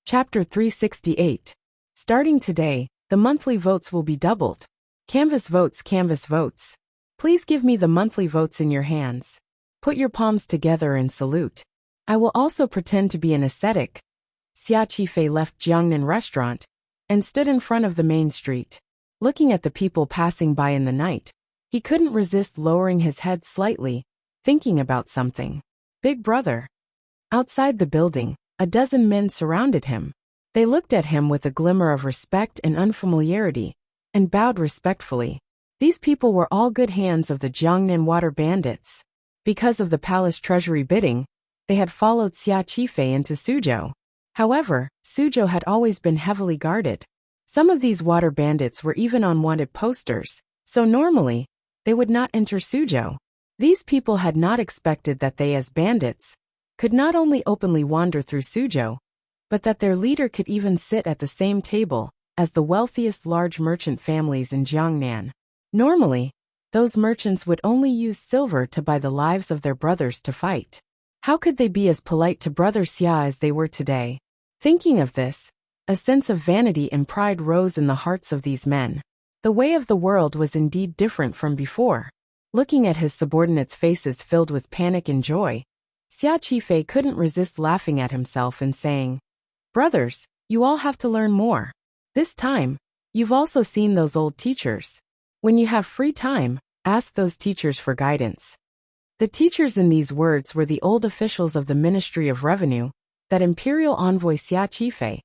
Chapter 368. Starting today, the monthly votes will be doubled. Canvas votes, canvas votes. Please give me the monthly votes in your hands. Put your palms together and salute. I will also pretend to be an ascetic. Xia Qifei left Jiangnan restaurant and stood in front of the main street. Looking at the people passing by in the night, he couldn't resist lowering his head slightly, thinking about something. Big brother. Outside the building, a dozen men surrounded him. They looked at him with a glimmer of respect and unfamiliarity, and bowed respectfully. These people were all good hands of the Jiangnan water bandits. Because of the palace treasury bidding, they had followed Xia Qifei into Suzhou. However, Suzhou had always been heavily guarded. Some of these water bandits were even on wanted posters, so normally, they would not enter Suzhou. These people had not expected that they as bandits could not only openly wander through Suzhou, but that their leader could even sit at the same table as the wealthiest large merchant families in Jiangnan. Normally, those merchants would only use silver to buy the lives of their brothers to fight. How could they be as polite to Brother Xia as they were today? Thinking of this, a sense of vanity and pride rose in the hearts of these men. The way of the world was indeed different from before. Looking at his subordinates' faces filled with panic and joy, Xia Qifei couldn't resist laughing at himself and saying, "Brothers, you all have to learn more. This time, you've also seen those old teachers. When you have free time, ask those teachers for guidance." The teachers in these words were the old officials of the Ministry of Revenue that Imperial Envoy Xia Qifei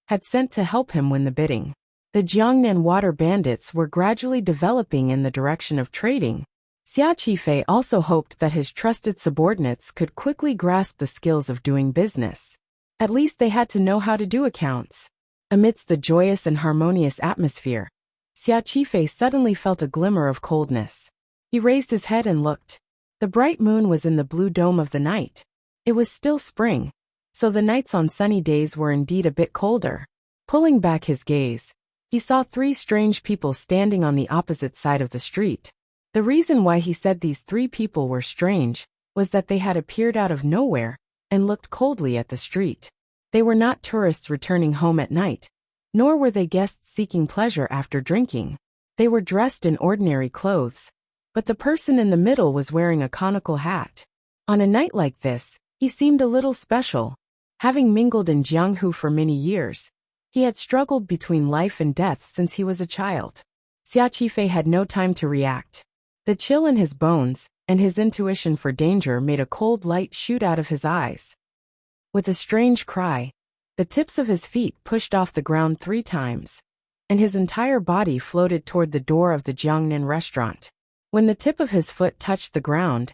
had sent to help him win the bidding. The Jiangnan water bandits were gradually developing in the direction of trading. Xia Qifei also hoped that his trusted subordinates could quickly grasp the skills of doing business. At least they had to know how to do accounts. Amidst the joyous and harmonious atmosphere, Xia Qifei suddenly felt a glimmer of coldness. He raised his head and looked. The bright moon was in the blue dome of the night. It was still spring, so the nights on sunny days were indeed a bit colder. Pulling back his gaze, he saw three strange people standing on the opposite side of the street. The reason why he said these three people were strange was that they had appeared out of nowhere and looked coldly at the street. They were not tourists returning home at night, nor were they guests seeking pleasure after drinking. They were dressed in ordinary clothes, but the person in the middle was wearing a conical hat. On a night like this, he seemed a little special. Having mingled in Jianghu for many years, he had struggled between life and death since he was a child. Xia Qifei had no time to react. The chill in his bones and his intuition for danger made a cold light shoot out of his eyes. With a strange cry, the tips of his feet pushed off the ground 3 times, and his entire body floated toward the door of the Jiangnan restaurant. When the tip of his foot touched the ground,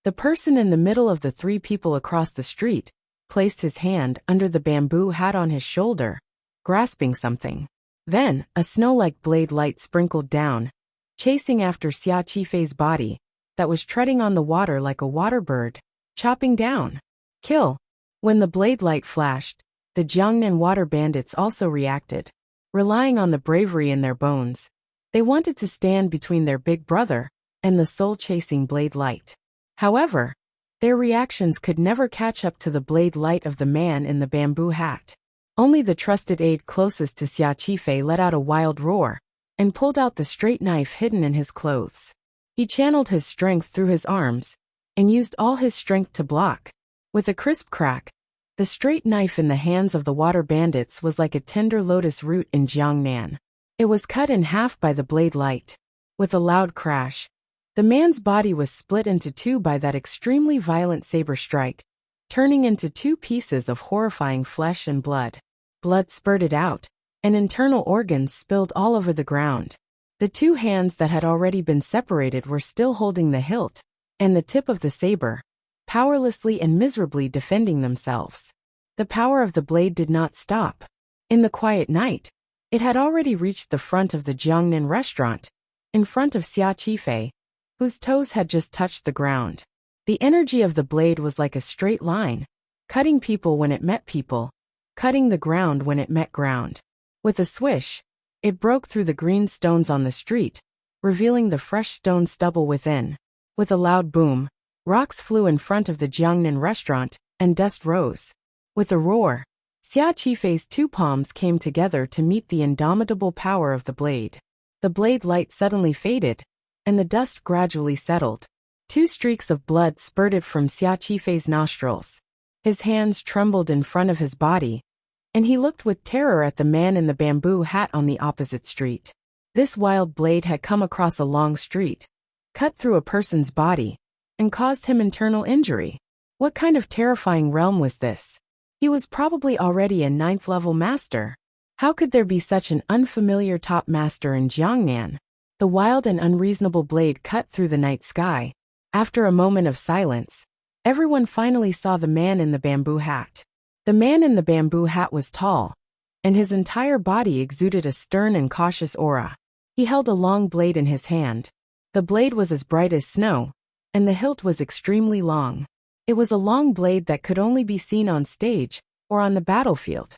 the person in the middle of the 3 people across the street placed his hand under the bamboo hat on his shoulder, grasping something. Then, a snow-like blade light sprinkled down, chasing after Xia Qifei's body, that was treading on the water like a water bird, chopping down. Kill! When the blade light flashed, the Jiangnan water bandits also reacted. Relying on the bravery in their bones, they wanted to stand between their big brother and the soul-chasing blade light. However, their reactions could never catch up to the blade light of the man in the bamboo hat. Only the trusted aide closest to Xia Qifei let out a wild roar and pulled out the straight knife hidden in his clothes. He channeled his strength through his arms and used all his strength to block. With a crisp crack, the straight knife in the hands of the water bandits was like a tender lotus root in Jiangnan. It was cut in half by the blade light. With a loud crash, the man's body was split into 2 by that extremely violent saber strike, turning into 2 pieces of horrifying flesh and blood. Blood spurted out, and internal organs spilled all over the ground. The 2 hands that had already been separated were still holding the hilt and the tip of the saber, powerlessly and miserably defending themselves. The power of the blade did not stop. In the quiet night, it had already reached the front of the Jiangnan restaurant, in front of Xia Qifei, whose toes had just touched the ground. The energy of the blade was like a straight line, cutting people when it met people, cutting the ground when it met ground. With a swish, it broke through the green stones on the street, revealing the fresh stone stubble within. With a loud boom, rocks flew in front of the Jiangnan restaurant, and dust rose. With a roar, Xia Qifei's two palms came together to meet the indomitable power of the blade. The blade light suddenly faded, and the dust gradually settled. Two streaks of blood spurted from Xia Qifei's nostrils. His hands trembled in front of his body, and he looked with terror at the man in the bamboo hat on the opposite street. This wild blade had come across a long street, cut through a person's body, and caused him internal injury. What kind of terrifying realm was this? He was probably already a 9th-level master. How could there be such an unfamiliar top master in Jiangnan? The wild and unreasonable blade cut through the night sky. After a moment of silence, everyone finally saw the man in the bamboo hat. The man in the bamboo hat was tall, and his entire body exuded a stern and cautious aura. He held a long blade in his hand. The blade was as bright as snow, and the hilt was extremely long. It was a long blade that could only be seen on stage or on the battlefield.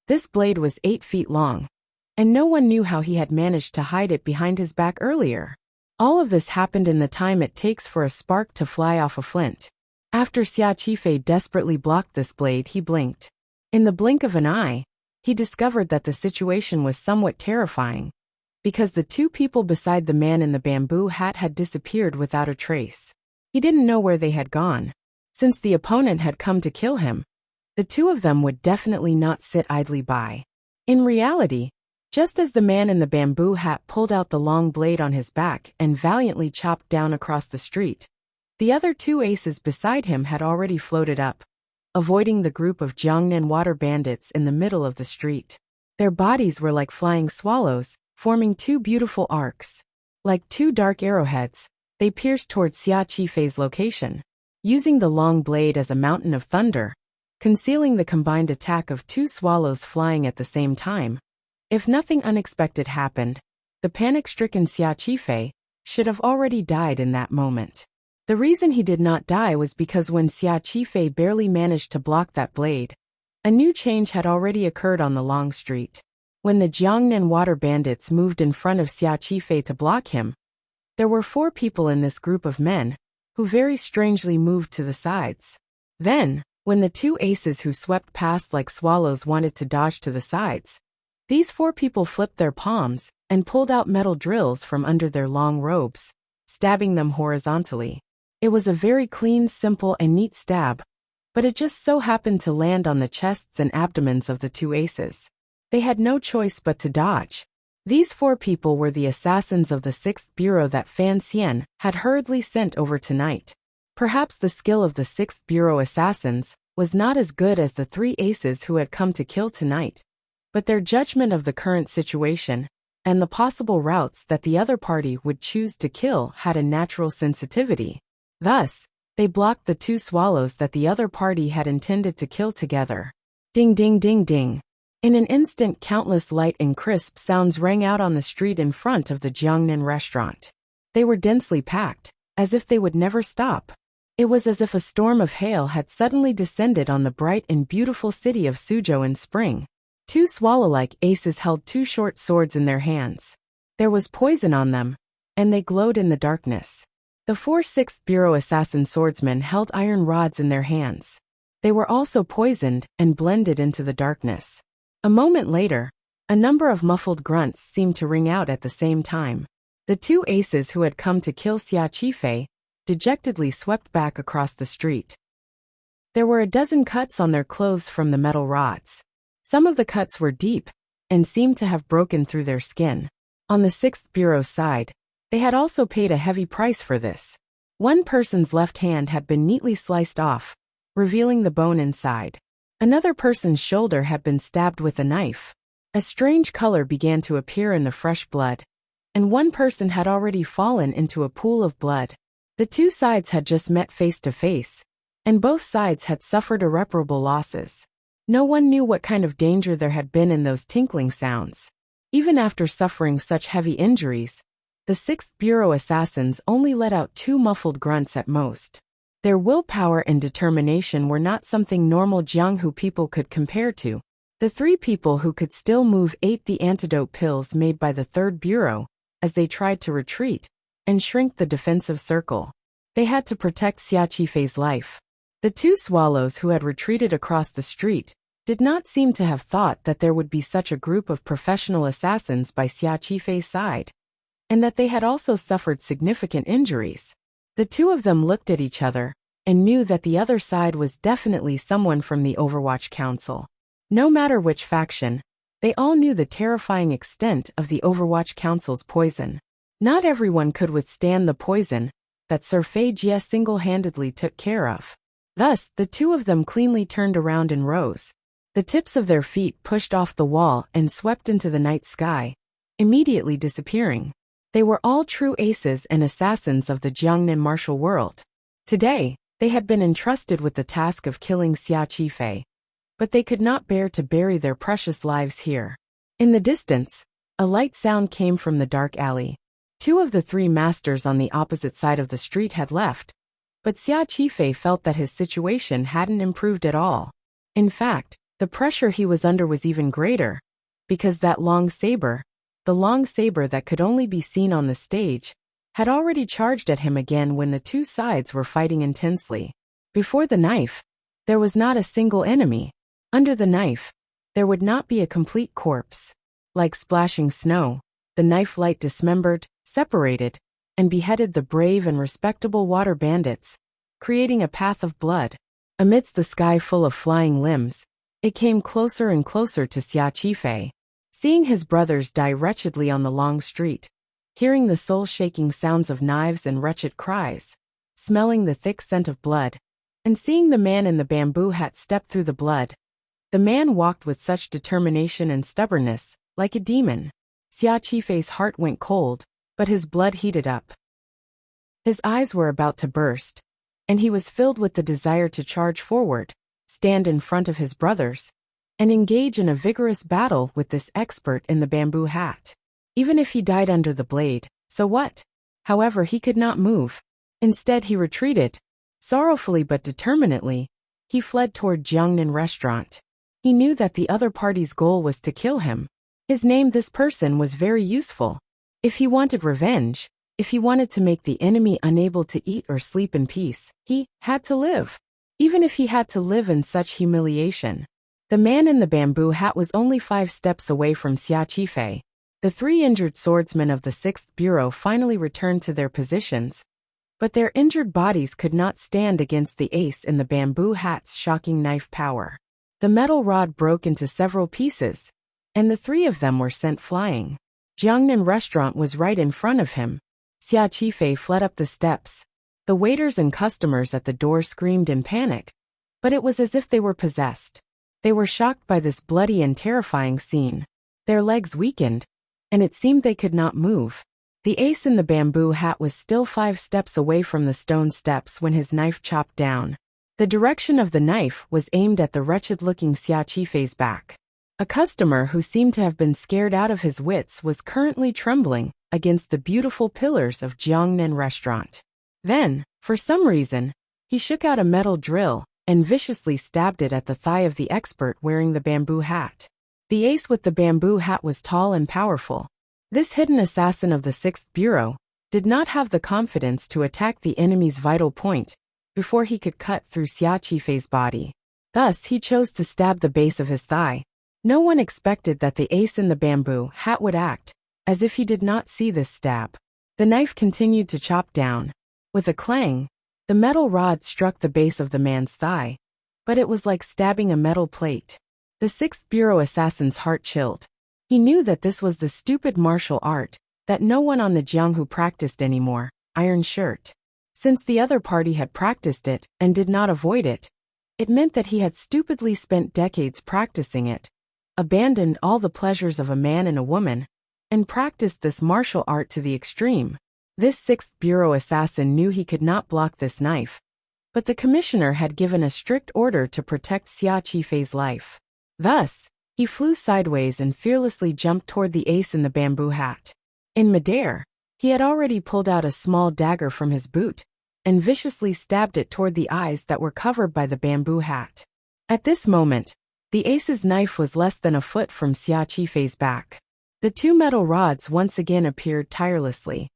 This blade was 8 feet long, and no one knew how he had managed to hide it behind his back earlier. All of this happened in the time it takes for a spark to fly off a flint. After Xia Qifei desperately blocked this blade, he blinked. In the blink of an eye, he discovered that the situation was somewhat terrifying, because the two people beside the man in the bamboo hat had disappeared without a trace. He didn't know where they had gone. Since the opponent had come to kill him, the two of them would definitely not sit idly by. In reality, just as the man in the bamboo hat pulled out the long blade on his back and valiantly chopped down across the street, the other two aces beside him had already floated up, avoiding the group of Jiangnan water bandits in the middle of the street. Their bodies were like flying swallows, forming two beautiful arcs. Like two dark arrowheads, they pierced toward Xia Qifei's location, using the long blade as a mountain of thunder, concealing the combined attack of two swallows flying at the same time. If nothing unexpected happened, the panic-stricken Xia Qifei should have already died in that moment. The reason he did not die was because when Xia Qifei barely managed to block that blade, a new change had already occurred on the long street. When the Jiangnan water bandits moved in front of Xia Qifei to block him, there were 4 people in this group of men, who very strangely moved to the sides. Then, when the 2 aces who swept past like swallows wanted to dodge to the sides, these 4 people flipped their palms and pulled out metal drills from under their long robes, stabbing them horizontally. It was a very clean, simple, and neat stab, but it just so happened to land on the chests and abdomens of the 2 aces. They had no choice but to dodge. These 4 people were the assassins of the 6th Bureau that Fan Xian had hurriedly sent over tonight. Perhaps the skill of the 6th Bureau assassins was not as good as the 3 aces who had come to kill tonight, but their judgment of the current situation and the possible routes that the other party would choose to kill had a natural sensitivity. Thus, they blocked the 2 swallows that the other party had intended to kill together. Ding ding ding ding. In an instant, countless light and crisp sounds rang out on the street in front of the Jiangnan restaurant. They were densely packed, as if they would never stop. It was as if a storm of hail had suddenly descended on the bright and beautiful city of Suzhou in spring. 2 swallow-like aces held 2 short swords in their hands. There was poison on them, and they glowed in the darkness. The 4 6th Bureau assassin swordsmen held iron rods in their hands. They were also poisoned and blended into the darkness. A moment later, a number of muffled grunts seemed to ring out at the same time. The 2 aces who had come to kill Xia Qifei dejectedly swept back across the street. There were a dozen cuts on their clothes from the metal rods. Some of the cuts were deep and seemed to have broken through their skin. On the 6th Bureau's side, they had also paid a heavy price for this. One person's left hand had been neatly sliced off, revealing the bone inside. Another person's shoulder had been stabbed with a knife. A strange color began to appear in the fresh blood, and one person had already fallen into a pool of blood. The 2 sides had just met face to face, and both sides had suffered irreparable losses. No one knew what kind of danger there had been in those tinkling sounds. Even after suffering such heavy injuries, the 6th Bureau assassins only let out 2 muffled grunts at most. Their willpower and determination were not something normal Jianghu people could compare to. The 3 people who could still move ate the antidote pills made by the 3rd Bureau, as they tried to retreat and shrink the defensive circle. They had to protect Xia Qifei's life. The 2 swallows who had retreated across the street did not seem to have thought that there would be such a group of professional assassins by Xia Qifei's side, and that they had also suffered significant injuries. The two of them looked at each other and knew that the other side was definitely someone from the Overwatch Council. No matter which faction, they all knew the terrifying extent of the Overwatch Council's poison. Not everyone could withstand the poison that Sir Fei Jie single-handedly took care of. Thus, the two of them cleanly turned around and rose. The tips of their feet pushed off the wall and swept into the night sky, immediately disappearing. They were all true aces and assassins of the Jiangnan martial world. Today, they had been entrusted with the task of killing Xia Qifei, but they could not bear to bury their precious lives here. In the distance, a light sound came from the dark alley. Two of the three masters on the opposite side of the street had left, but Xia Qifei felt that his situation hadn't improved at all. In fact, the pressure he was under was even greater, because that long saber, the long saber that could only be seen on the stage, had already charged at him again when the two sides were fighting intensely. Before the knife, there was not a single enemy. Under the knife, there would not be a complete corpse. Like splashing snow, the knife light dismembered, separated, and beheaded the brave and respectable water bandits, creating a path of blood. Amidst the sky full of flying limbs, it came closer and closer to Xia Qifei. Seeing his brothers die wretchedly on the long street, hearing the soul-shaking sounds of knives and wretched cries, smelling the thick scent of blood, and seeing the man in the bamboo hat step through the blood, the man walked with such determination and stubbornness, like a demon. Xia Qifei's heart went cold, but his blood heated up. His eyes were about to burst, and he was filled with the desire to charge forward, stand in front of his brothers, and engage in a vigorous battle with this expert in the bamboo hat. Even if he died under the blade, so what? However, he could not move. Instead, he retreated. Sorrowfully but determinedly, he fled toward Jiangnan Restaurant. He knew that the other party's goal was to kill him. His name, this person, was very useful. If he wanted revenge, if he wanted to make the enemy unable to eat or sleep in peace, he had to live. Even if he had to live in such humiliation. The man in the bamboo hat was only 5 steps away from Xia Qifei. The 3 injured swordsmen of the 6th Bureau finally returned to their positions, but their injured bodies could not stand against the ace in the bamboo hat's shocking knife power. The metal rod broke into several pieces, and the 3 of them were sent flying. Jiangnan Restaurant was right in front of him. Xia Qifei fled up the steps. The waiters and customers at the door screamed in panic, but it was as if they were possessed. They were shocked by this bloody and terrifying scene. Their legs weakened, and it seemed they could not move. The ace in the bamboo hat was still 5 steps away from the stone steps when his knife chopped down. The direction of the knife was aimed at the wretched-looking Xia Qifei's back. A customer who seemed to have been scared out of his wits was currently trembling against the beautiful pillars of Jiangnan Restaurant. Then, for some reason, he shook out a metal drill and viciously stabbed it at the thigh of the expert wearing the bamboo hat. The ace with the bamboo hat was tall and powerful. This hidden assassin of the 6th Bureau did not have the confidence to attack the enemy's vital point before he could cut through Xia Qifei's body. Thus, he chose to stab the base of his thigh. No one expected that the ace in the bamboo hat would act as if he did not see this stab. The knife continued to chop down. With a clang, the metal rod struck the base of the man's thigh, but it was like stabbing a metal plate. The 6th Bureau assassin's heart chilled. He knew that this was the stupid martial art that no one on the Jianghu practiced anymore, iron shirt. Since the other party had practiced it and did not avoid it, it meant that he had stupidly spent decades practicing it, abandoned all the pleasures of a man and a woman, and practiced this martial art to the extreme. This 6th Bureau assassin knew he could not block this knife, but the commissioner had given a strict order to protect Xia Qifei's life. Thus, he flew sideways and fearlessly jumped toward the ace in the bamboo hat. In midair, he had already pulled out a small dagger from his boot and viciously stabbed it toward the eyes that were covered by the bamboo hat. At this moment, the ace's knife was less than a foot from Xia Qifei's back. The 2 metal rods once again appeared tirelessly.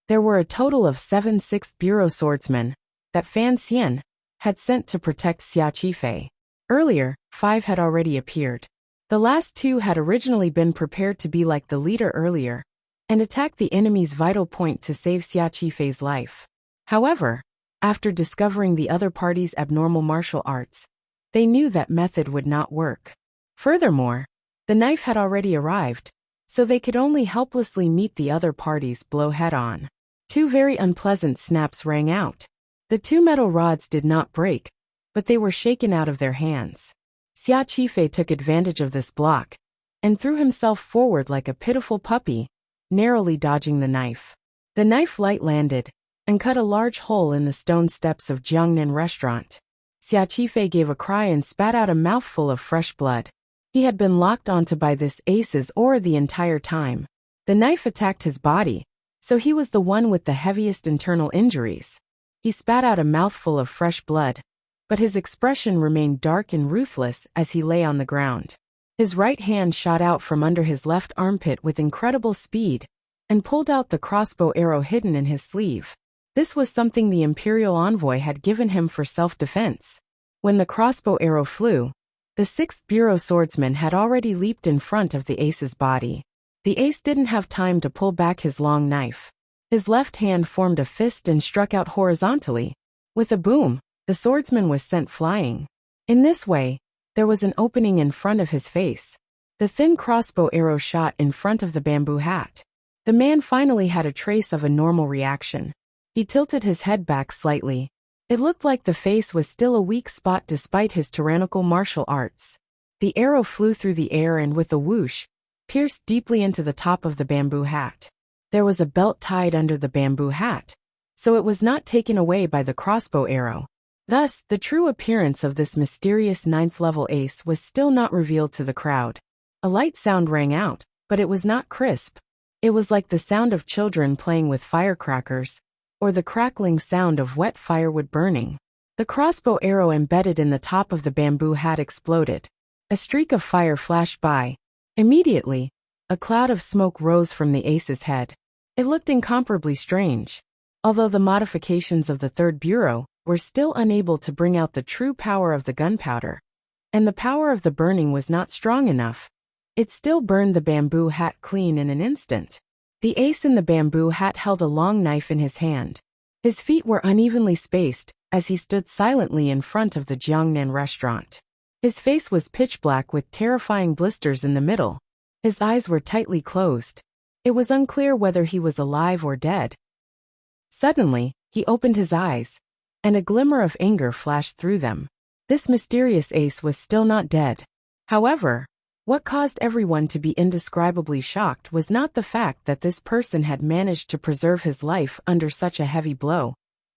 There were a total of 7 6th Bureau swordsmen that Fan Xian had sent to protect Xia Qifei. Earlier, 5 had already appeared. The last 2 had originally been prepared to be like the leader earlier and attack the enemy's vital point to save Xia Qifei's life. However, after discovering the other party's abnormal martial arts, they knew that method would not work. Furthermore, the knife had already arrived, so they could only helplessly meet the other party's blow head-on. 2 very unpleasant snaps rang out. The 2 metal rods did not break, but they were shaken out of their hands. Xia Qifei took advantage of this block and threw himself forward like a pitiful puppy, narrowly dodging the knife. The knife light landed and cut a large hole in the stone steps of Jiangnan restaurant. Xia Qifei gave a cry and spat out a mouthful of fresh blood. He had been locked onto by this ace's aura the entire time. The knife attacked his body, so he was the one with the heaviest internal injuries. He spat out a mouthful of fresh blood, but his expression remained dark and ruthless as he lay on the ground. His right hand shot out from under his left armpit with incredible speed and pulled out the crossbow arrow hidden in his sleeve. This was something the Imperial Envoy had given him for self-defense. When the crossbow arrow flew, the 6th Bureau swordsman had already leaped in front of the ace's body. The ace didn't have time to pull back his long knife. His left hand formed a fist and struck out horizontally. With a boom, the swordsman was sent flying. In this way, there was an opening in front of his face. The thin crossbow arrow shot in front of the bamboo hat. The man finally had a trace of a normal reaction. He tilted his head back slightly. It looked like the face was still a weak spot despite his tyrannical martial arts. The arrow flew through the air and with a whoosh, pierced deeply into the top of the bamboo hat. There was a belt tied under the bamboo hat, so it was not taken away by the crossbow arrow. Thus, the true appearance of this mysterious 9th-level ace was still not revealed to the crowd. A light sound rang out, but it was not crisp. It was like the sound of children playing with firecrackers, or the crackling sound of wet firewood burning. The crossbow arrow embedded in the top of the bamboo hat exploded. A streak of fire flashed by. Immediately, a cloud of smoke rose from the ace's head. It looked incomparably strange. Although the modifications of the 3rd Bureau were still unable to bring out the true power of the gunpowder, and the power of the burning was not strong enough, it still burned the bamboo hat clean in an instant. The ace in the bamboo hat held a long knife in his hand. His feet were unevenly spaced as he stood silently in front of the Jiangnan restaurant. His face was pitch black with terrifying blisters in the middle. His eyes were tightly closed. It was unclear whether he was alive or dead. Suddenly, he opened his eyes, and a glimmer of anger flashed through them. This mysterious ace was still not dead. However, what caused everyone to be indescribably shocked was not the fact that this person had managed to preserve his life under such a heavy blow,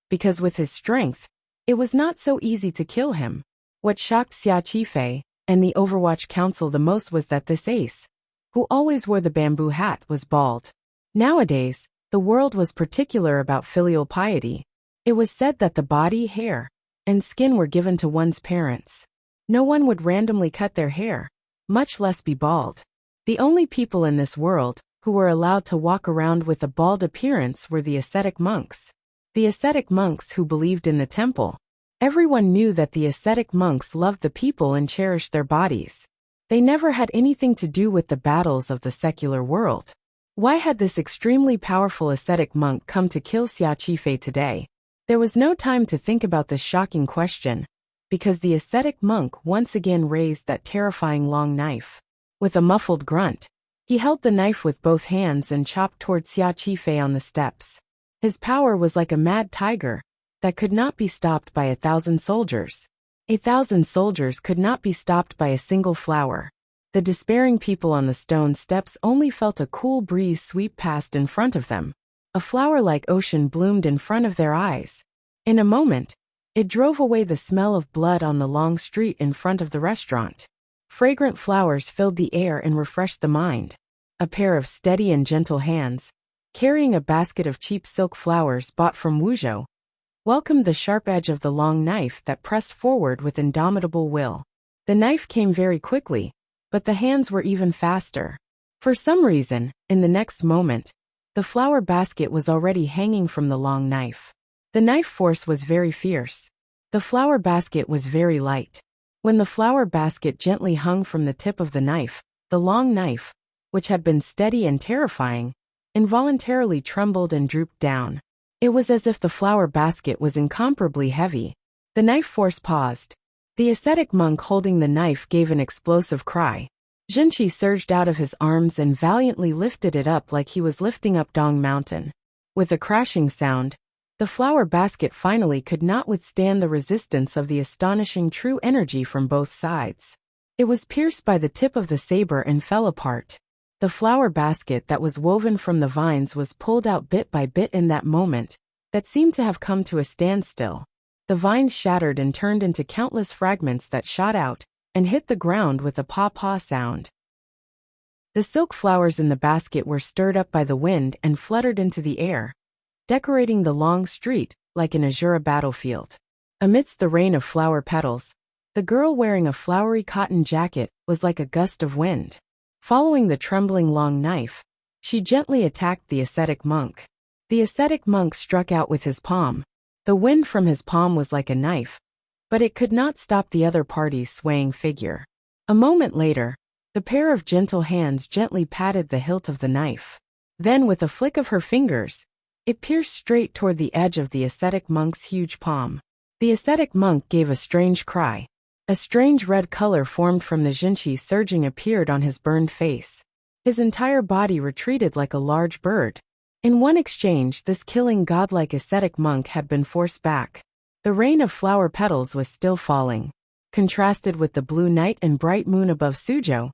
because with his strength, it was not so easy to kill him. What shocked Xia Qifei and the Overwatch Council the most was that this ace, who always wore the bamboo hat, was bald. Nowadays, the world was particular about filial piety. It was said that the body, hair, and skin were given to one's parents. No one would randomly cut their hair, much less be bald. The only people in this world who were allowed to walk around with a bald appearance were the ascetic monks. The ascetic monks who believed in the temple. Everyone knew that the ascetic monks loved the people and cherished their bodies. They never had anything to do with the battles of the secular world. Why had this extremely powerful ascetic monk come to kill Xia Qifei today? There was no time to think about this shocking question, because the ascetic monk once again raised that terrifying long knife. With a muffled grunt, he held the knife with both hands and chopped toward Xia Qifei on the steps. His power was like a mad tiger that could not be stopped by 1,000 soldiers. 1,000 soldiers could not be stopped by a single flower. The despairing people on the stone steps only felt a cool breeze sweep past in front of them. A flower-like ocean bloomed in front of their eyes. In a moment, it drove away the smell of blood on the long street in front of the restaurant. Fragrant flowers filled the air and refreshed the mind. A pair of steady and gentle hands, carrying a basket of cheap silk flowers bought from Wuxia, welcomed the sharp edge of the long knife that pressed forward with indomitable will. The knife came very quickly, but the hands were even faster. For some reason, in the next moment, the flower basket was already hanging from the long knife. The knife force was very fierce. The flower basket was very light. When the flower basket gently hung from the tip of the long knife, which had been steady and terrifying, involuntarily trembled and drooped down. It was as if the flower basket was incomparably heavy. The knife force paused. The ascetic monk holding the knife gave an explosive cry. Jinchi surged out of his arms and valiantly lifted it up like he was lifting up Dong Mountain. With a crashing sound, the flower basket finally could not withstand the resistance of the astonishing true energy from both sides. It was pierced by the tip of the saber and fell apart. The flower basket that was woven from the vines was pulled out bit by bit in that moment, that seemed to have come to a standstill. The vines shattered and turned into countless fragments that shot out and hit the ground with a paw-paw sound. The silk flowers in the basket were stirred up by the wind and fluttered into the air, decorating the long street like an azure battlefield. Amidst the rain of flower petals, the girl wearing a flowery cotton jacket was like a gust of wind. Following the trembling long knife, she gently attacked the ascetic monk. The ascetic monk struck out with his palm. The wind from his palm was like a knife, but it could not stop the other party's swaying figure. A moment later, the pair of gentle hands gently patted the hilt of the knife. Then, with a flick of her fingers, it pierced straight toward the edge of the ascetic monk's huge palm. The ascetic monk gave a strange cry. A strange red color formed from the jinchi surging appeared on his burned face. His entire body retreated like a large bird. In one exchange, this killing godlike ascetic monk had been forced back. The rain of flower petals was still falling. Contrasted with the blue night and bright moon above Suzhou,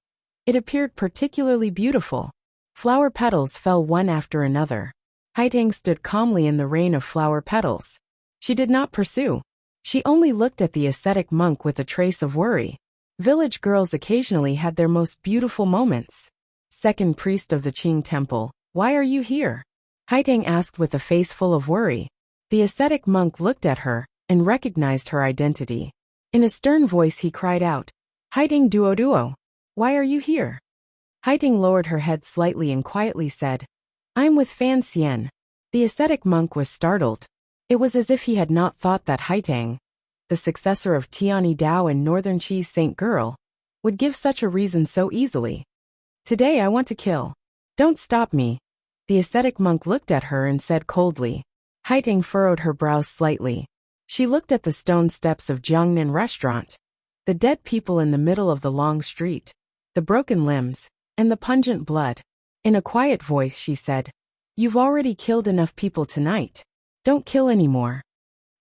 it appeared particularly beautiful. Flower petals fell one after another. Haitang stood calmly in the rain of flower petals. She did not pursue. She only looked at the ascetic monk with a trace of worry. Village girls occasionally had their most beautiful moments. Second priest of the Qing temple, why are you here? Haitang asked with a face full of worry. The ascetic monk looked at her and recognized her identity. In a stern voice he cried out, Haitang duo, why are you here? Haitang lowered her head slightly and quietly said, I'm with Fan Xian. The ascetic monk was startled. It was as if he had not thought that Haitang, the successor of Tiani Dao and Northern Qi's Saint Girl, would give such a reason so easily. Today I want to kill. Don't stop me. The ascetic monk looked at her and said coldly. Haitang furrowed her brows slightly. She looked at the stone steps of Jiangnan restaurant, the dead people in the middle of the long street, the broken limbs, and the pungent blood. In a quiet voice she said, You've already killed enough people tonight. Don't kill anymore.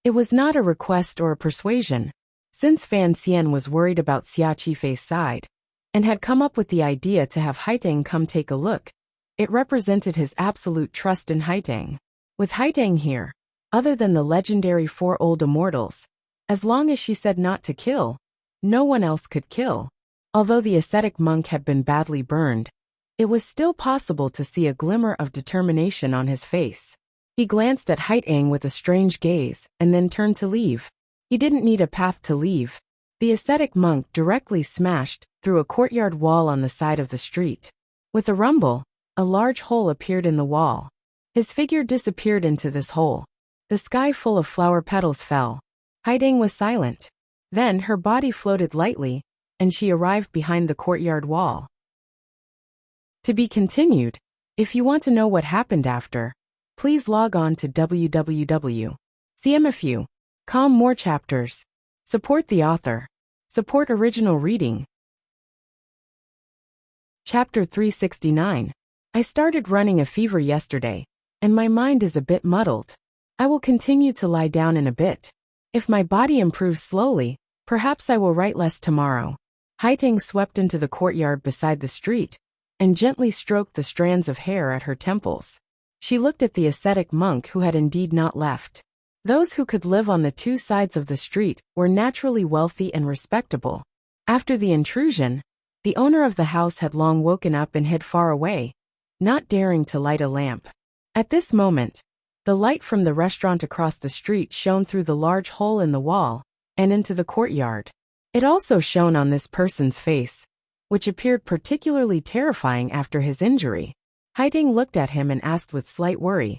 It was not a request or a persuasion. Since Fan Xian was worried about Xia Qifei's side, and had come up with the idea to have Haitang come take a look, it represented his absolute trust in Haitang. With Haitang here, other than the legendary 4 old immortals, as long as she said not to kill, no one else could kill. Although the ascetic monk had been badly burned, it was still possible to see a glimmer of determination on his face. He glanced at Haitang with a strange gaze and then turned to leave. He didn't need a path to leave. The ascetic monk directly smashed through a courtyard wall on the side of the street. With a rumble, a large hole appeared in the wall. His figure disappeared into this hole. The sky full of flower petals fell. Haitang was silent. Then her body floated lightly, and she arrived behind the courtyard wall. To be continued. If you want to know what happened after, please log on to www.cmfu.com. More chapters. Support the author. Support original reading. Chapter 369. I started running a fever yesterday, and my mind is a bit muddled. I will continue to lie down in a bit. If my body improves slowly, perhaps I will write less tomorrow. Haitang swept into the courtyard beside the street, and gently stroked the strands of hair at her temples. She looked at the ascetic monk who had indeed not left. Those who could live on the two sides of the street were naturally wealthy and respectable. After the intrusion, the owner of the house had long woken up and hid far away, not daring to light a lamp. At this moment, the light from the restaurant across the street shone through the large hole in the wall and into the courtyard. It also shone on this person's face, which appeared particularly terrifying after his injury. Haitang looked at him and asked with slight worry,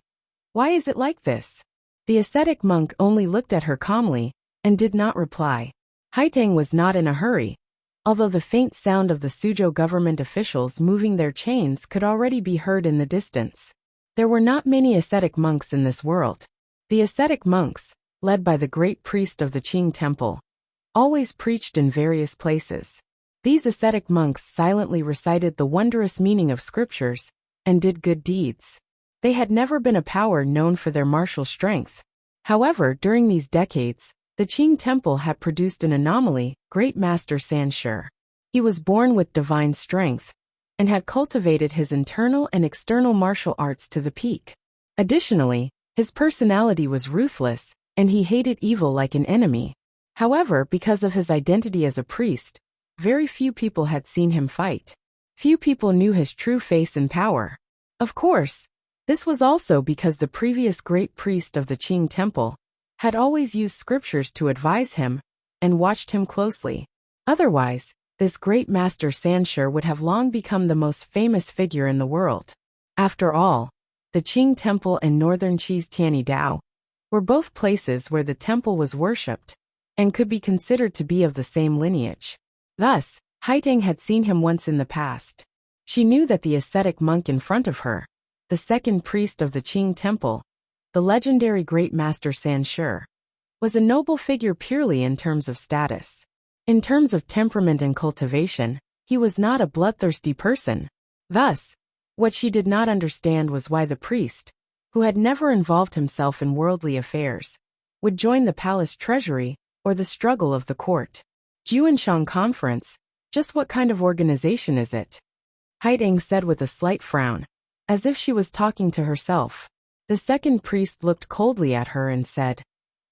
Why is it like this? The ascetic monk only looked at her calmly and did not reply. Haitang was not in a hurry, although the faint sound of the Suzhou government officials moving their chains could already be heard in the distance. There were not many ascetic monks in this world. The ascetic monks, led by the great priest of the Qing temple, always preached in various places. These ascetic monks silently recited the wondrous meaning of scriptures and did good deeds. They had never been a power known for their martial strength. However, during these decades, the Qing temple had produced an anomaly, Great Master Sanshi. He was born with divine strength and had cultivated his internal and external martial arts to the peak. Additionally, his personality was ruthless, and he hated evil like an enemy. However, because of his identity as a priest, very few people had seen him fight. Few people knew his true face and power. Of course, this was also because the previous great priest of the Qing temple had always used scriptures to advise him and watched him closely. Otherwise, this great master Sanshi would have long become the most famous figure in the world. After all, the Qing temple and northern Qi's Tianidao were both places where the temple was worshipped and could be considered to be of the same lineage. Thus, Haitang had seen him once in the past. She knew that the ascetic monk in front of her, the second priest of the Qing temple, the legendary Great Master Sanshi, was a noble figure purely in terms of status. In terms of temperament and cultivation, he was not a bloodthirsty person. Thus, what she did not understand was why the priest, who had never involved himself in worldly affairs, would join the palace treasury or the struggle of the court. Juanshang Conference, just what kind of organization is it? Haitang said with a slight frown, as if she was talking to herself. The second priest looked coldly at her and said,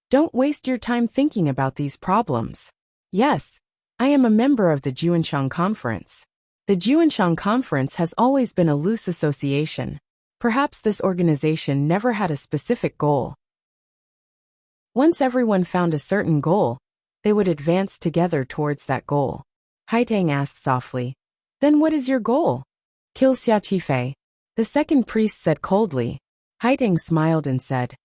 "Don't waste your time thinking about these problems." "Yes, I am a member of the Juanshang Conference." The Juanshang Conference has always been a loose association. Perhaps this organization never had a specific goal. Once everyone found a certain goal, they would advance together towards that goal. Haitang asked softly, "Then what is your goal?" "Kill Xia Qifei," the second priest said coldly. Haitang smiled and said,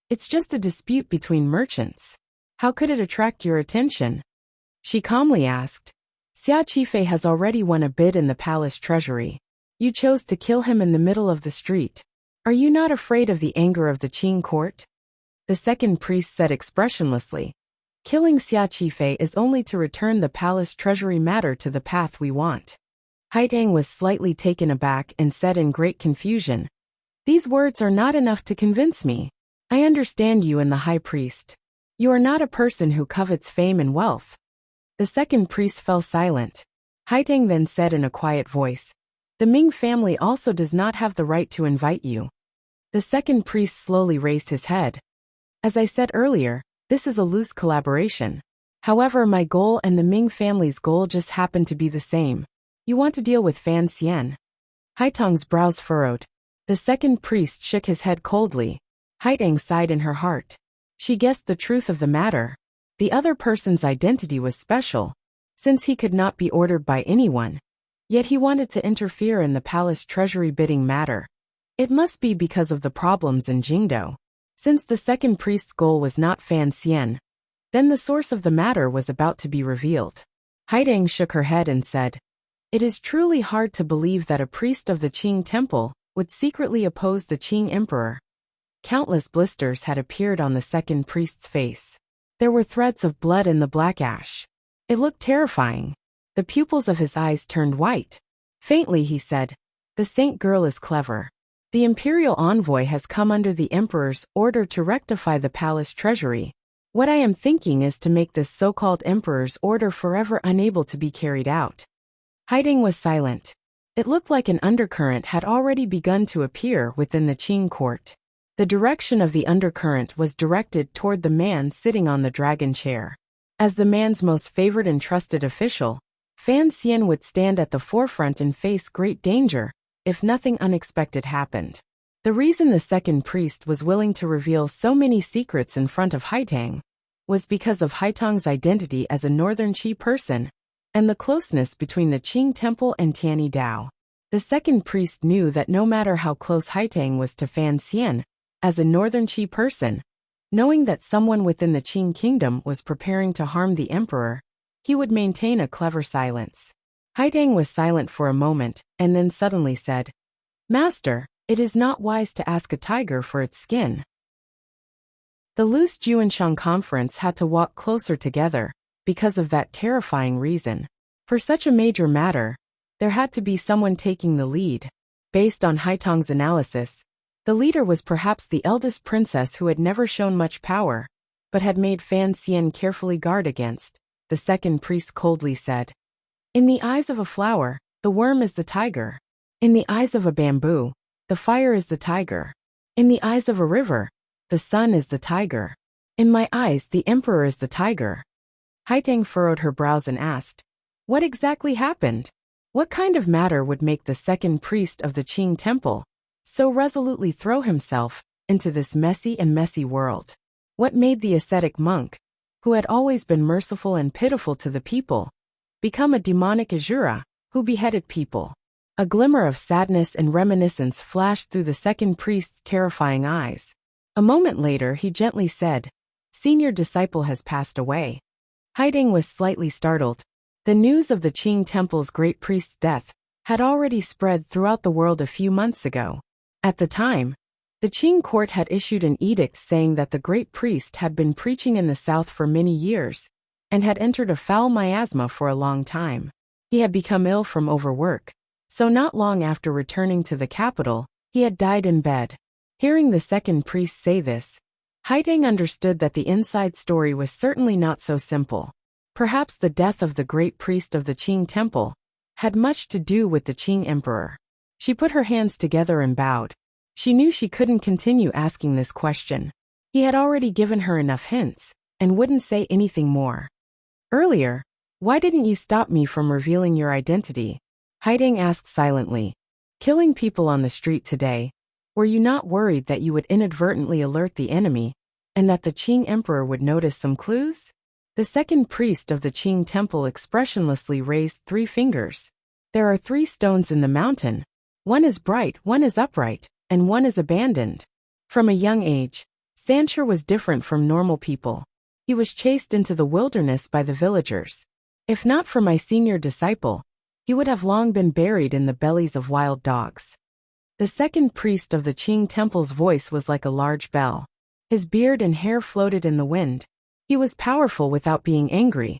"It's just a dispute between merchants. How could it attract your attention?" She calmly asked, "Xia Qifei has already won a bid in the palace treasury. You chose to kill him in the middle of the street. Are you not afraid of the anger of the Qing court?" The second priest said expressionlessly, "Killing Xia Qifei is only to return the palace treasury matter to the path we want." Haitang was slightly taken aback and said in great confusion, "These words are not enough to convince me. I understand you and the high priest. You are not a person who covets fame and wealth." The second priest fell silent. Haitang then said in a quiet voice, "The Ming family also does not have the right to invite you." The second priest slowly raised his head. "As I said earlier, this is a loose collaboration. However, my goal and the Ming family's goal just happen to be the same. You want to deal with Fan Xian?" Haitang's brows furrowed. The second priest shook his head coldly. Haitang sighed in her heart. She guessed the truth of the matter. The other person's identity was special, since he could not be ordered by anyone. Yet he wanted to interfere in the palace treasury bidding matter. It must be because of the problems in Jingdou. Since the second priest's goal was not Fan Xian, then the source of the matter was about to be revealed. Haitang shook her head and said, "It is truly hard to believe that a priest of the Qing temple would secretly oppose the Qing emperor." Countless blisters had appeared on the second priest's face. There were threads of blood in the black ash. It looked terrifying. The pupils of his eyes turned white. Faintly he said, "The saint girl is clever. The imperial envoy has come under the emperor's order to rectify the palace treasury. What I am thinking is to make this so-called emperor's order forever unable to be carried out." Haitang was silent. It looked like an undercurrent had already begun to appear within the Qing court. The direction of the undercurrent was directed toward the man sitting on the dragon chair. As the man's most favored and trusted official, Fan Xian would stand at the forefront and face great danger if nothing unexpected happened. The reason the second priest was willing to reveal so many secrets in front of Haitang was because of Haitang's identity as a northern Qi person and the closeness between the Qing temple and Tianidao. The second priest knew that no matter how close Haitang was to Fan Xian, as a northern Qi person, knowing that someone within the Qing kingdom was preparing to harm the emperor, he would maintain a clever silence. Haidang was silent for a moment, and then suddenly said, "Master, it is not wise to ask a tiger for its skin." The loose Juanshan conference had to walk closer together, because of that terrifying reason. For such a major matter, there had to be someone taking the lead. Based on Haitang's analysis, the leader was perhaps the eldest princess who had never shown much power, but had made Fan Xian carefully guard against. The second priest coldly said, "In the eyes of a flower, the worm is the tiger. In the eyes of a bamboo, the fire is the tiger. In the eyes of a river, the sun is the tiger. In my eyes, the emperor is the tiger." Haitang furrowed her brows and asked, "What exactly happened? What kind of matter would make the second priest of the Qing temple so resolutely throw himself into this messy world? What made the ascetic monk, who had always been merciful and pitiful to the people, become a demonic Asura who beheaded people?" A glimmer of sadness and reminiscence flashed through the second priest's terrifying eyes. A moment later he gently said, "Senior disciple has passed away." Haidang was slightly startled. The news of the Qing temple's great priest's death had already spread throughout the world a few months ago. At the time, the Qing court had issued an edict saying that the great priest had been preaching in the south for many years and had entered a foul miasma for a long time. He had become ill from overwork, so not long after returning to the capital, he had died in bed. Hearing the second priest say this, Haidang understood that the inside story was certainly not so simple. Perhaps the death of the great priest of the Qing temple had much to do with the Qing emperor. She put her hands together and bowed. She knew she couldn't continue asking this question. He had already given her enough hints, and wouldn't say anything more. "Earlier, why didn't you stop me from revealing your identity?" Haidang asked silently. "Killing people on the street today, were you not worried that you would inadvertently alert the enemy, and that the Qing emperor would notice some clues?" The second priest of the Qing temple expressionlessly raised 3 fingers. "There are 3 stones in the mountain. One is bright, one is upright, and one is abandoned." From a young age, Sanshur was different from normal people. He was chased into the wilderness by the villagers. If not for my senior disciple, he would have long been buried in the bellies of wild dogs. The second priest of the Qing temple's voice was like a large bell. His beard and hair floated in the wind. He was powerful without being angry.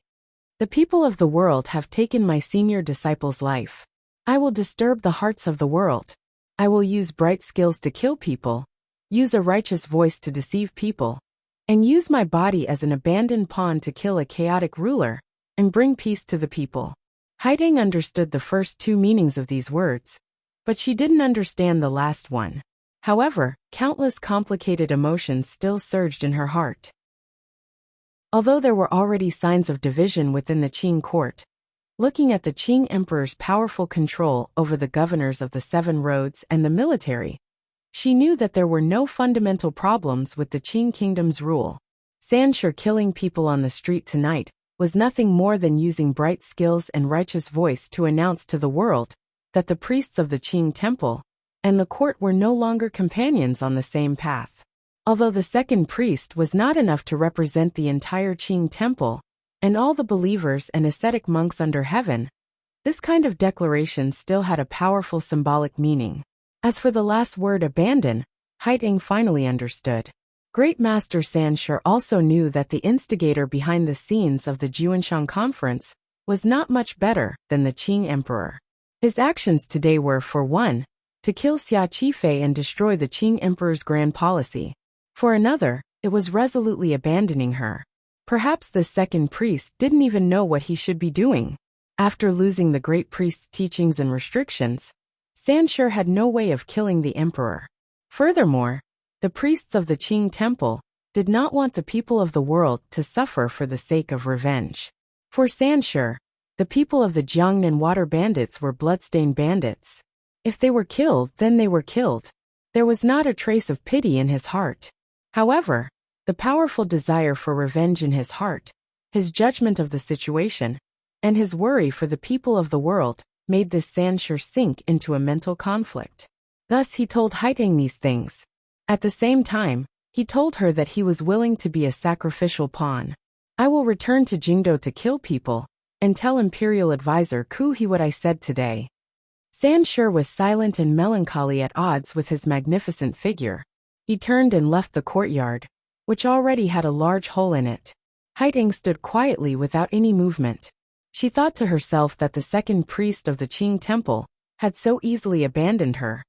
"The people of the world have taken my senior disciple's life. I will disturb the hearts of the world. I will use bright skills to kill people, use a righteous voice to deceive people, and use my body as an abandoned pawn to kill a chaotic ruler and bring peace to the people." Haidang understood the first 2 meanings of these words, but she didn't understand the last one. However, countless complicated emotions still surged in her heart. Although there were already signs of division within the Qing court, looking at the Qing emperor's powerful control over the governors of the 7 roads and the military, she knew that there were no fundamental problems with the Qing kingdom's rule. Sanshur killing people on the street tonight was nothing more than using bright skills and righteous voice to announce to the world that the priests of the Qing temple and the court were no longer companions on the same path. Although the second priest was not enough to represent the entire Qing temple and all the believers and ascetic monks under heaven, this kind of declaration still had a powerful symbolic meaning. As for the last word, abandon, Haidang finally understood. Great Master Sanshur also knew that the instigator behind the scenes of the Juanshan conference was not much better than the Qing emperor. His actions today were, for one, to kill Xia Qifei and destroy the Qing emperor's grand policy. For another, it was resolutely abandoning her. Perhaps the second priest didn't even know what he should be doing. After losing the great priest's teachings and restrictions, Sanshur had no way of killing the emperor. Furthermore, the priests of the Qing temple did not want the people of the world to suffer for the sake of revenge. For Sanshur, the people of the Jiangnan water bandits were bloodstained bandits. If they were killed, then they were killed. There was not a trace of pity in his heart. However, the powerful desire for revenge in his heart, his judgment of the situation, and his worry for the people of the world made this Sanshur sink into a mental conflict. Thus he told Haidang these things. At the same time, he told her that he was willing to be a sacrificial pawn. "I will return to Jingdo to kill people, and tell Imperial Advisor Ku he what I said today. Sanshur was silent and melancholy at odds with his magnificent figure. He turned and left the courtyard, which already had a large hole in it. Haiteng stood quietly without any movement. She thought to herself that the second priest of the Qing temple had so easily abandoned her.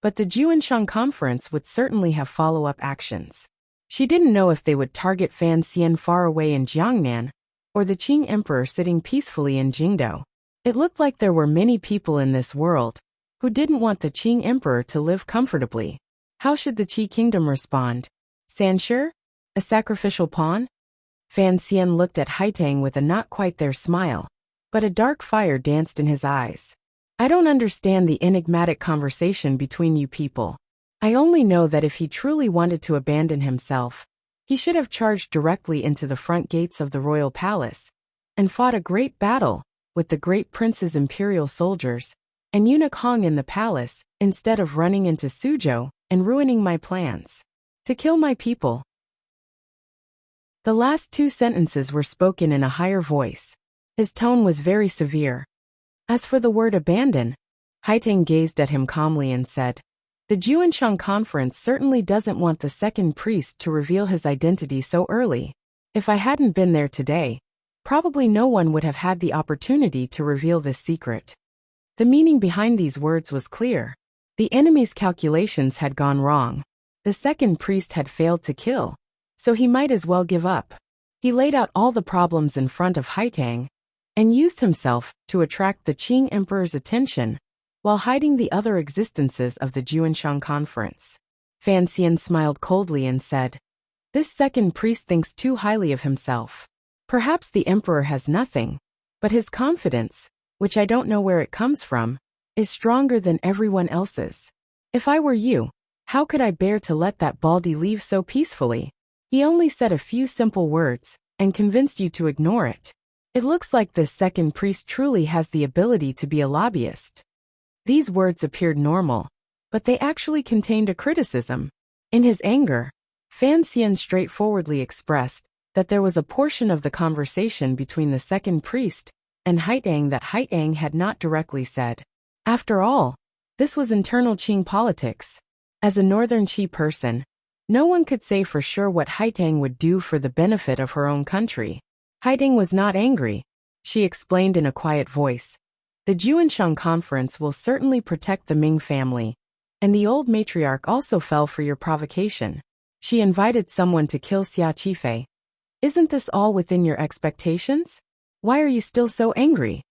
But the Juanshan conference would certainly have follow-up actions. She didn't know if they would target Fan Xian far away in Jiangnan, or the Qing emperor sitting peacefully in Jingdou. It looked like there were many people in this world who didn't want the Qing emperor to live comfortably. How should the Qi kingdom respond? Sanshur? A sacrificial pawn? Fan Xian looked at Haiteng with a not quite there smile, but a dark fire danced in his eyes. I don't understand the enigmatic conversation between you people. I only know that if he truly wanted to abandon himself, he should have charged directly into the front gates of the royal palace and fought a great battle with the great prince's imperial soldiers and eunuch Hong in the palace instead of running into Suzhou and ruining my plans to kill my people. The last two sentences were spoken in a higher voice. His tone was very severe. As for the word abandon, Haiteng gazed at him calmly and said, the Juanshan conference certainly doesn't want the second priest to reveal his identity so early. If I hadn't been there today, probably no one would have had the opportunity to reveal this secret. The meaning behind these words was clear. The enemy's calculations had gone wrong. The second priest had failed to kill, so he might as well give up. He laid out all the problems in front of Haiteng and used himself to attract the Qing emperor's attention while hiding the other existences of the Juanshan conference. Fan Xian smiled coldly and said, this second priest thinks too highly of himself. Perhaps the emperor has nothing, but his confidence, which I don't know where it comes from, is stronger than everyone else's. If I were you, how could I bear to let that baldy leave so peacefully? He only said a few simple words and convinced you to ignore it. It looks like this second priest truly has the ability to be a lobbyist. These words appeared normal, but they actually contained a criticism. In his anger, Fan Xian straightforwardly expressed that there was a portion of the conversation between the second priest and Haiteng that Haiteng had not directly said. After all, this was internal Qing politics. As a northern Qi person, no one could say for sure what Haiteng would do for the benefit of her own country. Haiteng was not angry. She explained in a quiet voice. The Juanshan conference will certainly protect the Ming family, and the old matriarch also fell for your provocation. She invited someone to kill Xia Qifei. Isn't this all within your expectations? Why are you still so angry?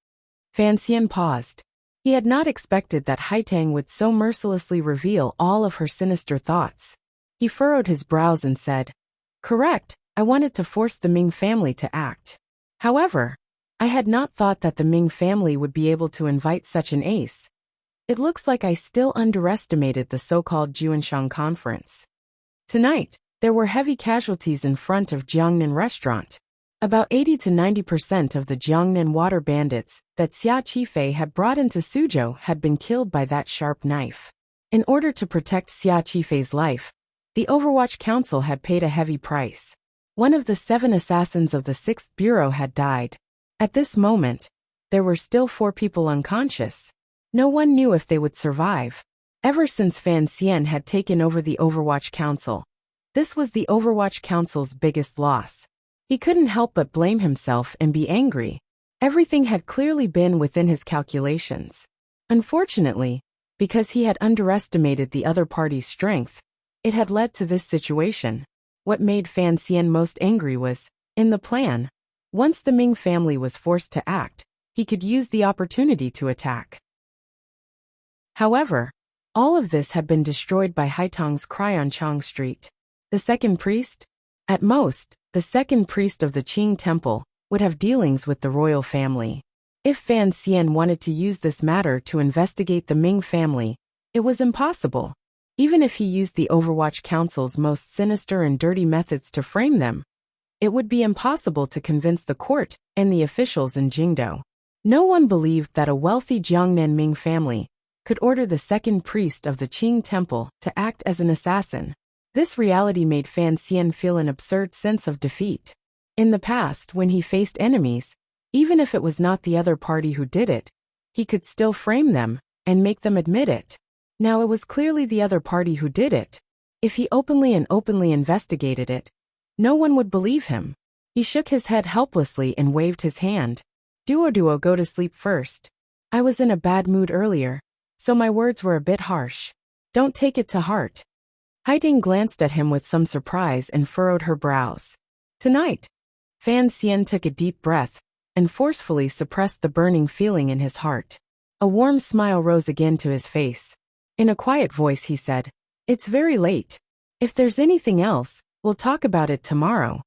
Fan Xian paused. He had not expected that Haiteng would so mercilessly reveal all of her sinister thoughts. He furrowed his brows and said, correct, I wanted to force the Ming family to act. However, I had not thought that the Ming family would be able to invite such an ace. It looks like I still underestimated the so-called Juanshan conference. Tonight, there were heavy casualties in front of Jiangnan restaurant. About 80 to 90% of the Jiangnan water bandits that Xia Qifei had brought into Suzhou had been killed by that sharp knife. In order to protect Xia Qifei's life, the Overwatch Council had paid a heavy price. One of the 7 assassins of the 6th Bureau had died. At this moment, there were still 4 people unconscious. No one knew if they would survive. Ever since Fan Xian had taken over the Overwatch Council, this was the Overwatch Council's biggest loss. He couldn't help but blame himself and be angry. Everything had clearly been within his calculations. Unfortunately, because he had underestimated the other party's strength, it had led to this situation. What made Fan Xian most angry was, in the plan, once the Ming family was forced to act, he could use the opportunity to attack. However, all of this had been destroyed by Haiteng's cry on Chang Street. The second priest? At most, the second priest of the Qing temple would have dealings with the royal family. If Fan Xian wanted to use this matter to investigate the Ming family, it was impossible. Even if he used the Overwatch Council's most sinister and dirty methods to frame them, it would be impossible to convince the court and the officials in Jingdou. No one believed that a wealthy Jiangnan Ming family could order the second priest of the Qing temple to act as an assassin. This reality made Fan Xian feel an absurd sense of defeat. In the past, when he faced enemies, Even if it was not the other party who did it, he could still frame them and make them admit it. Now it was clearly the other party who did it. If he openly investigated it, no one would believe him. He shook his head helplessly and waved his hand. Duo, go to sleep first. I was in a bad mood earlier, so my words were a bit harsh. Don't take it to heart. Haiding glanced at him with some surprise and furrowed her brows. Tonight. Fan Xian took a deep breath and forcefully suppressed the burning feeling in his heart. A warm smile rose again to his face. In a quiet voice he said, "It's very late. If there's anything else, we'll talk about it tomorrow."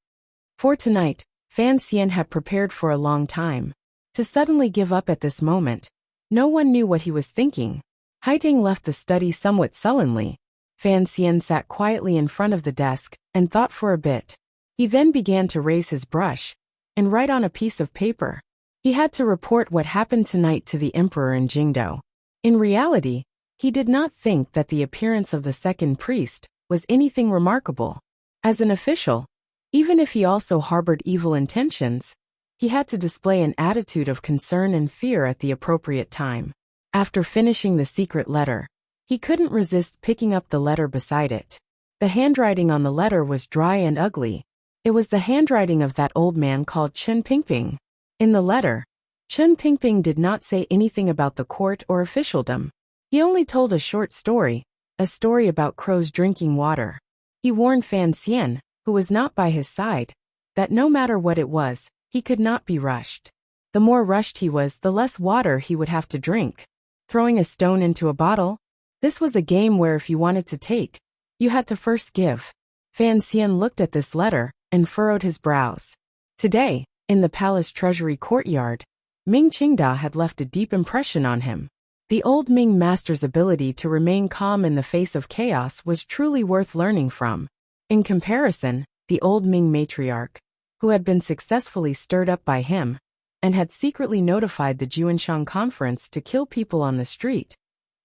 For tonight, Fan Xian had prepared for a long time. To suddenly give up at this moment, no one knew what he was thinking. Haiding left the study somewhat sullenly. Fan Xian sat quietly in front of the desk and thought for a bit. He then began to raise his brush and write on a piece of paper. He had to report what happened tonight to the emperor in Jingdo. In reality, he did not think that the appearance of the second priest was anything remarkable. As an official, even if he also harbored evil intentions, he had to display an attitude of concern and fear at the appropriate time. After finishing the secret letter, he couldn't resist picking up the letter beside it. The handwriting on the letter was dry and ugly. It was the handwriting of that old man called Chen Pingping. In the letter, Chen Pingping did not say anything about the court or officialdom. He only told a short story, a story about crows drinking water. He warned Fan Xian, who was not by his side, that no matter what it was, he could not be rushed. The more rushed he was, the less water he would have to drink. Throwing a stone into a bottle? This was a game where if you wanted to take, you had to first give. Fan Xian looked at this letter and furrowed his brows. Today, in the palace treasury courtyard, Ming Qingda had left a deep impression on him. The old Ming master's ability to remain calm in the face of chaos was truly worth learning from. In comparison, the old Ming matriarch, who had been successfully stirred up by him, and had secretly notified the Juanshan conference to kill people on the street,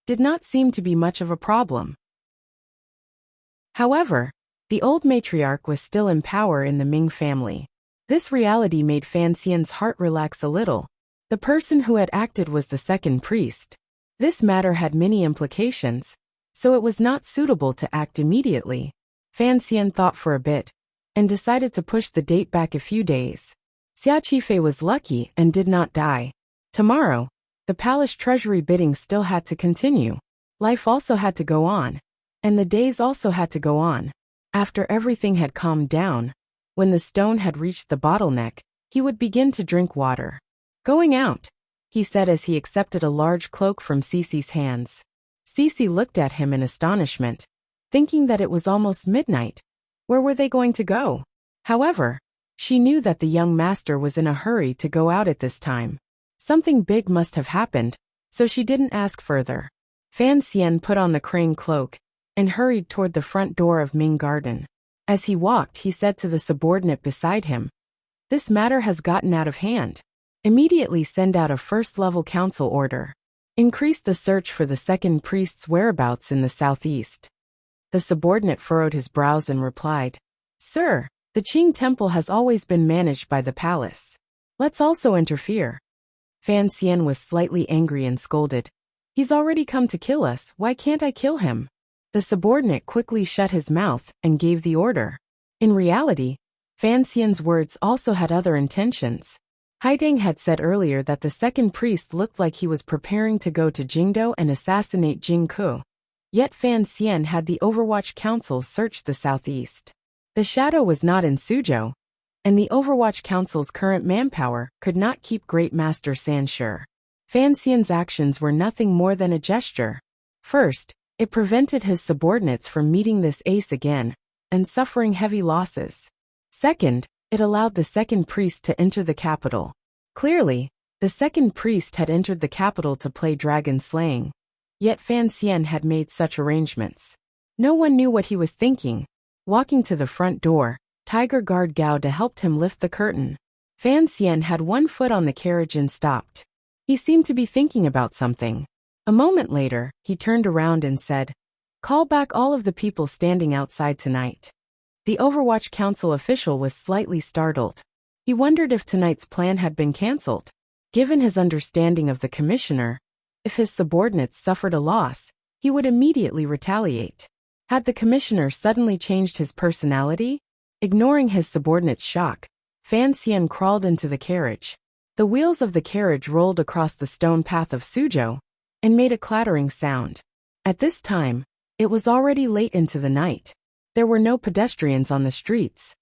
did not seem to be much of a problem. However, the old matriarch was still in power in the Ming family. This reality made Fan Xian's heart relax a little. The person who had acted was the second priest. This matter had many implications, so it was not suitable to act immediately. Fan Xian thought for a bit and decided to push the date back a few days. Xia Qifei was lucky and did not die. Tomorrow, the palace treasury bidding still had to continue. Life also had to go on, and the days also had to go on. After everything had calmed down, when the stone had reached the bottleneck, he would begin to drink water. "Going out," he said as he accepted a large cloak from Cece's hands. Cece looked at him in astonishment, thinking that it was almost midnight. Where were they going to go? However, she knew that the young master was in a hurry to go out at this time. Something big must have happened, so she didn't ask further. Fan Xian put on the crane cloak and hurried toward the front door of Ming Garden. As he walked, he said to the subordinate beside him, "This matter has gotten out of hand. Immediately send out a first-level council order. Increase the search for the second priest's whereabouts in the southeast." The subordinate furrowed his brows and replied, "Sir, the Qing temple has always been managed by the palace. Let's also interfere." Fan Xian was slightly angry and scolded, "He's already come to kill us, why can't I kill him?" The subordinate quickly shut his mouth and gave the order. In reality, Fan Xian's words also had other intentions. Haiding had said earlier that the second priest looked like he was preparing to go to Jingdo and assassinate Jing Ke. Yet Fan Xian had the Overwatch Council search the southeast. The shadow was not in Suzhou, and the Overwatch Council's current manpower could not keep Great Master San sure. Fan Xian's actions were nothing more than a gesture. First, it prevented his subordinates from meeting this ace again and suffering heavy losses. Second, it allowed the second priest to enter the capital. Clearly, the second priest had entered the capital to play dragon slaying. Yet Fan Xian had made such arrangements. No one knew what he was thinking. Walking to the front door, Tiger Guard Gao De helped him lift the curtain. Fan Xian had one foot on the carriage and stopped. He seemed to be thinking about something. A moment later, he turned around and said, "Call back all of the people standing outside tonight." The Overwatch Council official was slightly startled. He wondered if tonight's plan had been cancelled. Given his understanding of the commissioner, if his subordinates suffered a loss, he would immediately retaliate. Had the commissioner suddenly changed his personality? Ignoring his subordinate's shock, Fan Xian crawled into the carriage. The wheels of the carriage rolled across the stone path of Suzhou and made a clattering sound. At this time, it was already late into the night. There were no pedestrians on the streets.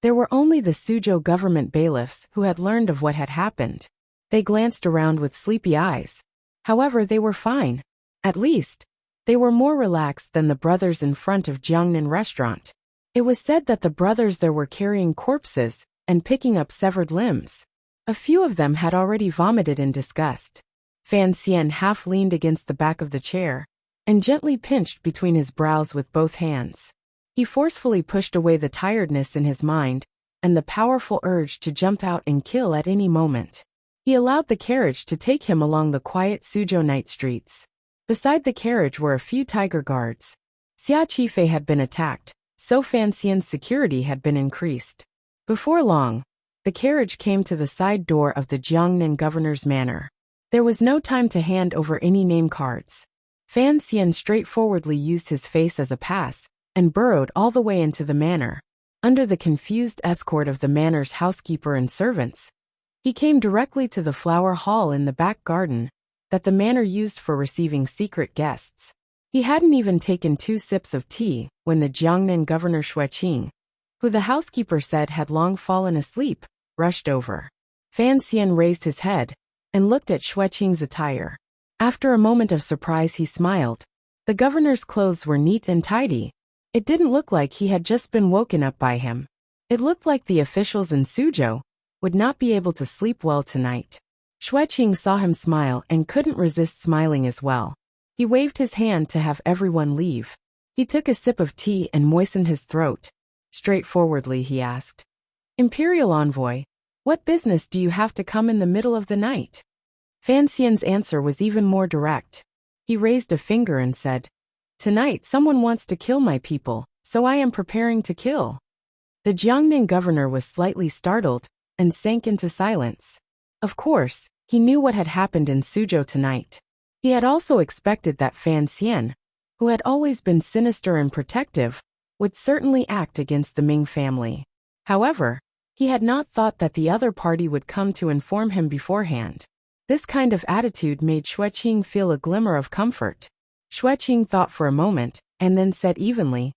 There were only the Suzhou government bailiffs who had learned of what had happened. They glanced around with sleepy eyes. However, they were fine. At least, they were more relaxed than the brothers in front of Jiangnan restaurant. It was said that the brothers there were carrying corpses and picking up severed limbs. A few of them had already vomited in disgust. Fan Xian half leaned against the back of the chair and gently pinched between his brows with both hands. He forcefully pushed away the tiredness in his mind and the powerful urge to jump out and kill at any moment. He allowed the carriage to take him along the quiet Suzhou night streets. Beside the carriage were a few tiger guards. Xia Qifei had been attacked, so Fan Xian's security had been increased. Before long, the carriage came to the side door of the Jiangnan governor's manor. There was no time to hand over any name cards. Fan Xian straightforwardly used his face as a pass and burrowed all the way into the manor. Under the confused escort of the manor's housekeeper and servants, he came directly to the flower hall in the back garden that the manor used for receiving secret guests. He hadn't even taken 2 sips of tea when the Jiangnan governor Xueqing, who the housekeeper said had long fallen asleep, rushed over. Fan Xian raised his head and looked at Xueqing's attire. After a moment of surprise, he smiled. The governor's clothes were neat and tidy. It didn't look like he had just been woken up by him. It looked like the officials in Suzhou would not be able to sleep well tonight. Xueqing saw him smile and couldn't resist smiling as well. He waved his hand to have everyone leave. He took a sip of tea and moistened his throat. Straightforwardly, he asked, "Imperial envoy, what business do you have to come in the middle of the night?" Fan Xian's answer was even more direct. He raised a finger and said, "Tonight someone wants to kill my people, so I am preparing to kill." The Jiangnan governor was slightly startled and sank into silence. Of course, he knew what had happened in Suzhou tonight. He had also expected that Fan Xian, who had always been sinister and protective, would certainly act against the Ming family. However, he had not thought that the other party would come to inform him beforehand. This kind of attitude made Xueqing feel a glimmer of comfort. Xueqing thought for a moment and then said evenly,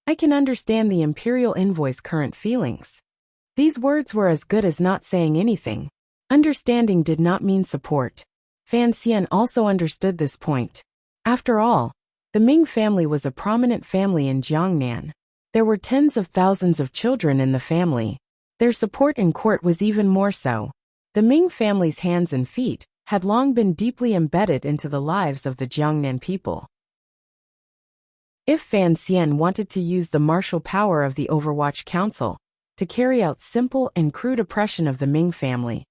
"I can understand the imperial envoy's current feelings." These words were as good as not saying anything. Understanding did not mean support. Fan Xian also understood this point. After all, the Ming family was a prominent family in Jiangnan. There were tens of thousands of children in the family. Their support in court was even more so. The Ming family's hands and feet had long been deeply embedded into the lives of the Jiangnan people. If Fan Xian wanted to use the martial power of the Overwatch Council to carry out simple and crude oppression of the Ming family,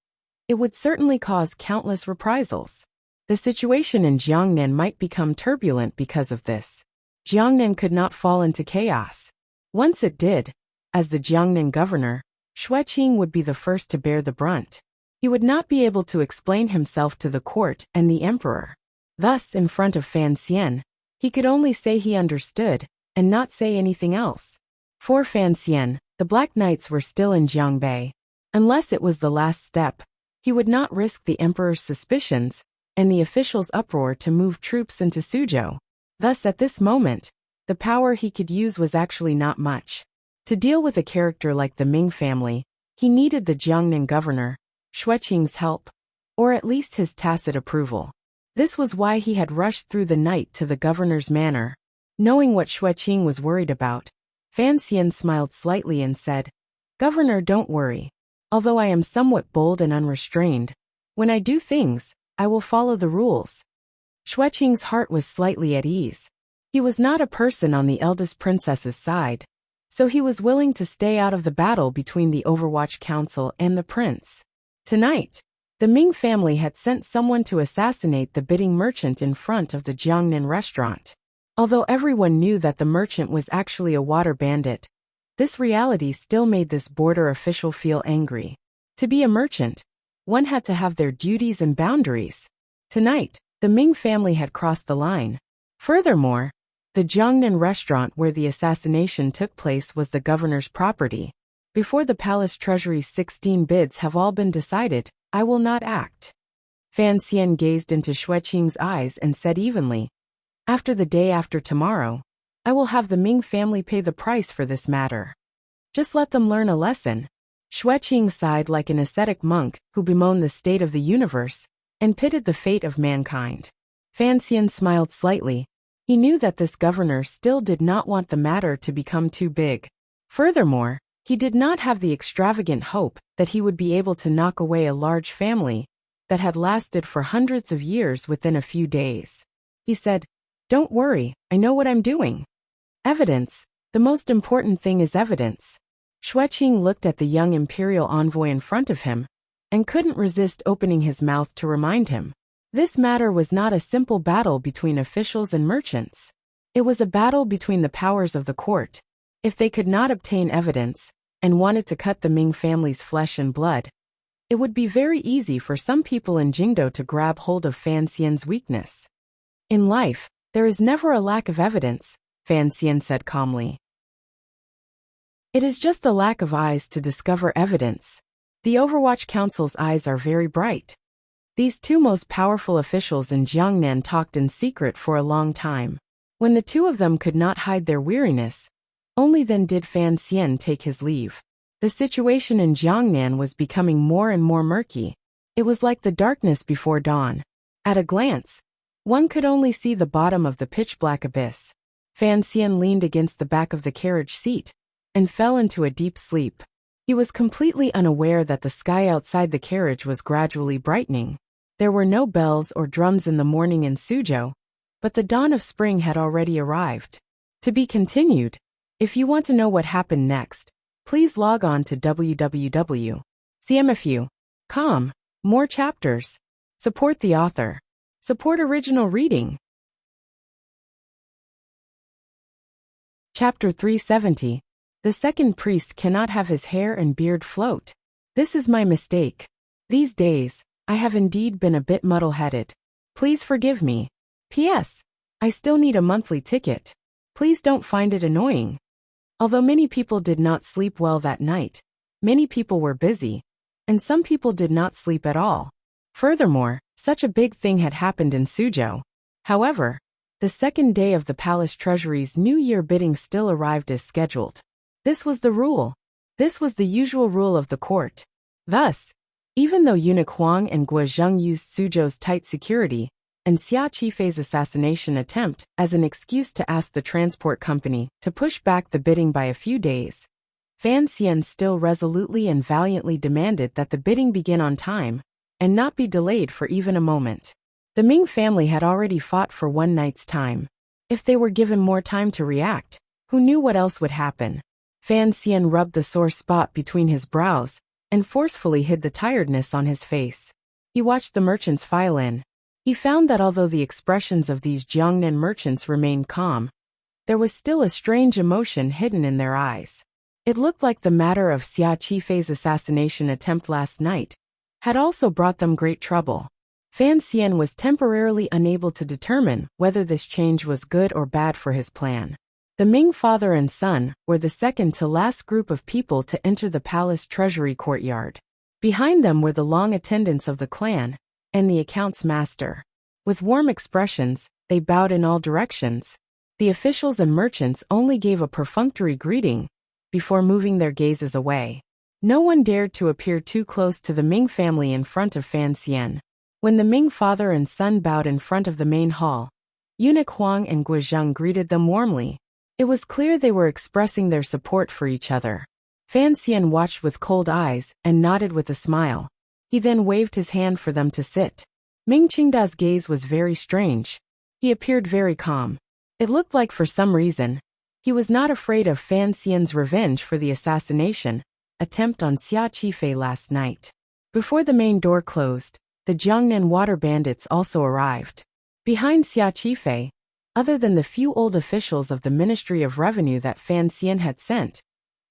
it would certainly cause countless reprisals. The situation in Jiangnan might become turbulent because of this. Jiangnan could not fall into chaos. Once it did, as the Jiangnan governor, Xueqing would be the first to bear the brunt. He would not be able to explain himself to the court and the emperor. Thus, in front of Fan Xian, he could only say he understood and not say anything else. For Fan Xian, the Black Knights were still in Jiangbei. Unless it was the last step, he would not risk the emperor's suspicions and the officials' uproar to move troops into Suzhou. Thus, at this moment, the power he could use was actually not much. To deal with a character like the Ming family, he needed the Jiangnan governor, Xueqing's help, or at least his tacit approval. This was why he had rushed through the night to the governor's manor. Knowing what Xueqing was worried about, Fan Xian smiled slightly and said, "Governor, don't worry. Although I am somewhat bold and unrestrained, when I do things, I will follow the rules." Xueqing's heart was slightly at ease. He was not a person on the eldest princess's side, so he was willing to stay out of the battle between the Overwatch Council and the prince. Tonight, the Ming family had sent someone to assassinate the bidding merchant in front of the Jiangnan restaurant. Although everyone knew that the merchant was actually a water bandit, This reality still made this border official feel angry. To be a merchant, one had to have their duties and boundaries. Tonight, the Ming family had crossed the line. Furthermore, the Jiangnan restaurant where the assassination took place was the governor's property. Before the palace treasury's 16 bids have all been decided, I will not act. Fan Xian gazed into Xueqing's eyes and said evenly, after the day after tomorrow, I will have the Ming family pay the price for this matter. Just let them learn a lesson. Xueqing sighed like an ascetic monk who bemoaned the state of the universe and pitied the fate of mankind. Fan Xian smiled slightly. He knew that this governor still did not want the matter to become too big. Furthermore, he did not have the extravagant hope that he would be able to knock away a large family that had lasted for hundreds of years within a few days. He said, "Don't worry, I know what I'm doing." Evidence. The most important thing is evidence. Xueqing looked at the young imperial envoy in front of him and couldn't resist opening his mouth to remind him. This matter was not a simple battle between officials and merchants. It was a battle between the powers of the court. If they could not obtain evidence and wanted to cut the Ming family's flesh and blood, it would be very easy for some people in Jingdo to grab hold of Fan Xian's weakness. In life, there is never a lack of evidence, Fan Xian said calmly. It is just a lack of eyes to discover evidence. The Overwatch Council's eyes are very bright. These two most powerful officials in Jiangnan talked in secret for a long time. When the two of them could not hide their weariness, only then did Fan Xian take his leave. The situation in Jiangnan was becoming more and more murky. It was like the darkness before dawn. At a glance, one could only see the bottom of the pitch-black abyss. Fan Xian leaned against the back of the carriage seat and fell into a deep sleep. He was completely unaware that the sky outside the carriage was gradually brightening. There were no bells or drums in the morning in Suzhou, but the dawn of spring had already arrived. To be continued. If you want to know what happened next, please log on to www.cmfu.com. More chapters. Support the author. Support original reading. Chapter 370. The second priest cannot have his hair and beard float. This is my mistake. These days, I have indeed been a bit muddle-headed. Please forgive me. P.S. I still need a monthly ticket. Please don't find it annoying. Although many people did not sleep well that night, many people were busy, and some people did not sleep at all. Furthermore, such a big thing had happened in Suzhou. However, the second day of the palace treasury's New Year bidding still arrived as scheduled. This was the rule. This was the usual rule of the court. Thus, even though eunuch Huang and Guozheng used Suzhou's tight security and Xia Qifei's assassination attempt as an excuse to ask the transport company to push back the bidding by a few days, Fan Xian still resolutely and valiantly demanded that the bidding begin on time and not be delayed for even a moment. The Ming family had already fought for one night's time. If they were given more time to react, who knew what else would happen? Fan Xian rubbed the sore spot between his brows and forcefully hid the tiredness on his face. He watched the merchants file in. He found that although the expressions of these Jiangnan merchants remained calm, there was still a strange emotion hidden in their eyes. It looked like the matter of Xia Qifei's assassination attempt last night had also brought them great trouble. Fan Xian was temporarily unable to determine whether this change was good or bad for his plan. The Ming father and son were the second to last group of people to enter the palace treasury courtyard. Behind them were the long attendants of the clan and the accounts master. With warm expressions, they bowed in all directions. The officials and merchants only gave a perfunctory greeting before moving their gazes away. No one dared to appear too close to the Ming family in front of Fan Xian. When the Ming father and son bowed in front of the main hall, eunuch Huang and Guozheng greeted them warmly. It was clear they were expressing their support for each other. Fan Xian watched with cold eyes and nodded with a smile. He then waved his hand for them to sit. Ming Qingda's gaze was very strange. He appeared very calm. It looked like for some reason, he was not afraid of Fan Xian's revenge for the assassination attempt on Xia Qifei last night. Before the main door closed, the Jiangnan water bandits also arrived. Behind Xia Qifei, other than the few old officials of the Ministry of Revenue that Fan Xian had sent,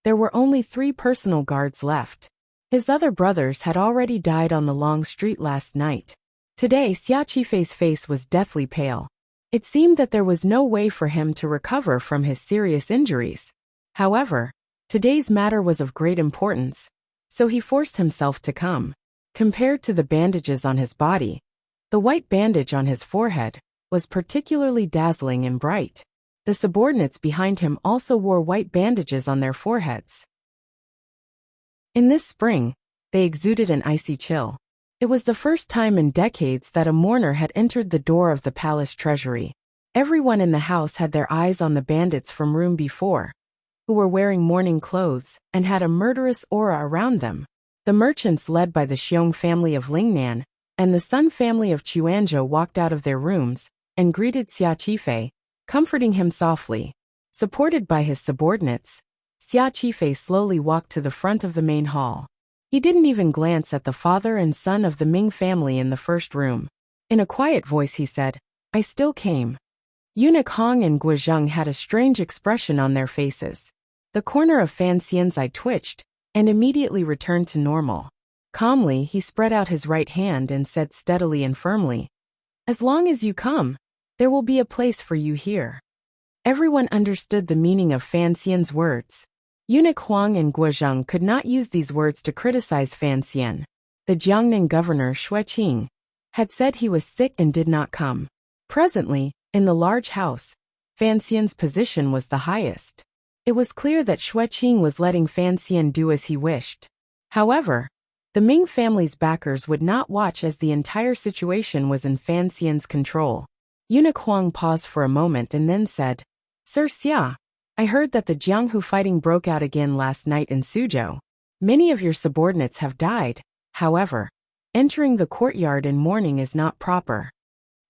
There were only 3 personal guards left. His other brothers had already died on the long street last night. Today, Xia Qifei's face was deathly pale. It seemed that there was no way for him to recover from his serious injuries. However, today's matter was of great importance, so he forced himself to come. Compared to the bandages on his body, the white bandage on his forehead was particularly dazzling and bright. The subordinates behind him also wore white bandages on their foreheads. In this spring, they exuded an icy chill. It was the first time in decades that a mourner had entered the door of the palace treasury. Everyone in the house had their eyes on the bandits from room before, who were wearing mourning clothes and had a murderous aura around them. The merchants led by the Xiong family of Lingnan and the Sun family of Chuanzhou walked out of their rooms and greeted Xia Qifei, comforting him softly. Supported by his subordinates, Xia Qifei slowly walked to the front of the main hall. He didn't even glance at the father and son of the Ming family in the first room. In a quiet voice he said, "I still came." Eunuch Hong and Guozheng had a strange expression on their faces. The corner of Fan Xian's eye twitched and immediately returned to normal. Calmly, he spread out his right hand and said steadily and firmly, "As long as you come, there will be a place for you here." Everyone understood the meaning of Fan Xian's words. Eunuch Huang and Guozheng could not use these words to criticize Fan Xian. The Jiangnan governor Xue Qing had said he was sick and did not come. Presently, in the large house, Fan Xian's position was the highest. It was clear that Xue Qing was letting Fan Xian do as he wished. However, the Ming family's backers would not watch as the entire situation was in Fan Xian's control. Eunuch Huang paused for a moment and then said, "Sir Xia, I heard that the Jianghu fighting broke out again last night in Suzhou. Many of your subordinates have died. However, entering the courtyard in mourning is not proper.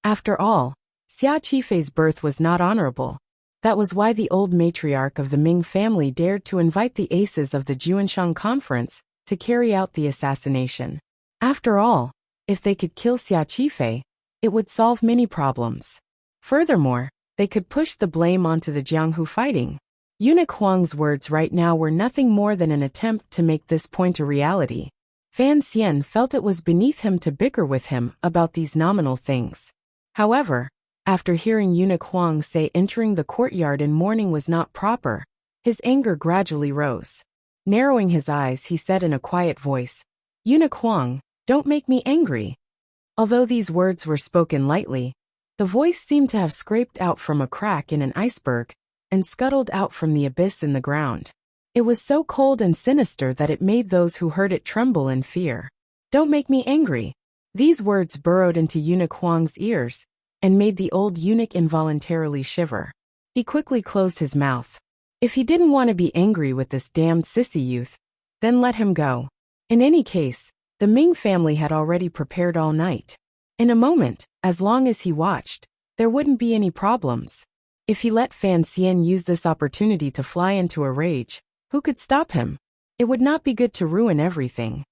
After all, Xia Qifei's birth was not honorable. That was why the old matriarch of the Ming family dared to invite the aces of the Juanshang conference to carry out the assassination. After all, if they could kill Xia Qifei, it would solve many problems. Furthermore, they could push the blame onto the Jianghu fighting." Eunuch Huang's words right now were nothing more than an attempt to make this point a reality. Fan Xian felt it was beneath him to bicker with him about these nominal things. However, after hearing Eunuch Huang say entering the courtyard in mourning was not proper, his anger gradually rose. Narrowing his eyes, he said in a quiet voice, "Eunuch Huang, don't make me angry." Although these words were spoken lightly, the voice seemed to have scraped out from a crack in an iceberg and scuttled out from the abyss in the ground. It was so cold and sinister that it made those who heard it tremble in fear. "Don't make me angry." These words burrowed into Eunuch Huang's ears and made the old eunuch involuntarily shiver. He quickly closed his mouth. If he didn't want to be angry with this damned sissy youth, then let him go. In any case, the Ming family had already prepared all night. In a moment, as long as he watched, there wouldn't be any problems. If he let Fan Xian use this opportunity to fly into a rage, who could stop him? It would not be good to ruin everything.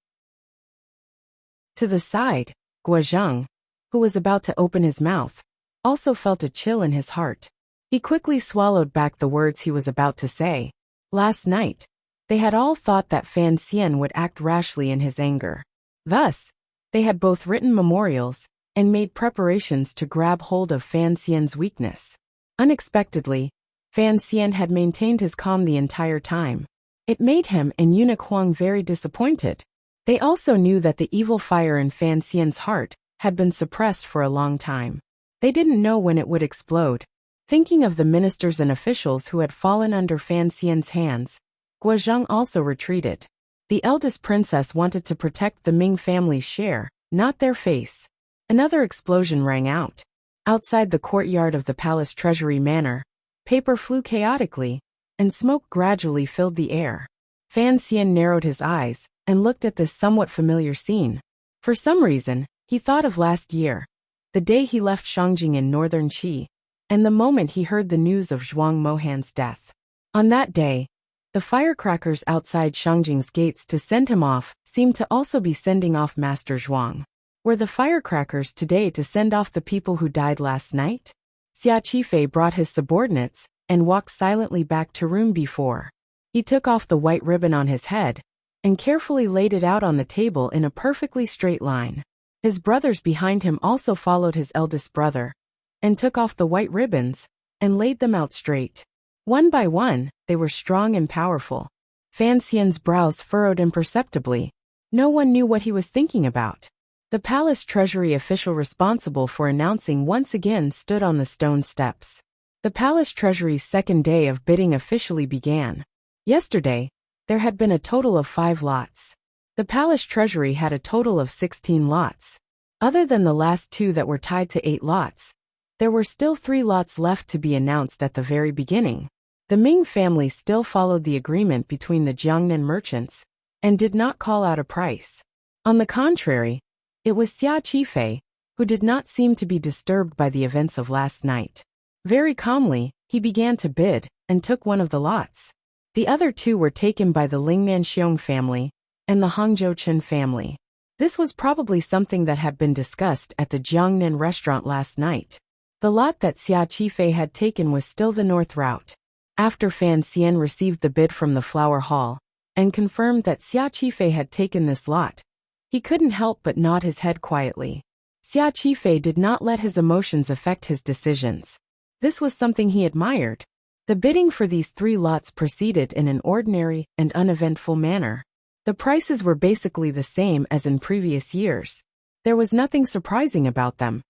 To the side, Guozheng, who was about to open his mouth, also felt a chill in his heart. He quickly swallowed back the words he was about to say. Last night, they had all thought that Fan Xian would act rashly in his anger. Thus, they had both written memorials and made preparations to grab hold of Fan Xian's weakness. Unexpectedly, Fan Xian had maintained his calm the entire time. It made him and Eunuch Huang very disappointed. They also knew that the evil fire in Fan Xian's heart had been suppressed for a long time. They didn't know when it would explode. Thinking of the ministers and officials who had fallen under Fan Xian's hands, Guozheng also retreated. The eldest princess wanted to protect the Ming family's share, not their face. Another explosion rang out. Outside the courtyard of the palace treasury manor, paper flew chaotically, and smoke gradually filled the air. Fan Xian narrowed his eyes and looked at this somewhat familiar scene. For some reason, he thought of last year, the day he left Shangjing in northern Qi, and the moment he heard the news of Zhuang Mohan's death. On that day, the firecrackers outside Shangjing's gates to send him off seemed to also be sending off Master Zhuang. Were the firecrackers today to send off the people who died last night? Xia Qifei brought his subordinates and walked silently back to room before. He took off the white ribbon on his head and carefully laid it out on the table in a perfectly straight line. His brothers behind him also followed his eldest brother and took off the white ribbons and laid them out straight. One by one, they were strong and powerful. Fan Xian's brows furrowed imperceptibly. No one knew what he was thinking about. The palace treasury official responsible for announcing once again stood on the stone steps. The palace treasury's second day of bidding officially began. Yesterday, there had been a total of 5 lots. The palace treasury had a total of 16 lots. Other than the last 2 that were tied to 8 lots, there were still 3 lots left to be announced at the very beginning. The Ming family still followed the agreement between the Jiangnan merchants and did not call out a price. On the contrary, it was Xia Qifei who did not seem to be disturbed by the events of last night. Very calmly, he began to bid and took one of the lots. The other 2 were taken by the Lingnan Xiong family and the Hangzhou Chen family. This was probably something that had been discussed at the Jiangnan restaurant last night. The lot that Xia Qifei had taken was still the north route. After Fan Xian received the bid from the flower hall and confirmed that Xia Qifei had taken this lot, he couldn't help but nod his head quietly. Xia Qifei did not let his emotions affect his decisions. This was something he admired. The bidding for these 3 lots proceeded in an ordinary and uneventful manner. The prices were basically the same as in previous years. There was nothing surprising about them.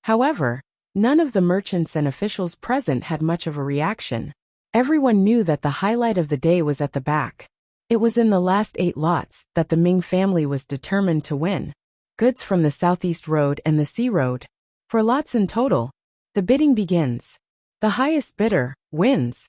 However, none of the merchants and officials present had much of a reaction. Everyone knew that the highlight of the day was at the back. It was in the last 8 lots that the Ming family was determined to win. Goods from the Southeast Road and the Sea Road. 4 lots in total. The bidding begins. The highest bidder wins.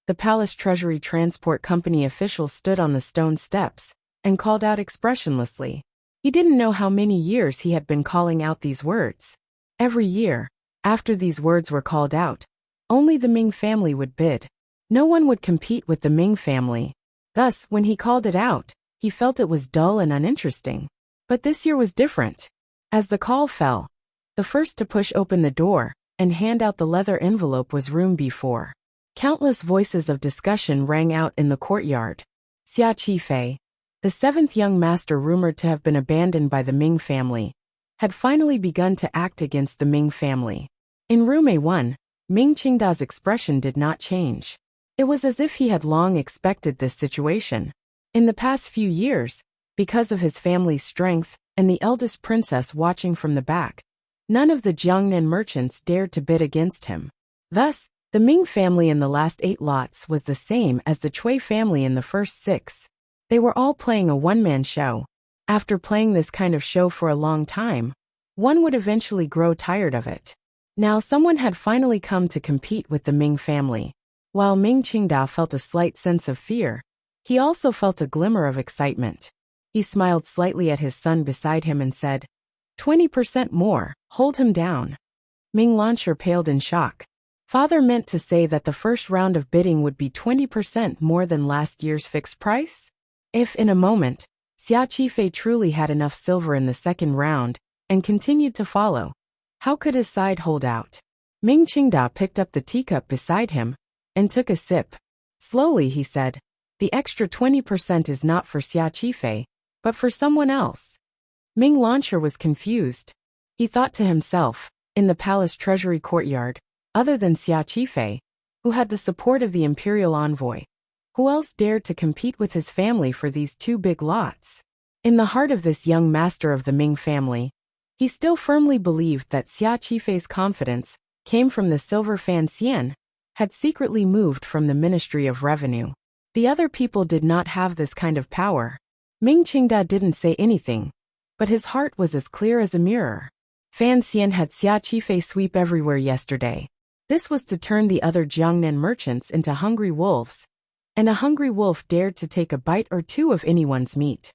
The Palace Treasury Transport Company official stood on the stone steps and called out expressionlessly. He didn't know how many years he had been calling out these words. Every year, after these words were called out, only the Ming family would bid. No one would compete with the Ming family. Thus, when he called it out, he felt it was dull and uninteresting. But this year was different. As the call fell, the first to push open the door and hand out the leather envelope was Room B4. Countless voices of discussion rang out in the courtyard. Xia Qifei, the 7th young master rumored to have been abandoned by the Ming family, had finally begun to act against the Ming family. In Room A1, Ming Qingda's expression did not change. It was as if he had long expected this situation. In the past few years, because of his family's strength and the eldest princess watching from the back, none of the Jiangnan merchants dared to bid against him. Thus, the Ming family in the last 8 lots was the same as the Cui family in the first 6. They were all playing a one-man show. After playing this kind of show for a long time, one would eventually grow tired of it. Now someone had finally come to compete with the Ming family. While Ming Qingda felt a slight sense of fear, he also felt a glimmer of excitement. He smiled slightly at his son beside him and said, 20% more, hold him down. Ming Lansher paled in shock. Father meant to say that the first round of bidding would be 20% more than last year's fixed price? If in a moment, Xia Qifei truly had enough silver in the second round and continued to follow, how could his side hold out? Ming Qingda picked up the teacup beside him and took a sip. Slowly he said, the extra 20% is not for Xia Qifei, but for someone else. Ming Lansher was confused. He thought to himself, in the palace treasury courtyard, other than Xia Qifei, who had the support of the imperial envoy, who else dared to compete with his family for these 2 big lots? In the heart of this young master of the Ming family, he still firmly believed that Xia Qifei's confidence came from the silver Fan Xian, had secretly moved from the Ministry of Revenue. The other people did not have this kind of power. Ming Qingda didn't say anything, but his heart was as clear as a mirror. Fan Xian had Xia Qifei sweep everywhere yesterday. This was to turn the other Jiangnan merchants into hungry wolves, and a hungry wolf dared to take a bite or 2 of anyone's meat.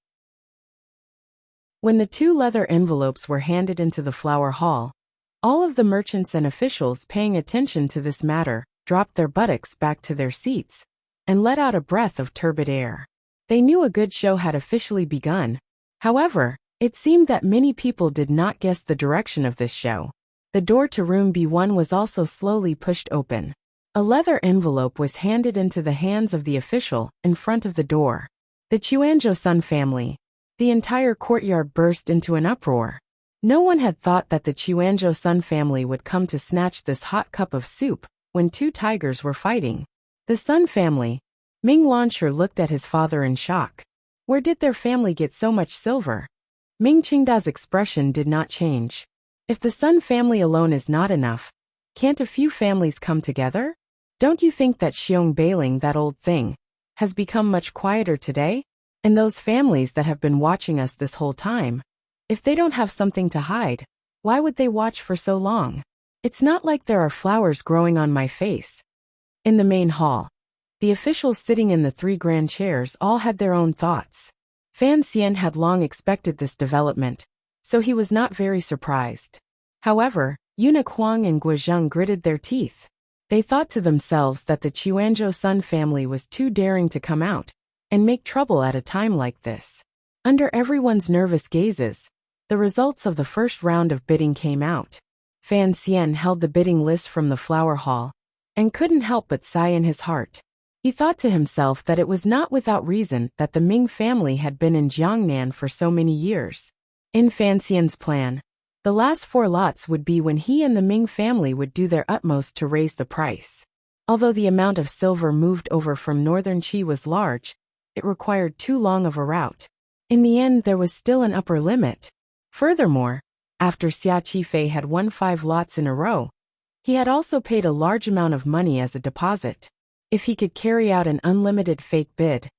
When the 2 leather envelopes were handed into the flower hall, all of the merchants and officials paying attention to this matter dropped their buttocks back to their seats and let out a breath of turbid air. They knew a good show had officially begun. However, it seemed that many people did not guess the direction of this show. The door to room B1 was also slowly pushed open. A leather envelope was handed into the hands of the official in front of the door. The Chuanzhou Sun family. The entire courtyard burst into an uproar. No one had thought that the Chuanzhou Sun family would come to snatch this hot cup of soup when two tigers were fighting. The Sun family. Ming Lansher looked at his father in shock. Where did their family get so much silver? Ming Qingda's expression did not change. If the Sun family alone is not enough, can't a few families come together? Don't you think that Xiong Bailing, that old thing, has become much quieter today? And those families that have been watching us this whole time, if they don't have something to hide, why would they watch for so long? It's not like there are flowers growing on my face. In the main hall, the officials sitting in the three grand chairs all had their own thoughts. Fan Xian had long expected this development, so he was not very surprised. However, Eunuch Huang and Guozheng gritted their teeth. They thought to themselves that the Chuanzhou Sun family was too daring to come out and make trouble at a time like this. Under everyone's nervous gazes, the results of the first round of bidding came out. Fan Xian held the bidding list from the flower hall and couldn't help but sigh in his heart. He thought to himself that it was not without reason that the Ming family had been in Jiangnan for so many years. In Fan Xian's plan, the last 4 lots would be when he and the Ming family would do their utmost to raise the price. Although the amount of silver moved over from northern Qi was large, it required too long of a route. In the end, there was still an upper limit. Furthermore, after Xia Qifei had won 5 lots in a row, he had also paid a large amount of money as a deposit. If he could carry out an unlimited fake bid,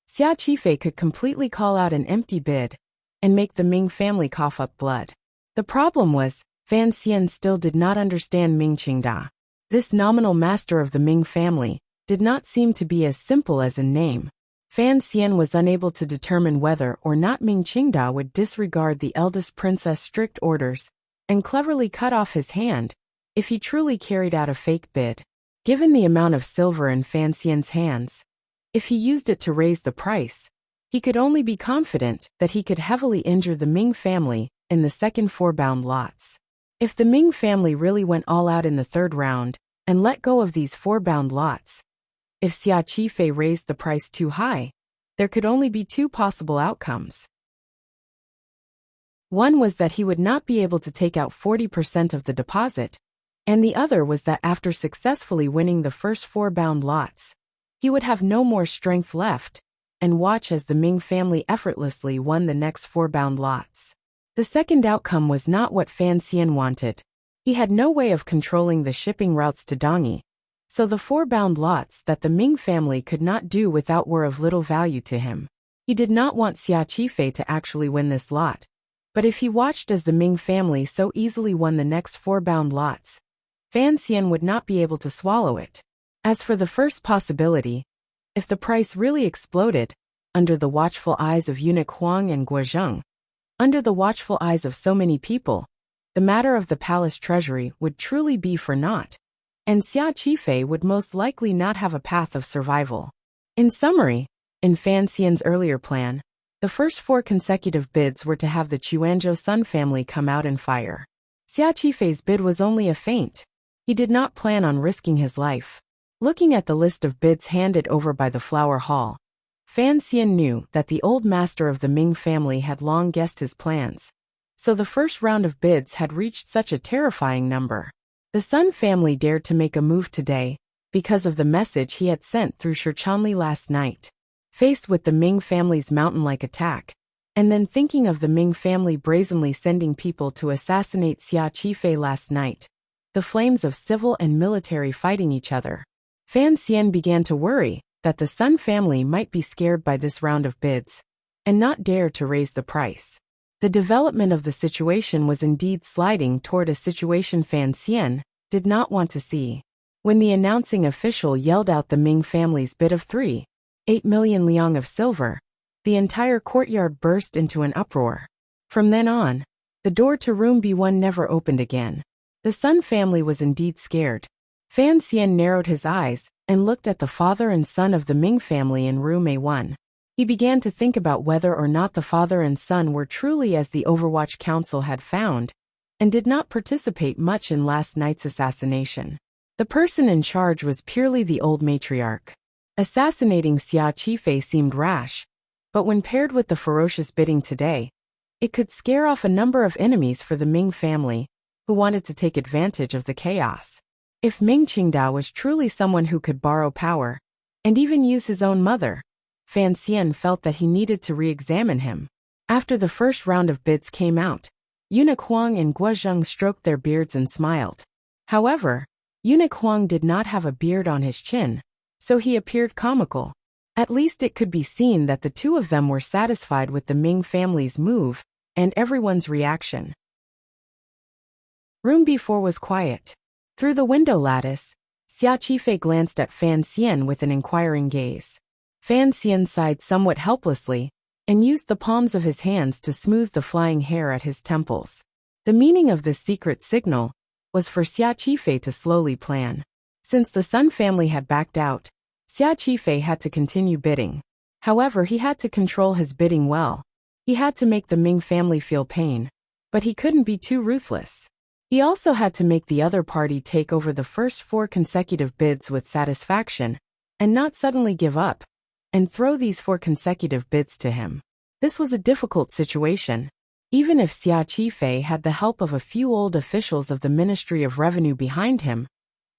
Xia Qifei could completely call out an empty bid and make the Ming family cough up blood. The problem was, Fan Xian still did not understand Ming Qingda. This nominal master of the Ming family did not seem to be as simple as in name. Fan Xian was unable to determine whether or not Ming Qingda would disregard the eldest princess' strict orders and cleverly cut off his hand if he truly carried out a fake bid. Given the amount of silver in Fan Xian's hands, if he used it to raise the price, he could only be confident that he could heavily injure the Ming family in the second 4 bound lots. If the Ming family really went all out in the 3rd round and let go of these 4 bound lots, if Xia Qifei raised the price too high, there could only be 2 possible outcomes. One was that he would not be able to take out 40% of the deposit, and the other was that after successfully winning the first 4 bound lots, he would have no more strength left and watch as the Ming family effortlessly won the next 4 bound lots. The second outcome was not what Fan Xian wanted. He had no way of controlling the shipping routes to Dongyi, so the 4 bound lots that the Ming family could not do without were of little value to him. He did not want Xia Qifei to actually win this lot, but if he watched as the Ming family so easily won the next 4 bound lots, Fan Xian would not be able to swallow it. As for the first possibility, if the price really exploded, under the watchful eyes of Eunuch Huang and Guozheng, under the watchful eyes of so many people, the matter of the palace treasury would truly be for naught, and Xia Qifei would most likely not have a path of survival. In summary, in Fan Xian's earlier plan, the first 4 consecutive bids were to have the Chuanzhou Sun family come out and fire. Xia Qifei's bid was only a feint. He did not plan on risking his life. Looking at the list of bids handed over by the flower hall, Fan Xian knew that the old master of the Ming family had long guessed his plans, so the first round of bids had reached such a terrifying number. The Sun family dared to make a move today because of the message he had sent through Shichanli last night. Faced with the Ming family's mountain-like attack, and then thinking of the Ming family brazenly sending people to assassinate Xia Qifei last night, the flames of civil and military fighting each other, Fan Xian began to worry that the Sun family might be scared by this round of bids and not dare to raise the price. The development of the situation was indeed sliding toward a situation Fan Xian did not want to see. When the announcing official yelled out the Ming family's bid of 3.8 million liang of silver, the entire courtyard burst into an uproar. From then on, the door to room B1 never opened again. The Sun family was indeed scared. Fan Xian narrowed his eyes and looked at the father and son of the Ming family in room A1. He began to think about whether or not the father and son were truly as the Overwatch Council had found, and did not participate much in last night's assassination. The person in charge was purely the old matriarch. Assassinating Xia Qifei seemed rash, but when paired with the ferocious bidding today, it could scare off a number of enemies for the Ming family, who wanted to take advantage of the chaos. If Ming Qingdao was truly someone who could borrow power, and even use his own mother, Fan Xian felt that he needed to re-examine him. After the first round of bids came out, Eunuch Huang and Guozheng stroked their beards and smiled. However, Eunuch Huang did not have a beard on his chin, so he appeared comical. At least it could be seen that the two of them were satisfied with the Ming family's move and everyone's reaction. Room B4 was quiet. Through the window lattice, Xia Qifei glanced at Fan Xian with an inquiring gaze. Fan Xian sighed somewhat helplessly and used the palms of his hands to smooth the flying hair at his temples. The meaning of this secret signal was for Xia Qifei to slowly plan. Since the Sun family had backed out, Xia Qifei had to continue bidding. However, he had to control his bidding well. He had to make the Ming family feel pain, but he couldn't be too ruthless. He also had to make the other party take over the first 4 consecutive bids with satisfaction, and not suddenly give up and throw these 4 consecutive bids to him. This was a difficult situation. Even if Xia Qifei had the help of a few old officials of the Ministry of Revenue behind him,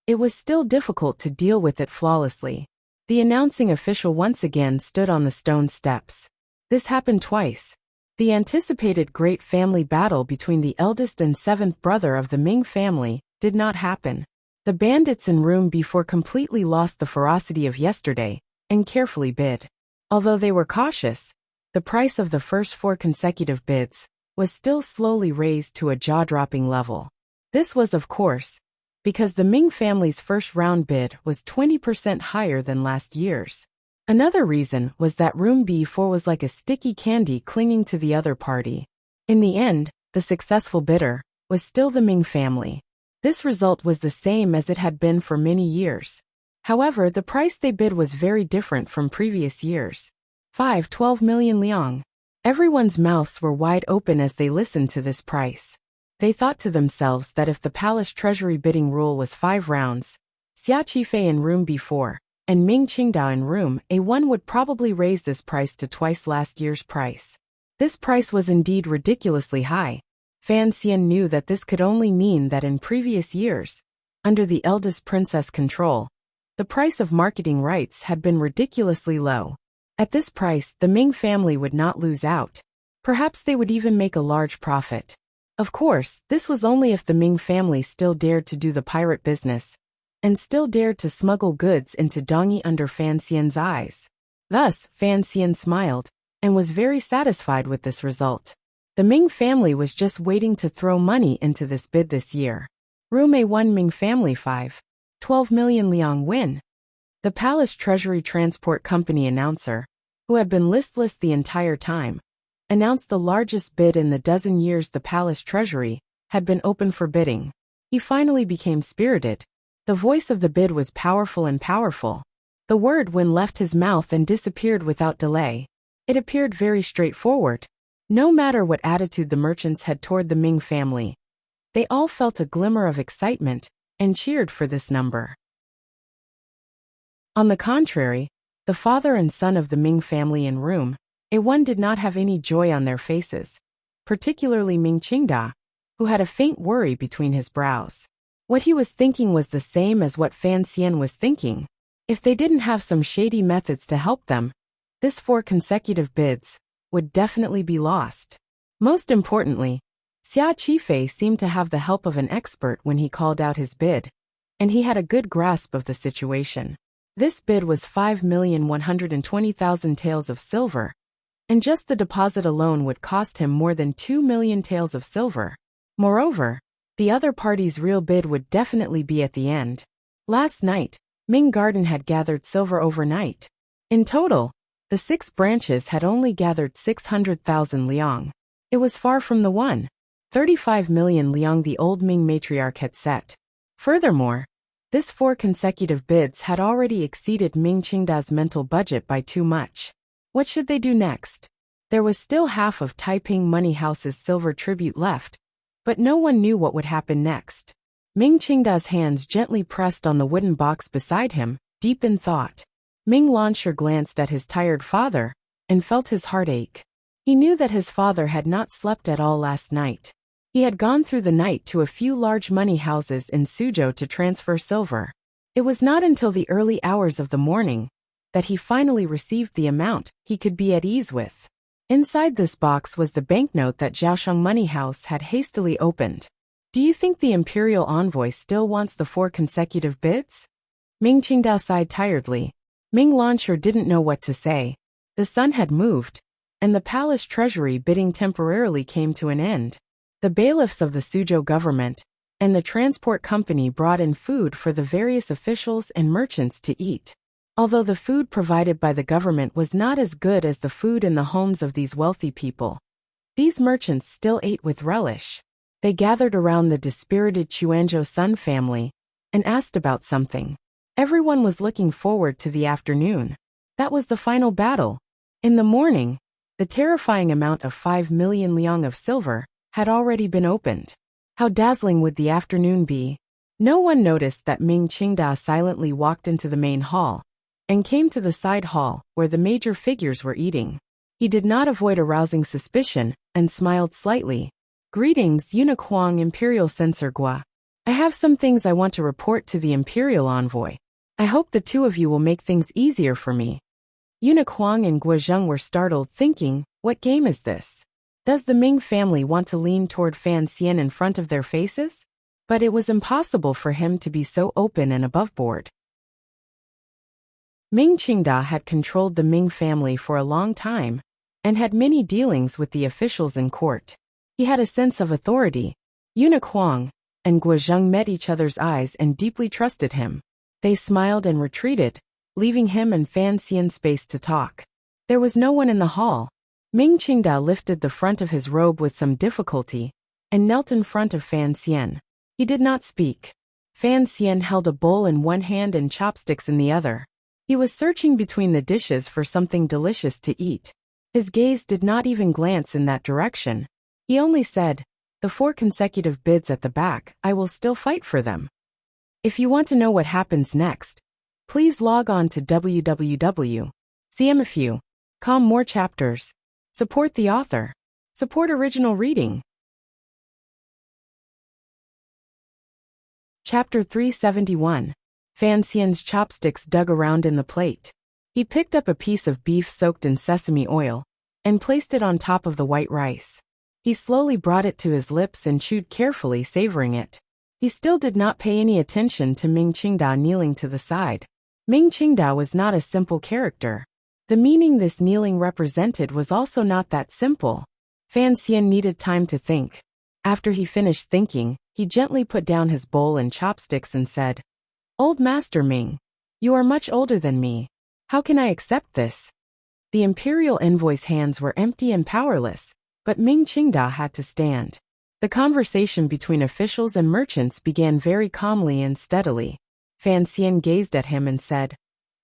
it was still difficult to deal with it flawlessly. The announcing official once again stood on the stone steps. This happened twice. The anticipated great family battle between the eldest and 7th brother of the Ming family did not happen. The bandits in room B4 completely lost the ferocity of yesterday and carefully bid. Although they were cautious, the price of the first 4 consecutive bids was still slowly raised to a jaw-dropping level. This was, of course, because the Ming family's first round bid was 20% higher than last year's. Another reason was that room B4 was like a sticky candy clinging to the other party. In the end, the successful bidder was still the Ming family. This result was the same as it had been for many years. However, the price they bid was very different from previous years. 12 million liang. Everyone's mouths were wide open as they listened to this price. They thought to themselves that if the palace treasury bidding rule was 5 rounds, Xia Qifei in room B4 and Ming Qingdao in room A1 would probably raise this price to twice last year's price. This price was indeed ridiculously high. Fan Xian knew that this could only mean that in previous years, under the eldest princess control, the price of marketing rights had been ridiculously low. At this price, the Ming family would not lose out. Perhaps they would even make a large profit. Of course, this was only if the Ming family still dared to do the pirate business, and still dared to smuggle goods into Dongyi under Fan Xian's eyes. Thus, Fan Xian smiled, and was very satisfied with this result. The Ming family was just waiting to throw money into this bid this year. Room A1 Ming family 12 million liang win. The Palace Treasury Transport Company announcer, who had been listless the entire time, announced the largest bid in the dozen years the Palace Treasury had been open for bidding. He finally became spirited. The voice of the bid was powerful and powerful. The word win left his mouth and disappeared without delay. It appeared very straightforward. No matter what attitude the merchants had toward the Ming family, they all felt a glimmer of excitement and cheered for this number. On the contrary, the father and son of the Ming family in room A1 did not have any joy on their faces, particularly Ming Qingda, who had a faint worry between his brows. What he was thinking was the same as what Fan Xian was thinking. If they didn't have some shady methods to help them, this 4 consecutive bids would definitely be lost. Most importantly, Xia Qifei seemed to have the help of an expert when he called out his bid, and he had a good grasp of the situation. This bid was 5,120,000 taels of silver, and just the deposit alone would cost him more than 2 million taels of silver. Moreover, the other party's real bid would definitely be at the end. Last night, Ming Garden had gathered silver overnight. In total, the 6 branches had only gathered 600,000 liang. It was far from the 1.35 million liang the old Ming matriarch had set. Furthermore, this 4 consecutive bids had already exceeded Ming Qingda's mental budget by too much. What should they do next? There was still half of Taiping Money House's silver tribute left, but no one knew what would happen next. Ming Qingda's hands gently pressed on the wooden box beside him, deep in thought. Ming Lansher glanced at his tired father and felt his heart ache. He knew that his father had not slept at all last night. He had gone through the night to a few large money houses in Suzhou to transfer silver. It was not until the early hours of the morning that he finally received the amount he could be at ease with. Inside this box was the banknote that Zhaosheng Money House had hastily opened. Do you think the Imperial Envoy still wants the 4 consecutive bids? Ming Qingdao sighed tiredly. Ming Lansher didn't know what to say. The sun had moved, and the palace treasury bidding temporarily came to an end. The bailiffs of the Suzhou government and the transport company brought in food for the various officials and merchants to eat. Although the food provided by the government was not as good as the food in the homes of these wealthy people, these merchants still ate with relish. They gathered around the dispirited Chuanzhou Sun family and asked about something. Everyone was looking forward to the afternoon. That was the final battle. In the morning, the terrifying amount of 5 million liang of silver had already been opened. How dazzling would the afternoon be? No one noticed that Ming Qingda silently walked into the main hall and came to the side hall where the major figures were eating. He did not avoid arousing suspicion and smiled slightly. Greetings, Uniquang Imperial Censor Gua. I have some things I want to report to the Imperial Envoy. I hope the two of you will make things easier for me. Uniquang and Guozheng were startled, thinking, what game is this? Does the Ming family want to lean toward Fan Xian in front of their faces? But it was impossible for him to be so open and aboveboard. Ming Qingda had controlled the Ming family for a long time and had many dealings with the officials in court. He had a sense of authority. Uniquang and Guozheng met each other's eyes and deeply trusted him. They smiled and retreated, leaving him and Fan Xian space to talk. There was no one in the hall. Ming Qingda lifted the front of his robe with some difficulty and knelt in front of Fan Xian. He did not speak. Fan Xian held a bowl in one hand and chopsticks in the other. He was searching between the dishes for something delicious to eat. His gaze did not even glance in that direction. He only said, the 4 consecutive bids at the back, I will still fight for them. If you want to know what happens next, please log on to www.cmfu.com. More chapters. Support the author. Support original reading. Chapter 371. Fan Xian's chopsticks dug around in the plate. He picked up a piece of beef soaked in sesame oil and placed it on top of the white rice. He slowly brought it to his lips and chewed carefully, savoring it. He still did not pay any attention to Ming Qingda kneeling to the side. Ming Qingda was not a simple character. The meaning this kneeling represented was also not that simple. Fan Xian needed time to think. After he finished thinking, he gently put down his bowl and chopsticks and said, Old Master Ming, you are much older than me. How can I accept this? The Imperial Envoy's hands were empty and powerless, but Ming Qingda had to stand. The conversation between officials and merchants began very calmly and steadily. Fan Xian gazed at him and said,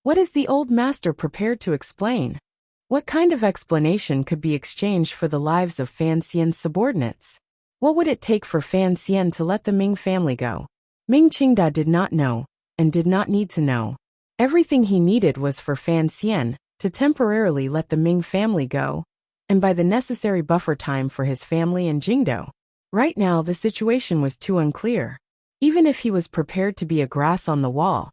What is the old master prepared to explain? What kind of explanation could be exchanged for the lives of Fan Xian's subordinates? What would it take for Fan Xian to let the Ming family go? Ming Qingda did not know, and did not need to know. Everything he needed was for Fan Xian to temporarily let the Ming family go, and buy the necessary buffer time for his family and Jingdou. Right now the situation was too unclear. Even if he was prepared to be a grass on the wall,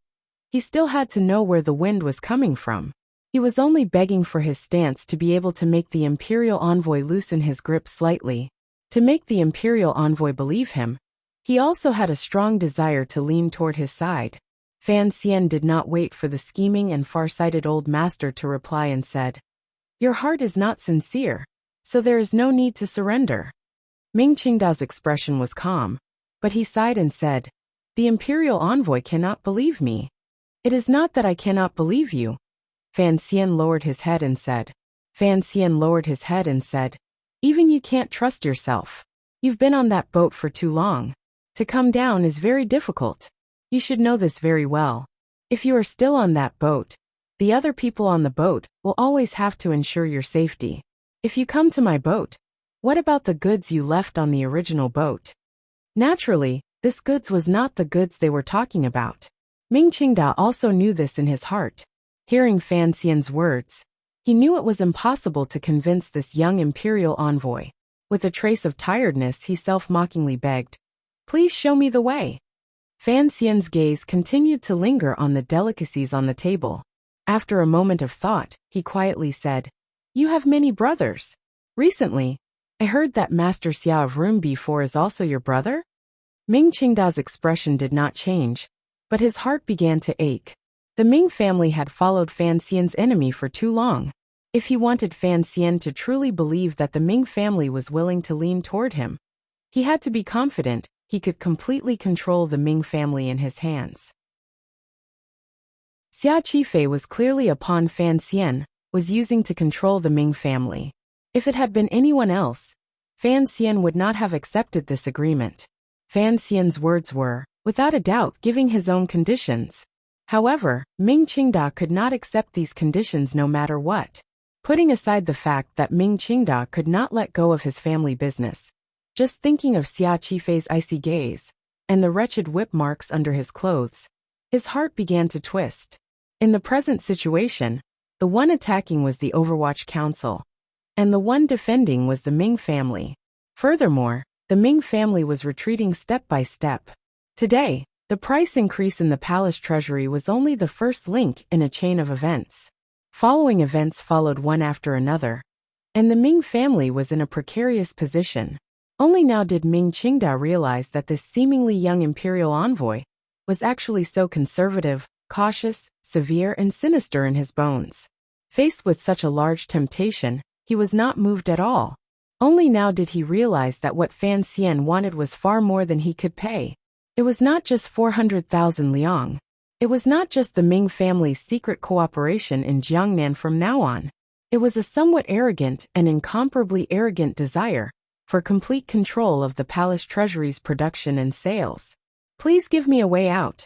he still had to know where the wind was coming from. He was only begging for his stance to be able to make the Imperial Envoy loosen his grip slightly. To make the Imperial Envoy believe him, he also had a strong desire to lean toward his side. Fan Xian did not wait for the scheming and far-sighted old master to reply and said, Your heart is not sincere, so there is no need to surrender. Ming Qingda's expression was calm, but he sighed and said, The Imperial Envoy cannot believe me. It is not that I cannot believe you. Fan Xian lowered his head and said, Even you can't trust yourself. You've been on that boat for too long. To come down is very difficult. You should know this very well. If you are still on that boat, the other people on the boat will always have to ensure your safety. If you come to my boat, what about the goods you left on the original boat? Naturally, This goods was not the goods they were talking about. Ming Qingda also knew this in his heart. Hearing Fan Xian's words, he knew it was impossible to convince this young imperial envoy. With a trace of tiredness, he self-mockingly begged, "Please show me the way." Fan Xian's gaze continued to linger on the delicacies on the table. After a moment of thought, he quietly said, "You have many brothers. Recently, I heard that Master Xia of Room B4 is also your brother?" Ming Qingda's expression did not change, but his heart began to ache. The Ming family had followed Fan Xian's enemy for too long. If he wanted Fan Xian to truly believe that the Ming family was willing to lean toward him, he had to be confident he could completely control the Ming family in his hands. Xia Qifei was clearly a pawn Fan Xian was using to control the Ming family. If it had been anyone else, Fan Xian would not have accepted this agreement. Fan Xian's words were, without a doubt, giving his own conditions. However, Ming Qingda could not accept these conditions no matter what. Putting aside the fact that Ming Qingda could not let go of his family business, just thinking of Xia Qifei's icy gaze and the wretched whip marks under his clothes, his heart began to twist. In the present situation, the one attacking was the Overwatch Council, and the one defending was the Ming family. Furthermore, the Ming family was retreating step by step. Today, the price increase in the palace treasury was only the first link in a chain of events. Following events followed one after another, and the Ming family was in a precarious position. Only now did Ming Qingda realize that this seemingly young imperial envoy was actually so conservative, cautious, severe, and sinister in his bones. Faced with such a large temptation, he was not moved at all. Only now did he realize that what Fan Xian wanted was far more than he could pay. It was not just 400,000 liang. It was not just the Ming family's secret cooperation in Jiangnan from now on. It was a somewhat arrogant and incomparably arrogant desire for complete control of the palace treasury's production and sales. "Please give me a way out,"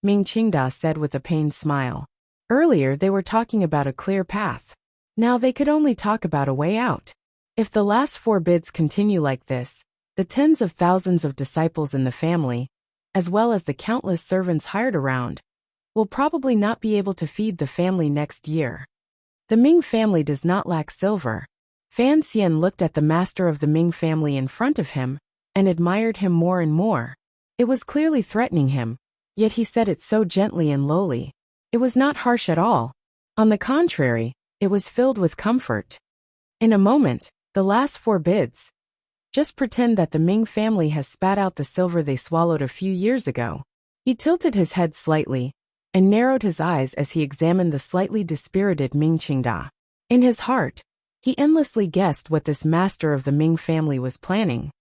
Ming Qingda said with a pained smile. Earlier they were talking about a clear path. Now they could only talk about a way out. If the last 4 bids continue like this, the tens of thousands of disciples in the family, as well as the countless servants hired around, will probably not be able to feed the family next year. The Ming family does not lack silver. Fan Xian looked at the master of the Ming family in front of him and admired him more and more. It was clearly threatening him, yet he said it so gently and lowly. It was not harsh at all. On the contrary, it was filled with comfort. In a moment, the last 4 bids. Just pretend that the Ming family has spat out the silver they swallowed a few years ago. He tilted his head slightly and narrowed his eyes as he examined the slightly dispirited Ming Qingda. In his heart, he endlessly guessed what this master of the Ming family was planning.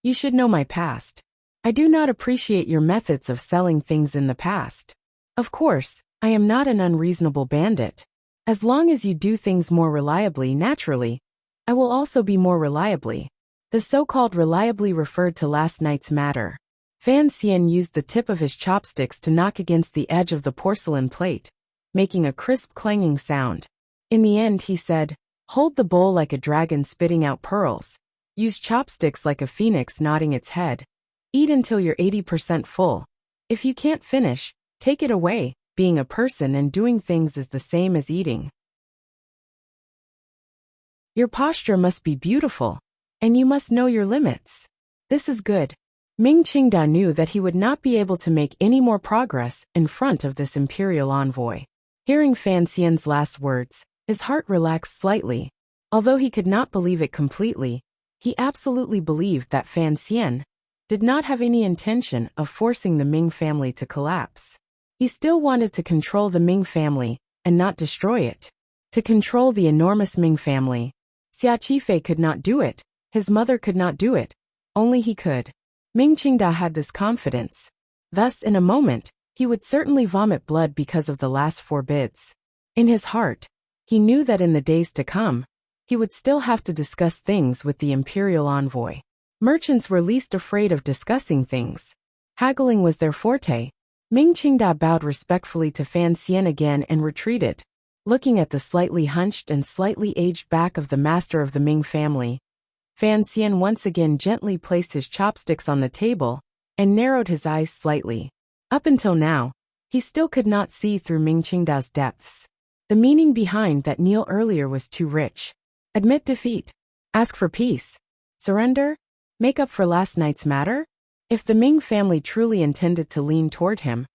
"You should know my past. I do not appreciate your methods of selling things in the past. Of course, I am not an unreasonable bandit. As long as you do things more reliably, naturally, I will also be more reliably." The so-called reliably referred to last night's matter. Fan Xian used the tip of his chopsticks to knock against the edge of the porcelain plate, making a crisp clanging sound. In the end he said, "Hold the bowl like a dragon spitting out pearls. Use chopsticks like a phoenix nodding its head. Eat until you're 80% full. If you can't finish, take it away. Being a person and doing things is the same as eating. Your posture must be beautiful, and you must know your limits. This is good." Ming Qingda knew that he would not be able to make any more progress in front of this imperial envoy. Hearing Fan Xian's last words, his heart relaxed slightly. Although he could not believe it completely, he absolutely believed that Fan Xian did not have any intention of forcing the Ming family to collapse. He still wanted to control the Ming family and not destroy it. To control the enormous Ming family. Xia Qifei could not do it, his mother could not do it, only he could. Ming Qingda had this confidence. Thus, in a moment, he would certainly vomit blood because of the last 4 bids. In his heart, he knew that in the days to come, he would still have to discuss things with the imperial envoy. Merchants were least afraid of discussing things. Haggling was their forte. Ming Qingda bowed respectfully to Fan Xian again and retreated, looking at the slightly hunched and slightly aged back of the master of the Ming family. Fan Xian once again gently placed his chopsticks on the table and narrowed his eyes slightly. Up until now, he still could not see through Ming Qingda's depths. The meaning behind that kneel earlier was too rich. Admit defeat. Ask for peace. Surrender? Make up for last night's matter? If the Ming family truly intended to lean toward him,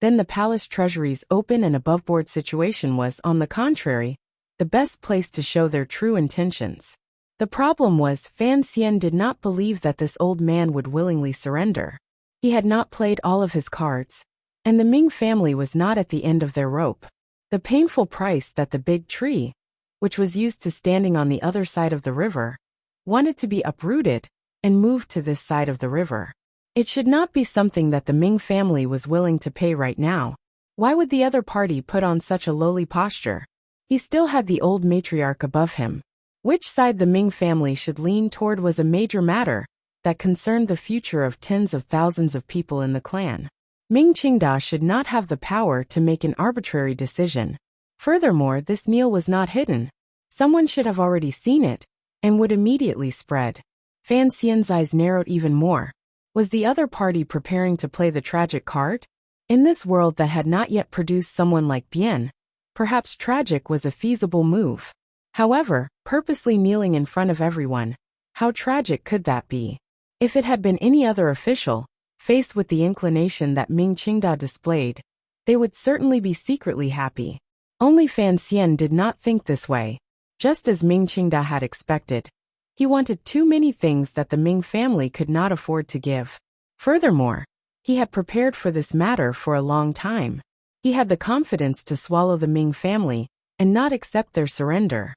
then the palace treasury's open and aboveboard situation was, on the contrary, the best place to show their true intentions. The problem was Fan Xian did not believe that this old man would willingly surrender. He had not played all of his cards, and the Ming family was not at the end of their rope. The painful price that the big tree, which was used to standing on the other side of the river, wanted to be uprooted and moved to this side of the river. It should not be something that the Ming family was willing to pay right now. Why would the other party put on such a lowly posture? He still had the old matriarch above him. Which side the Ming family should lean toward was a major matter that concerned the future of tens of thousands of people in the clan. Ming Qingda should not have the power to make an arbitrary decision. Furthermore, this kneel was not hidden. Someone should have already seen it and would immediately spread. Fan Xian's eyes narrowed even more. Was the other party preparing to play the tragic card? In this world that had not yet produced someone like Bien, perhaps tragic was a feasible move. However, purposely kneeling in front of everyone, how tragic could that be? If it had been any other official, faced with the inclination that Ming Qingda displayed, they would certainly be secretly happy. Only Fan Xian did not think this way. Just as Ming Qingda had expected, he wanted too many things that the Ming family could not afford to give. Furthermore, he had prepared for this matter for a long time. He had the confidence to swallow the Ming family and not accept their surrender.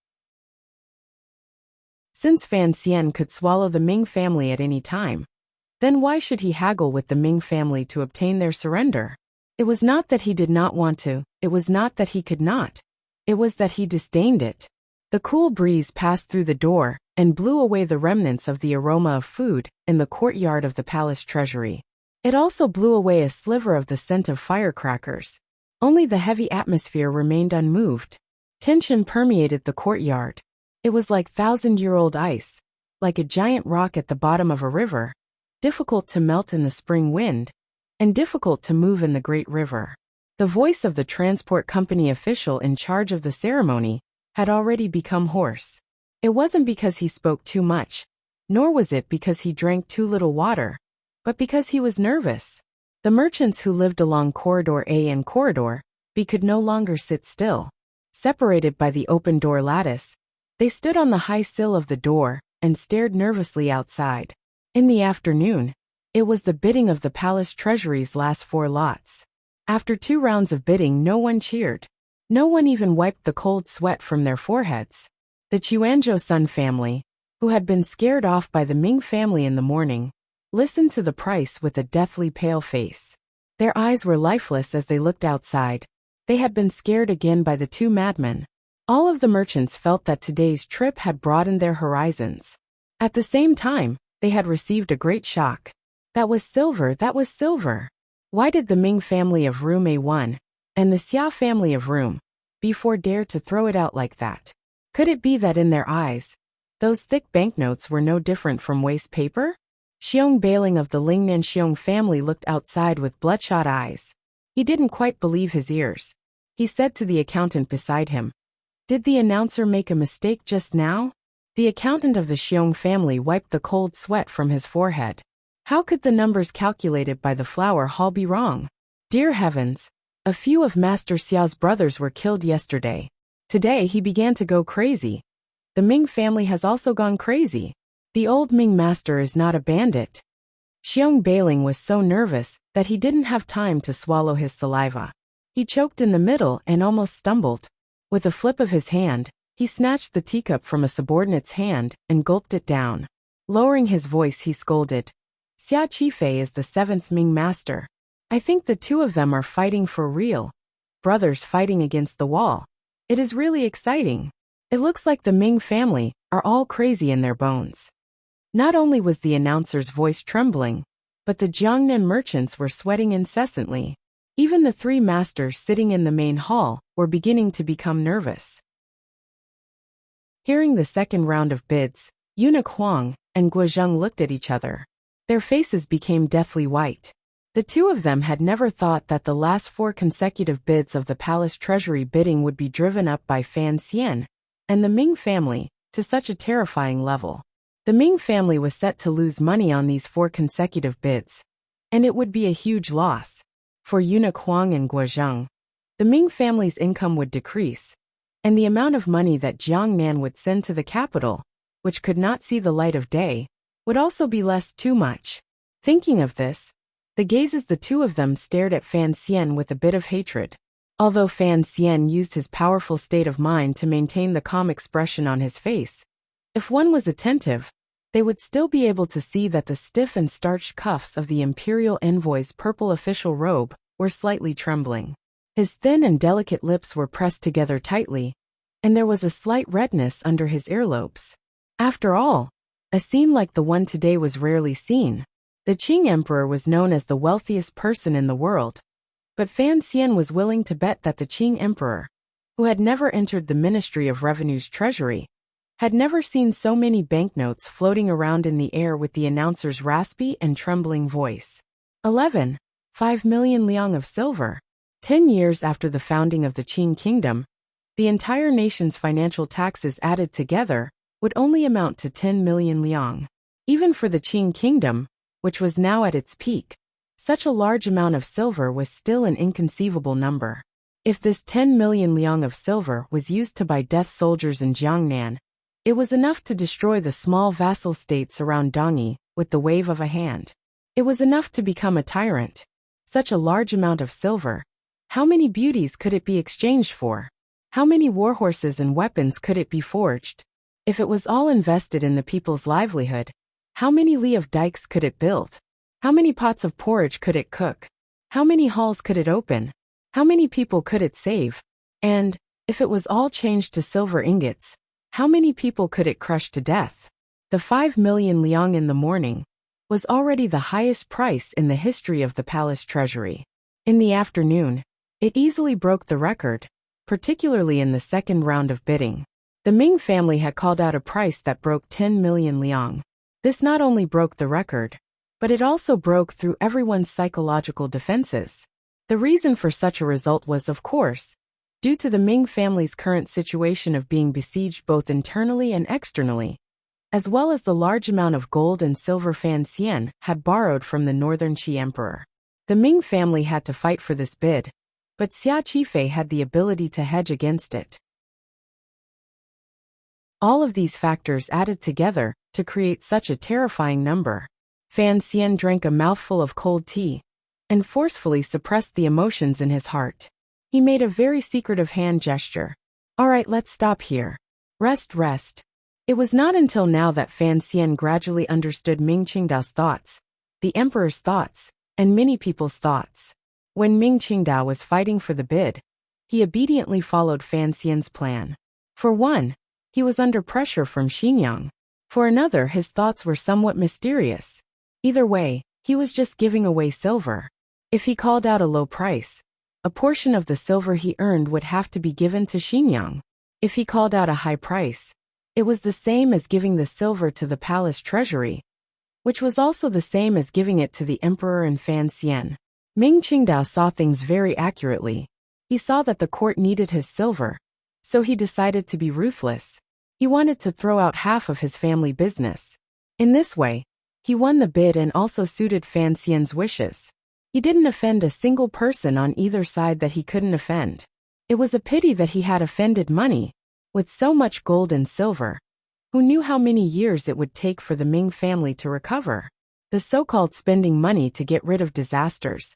Since Fan Xian could swallow the Ming family at any time, then why should he haggle with the Ming family to obtain their surrender? It was not that he did not want to, it was not that he could not, it was that he disdained it. The cool breeze passed through the door and blew away the remnants of the aroma of food in the courtyard of the palace treasury. It also blew away a sliver of the scent of firecrackers. Only the heavy atmosphere remained unmoved. Tension permeated the courtyard. It was like thousand-year-old ice, like a giant rock at the bottom of a river, difficult to melt in the spring wind, and difficult to move in the great river. The voice of the transport company official in charge of the ceremony had already become hoarse. It wasn't because he spoke too much, nor was it because he drank too little water, but because he was nervous. The merchants who lived along Corridor A and Corridor B could no longer sit still. Separated by the open door lattice, they stood on the high sill of the door and stared nervously outside. In the afternoon, it was the bidding of the palace treasury's last 4 lots. After 2 rounds of bidding, no one cheered. No one even wiped the cold sweat from their foreheads. The Chuanzhou Sun family, who had been scared off by the Ming family in the morning, listened to the price with a deathly pale face. Their eyes were lifeless as they looked outside. They had been scared again by the 2 madmen. All of the merchants felt that today's trip had broadened their horizons. At the same time, they had received a great shock. That was silver, that was silver. Why did the Ming family of Room A1 and the Xia family of Room B4 dare to throw it out like that? Could it be that in their eyes, those thick banknotes were no different from waste paper? Xiong Bailing of the Lingnan Xiong family looked outside with bloodshot eyes. He didn't quite believe his ears. He said to the accountant beside him, "Did the announcer make a mistake just now?" The accountant of the Xiong family wiped the cold sweat from his forehead. How could the numbers calculated by the flour hall be wrong? Dear heavens, a few of Master Xiao's brothers were killed yesterday. Today he began to go crazy. The Ming family has also gone crazy. The old Ming master is not a bandit. Xiong Bailing was so nervous that he didn't have time to swallow his saliva. He choked in the middle and almost stumbled. With a flip of his hand, he snatched the teacup from a subordinate's hand and gulped it down. Lowering his voice, he scolded, "Xia Qifei is the 7th Ming master. I think the 2 of them are fighting for real. Brothers fighting against the wall. It is really exciting. It looks like the Ming family are all crazy in their bones." Not only was the announcer's voice trembling, but the Jiangnan merchants were sweating incessantly. Even the 3 masters sitting in the main hall were beginning to become nervous. Hearing the second round of bids, Eunuch Huang and Guozheng looked at each other. Their faces became deathly white. The two of them had never thought that the last 4 consecutive bids of the palace treasury bidding would be driven up by Fan Xian and the Ming family to such a terrifying level. The Ming family was set to lose money on these 4 consecutive bids, and it would be a huge loss. For eunuch Huang and Guozheng, the Ming family's income would decrease, and the amount of money that Jiangnan would send to the capital, which could not see the light of day, would also be less too much. Thinking of this, the gazes the two of them stared at Fan Xian with a bit of hatred. Although Fan Xian used his powerful state of mind to maintain the calm expression on his face, if one was attentive, they would still be able to see that the stiff and starched cuffs of the imperial envoy's purple official robe were slightly trembling. His thin and delicate lips were pressed together tightly, and there was a slight redness under his earlobes. After all, a scene like the one today was rarely seen. The Qing emperor was known as the wealthiest person in the world, but Fan Xian was willing to bet that the Qing emperor, who had never entered the Ministry of Revenue's treasury, had never seen so many banknotes floating around in the air with the announcer's raspy and trembling voice. 11. 5 million liang of silver. 10 years after the founding of the Qing kingdom, the entire nation's financial taxes added together would only amount to 10 million liang. Even for the Qing kingdom, which was now at its peak, such a large amount of silver was still an inconceivable number. If this 10 million liang of silver was used to buy death soldiers in Jiangnan, it was enough to destroy the small vassal states around Dongyi with the wave of a hand. It was enough to become a tyrant. Such a large amount of silver. How many beauties could it be exchanged for? How many warhorses and weapons could it be forged? If it was all invested in the people's livelihood, how many li of dikes could it build? How many pots of porridge could it cook? How many halls could it open? How many people could it save? And, if it was all changed to silver ingots, how many people could it crush to death? The 5 million liang in the morning was already the highest price in the history of the palace treasury. In the afternoon, it easily broke the record, particularly in the second round of bidding. The Ming family had called out a price that broke 10 million liang. This not only broke the record, but it also broke through everyone's psychological defenses. The reason for such a result was, of course, due to the Ming family's current situation of being besieged both internally and externally, as well as the large amount of gold and silver Fan Xian had borrowed from the northern Qi emperor. The Ming family had to fight for this bid, but Xia Qifei had the ability to hedge against it. All of these factors added together to create such a terrifying number. Fan Xian drank a mouthful of cold tea and forcefully suppressed the emotions in his heart. He made a very secretive hand gesture. All right, let's stop here. Rest. It was not until now that Fan Xian gradually understood Ming Qingdao's thoughts, the emperor's thoughts, and many people's thoughts. When Ming Qingdao was fighting for the bid, he obediently followed Fan Xian's plan. For one, he was under pressure from Xinjiang. For another, his thoughts were somewhat mysterious. Either way, he was just giving away silver. If he called out a low price, a portion of the silver he earned would have to be given to Xinjiang. If he called out a high price, it was the same as giving the silver to the palace treasury, which was also the same as giving it to the emperor and Fan Xian. Ming Qingdao saw things very accurately. He saw that the court needed his silver, so he decided to be ruthless. He wanted to throw out half of his family business. In this way, he won the bid and also suited Fan Xian's wishes. He didn't offend a single person on either side that he couldn't offend. It was a pity that he had offended money. With so much gold and silver, who knew how many years it would take for the Ming family to recover? The so-called spending money to get rid of disasters.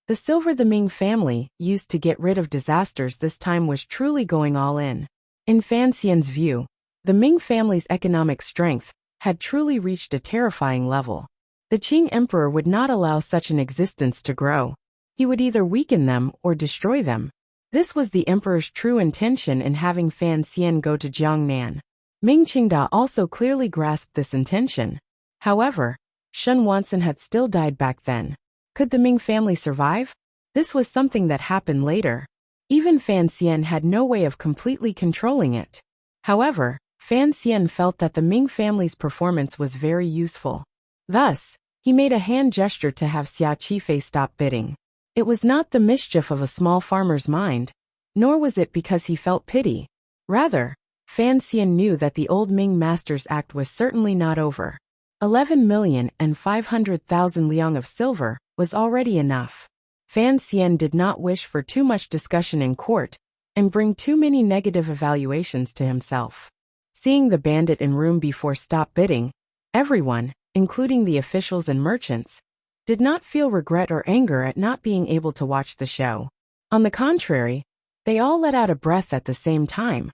The silver the Ming family used to get rid of disasters this time was truly going all in. In Fan Xian's view, the Ming family's economic strength had truly reached a terrifying level. The Qing emperor would not allow such an existence to grow. He would either weaken them or destroy them. This was the emperor's true intention in having Fan Xian go to Jiangnan. Ming Qingdao also clearly grasped this intention. However, Shen Wanson had still died back then. Could the Ming family survive? This was something that happened later. Even Fan Xian had no way of completely controlling it. However, Fan Xian felt that the Ming family's performance was very useful. Thus, He made a hand gesture to have Xia Qifei stop bidding. It was not the mischief of a small farmer's mind, nor was it because he felt pity. Rather, Fan Xian knew that the old Ming master's act was certainly not over. 11,500,000 liang of silver was already enough. Fan Xian did not wish for too much discussion in court and bring too many negative evaluations to himself. Seeing the bandit in room before stop bidding, everyone, including the officials and merchants, did not feel regret or anger at not being able to watch the show. On the contrary, they all let out a breath at the same time,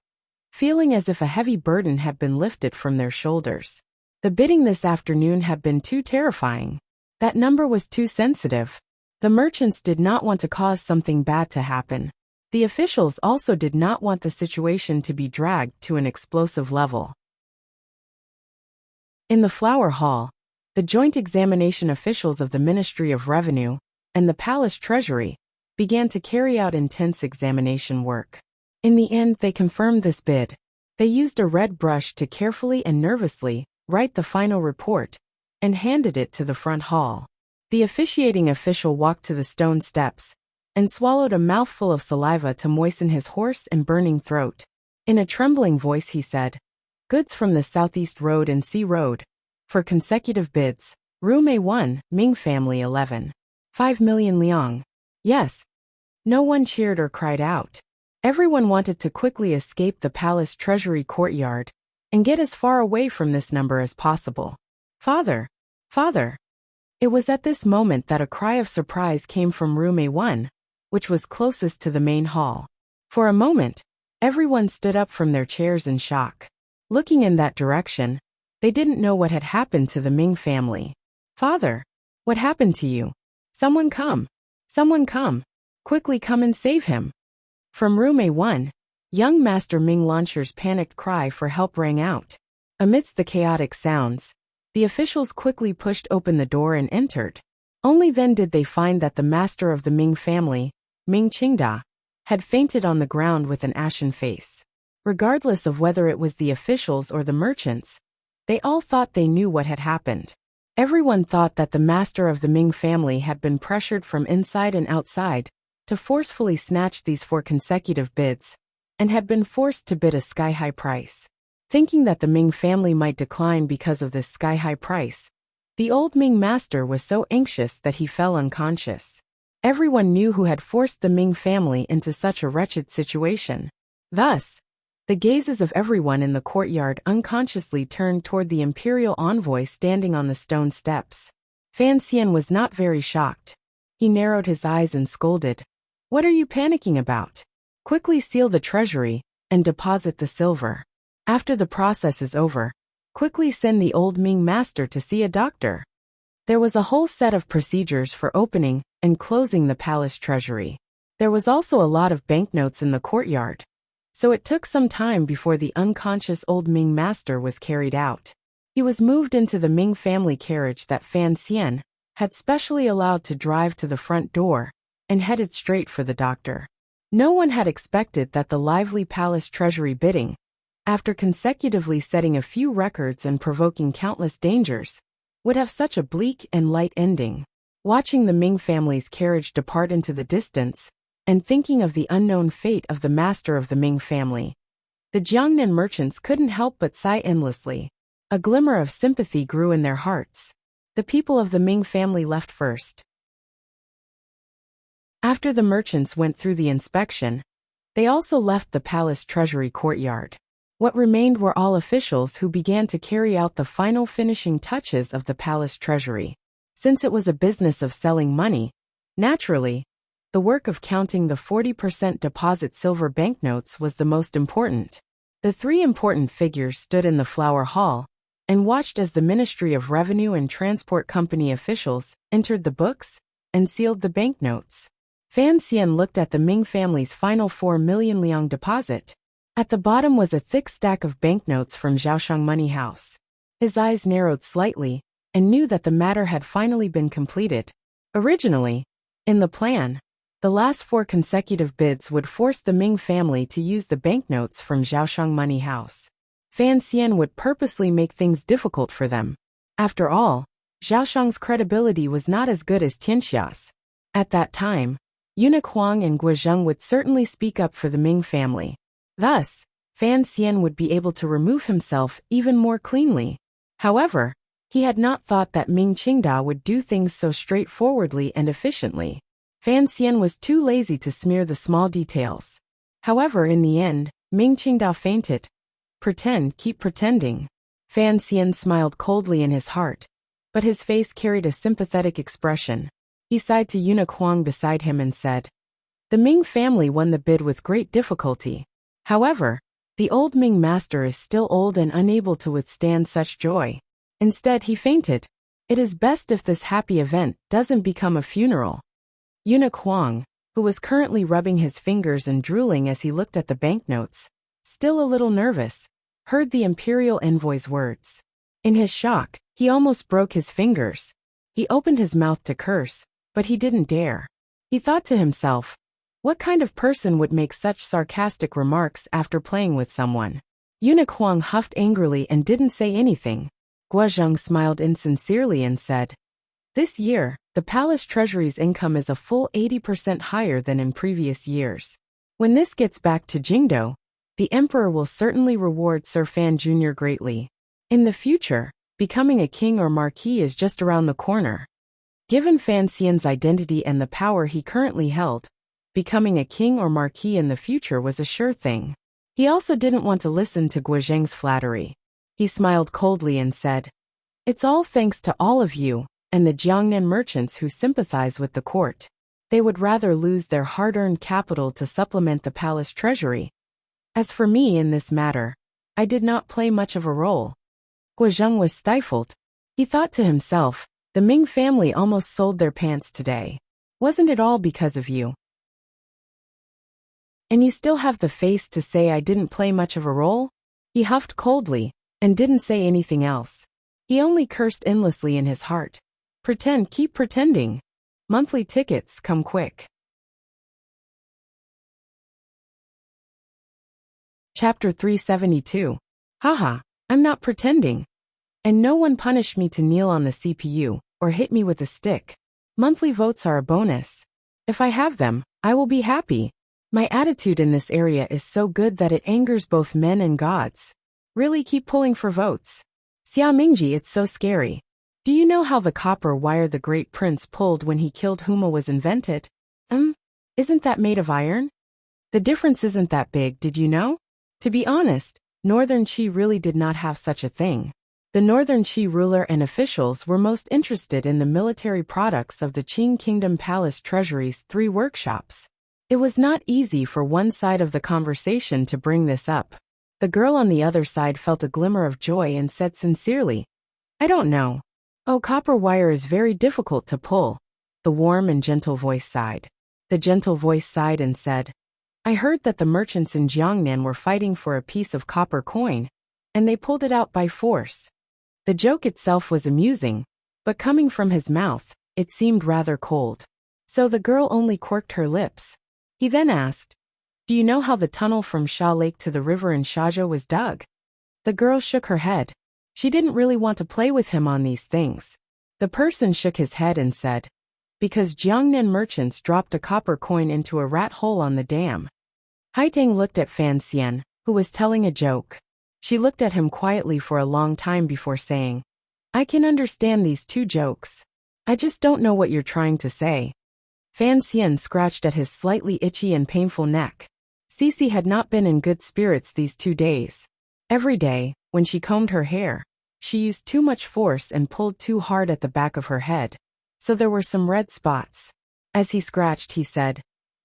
feeling as if a heavy burden had been lifted from their shoulders. The bidding this afternoon had been too terrifying. That number was too sensitive. The merchants did not want to cause something bad to happen. The officials also did not want the situation to be dragged to an explosive level. In the flower hall, the joint examination officials of the Ministry of Revenue and the Palace Treasury began to carry out intense examination work. In the end, they confirmed this bid. They used a red brush to carefully and nervously write the final report and handed it to the front hall. The officiating official walked to the stone steps and swallowed a mouthful of saliva to moisten his hoarse and burning throat. In a trembling voice he said, "Goods from the Southeast Road and Sea Road. For consecutive bids, Room A1, Ming family 11. 5 million liang." Yes. No one cheered or cried out. Everyone wanted to quickly escape the palace treasury courtyard and get as far away from this number as possible. "Father! Father!" It was at this moment that a cry of surprise came from room A1, which was closest to the main hall. For a moment, everyone stood up from their chairs in shock. Looking in that direction, they didn't know what had happened to the Ming family. "Father, what happened to you? Someone come! Someone come! Quickly come and save him!" From room A1, young Master Ming Launcher's panicked cry for help rang out. Amidst the chaotic sounds, the officials quickly pushed open the door and entered. Only then did they find that the master of the Ming family, Ming Qingda, had fainted on the ground with an ashen face. Regardless of whether it was the officials or the merchants, they all thought they knew what had happened. Everyone thought that the master of the Ming family had been pressured from inside and outside to forcefully snatch these 4 consecutive bids, and had been forced to bid a sky-high price. Thinking that the Ming family might decline because of this sky-high price, the old Ming master was so anxious that he fell unconscious. Everyone knew who had forced the Ming family into such a wretched situation. Thus, the gazes of everyone in the courtyard unconsciously turned toward the imperial envoy standing on the stone steps. Fan Xian was not very shocked. He narrowed his eyes and scolded, "What are you panicking about? Quickly seal the treasury and deposit the silver. After the process is over, quickly send the old Ming master to see a doctor." There was a whole set of procedures for opening and closing the palace treasury. There was also a lot of banknotes in the courtyard, so it took some time before the unconscious old Ming master was carried out. He was moved into the Ming family carriage that Fan Xian had specially allowed to drive to the front door and headed straight for the doctor. No one had expected that the lively palace treasury bidding, after consecutively setting a few records and provoking countless dangers, would have such a bleak and light ending. Watching the Ming family's carriage depart into the distance, and thinking of the unknown fate of the master of the Ming family, the Jiangnan merchants couldn't help but sigh endlessly. A glimmer of sympathy grew in their hearts. The people of the Ming family left first. After the merchants went through the inspection, they also left the palace treasury courtyard. What remained were all officials who began to carry out the final finishing touches of the palace treasury. Since it was a business of selling money, naturally, the work of counting the 40% deposit silver banknotes was the most important. The 3 important figures stood in the flower hall and watched as the Ministry of Revenue and Transport Company officials entered the books and sealed the banknotes. Fan Xian looked at the Ming family's final 4 million liang deposit. At the bottom was a thick stack of banknotes from Zhaoshang Money House. His eyes narrowed slightly and knew that the matter had finally been completed. Originally, in the plan, the last 4 consecutive bids would force the Ming family to use the banknotes from Zhaoshang Money House. Fan Xian would purposely make things difficult for them. After all, Zhaoshang's credibility was not as good as Tianxia's. At that time, Eunuch Huang and Guozheng would certainly speak up for the Ming family. Thus, Fan Xian would be able to remove himself even more cleanly. However, he had not thought that Ming Qingda would do things so straightforwardly and efficiently. Fan Xian was too lazy to smear the small details. However, in the end, Ming Qingda fainted. Pretend, keep pretending. Fan Xian smiled coldly in his heart, but his face carried a sympathetic expression. He sighed to Eunuch Huang beside him and said, "The Ming family won the bid with great difficulty. However, the old Ming master is still old and unable to withstand such joy. Instead, he fainted. It is best if this happy event doesn't become a funeral." Eunuch Huang, who was currently rubbing his fingers and drooling as he looked at the banknotes, still a little nervous, heard the imperial envoy's words. In his shock, he almost broke his fingers. He opened his mouth to curse, but he didn't dare. He thought to himself, what kind of person would make such sarcastic remarks after playing with someone? Eunuch Huang huffed angrily and didn't say anything. Guozheng smiled insincerely and said, "This year, the palace treasury's income is a full 80% higher than in previous years. When this gets back to Jingdo, the emperor will certainly reward Sir Fan Jr. greatly. In the future, becoming a king or marquis is just around the corner." Given Fan Xian's identity and the power he currently held, becoming a king or marquis in the future was a sure thing. He also didn't want to listen to Guozheng's flattery. He smiled coldly and said, "It's all thanks to all of you and the Jiangnan merchants who sympathize with the court. They would rather lose their hard-earned capital to supplement the palace treasury. As for me in this matter, I did not play much of a role." Guozheng was stifled. He thought to himself, the Ming family almost sold their pants today. Wasn't it all because of you? And you still have the face to say I didn't play much of a role? He huffed coldly and didn't say anything else. He only cursed endlessly in his heart. Pretend, keep pretending. Monthly tickets come quick. Chapter 372. Haha, I'm not pretending. And no one punished me to kneel on the CPU or hit me with a stick. Monthly votes are a bonus. If I have them, I will be happy. My attitude in this area is so good that it angers both men and gods. Really keep pulling for votes. Xia Mingji, it's so scary. Do you know how the copper wire the great prince pulled when he killed Huma was invented? Isn't that made of iron? The difference isn't that big, did you know? To be honest, Northern Qi really did not have such a thing. The Northern Qi ruler and officials were most interested in the military products of the Qing Kingdom Palace Treasury's 3 workshops. It was not easy for one side of the conversation to bring this up. The girl on the other side felt a glimmer of joy and said sincerely, "I don't know. Oh, copper wire is very difficult to pull." The warm and gentle voice sighed. The gentle voice sighed and said, "I heard that the merchants in Jiangnan were fighting for a piece of copper coin, and they pulled it out by force." The joke itself was amusing, but coming from his mouth, it seemed rather cold. So the girl only quirked her lips. He then asked, "Do you know how the tunnel from Sha Lake to the river in Shazhou was dug?" The girl shook her head. She didn't really want to play with him on these things. The person shook his head and said, "Because Jiangnan merchants dropped a copper coin into a rat hole on the dam." Haitang looked at Fan Xian, who was telling a joke. She looked at him quietly for a long time before saying, "I can understand these 2 jokes. I just don't know what you're trying to say." Fan Xian scratched at his slightly itchy and painful neck. Cece had not been in good spirits these 2 days. Every day, when she combed her hair, she used too much force and pulled too hard at the back of her head, so there were some red spots. As he scratched, he said,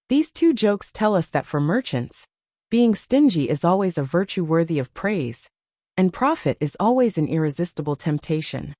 "These 2 jokes tell us that for merchants, being stingy is always a virtue worthy of praise, and profit is always an irresistible temptation."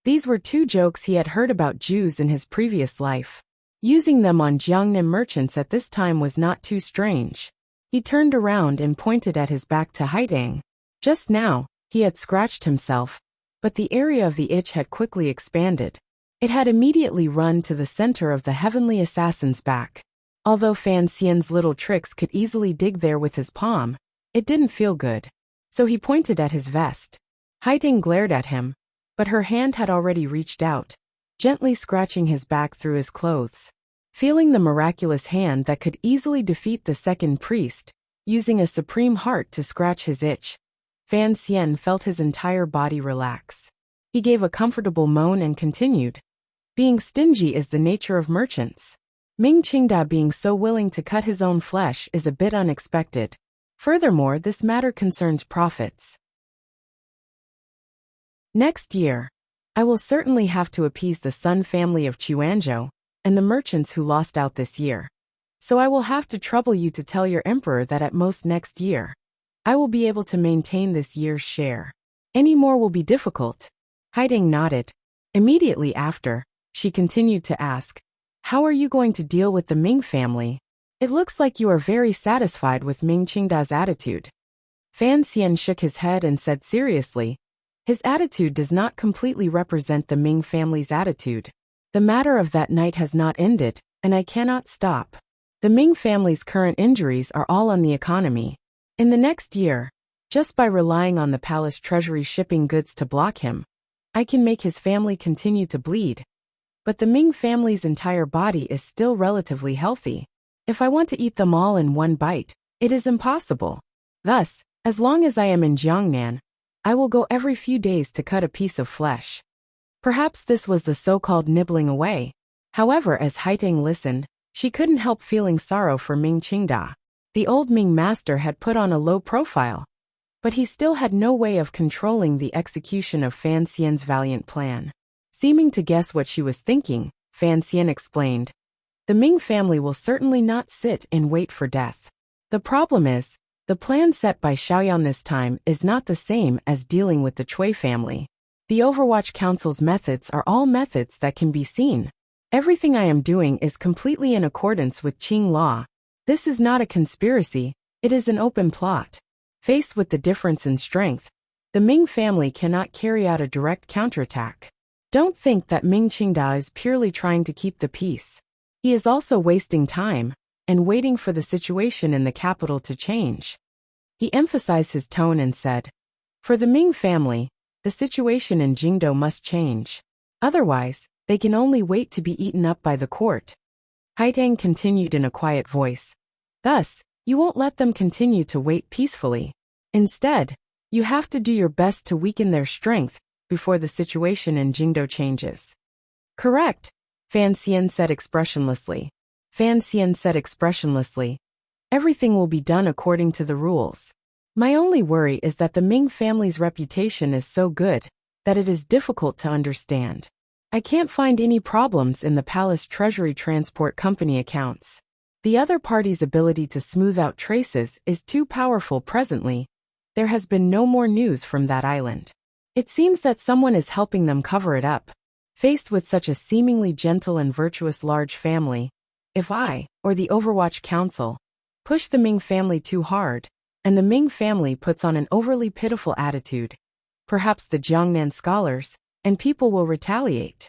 These were 2 jokes he had heard about Jews in his previous life. Using them on Jiangnan merchants at this time was not too strange. He turned around and pointed at his back to Haitang. Just now, he had scratched himself, but the area of the itch had quickly expanded. It had immediately run to the center of the heavenly assassin's back. Although Fan Xian's little tricks could easily dig there with his palm, it didn't feel good. So he pointed at his vest. Haitang glared at him, but her hand had already reached out, gently scratching his back through his clothes. Feeling the miraculous hand that could easily defeat the second priest, using a supreme heart to scratch his itch, Fan Xian felt his entire body relax. He gave a comfortable moan and continued. Being stingy is the nature of merchants. Ming Qingda being so willing to cut his own flesh is a bit unexpected. Furthermore, this matter concerns profits. Next year, I will certainly have to appease the Sun family of Chuanzhou and the merchants who lost out this year. So I will have to trouble you to tell your emperor that at most next year, I will be able to maintain this year's share. Any more will be difficult. Haiding nodded. Immediately after, she continued to ask, how are you going to deal with the Ming family? It looks like you are very satisfied with Ming Qingda's attitude. Fan Xian shook his head and said seriously, his attitude does not completely represent the Ming family's attitude. The matter of that night has not ended, and I cannot stop. The Ming family's current injuries are all on the economy. In the next year, just by relying on the palace treasury shipping goods to block him, I can make his family continue to bleed. But the Ming family's entire body is still relatively healthy. If I want to eat them all in one bite, it is impossible. Thus, as long as I am in Jiangnan, I will go every few days to cut a piece of flesh. Perhaps this was the so-called nibbling away. However, as Haiteng listened, she couldn't help feeling sorrow for Ming Qingda. The old Ming master had put on a low profile, but he still had no way of controlling the execution of Fan Xian's valiant plan. Seeming to guess what she was thinking, Fan Xian explained, the Ming family will certainly not sit and wait for death. The problem is, the plan set by Xiaoyan this time is not the same as dealing with the Cui family. The Overwatch Council's methods are all methods that can be seen. Everything I am doing is completely in accordance with Qing law. This is not a conspiracy, it is an open plot. Faced with the difference in strength, the Ming family cannot carry out a direct counterattack. Don't think that Ming Qingda is purely trying to keep the peace. He is also wasting time and waiting for the situation in the capital to change. He emphasized his tone and said, for the Ming family, the situation in Jingdo must change. Otherwise, they can only wait to be eaten up by the court. Haiteng continued in a quiet voice. Thus, you won't let them continue to wait peacefully. Instead, you have to do your best to weaken their strength before the situation in Jingdo changes. Correct, Fan Xian said expressionlessly. Everything will be done according to the rules. My only worry is that the Ming family's reputation is so good that it is difficult to understand. I can't find any problems in the Palace Treasury Transport Company accounts. The other party's ability to smooth out traces is too powerful presently. There has been no more news from that island. It seems that someone is helping them cover it up. Faced with such a seemingly gentle and virtuous large family, if I, or the Overwatch Council, push the Ming family too hard, and the Ming family puts on an overly pitiful attitude, perhaps the Jiangnan scholars and people will retaliate.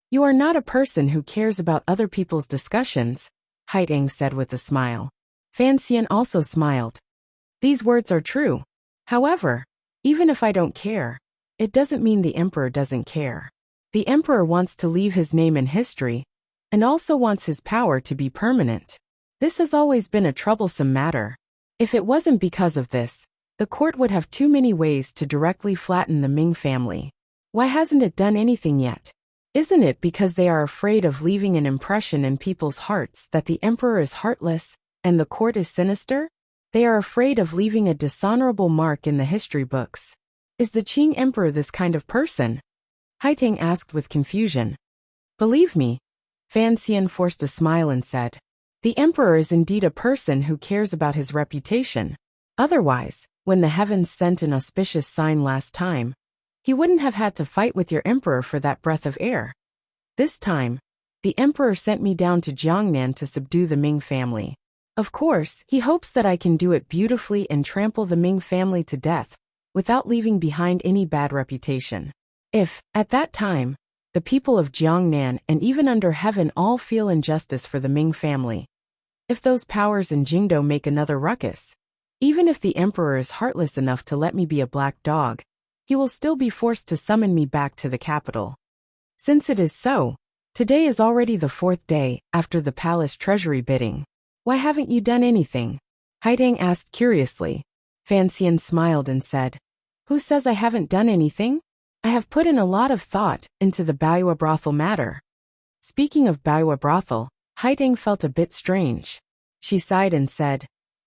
You are not a person who cares about other people's discussions, Haiteng said with a smile. Fan Xian also smiled. These words are true. However, even if I don't care, it doesn't mean the emperor doesn't care. The emperor wants to leave his name in history, and also wants his power to be permanent. This has always been a troublesome matter. If it wasn't because of this, the court would have too many ways to directly flatten the Ming family. Why hasn't it done anything yet? Isn't it because they are afraid of leaving an impression in people's hearts that the emperor is heartless and the court is sinister? They are afraid of leaving a dishonorable mark in the history books. Is the Qing emperor this kind of person? Haiteng asked with confusion. Believe me, Fan Xian forced a smile and said, the emperor is indeed a person who cares about his reputation. Otherwise, when the heavens sent an auspicious sign last time, he wouldn't have had to fight with your emperor for that breath of air. This time, the emperor sent me down to Jiangnan to subdue the Ming family. Of course, he hopes that I can do it beautifully and trample the Ming family to death, without leaving behind any bad reputation. If, at that time, the people of Jiangnan and even under heaven all feel injustice for the Ming family, if those powers in Jingdo make another ruckus, even if the emperor is heartless enough to let me be a black dog, he will still be forced to summon me back to the capital. Since it is so, today is already the 4th day after the palace treasury bidding. Why haven't you done anything? Haidang asked curiously. Fan Xian smiled and said, Who says I haven't done anything? I have put in a lot of thought into the Baoyue brothel matter. Speaking of Baoyue brothel, Haidang felt a bit strange. She sighed and said,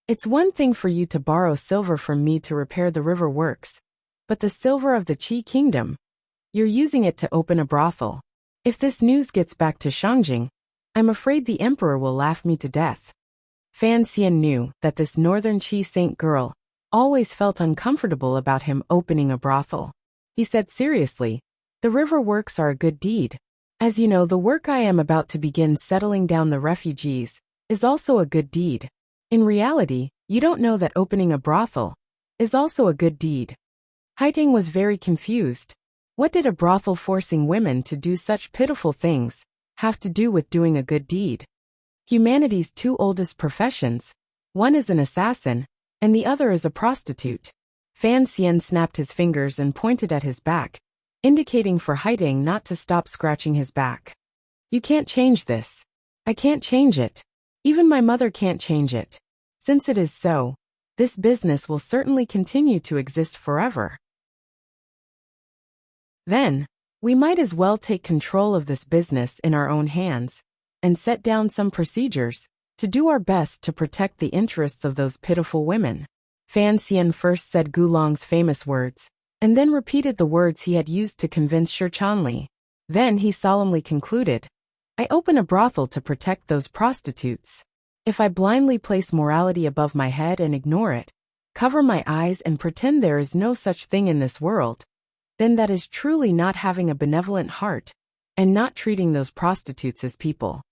It's one thing for you to borrow silver from me to repair the river works, but the silver of the Qi kingdom, you're using it to open a brothel. If this news gets back to Shangjing, I'm afraid the emperor will laugh me to death. Fan Xian knew that this northern Qi saint girl always felt uncomfortable about him opening a brothel. He said seriously, The river works are a good deed. As you know, the work I am about to begin settling down the refugees is also a good deed. In reality, you don't know that opening a brothel is also a good deed. Haidang was very confused. What did a brothel forcing women to do such pitiful things have to do with doing a good deed? Humanity's 2 oldest professions, one is an assassin, and the other is a prostitute. Fan Xian snapped his fingers and pointed at his back, indicating for Haidang not to stop scratching his back. You can't change this. I can't change it. Even my mother can't change it. Since it is so, this business will certainly continue to exist forever. Then, we might as well take control of this business in our own hands, and set down some procedures to do our best to protect the interests of those pitiful women. Fan Xian first said Gulong's famous words, and then repeated the words he had used to convince Shi Chanli. Then he solemnly concluded, I open a brothel to protect those prostitutes. If I blindly place morality above my head and ignore it, cover my eyes and pretend there is no such thing in this world, then that is truly not having a benevolent heart, and not treating those prostitutes as people.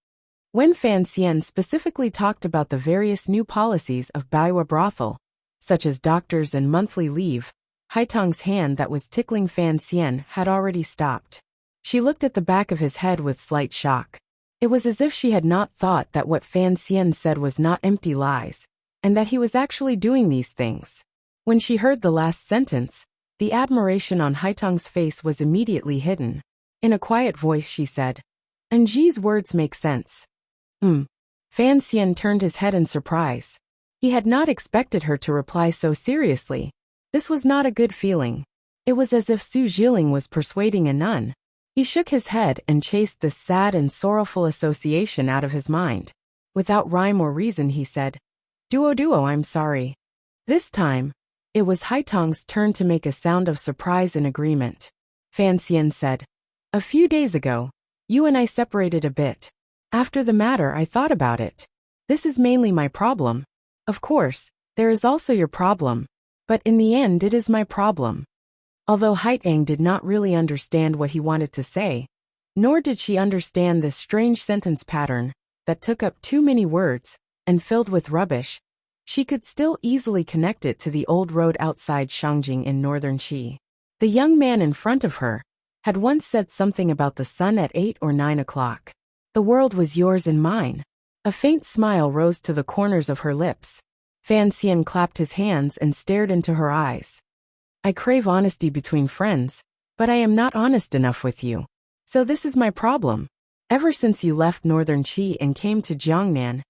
When Fan Xian specifically talked about the various new policies of Baoyue brothel, such as doctors and monthly leave, Haitang's hand that was tickling Fan Xian had already stopped. She looked at the back of his head with slight shock. It was as if she had not thought that what Fan Xian said was not empty lies, and that he was actually doing these things. When she heard the last sentence, the admiration on Haitang's face was immediately hidden. In a quiet voice she said, Anji's words make sense. Fan Xian turned his head in surprise. He had not expected her to reply so seriously. This was not a good feeling. It was as if Su Jiling was persuading a nun. He shook his head and chased this sad and sorrowful association out of his mind. Without rhyme or reason he said, Duo, I'm sorry. This time, it was Haitang's turn to make a sound of surprise and agreement. Fan Xian said, A few days ago, you and I separated a bit. After the matter I thought about it. This is mainly my problem. Of course, there is also your problem. But in the end it is my problem. Although Haitang did not really understand what he wanted to say, nor did she understand this strange sentence pattern that took up too many words and filled with rubbish, she could still easily connect it to the old road outside Shangjing in northern Qi. The young man in front of her had once said something about the sun at 8 or 9 o'clock. The world was yours and mine. A faint smile rose to the corners of her lips. Fan Xian clapped his hands and stared into her eyes. I crave honesty between friends, but I am not honest enough with you. So this is my problem. Ever since you left northern Qi and came to Jiangnan,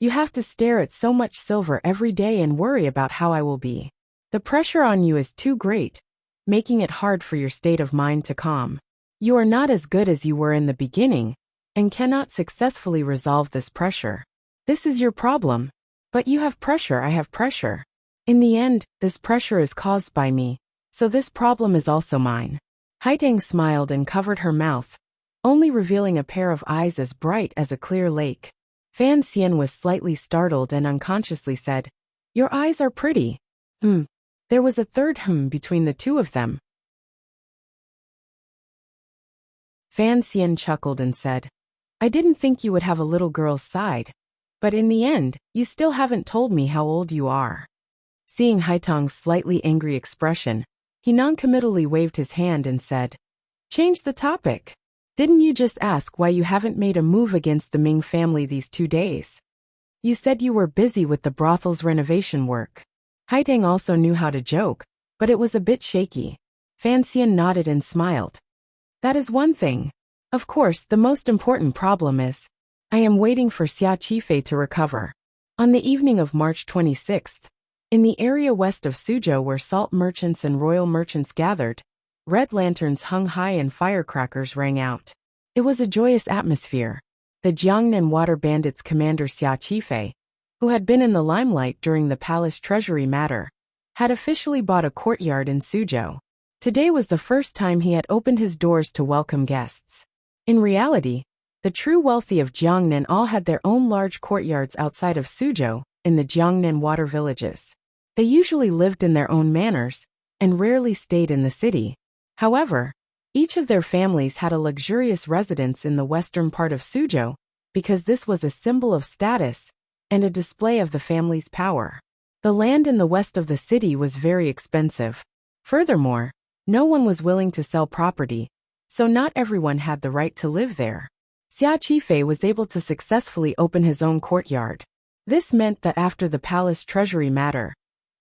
you have to stare at so much silver every day and worry about how I will be. The pressure on you is too great, making it hard for your state of mind to calm. You are not as good as you were in the beginning, and cannot successfully resolve this pressure. This is your problem. But you have pressure, I have pressure. In the end, this pressure is caused by me, so this problem is also mine. Haitang smiled and covered her mouth, only revealing a pair of eyes as bright as a clear lake. Fan Xian was slightly startled and unconsciously said, Your eyes are pretty. There was a third between the two of them. Fan Xian chuckled and said, I didn't think you would have a little girl's side. But in the end, you still haven't told me how old you are. Seeing Haitang's slightly angry expression, he noncommittally waved his hand and said, Change the topic. Didn't you just ask why you haven't made a move against the Ming family these 2 days? You said you were busy with the brothel's renovation work. Haitang also knew how to joke, but it was a bit shaky. Fan Xian nodded and smiled. That is one thing. Of course, the most important problem is, I am waiting for Xia Qifei to recover. On the evening of March 26th, in the area west of Suzhou where salt merchants and royal merchants gathered, red lanterns hung high and firecrackers rang out. It was a joyous atmosphere. The Jiangnan water bandits commander Xia Qifei, who had been in the limelight during the palace treasury matter, had officially bought a courtyard in Suzhou. Today was the first time he had opened his doors to welcome guests. In reality, the true wealthy of Jiangnan all had their own large courtyards outside of Suzhou, in the Jiangnan water villages. They usually lived in their own manors, and rarely stayed in the city. However, each of their families had a luxurious residence in the western part of Suzhou, because this was a symbol of status, and a display of the family's power. The land in the west of the city was very expensive. Furthermore, no one was willing to sell property, so not everyone had the right to live there. Xia Qifei was able to successfully open his own courtyard. This meant that after the palace treasury matter,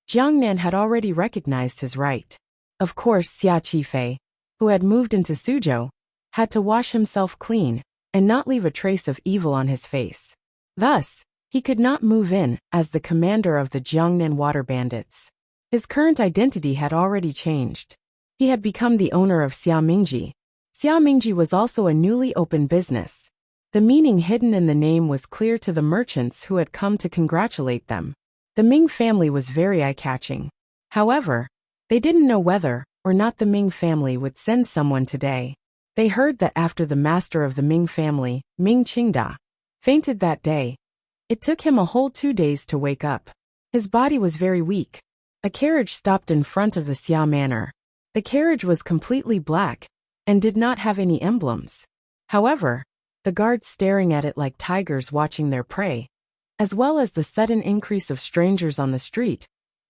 Jiangnan had already recognized his right. Of course, Xia Qifei, who had moved into Suzhou, had to wash himself clean and not leave a trace of evil on his face. Thus, he could not move in as the commander of the Jiangnan water bandits. His current identity had already changed. He had become the owner of Xiaomingji. Xiaomingji was also a newly opened business. The meaning hidden in the name was clear to the merchants who had come to congratulate them. The Ming family was very eye-catching. However, they didn't know whether or not the Ming family would send someone today. They heard that after the master of the Ming family, Ming Qingda, fainted that day, it took him a whole 2 days to wake up. His body was very weak. A carriage stopped in front of the Xia manor. The carriage was completely black and did not have any emblems. However, the guards staring at it like tigers watching their prey, as well as the sudden increase of strangers on the street,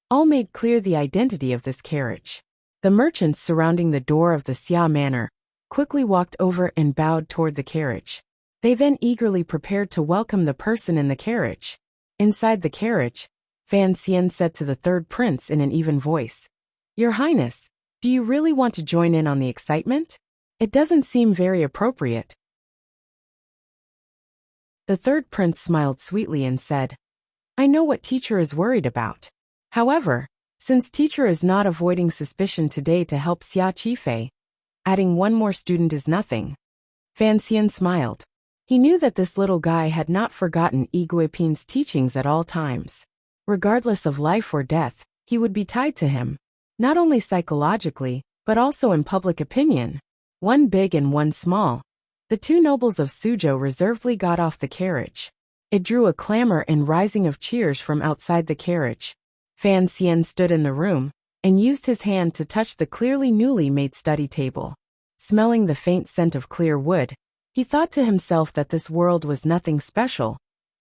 all made clear the identity of this carriage. The merchants surrounding the door of the Xia manor quickly walked over and bowed toward the carriage. They then eagerly prepared to welcome the person in the carriage. Inside the carriage, Fan Xian said to the third prince in an even voice, "Your Highness, do you really want to join in on the excitement? It doesn't seem very appropriate." The third prince smiled sweetly and said, "I know what teacher is worried about. However, since teacher is not avoiding suspicion today to help Xia Qifei, adding one more student is nothing." Fan Xian smiled. He knew that this little guy had not forgotten Yi Guiping's teachings at all times. Regardless of life or death, he would be tied to him, not only psychologically, but also in public opinion. One big and one small. The two nobles of Suzhou reservedly got off the carriage. It drew a clamor and rising of cheers from outside the carriage. Fan Xian stood in the room and used his hand to touch the clearly newly made study table. Smelling the faint scent of clear wood, he thought to himself that this world was nothing special,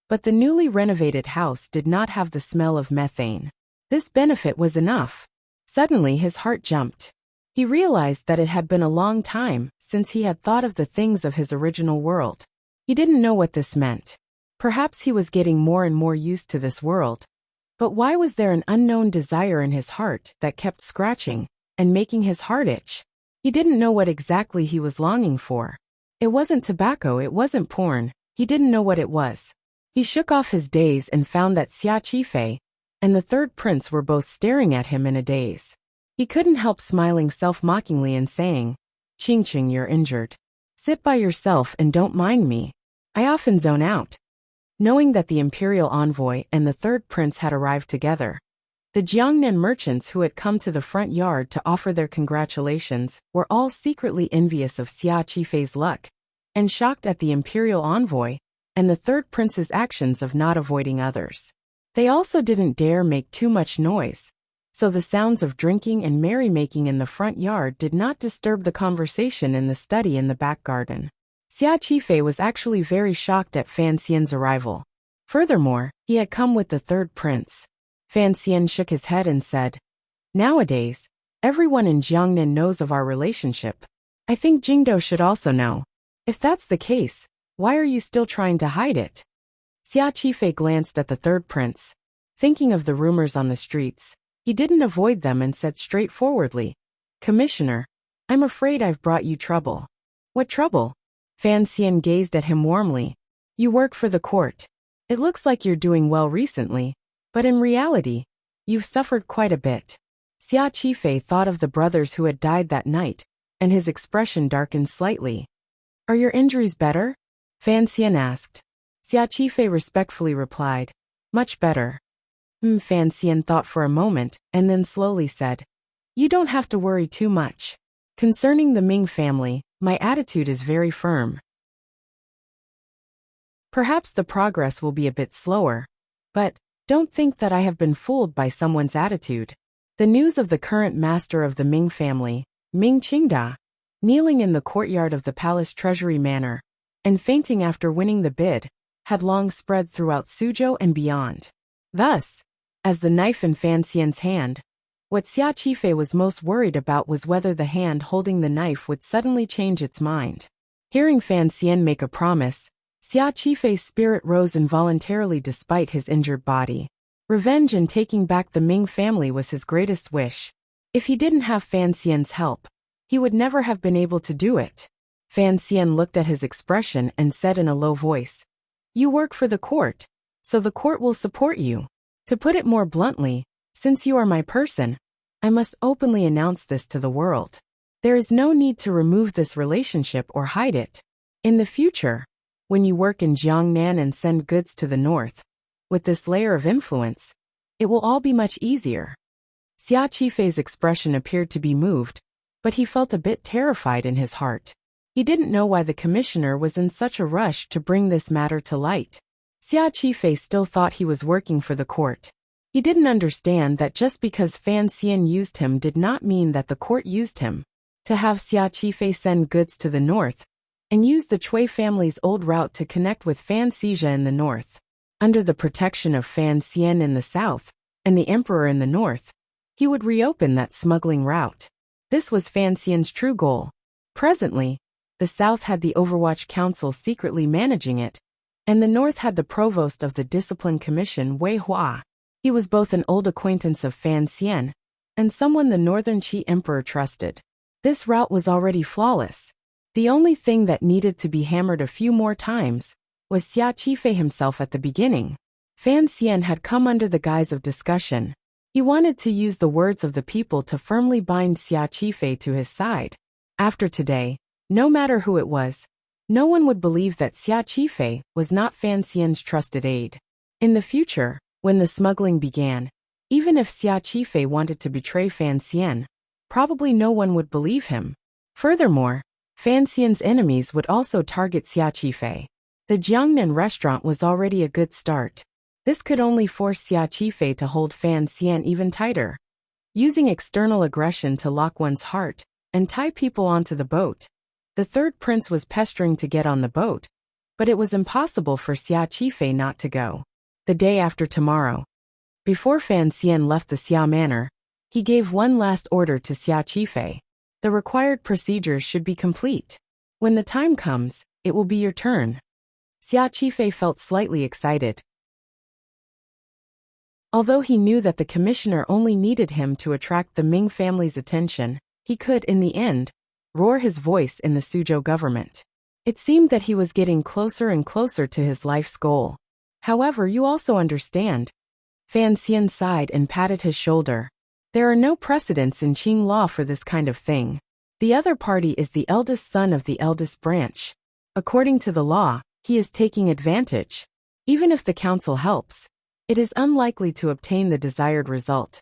but the newly renovated house did not have the smell of methane. This benefit was enough. Suddenly his heart jumped. He realized that it had been a long time since he had thought of the things of his original world. He didn't know what this meant. Perhaps he was getting more and more used to this world. But why was there an unknown desire in his heart that kept scratching and making his heart itch? He didn't know what exactly he was longing for. It wasn't tobacco, it wasn't porn. He didn't know what it was. He shook off his daze and found that Xia Qifei and the third prince were both staring at him in a daze. He couldn't help smiling self-mockingly and saying, "Ching Ching, you're injured. Sit by yourself and don't mind me. I often zone out." Knowing that the imperial envoy and the third prince had arrived together, the Jiangnan merchants who had come to the front yard to offer their congratulations were all secretly envious of Xia Qifei's luck, and shocked at the imperial envoy and the third prince's actions of not avoiding others. They also didn't dare make too much noise, so the sounds of drinking and merrymaking in the front yard did not disturb the conversation in the study in the back garden. Xia Qifei was actually very shocked at Fan Xian's arrival. Furthermore, he had come with the third prince. Fan Xian shook his head and said, "Nowadays, everyone in Jiangnan knows of our relationship. I think Jingdo should also know. If that's the case, why are you still trying to hide it?" Xia Qifei glanced at the third prince. Thinking of the rumors on the streets, he didn't avoid them and said straightforwardly, Commissioner, I'm afraid I've brought you trouble. What trouble? Fan Xian gazed at him warmly. You work for the court. It looks like you're doing well recently, but in reality, you've suffered quite a bit. Xia Qifei thought of the brothers who had died that night, and his expression darkened slightly. Are your injuries better? Fan Xian asked. Xia Qifei respectfully replied, much better. Fan Xian thought for a moment, and then slowly said, you don't have to worry too much. Concerning the Ming family, my attitude is very firm. Perhaps the progress will be a bit slower, but don't think that I have been fooled by someone's attitude. The news of the current master of the Ming family, Ming Qingda, kneeling in the courtyard of the palace treasury manor, and fainting after winning the bid, had long spread throughout Suzhou and beyond. Thus, as the knife in Fan Xian's hand, what Xia Qifei was most worried about was whether the hand holding the knife would suddenly change its mind. Hearing Fan Xian make a promise, Xia Qifei's spirit rose involuntarily despite his injured body. Revenge and taking back the Ming family was his greatest wish. If he didn't have Fan Xian's help, he would never have been able to do it. Fan Xian looked at his expression and said in a low voice, you work for the court, so the court will support you. To put it more bluntly, since you are my person, I must openly announce this to the world. There is no need to remove this relationship or hide it. In the future, when you work in Jiangnan and send goods to the north, with this layer of influence, it will all be much easier. Xia Qifei's expression appeared to be moved, but he felt a bit terrified in his heart. He didn't know why the commissioner was in such a rush to bring this matter to light. Xia Qifei still thought he was working for the court. He didn't understand that just because Fan Xian used him did not mean that the court used him. To have Xia Qifei send goods to the north, and use the Cui family's old route to connect with Fan Xizha in the north, under the protection of Fan Xian in the south, and the emperor in the north, he would reopen that smuggling route. This was Fan Xian's true goal. Presently, the south had the Overwatch Council secretly managing it, and the north had the provost of the Discipline Commission Wei Hua. He was both an old acquaintance of Fan Xian, and someone the Northern Qi Emperor trusted. This route was already flawless. The only thing that needed to be hammered a few more times was Xia Qifei himself at the beginning. Fan Xian had come under the guise of discussion. He wanted to use the words of the people to firmly bind Xia Qifei to his side. After today, no matter who it was, no one would believe that Xia Qifei was not Fan Xian's trusted aide. In the future, when the smuggling began, even if Xia Qifei wanted to betray Fan Xian, probably no one would believe him. Furthermore, Fan Xian's enemies would also target Xia Qifei. The Jiangnan restaurant was already a good start. This could only force Xia Qifei to hold Fan Xian even tighter. Using external aggression to lock one's heart and tie people onto the boat, the third prince was pestering to get on the boat, but it was impossible for Xia Qifei not to go. The day after tomorrow. Before Fan Xian left the Xia Manor, he gave one last order to Xia Qifei. The required procedures should be complete. When the time comes, it will be your turn. Xia Qifei felt slightly excited. Although he knew that the commissioner only needed him to attract the Ming family's attention, he could, in the end, roar his voice in the Suzhou government. It seemed that he was getting closer and closer to his life's goal. However, you also understand. Fan Xian sighed and patted his shoulder. There are no precedents in Qing law for this kind of thing. The other party is the eldest son of the eldest branch. According to the law, he is taking advantage. Even if the council helps, it is unlikely to obtain the desired result.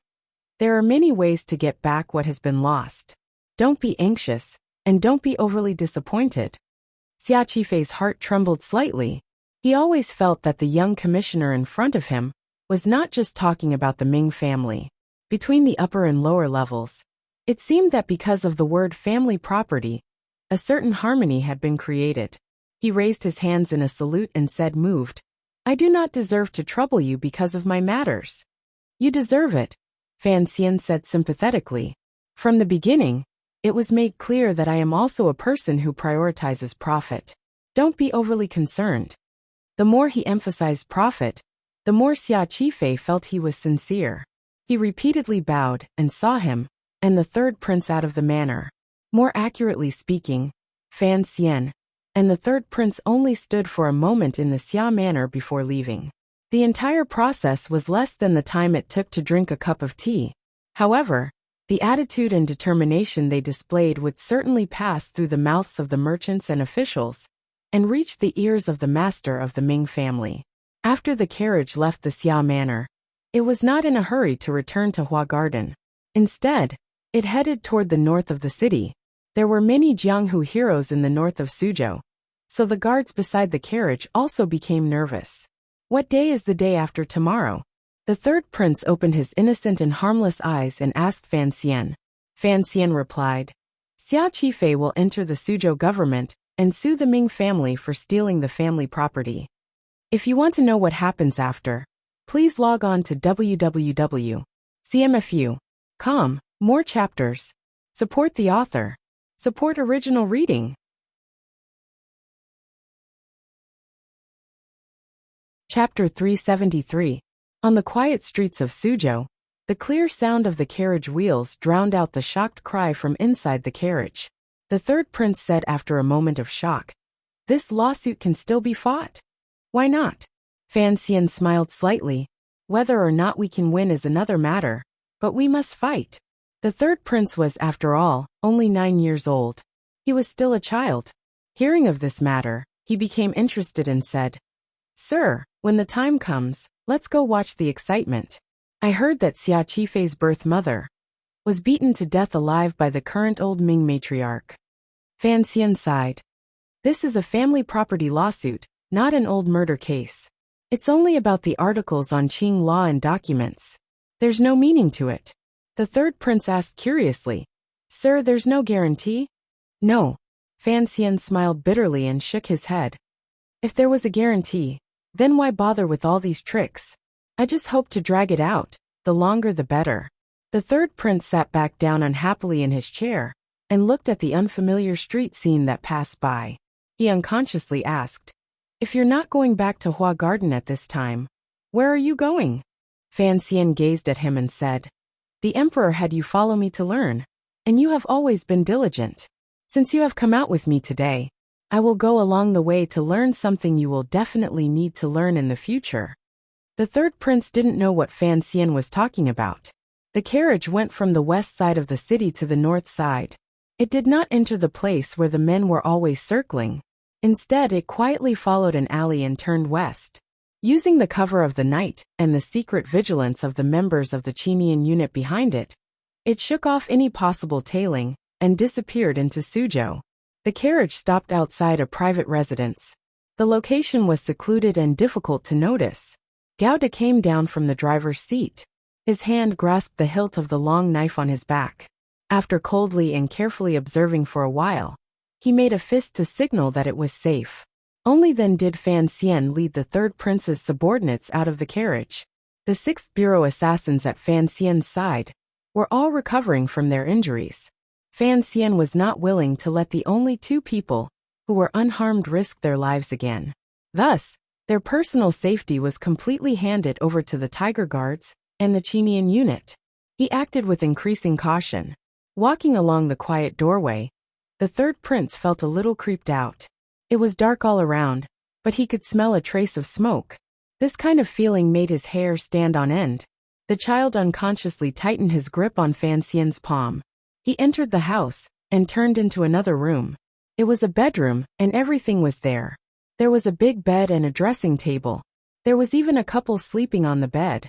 There are many ways to get back what has been lost. Don't be anxious, and don't be overly disappointed. Xia Qifei's heart trembled slightly. He always felt that the young commissioner in front of him was not just talking about the Ming family. Between the upper and lower levels, it seemed that because of the word family property, a certain harmony had been created. He raised his hands in a salute and said, moved, I do not deserve to trouble you because of my matters. You deserve it, Fan Xian said sympathetically. From the beginning, it was made clear that I am also a person who prioritizes profit. Don't be overly concerned. The more he emphasized profit, the more Xia Qifei felt he was sincere. He repeatedly bowed and saw him, and the third prince out of the manor. More accurately speaking, Fan Xian and the third prince only stood for a moment in the Xia manor before leaving. The entire process was less than the time it took to drink a cup of tea. However, the attitude and determination they displayed would certainly pass through the mouths of the merchants and officials, and reach the ears of the master of the Ming family. After the carriage left the Xia manor, it was not in a hurry to return to Hua Garden. Instead, it headed toward the north of the city. There were many Jianghu heroes in the north of Suzhou, so the guards beside the carriage also became nervous. What day is the day after tomorrow? The third prince opened his innocent and harmless eyes and asked Fan Xian. Fan Xian replied, Xia Qifei will enter the Suzhou government and sue the Ming family for stealing the family property. If you want to know what happens after, please log on to www.cmfu.com. More chapters. Support the author. Support original reading. Chapter 373. On the quiet streets of Suzhou, the clear sound of the carriage wheels drowned out the shocked cry from inside the carriage. The third prince said after a moment of shock, This lawsuit can still be fought? Why not? Fan Xian smiled slightly. Whether or not we can win is another matter, but we must fight. The third prince was, after all, only 9 years old. He was still a child. Hearing of this matter, he became interested and said, Sir, when the time comes, let's go watch the excitement. I heard that Xia Qifei's birth mother was beaten to death alive by the current old Ming matriarch. Fan Xian sighed. This is a family property lawsuit, not an old murder case. It's only about the articles on Qing law and documents. There's no meaning to it. The third prince asked curiously, Sir, there's no guarantee? No. Fan Xian smiled bitterly and shook his head. If there was a guarantee, then why bother with all these tricks? I just hope to drag it out, the longer the better. The third prince sat back down unhappily in his chair and looked at the unfamiliar street scene that passed by. He unconsciously asked, If you're not going back to Hua Garden at this time, where are you going? Fan Xian gazed at him and said, The emperor had you follow me to learn, and you have always been diligent. Since you have come out with me today, I will go along the way to learn something you will definitely need to learn in the future. The third prince didn't know what Fan Xian was talking about. The carriage went from the west side of the city to the north side. It did not enter the place where the men were always circling. Instead, it quietly followed an alley and turned west. Using the cover of the night and the secret vigilance of the members of the Qinian unit behind it, it shook off any possible tailing and disappeared into Suzhou. The carriage stopped outside a private residence. The location was secluded and difficult to notice. Gao De came down from the driver's seat. His hand grasped the hilt of the long knife on his back. After coldly and carefully observing for a while, he made a fist to signal that it was safe. Only then did Fan Xian lead the third prince's subordinates out of the carriage. The 6th Bureau assassins at Fan Xian's side were all recovering from their injuries. Fan Xian was not willing to let the only 2 people who were unharmed risk their lives again. Thus, their personal safety was completely handed over to the Tiger Guards and the Qinian unit. He acted with increasing caution. Walking along the quiet doorway, the third prince felt a little creeped out. It was dark all around, but he could smell a trace of smoke. This kind of feeling made his hair stand on end. The child unconsciously tightened his grip on Fan Xian's palm. He entered the house and turned into another room. It was a bedroom, and everything was there. There was a big bed and a dressing table. There was even a couple sleeping on the bed.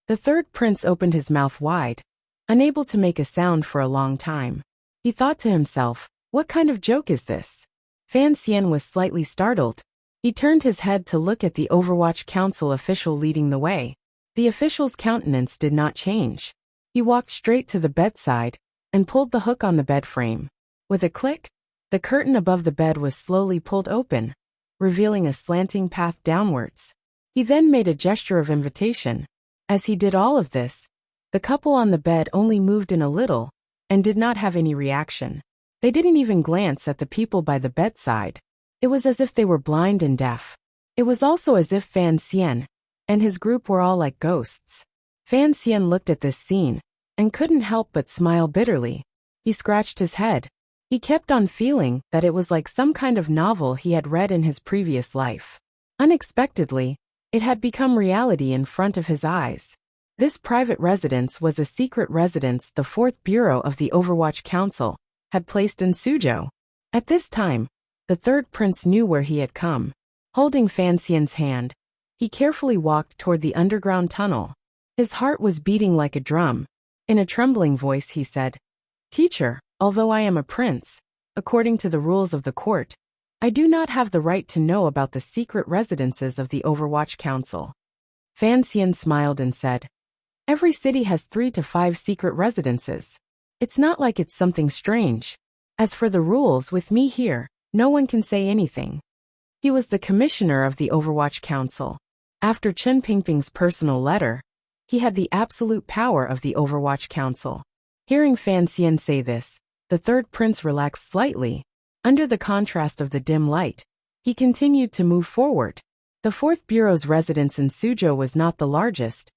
The third prince opened his mouth wide, unable to make a sound for a long time. He thought to himself, what kind of joke is this? Fan Xian was slightly startled. He turned his head to look at the Overwatch Council official leading the way. The official's countenance did not change. He walked straight to the bedside and pulled the hook on the bed frame. With a click, the curtain above the bed was slowly pulled open, revealing a slanting path downwards. He then made a gesture of invitation. As he did all of this, the couple on the bed only moved in a little and did not have any reaction. They didn't even glance at the people by the bedside. It was as if they were blind and deaf. It was also as if Fan Xian and his group were all like ghosts. Fan Xian looked at this scene and couldn't help but smile bitterly. He scratched his head. He kept on feeling that it was like some kind of novel he had read in his previous life. Unexpectedly, it had become reality in front of his eyes. This private residence was a secret residence the 4th Bureau of the Overwatch Council had placed in Suzhou. At this time, the 3rd prince knew where he had come. Holding Fan Xian's hand, he carefully walked toward the underground tunnel. His heart was beating like a drum. In a trembling voice he said, "Teacher, although I am a prince, according to the rules of the court, I do not have the right to know about the secret residences of the Overwatch Council." Fan Xian smiled and said, "Every city has 3 to 5 secret residences. It's not like it's something strange. As for the rules with me here, no one can say anything." He was the commissioner of the Overwatch Council. After Chen Pingping's personal letter, he had the absolute power of the Overwatch Council. Hearing Fan Xian say this, the 3rd prince relaxed slightly. Under the contrast of the dim light, he continued to move forward. The 4th Bureau's residence in Suzhou was not the largest,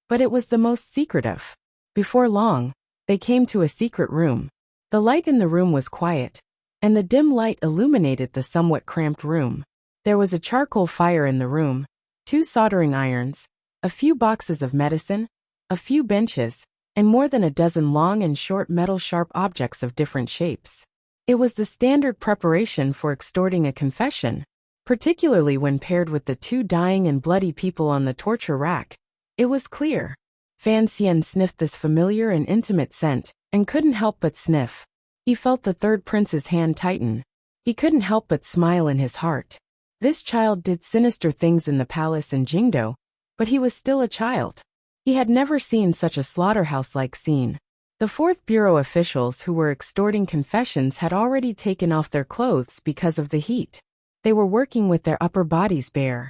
but it was the most secretive. Before long, they came to a secret room. The light in the room was quiet, and the dim light illuminated the somewhat cramped room. There was a charcoal fire in the room, 2 soldering irons, a few boxes of medicine, a few benches, and more than a dozen long and short metal-sharp objects of different shapes. It was the standard preparation for extorting a confession, particularly when paired with the 2 dying and bloody people on the torture rack. It was clear. Fan Xian sniffed this familiar and intimate scent, and couldn't help but sniff. He felt the 3rd prince's hand tighten. He couldn't help but smile in his heart. This child did sinister things in the palace in Jingdo, but he was still a child. He had never seen such a slaughterhouse-like scene. The 4th Bureau officials who were extorting confessions had already taken off their clothes because of the heat. They were working with their upper bodies bare.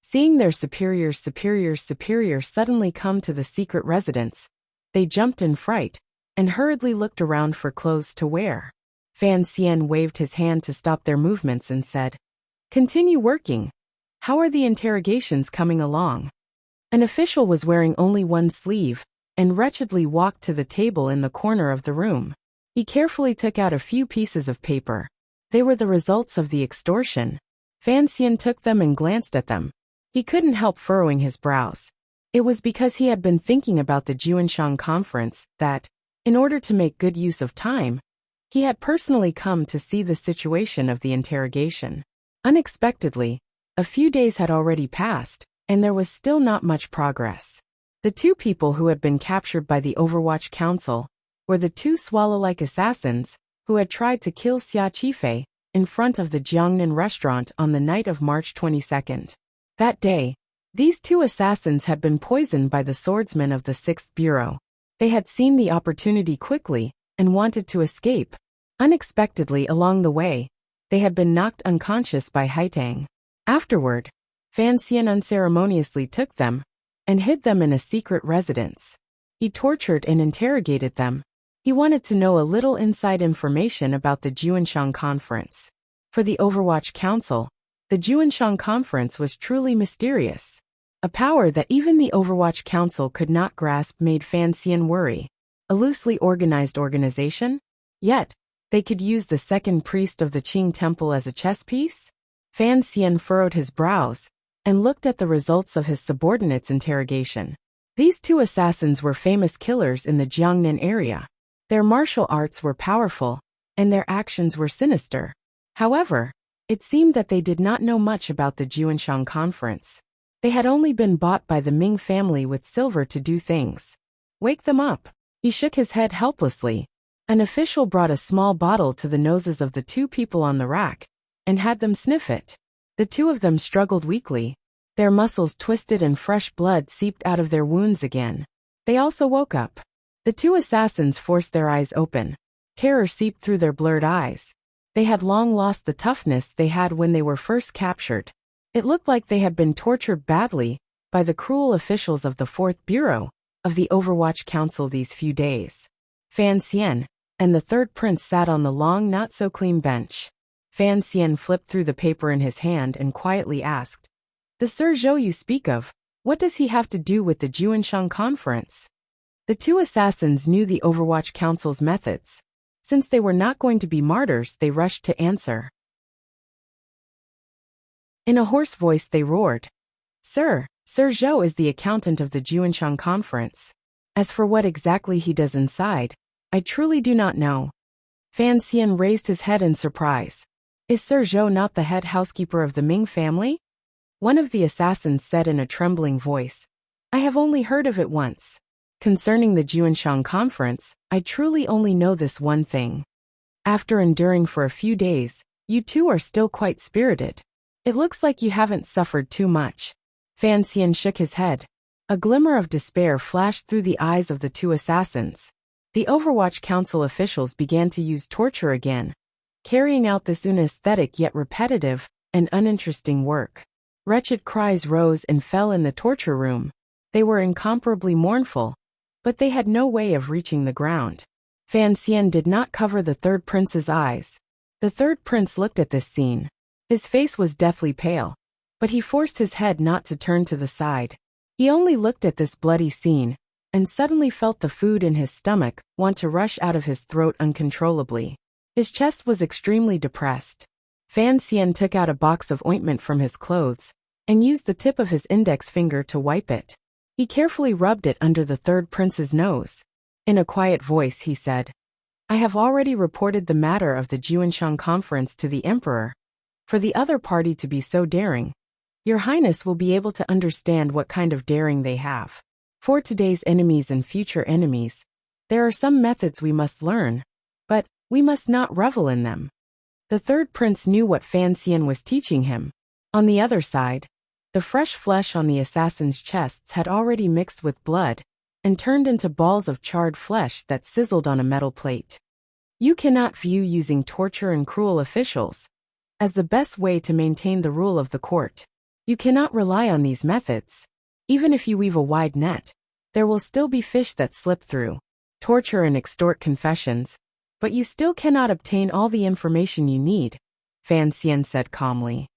Seeing their superiors suddenly come to the secret residence, they jumped in fright and hurriedly looked around for clothes to wear. Fan Xian waved his hand to stop their movements and said, "Continue working. How are the interrogations coming along?" An official was wearing only one sleeve and wretchedly walked to the table in the corner of the room. He carefully took out a few pieces of paper. They were the results of the extortion. Fan Xian took them and glanced at them. He couldn't help furrowing his brows. It was because he had been thinking about the Juanshan conference that, in order to make good use of time, he had personally come to see the situation of the interrogation. Unexpectedly, a few days had already passed, and there was still not much progress. The 2 people who had been captured by the Overwatch Council were the 2 swallow-like assassins who had tried to kill Xia Qifei in front of the Jiangnan restaurant on the night of March 22nd. That day, these 2 assassins had been poisoned by the swordsmen of the 6th Bureau. They had seen the opportunity quickly and wanted to escape. Unexpectedly along the way, they had been knocked unconscious by Haitang. Afterward, Fan Xian unceremoniously took them and hid them in a secret residence. He tortured and interrogated them. He wanted to know a little inside information about the Juanshan conference. For the Overwatch Council, the Juanshan conference was truly mysterious. A power that even the Overwatch Council could not grasp made Fan Xian worry. A loosely organized organization? Yet, they could use the 2nd priest of the Qing temple as a chess piece? Fan Xian furrowed his brows and looked at the results of his subordinates' interrogation. These 2 assassins were famous killers in the Jiangnan area. Their martial arts were powerful, and their actions were sinister. However, it seemed that they did not know much about the Juanshan conference. They had only been bought by the Ming family with silver to do things. "Wake them up." He shook his head helplessly. An official brought a small bottle to the noses of the 2 people on the rack and had them sniff it. The 2 of them struggled weakly. Their muscles twisted and fresh blood seeped out of their wounds again. They also woke up. The 2 assassins forced their eyes open. Terror seeped through their blurred eyes. They had long lost the toughness they had when they were first captured. It looked like they had been tortured badly by the cruel officials of the 4th Bureau of the Overwatch Council these few days. Fan Xian and the 3rd prince sat on the long, not-so-clean bench. Fan Xian flipped through the paper in his hand and quietly asked, "The Sir Zhou you speak of, What does he have to do with the Juanshang conference? The two assassins knew the Overwatch Council's methods. Since they were not going to be martyrs, they rushed to answer. In a hoarse voice they roared, Sir Zhou is the accountant of the Juanshang conference. As for what exactly he does inside, I truly do not know. Fan Xian raised his head in surprise. Is Sir Zhou not the head housekeeper of the Ming family? One of the assassins said in a trembling voice, I have only heard of it once. Concerning the Juanshang conference, I truly only know this one thing. After enduring for a few days, you two are still quite spirited. It looks like you haven't suffered too much. Fan Xian shook his head. A glimmer of despair flashed through the eyes of the two assassins. The Overwatch Council officials began to use torture again, carrying out this unaesthetic yet repetitive and uninteresting work. Wretched cries rose and fell in the torture room. They were incomparably mournful, but they had no way of reaching the ground. Fan Xian did not cover the third prince's eyes. The third prince looked at this scene. His face was deathly pale, but he forced his head not to turn to the side. He only looked at this bloody scene, and suddenly felt the food in his stomach want to rush out of his throat uncontrollably. His chest was extremely depressed. Fan Xian took out a box of ointment from his clothes, and used the tip of his index finger to wipe it. He carefully rubbed it under the third prince's nose. In a quiet voice he said, I have already reported the matter of the Juanshang conference to the emperor. For the other party to be so daring, Your Highness will be able to understand what kind of daring they have. For today's enemies and future enemies, there are some methods we must learn, but we must not revel in them. The third prince knew what Fan Xian was teaching him. On the other side, the fresh flesh on the assassins' chests had already mixed with blood and turned into balls of charred flesh that sizzled on a metal plate. You cannot view using torture and cruel officials as the best way to maintain the rule of the court. You cannot rely on these methods. Even if you weave a wide net, there will still be fish that slip through. Torture and extort confessions, but you still cannot obtain all the information you need, Fan Xian said calmly.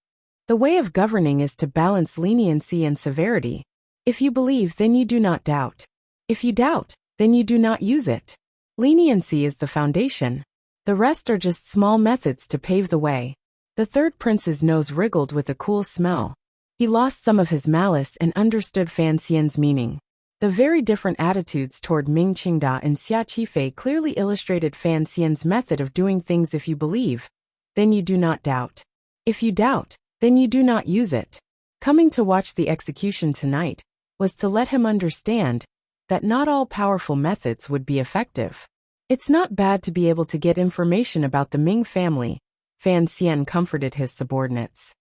The way of governing is to balance leniency and severity. If you believe, then you do not doubt. If you doubt, then you do not use it. Leniency is the foundation. The rest are just small methods to pave the way. The third prince's nose wriggled with a cool smell. He lost some of his malice and understood Fan Xian's meaning. The very different attitudes toward Ming Qingda and Xia Qifei clearly illustrated Fan Xian's method of doing things. If you believe, then you do not doubt. If you doubt, then you do not use it. Coming to watch the execution tonight was to let him understand that not all powerful methods would be effective. It's not bad to be able to get information about the Ming family, Fan Xian comforted his subordinates.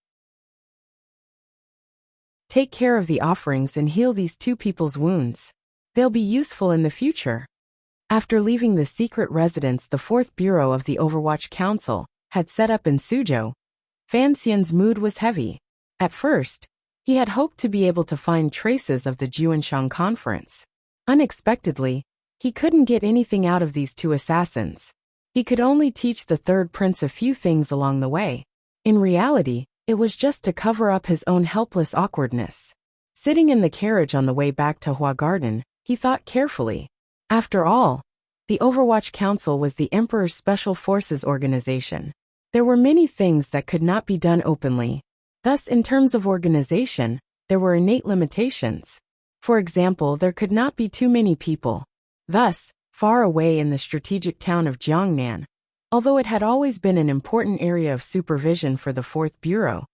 Take care of the offerings and heal these two people's wounds. They'll be useful in the future. After leaving the secret residence the fourth bureau of the Overwatch Council had set up in Suzhou, Fan Xian's mood was heavy. At first, he had hoped to be able to find traces of the Juanshang conference. Unexpectedly, he couldn't get anything out of these two assassins. He could only teach the third prince a few things along the way. In reality, it was just to cover up his own helpless awkwardness. Sitting in the carriage on the way back to Hua Garden, he thought carefully. After all, the Overwatch Council was the Emperor's Special Forces organization. There were many things that could not be done openly. Thus, in terms of organization, there were innate limitations. For example, there could not be too many people. Thus, far away in the strategic town of Jiangnan, although it had always been an important area of supervision for the Fourth Bureau,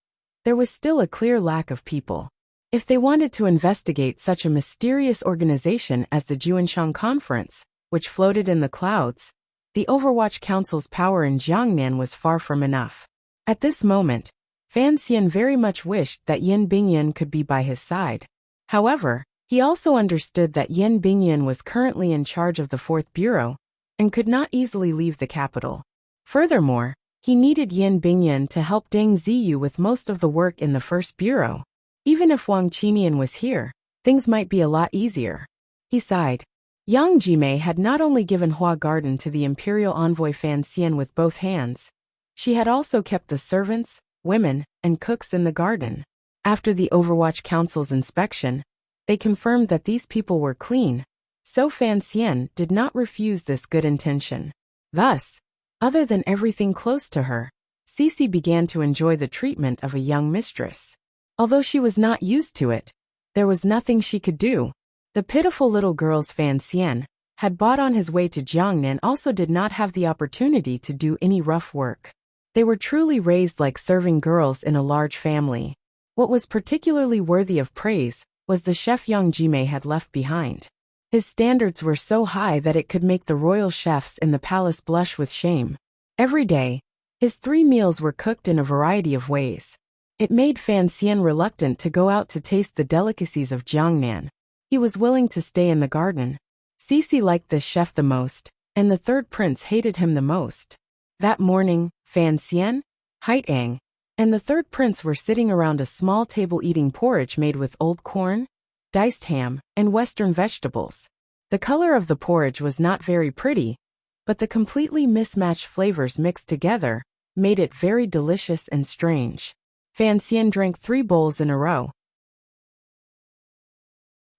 there was still a clear lack of people. If they wanted to investigate such a mysterious organization as the Juanshang Conference, which floated in the clouds, the Overwatch Council's power in Jiangnan was far from enough. At this moment, Fan Xian very much wished that Yin Bingyan could be by his side. However, he also understood that Yin Bingyan was currently in charge of the Fourth Bureau and could not easily leave the capital. Furthermore, he needed Yin Bingyan to help Deng Ziyu with most of the work in the First Bureau. Even if Wang Qinian was here, things might be a lot easier. He sighed. Yang Jimei had not only given Hua Garden to the imperial envoy Fan Xian with both hands, she had also kept the servants, women, and cooks in the garden. After the Overwatch Council's inspection, They confirmed that these people were clean, so Fan Xian did not refuse this good intention. Thus, other than everything close to her, Cici began to enjoy the treatment of a young mistress. Although she was not used to it, there was nothing she could do. The pitiful little girls Fan Xian had bought on his way to Jiangnan also did not have the opportunity to do any rough work. They were truly raised like serving girls in a large family. What was particularly worthy of praise was the chef Yang Jimei had left behind. His standards were so high that it could make the royal chefs in the palace blush with shame. Every day, his 3 meals were cooked in a variety of ways. It made Fan Xian reluctant to go out to taste the delicacies of Jiangnan. He was willing to stay in the garden. Cici liked this chef the most, and the third prince hated him the most. That morning, Fan Xian, Haitang, and the third prince were sitting around a small table eating porridge made with old corn, diced ham, and western vegetables. The color of the porridge was not very pretty, but the completely mismatched flavors mixed together made it very delicious and strange. Fan Xian drank 3 bowls in a row.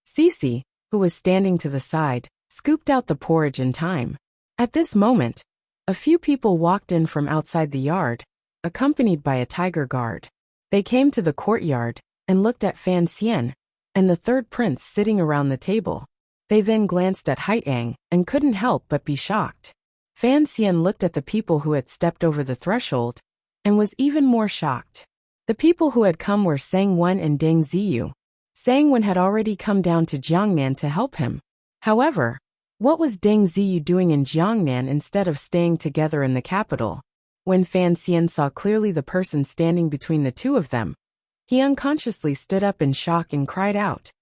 Cici, who was standing to the side, scooped out the porridge in time. At this moment, a few people walked in from outside the yard, accompanied by a tiger guard. They came to the courtyard and looked at Fan Xian and the third prince sitting around the table. They then glanced at Haitang and couldn't help but be shocked. Fan Xian looked at the people who had stepped over the threshold and was even more shocked. The people who had come were Sang Wen and Deng Ziyu. Sang Wen had already come down to Jiangnan to help him. However, what was Deng Ziyu doing in Jiangnan instead of staying together in the capital? When Fan Xian saw clearly the person standing between the two of them, he unconsciously stood up in shock and cried out,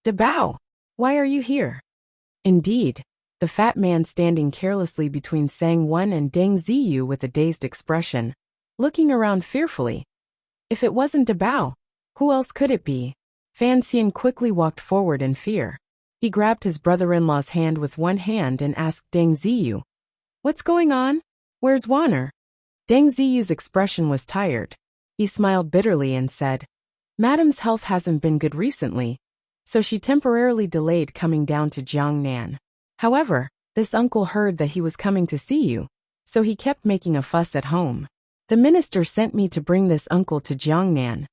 "De Bao, why are you here?" Indeed, the fat man standing carelessly between Sang Wen and Deng Ziyu with a dazed expression, looking around fearfully. If it wasn't De Bao, who else could it be? Fan Xian quickly walked forward in fear. He grabbed his brother-in-law's hand with one hand and asked Deng Ziyu, "What's going on? Where's Wanner?" Deng Ziyu's expression was tired. He smiled bitterly and said, "Madam's health hasn't been good recently, so she temporarily delayed coming down to Jiangnan. However, this uncle heard that he was coming to see you, so he kept making a fuss at home. The minister sent me to bring this uncle to Jiangnan."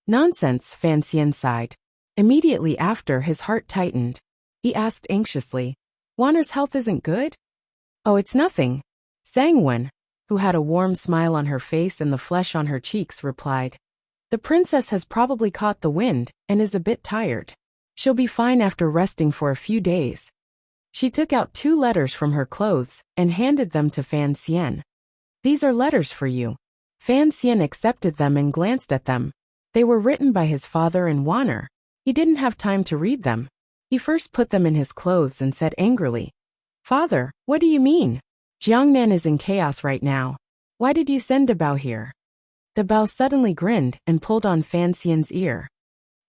"Nonsense," Fan Xian sighed. Immediately after, his heart tightened. He asked anxiously, "Wanner's health isn't good?" "Oh, it's nothing." Sang Wen, who had a warm smile on her face and the flesh on her cheeks, replied, "The princess has probably caught the wind and is a bit tired. She'll be fine after resting for a few days." She took out 2 letters from her clothes and handed them to Fan Xian. "These are letters for you." Fan Xian accepted them and glanced at them. They were written by his father and Wanner. He didn't have time to read them. He first put them in his clothes and said angrily, "Father, what do you mean? Jiangnan is in chaos right now. Why did you send De Bao here?" De Bao suddenly grinned and pulled on Fan Xian's ear.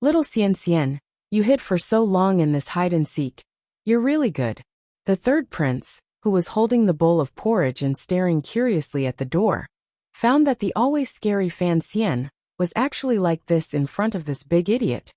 "Little Xian Xian, you hid for so long in this hide-and-seek. You're really good." The third prince, who was holding the bowl of porridge and staring curiously at the door, found that the always scary Fan Xian was actually like this in front of this big idiot.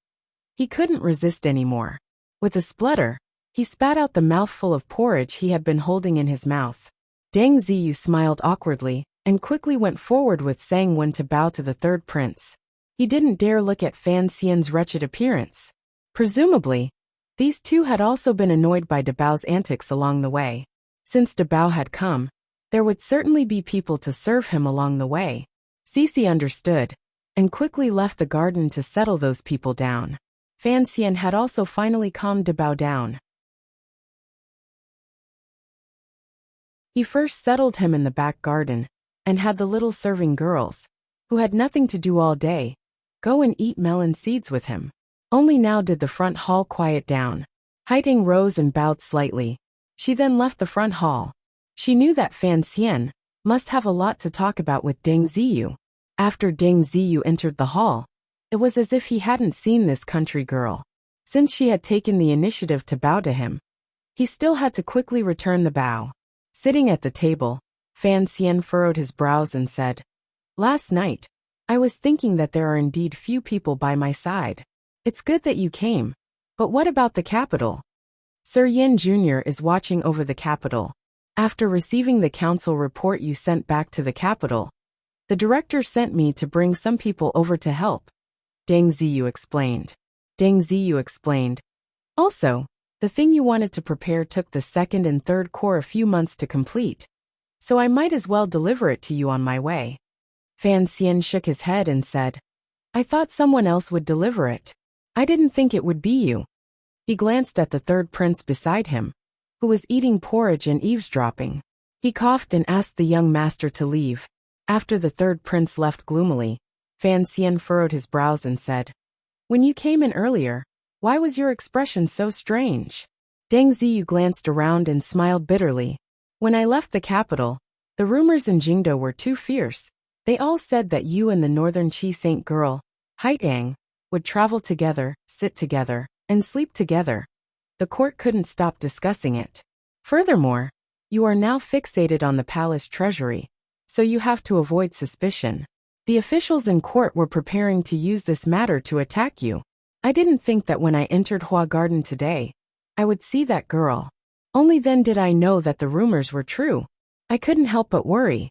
He couldn't resist anymore. With a splutter, he spat out the mouthful of porridge he had been holding in his mouth. Deng Ziyu smiled awkwardly and quickly went forward with Sang Wen to bow to the third prince. He didn't dare look at Fan Xian's wretched appearance. Presumably, these two had also been annoyed by De Bao's antics along the way. Since De Bao had come, there would certainly be people to serve him along the way. Cici understood and quickly left the garden to settle those people down. Fan Xian had also finally calmed De Bao down. He first settled him in the back garden and had the little serving girls, who had nothing to do all day, go and eat melon seeds with him. Only now did the front hall quiet down. Haitang rose and bowed slightly. She then left the front hall. She knew that Fan Xian must have a lot to talk about with Deng Ziyu. After Deng Ziyu entered the hall, it was as if he hadn't seen this country girl. Since she had taken the initiative to bow to him, he still had to quickly return the bow. Sitting at the table, Fan Xian furrowed his brows and said, "Last night, I was thinking that there are indeed few people by my side. It's good that you came, But what about the capital? Sir Yin Jr. is watching over the capital. After receiving the council report you sent back to the capital, the director sent me to bring some people over to help. Deng Ziyu explained. Also, the thing you wanted to prepare took the second and third corps a few months to complete, so I might as well deliver it to you on my way. Fan Xian shook his head and said, I thought someone else would deliver it. I didn't think it would be you. He glanced at the third prince beside him, who was eating porridge and eavesdropping. He coughed and asked the young master to leave. After the third prince left gloomily, Fan Xian furrowed his brows and said, When you came in earlier, why was your expression so strange? Deng Ziyu glanced around and smiled bitterly. When I left the capital, the rumors in Jingdo were too fierce. They all said that you and the northern Qi Saint girl, Haitang, would travel together, sit together, and sleep together. The court couldn't stop discussing it. Furthermore, you are now fixated on the palace treasury, so you have to avoid suspicion. The officials in court were preparing to use this matter to attack you. I didn't think that when I entered Hua Garden today, I would see that girl. Only then did I know that the rumors were true. I couldn't help but worry.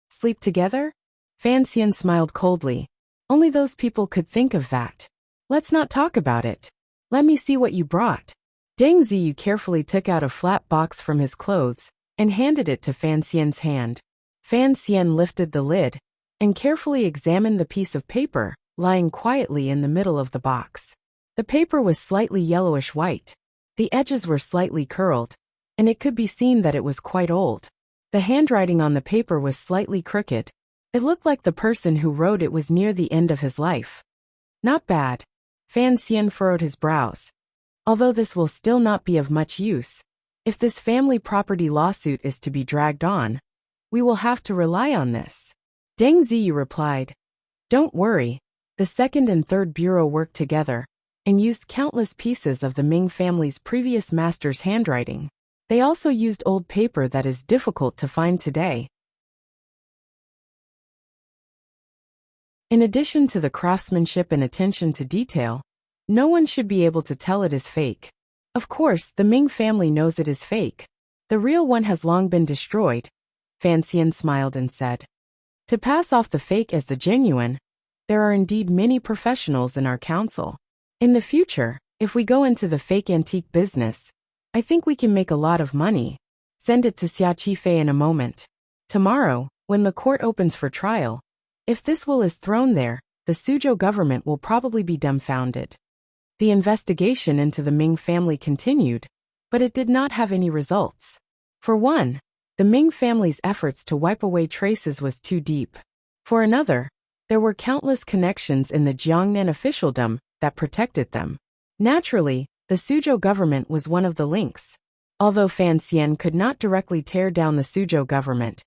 Sleep together? Fan Xian smiled coldly. Only those people could think of that. Let's not talk about it. Let me see what you brought. Deng Ziyu carefully took out a flat box from his clothes and handed it to Fan Xian's hand. Fan Xian lifted the lid and carefully examined the piece of paper lying quietly in the middle of the box. The paper was slightly yellowish white. The edges were slightly curled, and it could be seen that it was quite old. The handwriting on the paper was slightly crooked. It looked like the person who wrote it was near the end of his life. Not bad. Fan Xian furrowed his brows. Although this will still not be of much use, if this family property lawsuit is to be dragged on, we will have to rely on this. Deng Ziyu replied, Don't worry. The second and third bureau worked together and used countless pieces of the Ming family's previous master's handwriting. They also used old paper that is difficult to find today. In addition to the craftsmanship and attention to detail, no one should be able to tell it is fake. Of course, the Ming family knows it is fake. The real one has long been destroyed. Fan Xian smiled and said, To pass off the fake as the genuine, there are indeed many professionals in our council. In the future, if we go into the fake antique business, I think we can make a lot of money. Send it to Xia Qifei in a moment. Tomorrow, when the court opens for trial, if this will is thrown there, the Suzhou government will probably be dumbfounded. The investigation into the Ming family continued, but it did not have any results. For one, the Ming family's efforts to wipe away traces was too deep. For another, there were countless connections in the Jiangnan officialdom that protected them. Naturally, the Suzhou government was one of the links. Although Fan Xian could not directly tear down the Suzhou government,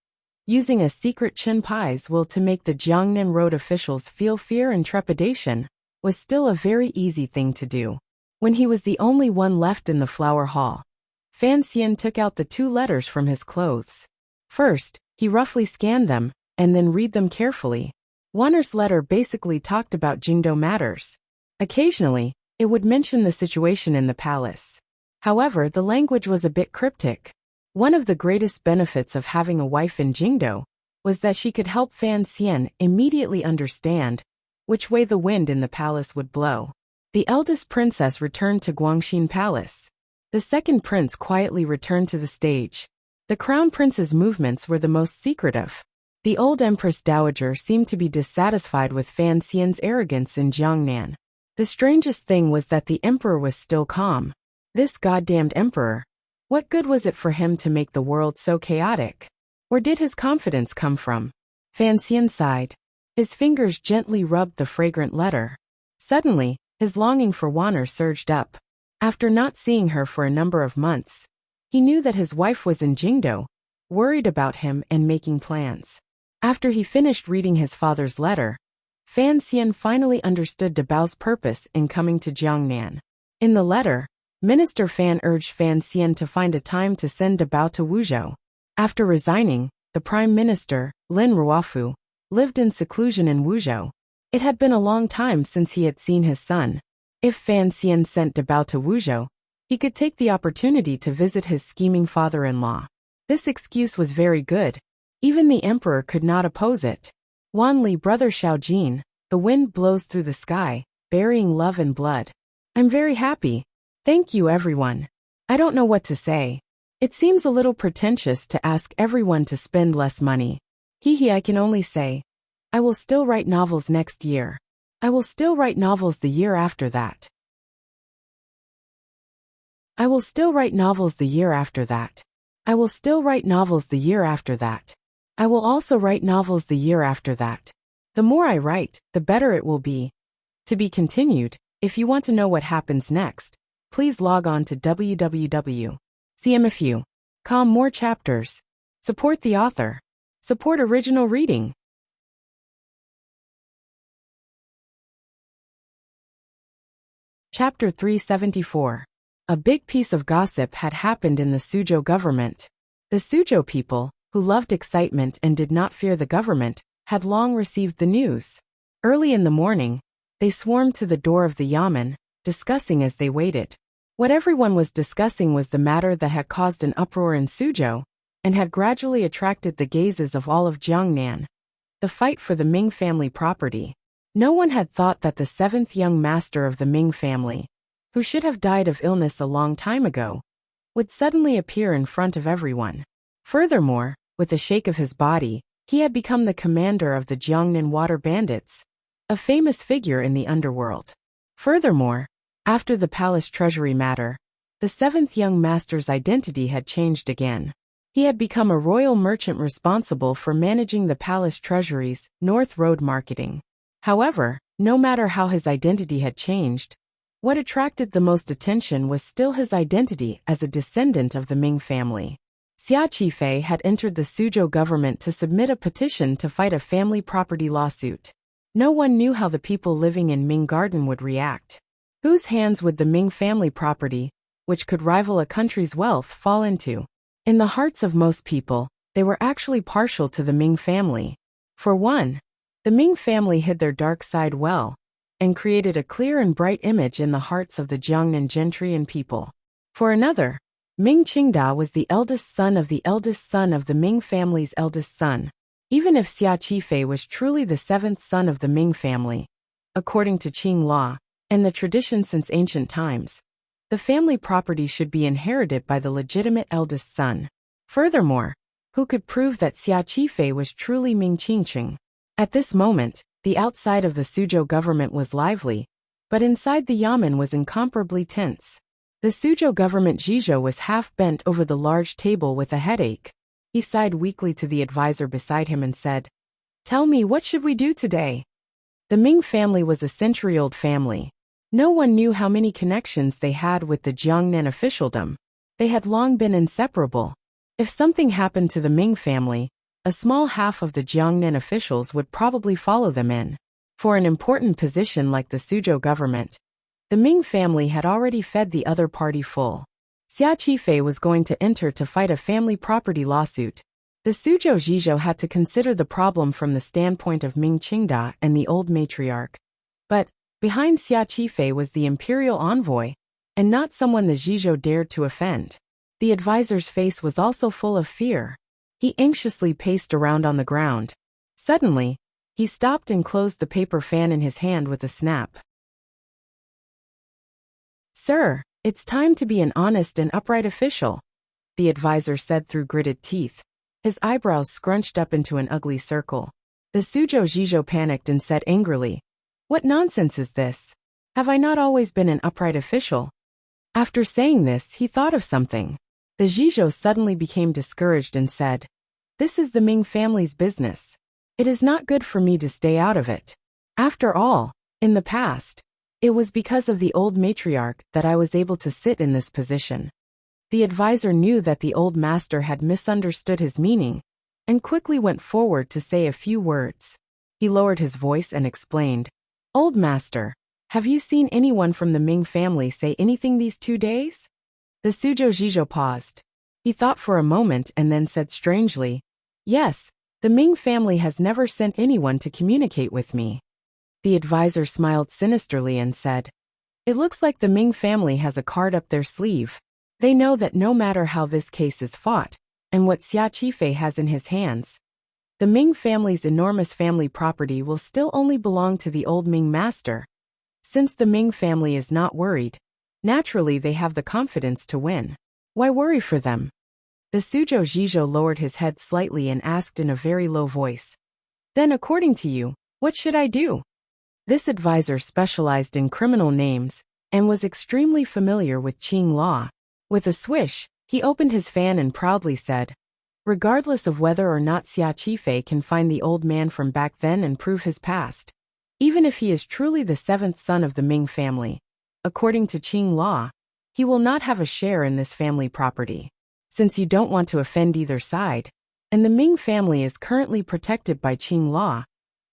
using a secret Chen Pai's will to make the Jiangnan road officials feel fear and trepidation was still a very easy thing to do. When he was the only one left in the flower hall, Fan Xian took out the 2 letters from his clothes. First, he roughly scanned them, and then read them carefully. Wanner's letter basically talked about Jingdo matters. Occasionally, it would mention the situation in the palace. However, the language was a bit cryptic. One of the greatest benefits of having a wife in Jingdo was that she could help Fan Xian immediately understand which way the wind in the palace would blow. The eldest princess returned to Guangxin Palace. The second prince quietly returned to the stage. The crown prince's movements were the most secretive. The old Empress Dowager seemed to be dissatisfied with Fan Xian's arrogance in Jiangnan. The strangest thing was that the emperor was still calm. This goddamned emperor. What good was it for him to make the world so chaotic? Where did his confidence come from? Fan Xian sighed. His fingers gently rubbed the fragrant letter. Suddenly, his longing for Wanner surged up. After not seeing her for a number of months, he knew that his wife was in Jingdo, worried about him and making plans. After he finished reading his father's letter, Fan Xian finally understood Dabao's purpose in coming to Jiangnan. In the letter, Minister Fan urged Fan Xian to find a time to send Dabao to Wuzhou. After resigning, the Prime Minister, Lin Ruofu, lived in seclusion in Wuzhou. It had been a long time since he had seen his son. If Fan Xian sent Debao to Wuzhou, he could take the opportunity to visit his scheming father-in-law. This excuse was very good. Even the emperor could not oppose it. Wan Li, brother Xiaojin, the wind blows through the sky, burying love and blood. I'm very happy. Thank you, everyone. I don't know what to say. It seems a little pretentious to ask everyone to spend less money. I can only say, I will still write novels next year. I will still write novels the year after that. I will still write novels the year after that. I will still write novels the year after that. I will also write novels the year after that. The more I write, the better it will be. To be continued. If you want to know what happens next, please log on to www.cmfu.com. More chapters. Support the author. Support original reading. Chapter 374. A big piece of gossip had happened in the Suzhou government. The Suzhou people, who loved excitement and did not fear the government, had long received the news. Early in the morning, they swarmed to the door of the yamen, discussing as they waited. What everyone was discussing was the matter that had caused an uproar in Suzhou, and had gradually attracted the gazes of all of Jiangnan. The fight for the Ming family property. No one had thought that the seventh young master of the Ming family, who should have died of illness a long time ago, would suddenly appear in front of everyone. Furthermore, with a shake of his body, he had become the commander of the Jiangnan water bandits, a famous figure in the underworld. Furthermore, after the palace treasury matter, the seventh young master's identity had changed again. He had become a royal merchant responsible for managing the palace treasury's North Road marketing. However, no matter how his identity had changed, what attracted the most attention was still his identity as a descendant of the Ming family. Xia Qifei had entered the Suzhou government to submit a petition to fight a family property lawsuit. No one knew how the people living in Ming Garden would react. Whose hands would the Ming family property, which could rival a country's wealth, fall into? In the hearts of most people, they were actually partial to the Ming family. For one, the Ming family hid their dark side well, and created a clear and bright image in the hearts of the Jiangnan gentry and people. For another, Ming Qingda was the eldest son of the Ming family's eldest son. Even if Xia Qifei was truly the seventh son of the Ming family, according to Qing law, and the tradition since ancient times, the family property should be inherited by the legitimate eldest son. Furthermore, who could prove that Xia Qifei was truly Ming Qingqing? At this moment, the outside of the Suzhou government was lively, but inside the yamen was incomparably tense. The Suzhou government Zhizhou was half bent over the large table with a headache. He sighed weakly to the advisor beside him and said, "Tell me, what should we do today?" The Ming family was a century-old family. No one knew how many connections they had with the Jiangnan officialdom. They had long been inseparable. If something happened to the Ming family, a small half of the Jiangnan officials would probably follow them in. For an important position like the Suzhou government, the Ming family had already fed the other party full. Xia Qifei was going to enter to fight a family property lawsuit. The Suzhou Zhizhou had to consider the problem from the standpoint of Ming Qingda and the old matriarch. But, behind Xia Qifei was the imperial envoy, and not someone the Zhizhou dared to offend. The advisor's face was also full of fear. He anxiously paced around on the ground. Suddenly, he stopped and closed the paper fan in his hand with a snap. "Sir, it's time to be an honest and upright official," the advisor said through gritted teeth. His eyebrows scrunched up into an ugly circle. The Suzhou Zhizhou panicked and said angrily, "What nonsense is this? Have I not always been an upright official?" After saying this, he thought of something. The Zhizhou suddenly became discouraged and said, "This is the Ming family's business. It is not good for me to stay out of it. After all, in the past, it was because of the old matriarch that I was able to sit in this position." The advisor knew that the old master had misunderstood his meaning, and quickly went forward to say a few words. He lowered his voice and explained, "Old master, have you seen anyone from the Ming family say anything these 2 days?" The Suzhou Zhizhou paused. He thought for a moment and then said strangely, "Yes, the Ming family has never sent anyone to communicate with me." The advisor smiled sinisterly and said, It looks like the Ming family has a card up their sleeve. They know that no matter how this case is fought, and what Xia Qifei has in his hands, the Ming family's enormous family property will still only belong to the old Ming master. Since the Ming family is not worried, naturally they have the confidence to win. Why worry for them? The Suzhou Zhizhou lowered his head slightly and asked in a very low voice. Then according to you, what should I do? This advisor specialized in criminal names and was extremely familiar with Qing law. With a swish, he opened his fan and proudly said, regardless of whether or not Xia Qifei can find the old man from back then and prove his past, even if he is truly the seventh son of the Ming family, according to Qing law, he will not have a share in this family property. Since you don't want to offend either side, and the Ming family is currently protected by Qing law,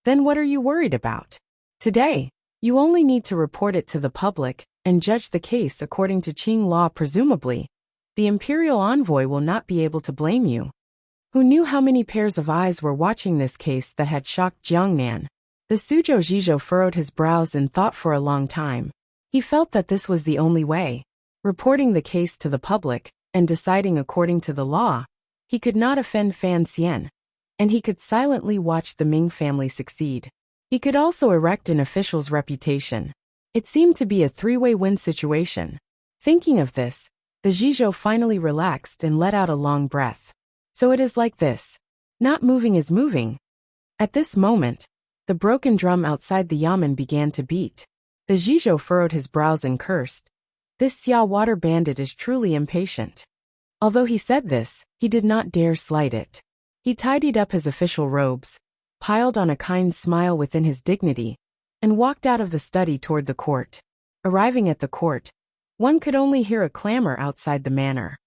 then what are you worried about? Today, you only need to report it to the public and judge the case according to Qing law. Presumably, the imperial envoy will not be able to blame you. Who knew how many pairs of eyes were watching this case that had shocked Jiangnan? The Suzhou Zhizhou furrowed his brows and thought for a long time. He felt that this was the only way. Reporting the case to the public and deciding according to the law, he could not offend Fan Xian, and he could silently watch the Ming family succeed. He could also erect an official's reputation. It seemed to be a three-way win situation. Thinking of this, the Zhizhou finally relaxed and let out a long breath. So it is like this. Not moving is moving. At this moment, the broken drum outside the yamen began to beat. The Zhizhou furrowed his brows and cursed. This Xia water bandit is truly impatient. Although he said this, he did not dare slight it. He tidied up his official robes, piled on a kind smile within his dignity, and walked out of the study toward the court. Arriving at the court, one could only hear a clamor outside the manor.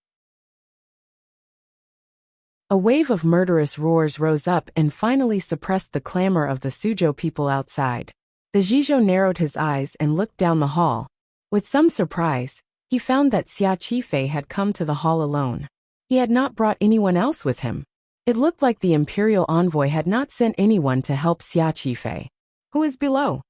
A wave of murderous roars rose up and finally suppressed the clamor of the Suzhou people outside. The Zhizhou narrowed his eyes and looked down the hall. With some surprise, he found that Xia Qifei had come to the hall alone. He had not brought anyone else with him. It looked like the imperial envoy had not sent anyone to help Xia Qifei. Who is below?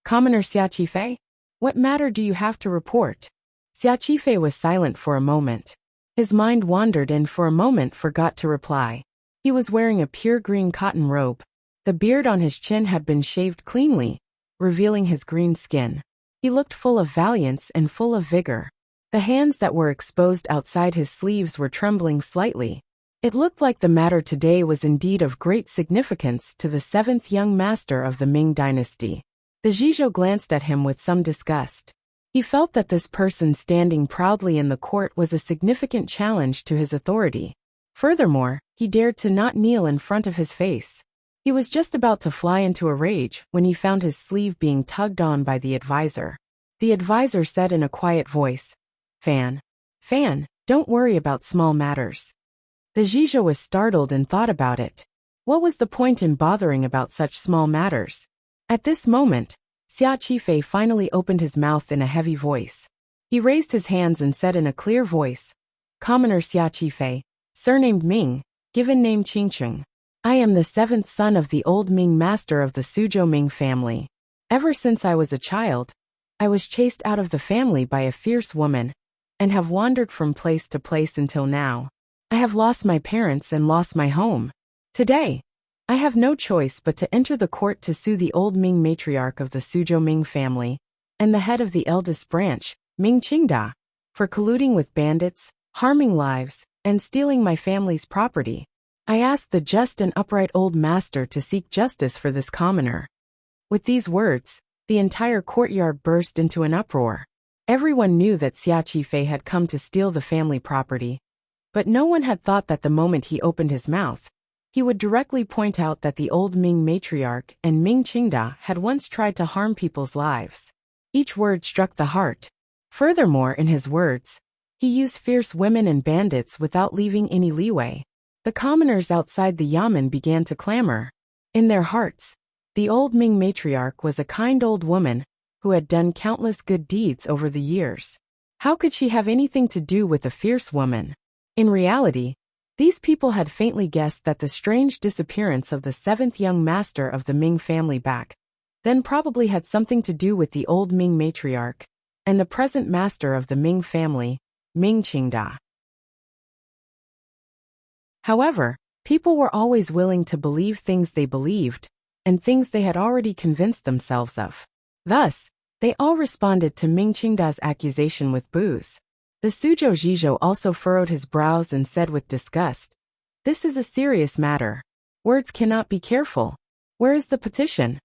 Commoner Xia Qifei? What matter do you have to report? Xia Qifei was silent for a moment. His mind wandered and for a moment forgot to reply. He was wearing a pure green cotton robe. The beard on his chin had been shaved cleanly, revealing his green skin. He looked full of valiance and full of vigor. The hands that were exposed outside his sleeves were trembling slightly. It looked like the matter today was indeed of great significance to the seventh young master of the Ming dynasty. The Zhizhou glanced at him with some disgust. He felt that this person standing proudly in the court was a significant challenge to his authority. Furthermore, he dared to not kneel in front of his face. He was just about to fly into a rage when he found his sleeve being tugged on by the advisor. The advisor said in a quiet voice, Fan, don't worry about small matters. The Zhizhou was startled and thought about it. What was the point in bothering about such small matters? At this moment, Xia Qifei finally opened his mouth in a heavy voice. He raised his hands and said in a clear voice, Commoner Xia Qifei, surnamed Ming, given name Qingcheng. I am the seventh son of the old Ming master of the Suzhou Ming family. Ever since I was a child, I was chased out of the family by a fierce woman, and have wandered from place to place until now. I have lost my parents and lost my home. Today, I have no choice but to enter the court to sue the old Ming matriarch of the Suzhou Ming family, and the head of the eldest branch, Ming Qingda, for colluding with bandits, harming lives, and stealing my family's property. I ask the just and upright old master to seek justice for this commoner. With these words, the entire courtyard burst into an uproar. Everyone knew that Xia Qifei had come to steal the family property, but no one had thought that the moment he opened his mouth, he would directly point out that the old Ming matriarch and Ming Qingda had once tried to harm people's lives. Each word struck the heart. Furthermore, in his words, he used fierce women and bandits without leaving any leeway. The commoners outside the yamen began to clamor. In their hearts, the old Ming matriarch was a kind old woman who had done countless good deeds over the years. How could she have anything to do with a fierce woman? In reality, these people had faintly guessed that the strange disappearance of the seventh young master of the Ming family back then probably had something to do with the old Ming matriarch, and the present master of the Ming family, Ming Qingda. However, people were always willing to believe things they believed, and things they had already convinced themselves of. Thus, they all responded to Ming Qingda's accusation with boos. The Suzhou Zhizhou also furrowed his brows and said with disgust, "This is a serious matter. Words cannot be careful. Where is the petition?"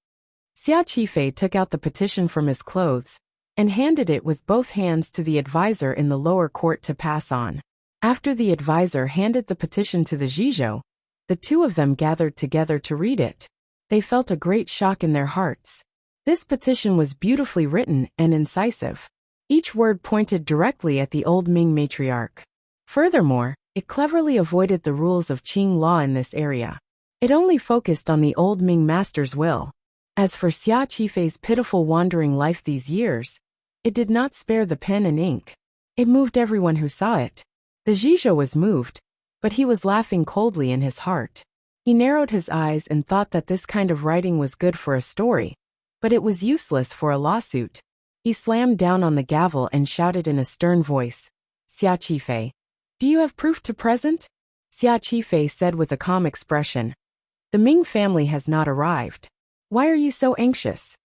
Xia Qifei took out the petition from his clothes and handed it with both hands to the advisor in the lower court to pass on. After the advisor handed the petition to the Zhizhou, the two of them gathered together to read it. They felt a great shock in their hearts. This petition was beautifully written and incisive. Each word pointed directly at the old Ming matriarch. Furthermore, it cleverly avoided the rules of Qing law in this area. It only focused on the old Ming master's will. As for Xia Qifei's pitiful wandering life these years, it did not spare the pen and ink. It moved everyone who saw it. The Zhizhou was moved, but he was laughing coldly in his heart. He narrowed his eyes and thought that this kind of writing was good for a story, but it was useless for a lawsuit. He slammed down on the gavel and shouted in a stern voice, "Xia Qifei, do you have proof to present?" Xia Qifei said with a calm expression, "The Ming family has not arrived. Why are you so anxious?"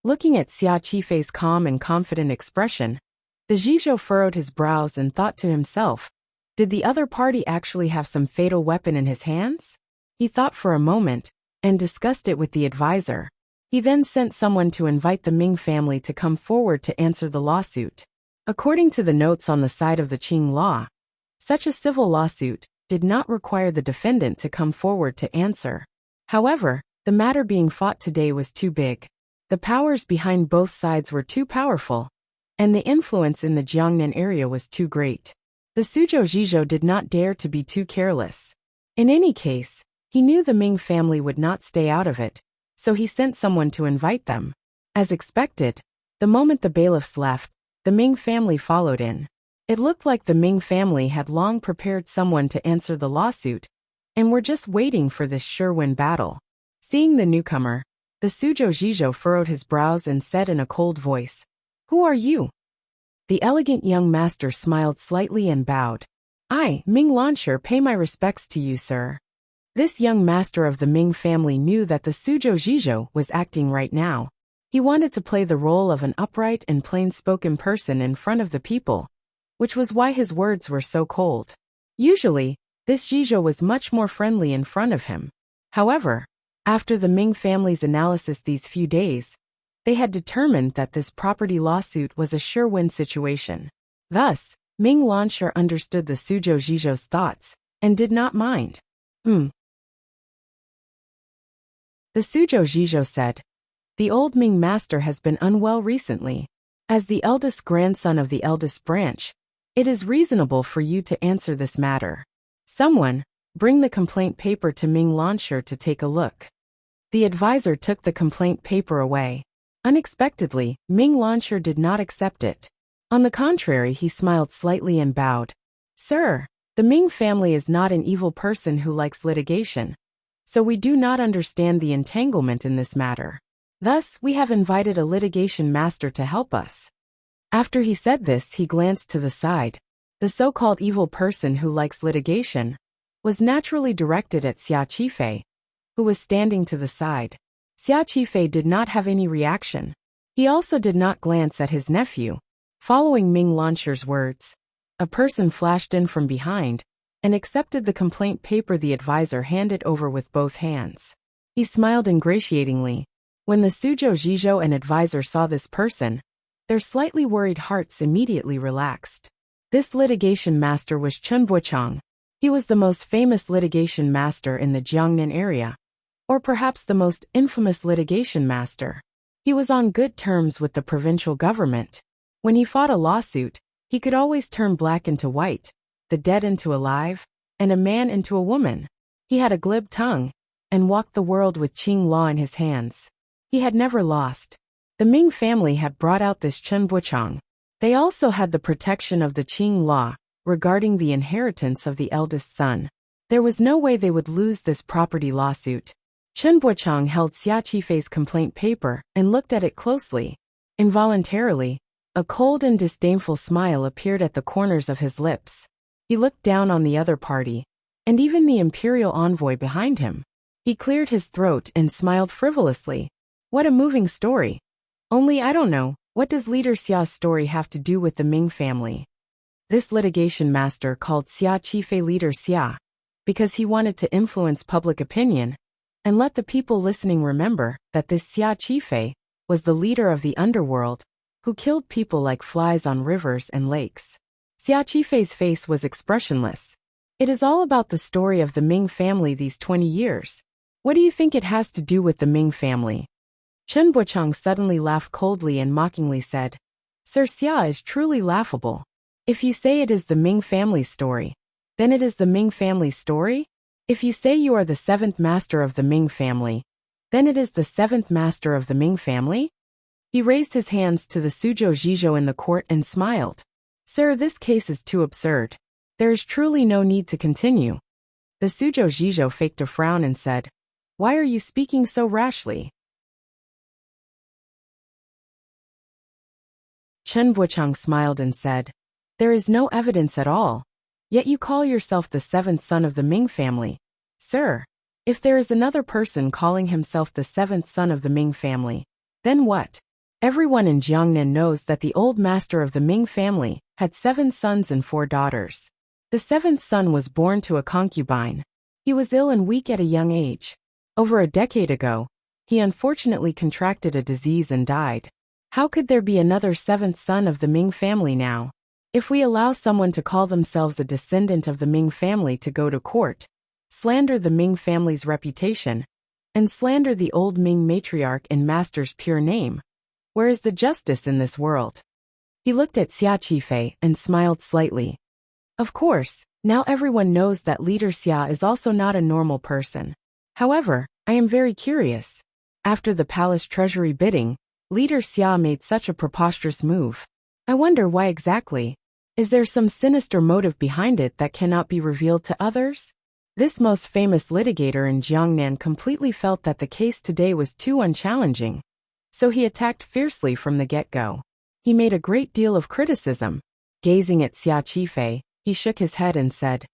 Looking at Xia Qifei's calm and confident expression, the Zhizhou furrowed his brows and thought to himself, did the other party actually have some fatal weapon in his hands? He thought for a moment, and discussed it with the advisor. He then sent someone to invite the Ming family to come forward to answer the lawsuit. According to the notes on the side of the Qing law, such a civil lawsuit did not require the defendant to come forward to answer. However, the matter being fought today was too big. The powers behind both sides were too powerful, and the influence in the Jiangnan area was too great. The Suzhou Zhizhou did not dare to be too careless. In any case, he knew the Ming family would not stay out of it, so he sent someone to invite them. As expected, the moment the bailiffs left, the Ming family followed in. It looked like the Ming family had long prepared someone to answer the lawsuit, and were just waiting for this sure-win battle. Seeing the newcomer, the Suzhou Zhizhou furrowed his brows and said in a cold voice, "Who are you?" The elegant young master smiled slightly and bowed. "I, Ming Launcher, pay my respects to you, sir." This young master of the Ming family knew that the Suzhou Zhizhou was acting right now. He wanted to play the role of an upright and plain-spoken person in front of the people, which was why his words were so cold. Usually, this Zhizhou was much more friendly in front of him. However, after the Ming family's analysis these few days, they had determined that this property lawsuit was a sure-win situation. Thus, Ming Launcher understood the Suzhou Zhizhou's thoughts, and did not mind. The Suzhou Zhizhou said, "The old Ming master has been unwell recently. As the eldest grandson of the eldest branch, it is reasonable for you to answer this matter. Someone, bring the complaint paper to Ming Launcher to take a look." The advisor took the complaint paper away. Unexpectedly, Ming Launcher did not accept it. On the contrary, he smiled slightly and bowed. "Sir, the Ming family is not an evil person who likes litigation, so we do not understand the entanglement in this matter. Thus, we have invited a litigation master to help us." After he said this, he glanced to the side. The so-called evil person who likes litigation was naturally directed at Xia Qifei, who was standing to the side. Xia Qifei did not have any reaction. He also did not glance at his nephew. Following Ming Launcher's words, a person flashed in from behind and accepted the complaint paper the advisor handed over with both hands. He smiled ingratiatingly. When the Suzhou Zhizhou and advisor saw this person, their slightly worried hearts immediately relaxed. This litigation master was Chun Buchang. He was the most famous litigation master in the Jiangnan area, or perhaps the most infamous litigation master. He was on good terms with the provincial government. When he fought a lawsuit, he could always turn black into white, the dead into alive, and a man into a woman. He had a glib tongue, and walked the world with Qing law in his hands. He had never lost. The Ming family had brought out this Chun Buchang. They also had the protection of the Qing law regarding the inheritance of the eldest son. There was no way they would lose this property lawsuit. Chun Buchang held Xia Qifei's complaint paper and looked at it closely. Involuntarily, A cold and disdainful smile appeared at the corners of his lips. He looked down on the other party, and even the imperial envoy behind him. He cleared his throat and smiled frivolously. What a moving story. Only I don't know, what does Leader Xia's story have to do with the Ming family? This litigation master called Xia Qifei Leader Xia because he wanted to influence public opinion and let the people listening remember that this Xia Qifei was the leader of the underworld who killed people like flies on rivers and lakes. Xia Qifei's face was expressionless. It is all about the story of the Ming family these 20 years. What do you think it has to do with the Ming family? Chen Buchang suddenly laughed coldly and mockingly said, Sir Xia is truly laughable. If you say it is the Ming family's story, then it is the Ming family's story? If you say you are the seventh master of the Ming family, then it is the seventh master of the Ming family? He raised his hands to the Suzhou Zhizhou in the court and smiled. Sir, this case is too absurd. There is truly no need to continue. The Suzhou Zhizhou faked a frown and said, Why are you speaking so rashly? Chen Buchang smiled and said, There is no evidence at all. Yet you call yourself the seventh son of the Ming family. Sir, if there is another person calling himself the seventh son of the Ming family, then what? Everyone in Jiangnan knows that the old master of the Ming family had 7 sons and 4 daughters. The 7th son was born to a concubine. He was ill and weak at a young age. Over a decade ago, he unfortunately contracted a disease and died. How could there be another 7th son of the Ming family now? If we allow someone to call themselves a descendant of the Ming family to go to court, slander the Ming family's reputation, and slander the old Ming matriarch and master's pure name, where is the justice in this world? He looked at Xia Qifei and smiled slightly. Of course, now everyone knows that Leader Xia is also not a normal person. However, I am very curious. After the palace treasury bidding, Leader Xia made such a preposterous move. I wonder why exactly. Is there some sinister motive behind it that cannot be revealed to others? This most famous litigator in Jiangnan completely felt that the case today was too unchallenging. So he attacked fiercely from the get-go. He made a great deal of criticism. Gazing at Xia Qifei, he shook his head and said,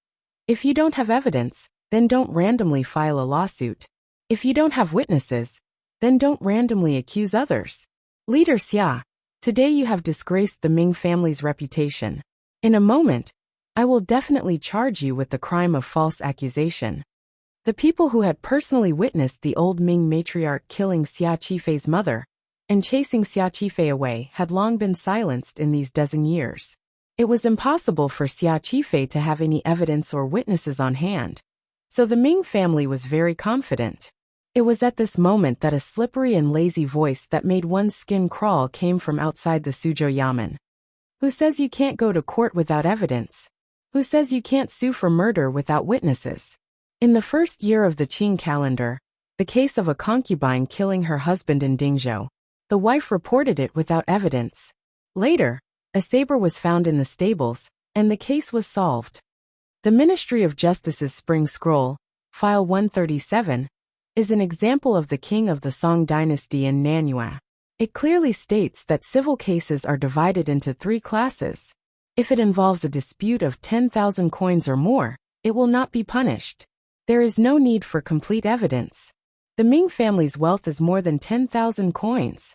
If you don't have evidence, then don't randomly file a lawsuit. If you don't have witnesses, then don't randomly accuse others. Leader Xia, today you have disgraced the Ming family's reputation. In a moment, I will definitely charge you with the crime of false accusation. The people who had personally witnessed the old Ming matriarch killing Xia Qifei's mother and chasing Xia Qifei away had long been silenced in these dozen years. It was impossible for Xia Qifei to have any evidence or witnesses on hand, so the Ming family was very confident. It was at this moment that a slippery and lazy voice that made one's skin crawl came from outside the Suzhou Yamen. Who says you can't go to court without evidence? Who says you can't sue for murder without witnesses? In the first year of the Qing calendar, the case of a concubine killing her husband in Dingzhou, the wife reported it without evidence. Later, a saber was found in the stables, and the case was solved. The Ministry of Justice's Spring Scroll, File 137, is an example of the king of the Song dynasty in Nanyue. It clearly states that civil cases are divided into 3 classes. If it involves a dispute of 10,000 coins or more, it will not be punished. There is no need for complete evidence. The Ming family's wealth is more than 10,000 coins.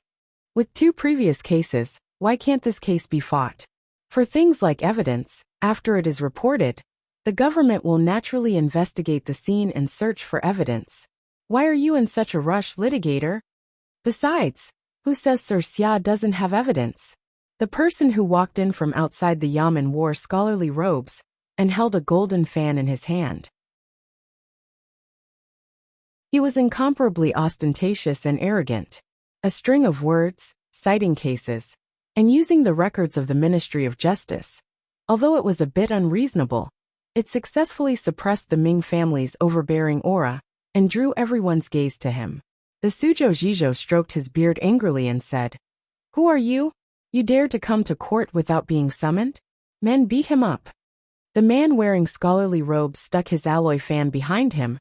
With 2 previous cases, why can't this case be fought? For things like evidence, after it is reported, the government will naturally investigate the scene and search for evidence. Why are you in such a rush, litigator? Besides, who says Sir Xia doesn't have evidence? The person who walked in from outside the yamen wore scholarly robes and held a golden fan in his hand. He was incomparably ostentatious and arrogant. A string of words, citing cases, and using the records of the Ministry of Justice. Although it was a bit unreasonable, it successfully suppressed the Ming family's overbearing aura and drew everyone's gaze to him. The Suzhou Zhizhou stroked his beard angrily and said, Who are you? You dare to come to court without being summoned? Men, beat him up. The man wearing scholarly robes stuck his alloy fan behind him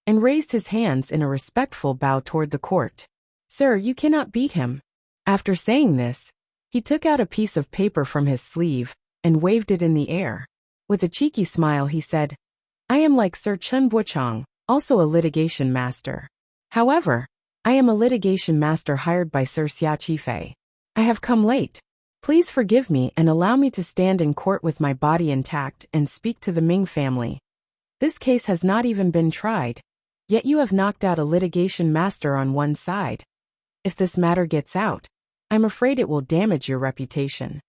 and raised his hands in a respectful bow toward the court. Sir, you cannot beat him. After saying this, He took out a piece of paper from his sleeve and waved it in the air. With a cheeky smile he said, "I am like Sir Chen Buchang, also a litigation master. However, I am a litigation master hired by Sir Xia Qifei. I have come late. Please forgive me and allow me to stand in court with my body intact and speak to the Ming family. This case has not even been tried, yet you have knocked out a litigation master on one side. If this matter gets out, I'm afraid it will damage your reputation."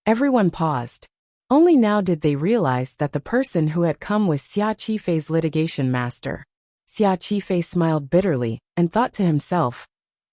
Everyone paused. Only now did they realize that the person who had come was Xia Qifei's litigation master. Xia Qifei smiled bitterly and thought to himself,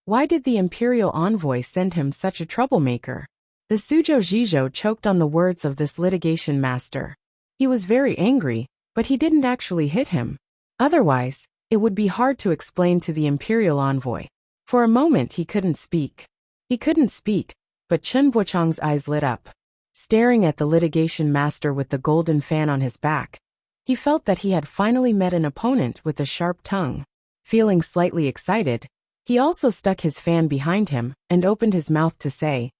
why did the imperial envoy send him such a troublemaker? The Suzhou Zhizhou choked on the words of this litigation master. He was very angry, but he didn't actually hit him. Otherwise, it would be hard to explain to the imperial envoy. For a moment he couldn't speak. But Chen Buchang's eyes lit up. Staring at the litigation master with the golden fan on his back, he felt that he had finally met an opponent with a sharp tongue. Feeling slightly excited, he also stuck his fan behind him and opened his mouth to say,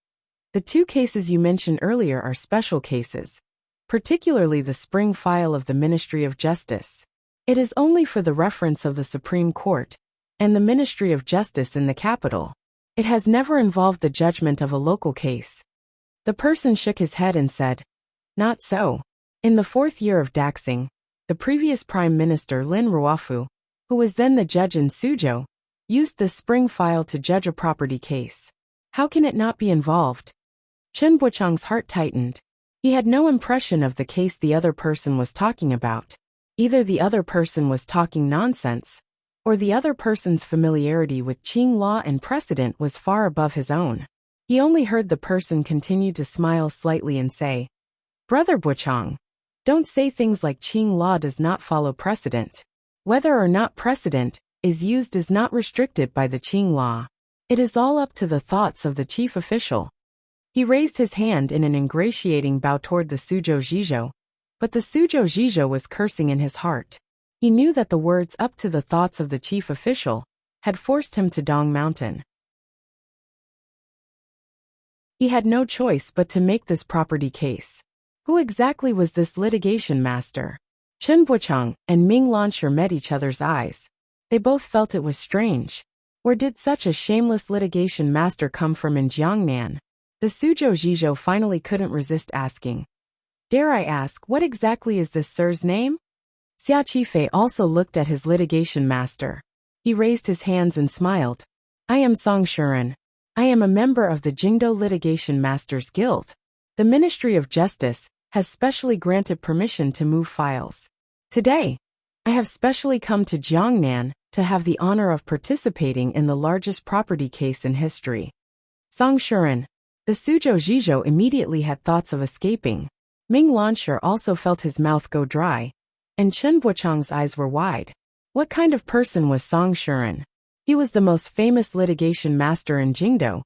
"The two cases you mentioned earlier are special cases, particularly the spring file of the Ministry of Justice. It is only for the reference of the Supreme Court and the Ministry of Justice in the capital. It has never involved the judgment of a local case." The person shook his head and said, "Not so. In the 4th year of Daxing, the previous Prime Minister Lin Ruofu, who was then the judge in Suzhou, used the spring file to judge a property case. How can it not be involved?" Chen Buchang's heart tightened. He had no impression of the case the other person was talking about. Either the other person was talking nonsense, or the other person's familiarity with Qing law and precedent was far above his own. He only heard the person continue to smile slightly and say, "Brother Buchang, don't say things like Qing law does not follow precedent. Whether or not precedent is used is not restricted by the Qing law. It is all up to the thoughts of the chief official." He raised his hand in an ingratiating bow toward the Suzhou Zhizhou, but the Suzhou Zhizhou was cursing in his heart. He knew that the words "up to the thoughts of the chief official" had forced him to Dong Mountain. He had no choice but to make this property case. Who exactly was this litigation master? Chen Buchang and Ming Lansher met each other's eyes. They both felt it was strange. Where did such a shameless litigation master come from in Jiangnan? The Suzhou Zhizhou finally couldn't resist asking, "Dare I ask, what exactly is this sir's name?" Xia Qifei also looked at his litigation master. He raised his hands and smiled. "I am Song Shuren. I am a member of the Jingdou Litigation Masters Guild. The Ministry of Justice has specially granted permission to move files. Today, I have specially come to Jiangnan to have the honor of participating in the largest property case in history." Song Shuren. The Suzhou Zhizhou immediately had thoughts of escaping. Ming Lansher also felt his mouth go dry, and Chen Buchang's eyes were wide. What kind of person was Song Shuren? He was the most famous litigation master in Jingdou,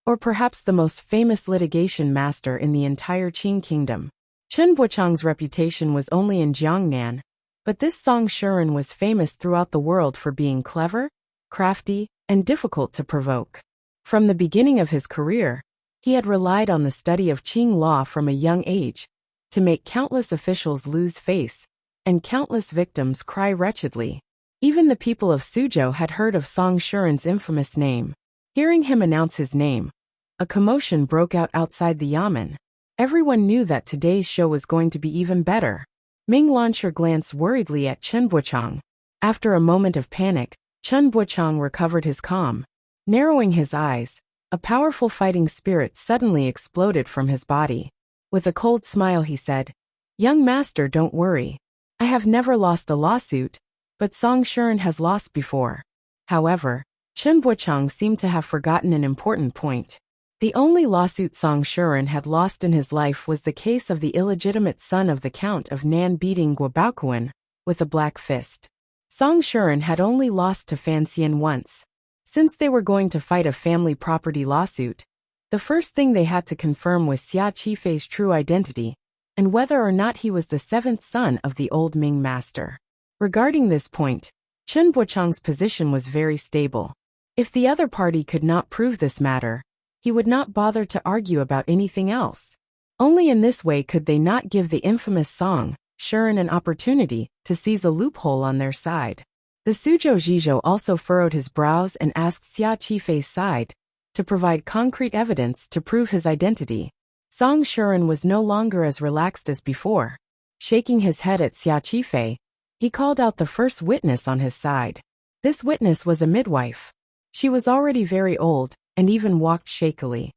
or perhaps the most famous litigation master in the entire Qing kingdom. Chen Buchang's reputation was only in Jiangnan, but this Song Shuren was famous throughout the world for being clever, crafty, and difficult to provoke. From the beginning of his career, he had relied on the study of Qing law from a young age to make countless officials lose face and countless victims cry wretchedly. Even the people of Suzhou had heard of Song Shuren's infamous name. Hearing him announce his name, a commotion broke out outside the yamen. Everyone knew that today's show was going to be even better. Ming Lansher glanced worriedly at Chen Buchang. After a moment of panic, Chen Buchang recovered his calm. Narrowing his eyes, a powerful fighting spirit suddenly exploded from his body. With a cold smile he said, "Young master, don't worry. I have never lost a lawsuit, but Song Shuren has lost before." However, Chen Buchang seemed to have forgotten an important point. The only lawsuit Song Shuren had lost in his life was the case of the illegitimate son of the Count of Nan beating Guobaoquan with a black fist. Song Shuren had only lost to Fan Xian once. Since they were going to fight a family property lawsuit, the first thing they had to confirm was Xia Qifei's true identity, and whether or not he was the 7th son of the old Ming master. Regarding this point, Chen Buchang's position was very stable. If the other party could not prove this matter, he would not bother to argue about anything else. Only in this way could they not give the infamous Song Shuren an opportunity to seize a loophole on their side. The Suzhou Jizhou also furrowed his brows and asked Xia Qifei's side to provide concrete evidence to prove his identity. Song Shuren was no longer as relaxed as before. Shaking his head at Xia Qifei, he called out the first witness on his side. This witness was a midwife. She was already very old and even walked shakily.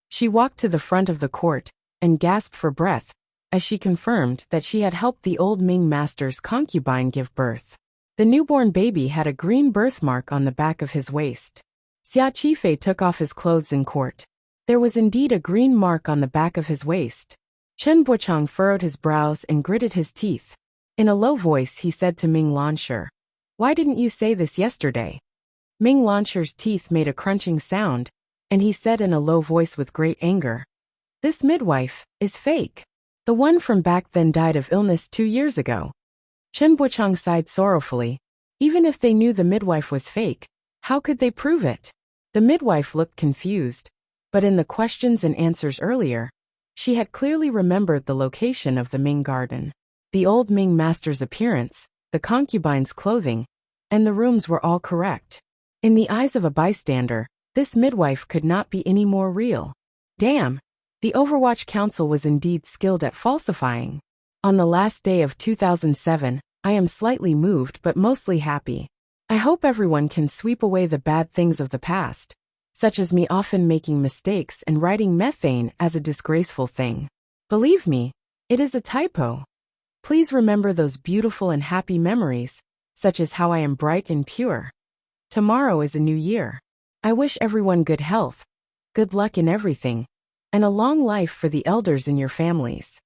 She walked to the front of the court and gasped for breath as she confirmed that she had helped the old Ming master's concubine give birth. The newborn baby had a green birthmark on the back of his waist. Xia Qifei took off his clothes in court. There was indeed a green mark on the back of his waist. Chen Buchang furrowed his brows and gritted his teeth. In a low voice he said to Ming Lansher, "Why didn't you say this yesterday?" Ming Lansher's teeth made a crunching sound, and he said in a low voice with great anger, "This midwife is fake. The one from back then died of illness 2 years ago." Chen Buchang sighed sorrowfully. Even if they knew the midwife was fake, how could they prove it? The midwife looked confused, but in the questions and answers earlier, she had clearly remembered the location of the Ming garden. The old Ming master's appearance, the concubine's clothing, and the rooms were all correct. In the eyes of a bystander, this midwife could not be any more real. Damn! The Overwatch Council was indeed skilled at falsifying. On the last day of 2007, I am slightly moved but mostly happy. I hope everyone can sweep away the bad things of the past, such as me often making mistakes and writing methane as a disgraceful thing. Believe me, it is a typo. Please remember those beautiful and happy memories, such as how I am bright and pure. Tomorrow is a new year. I wish everyone good health, good luck in everything, and a long life for the elders in your families.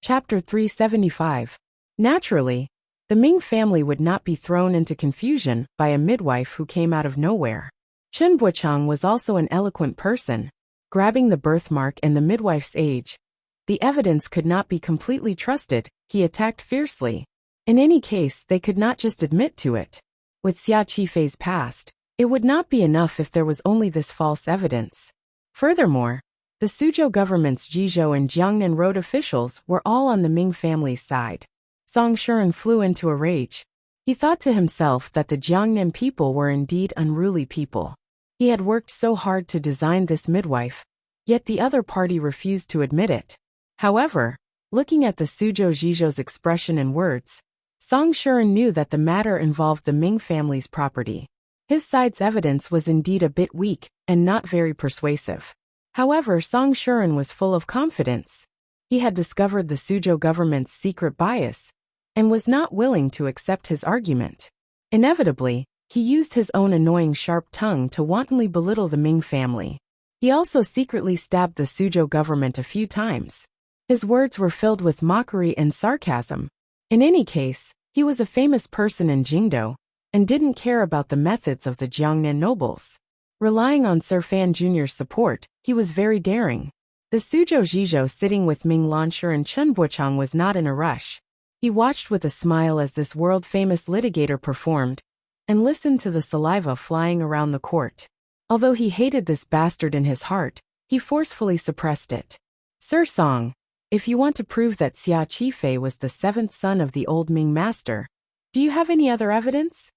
Chapter 375. Naturally, the Ming family would not be thrown into confusion by a midwife who came out of nowhere. Chen Buchang was also an eloquent person. Grabbing the birthmark and the midwife's age, the evidence could not be completely trusted, he attacked fiercely. In any case, they could not just admit to it. With Xia Qifei's past, it would not be enough if there was only this false evidence. Furthermore, the Suzhou government's Jizhou and Jiangnan road officials were all on the Ming family's side. Song Shuren flew into a rage. He thought to himself that the Jiangnan people were indeed unruly people. He had worked so hard to design this midwife, yet the other party refused to admit it. However, looking at the Suzhou Jizhou's expression and words, Song Shuren knew that the matter involved the Ming family's property. His side's evidence was indeed a bit weak and not very persuasive. However, Song Shuren was full of confidence. He had discovered the Suzhou government's secret bias and was not willing to accept his argument. Inevitably, he used his own annoying sharp tongue to wantonly belittle the Ming family. He also secretly stabbed the Suzhou government a few times. His words were filled with mockery and sarcasm. In any case, he was a famous person in Jingdou and didn't care about the methods of the Jiangnan nobles. Relying on Sir Fan Jr.'s support, he was very daring. The Suzhou Jizhou sitting with Ming Lansher and Chen Buchang was not in a rush. He watched with a smile as this world-famous litigator performed, and listened to the saliva flying around the court. Although he hated this bastard in his heart, he forcefully suppressed it. "Sir Song, if you want to prove that Xia Qifei was the 7th son of the old Ming master, do you have any other evidence?"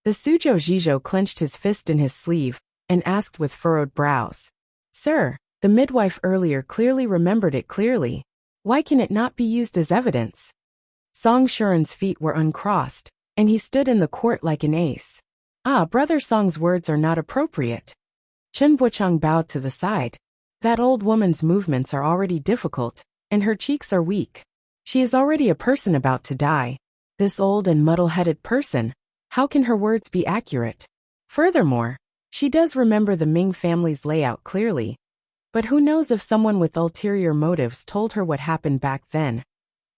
The Suzhou Jizhou clenched his fist in his sleeve and asked with furrowed brows. "Sir, the midwife earlier clearly remembered it clearly. Why can it not be used as evidence?" Song Shuren's feet were uncrossed, and he stood in the court like an ace. Brother Song's words are not appropriate." Chen Buchang bowed to the side. "That old woman's movements are already difficult, and her cheeks are weak. She is already a person about to die. This old and muddle-headed person, how can her words be accurate? Furthermore, she does remember the Ming family's layout clearly. But who knows if someone with ulterior motives told her what happened back then,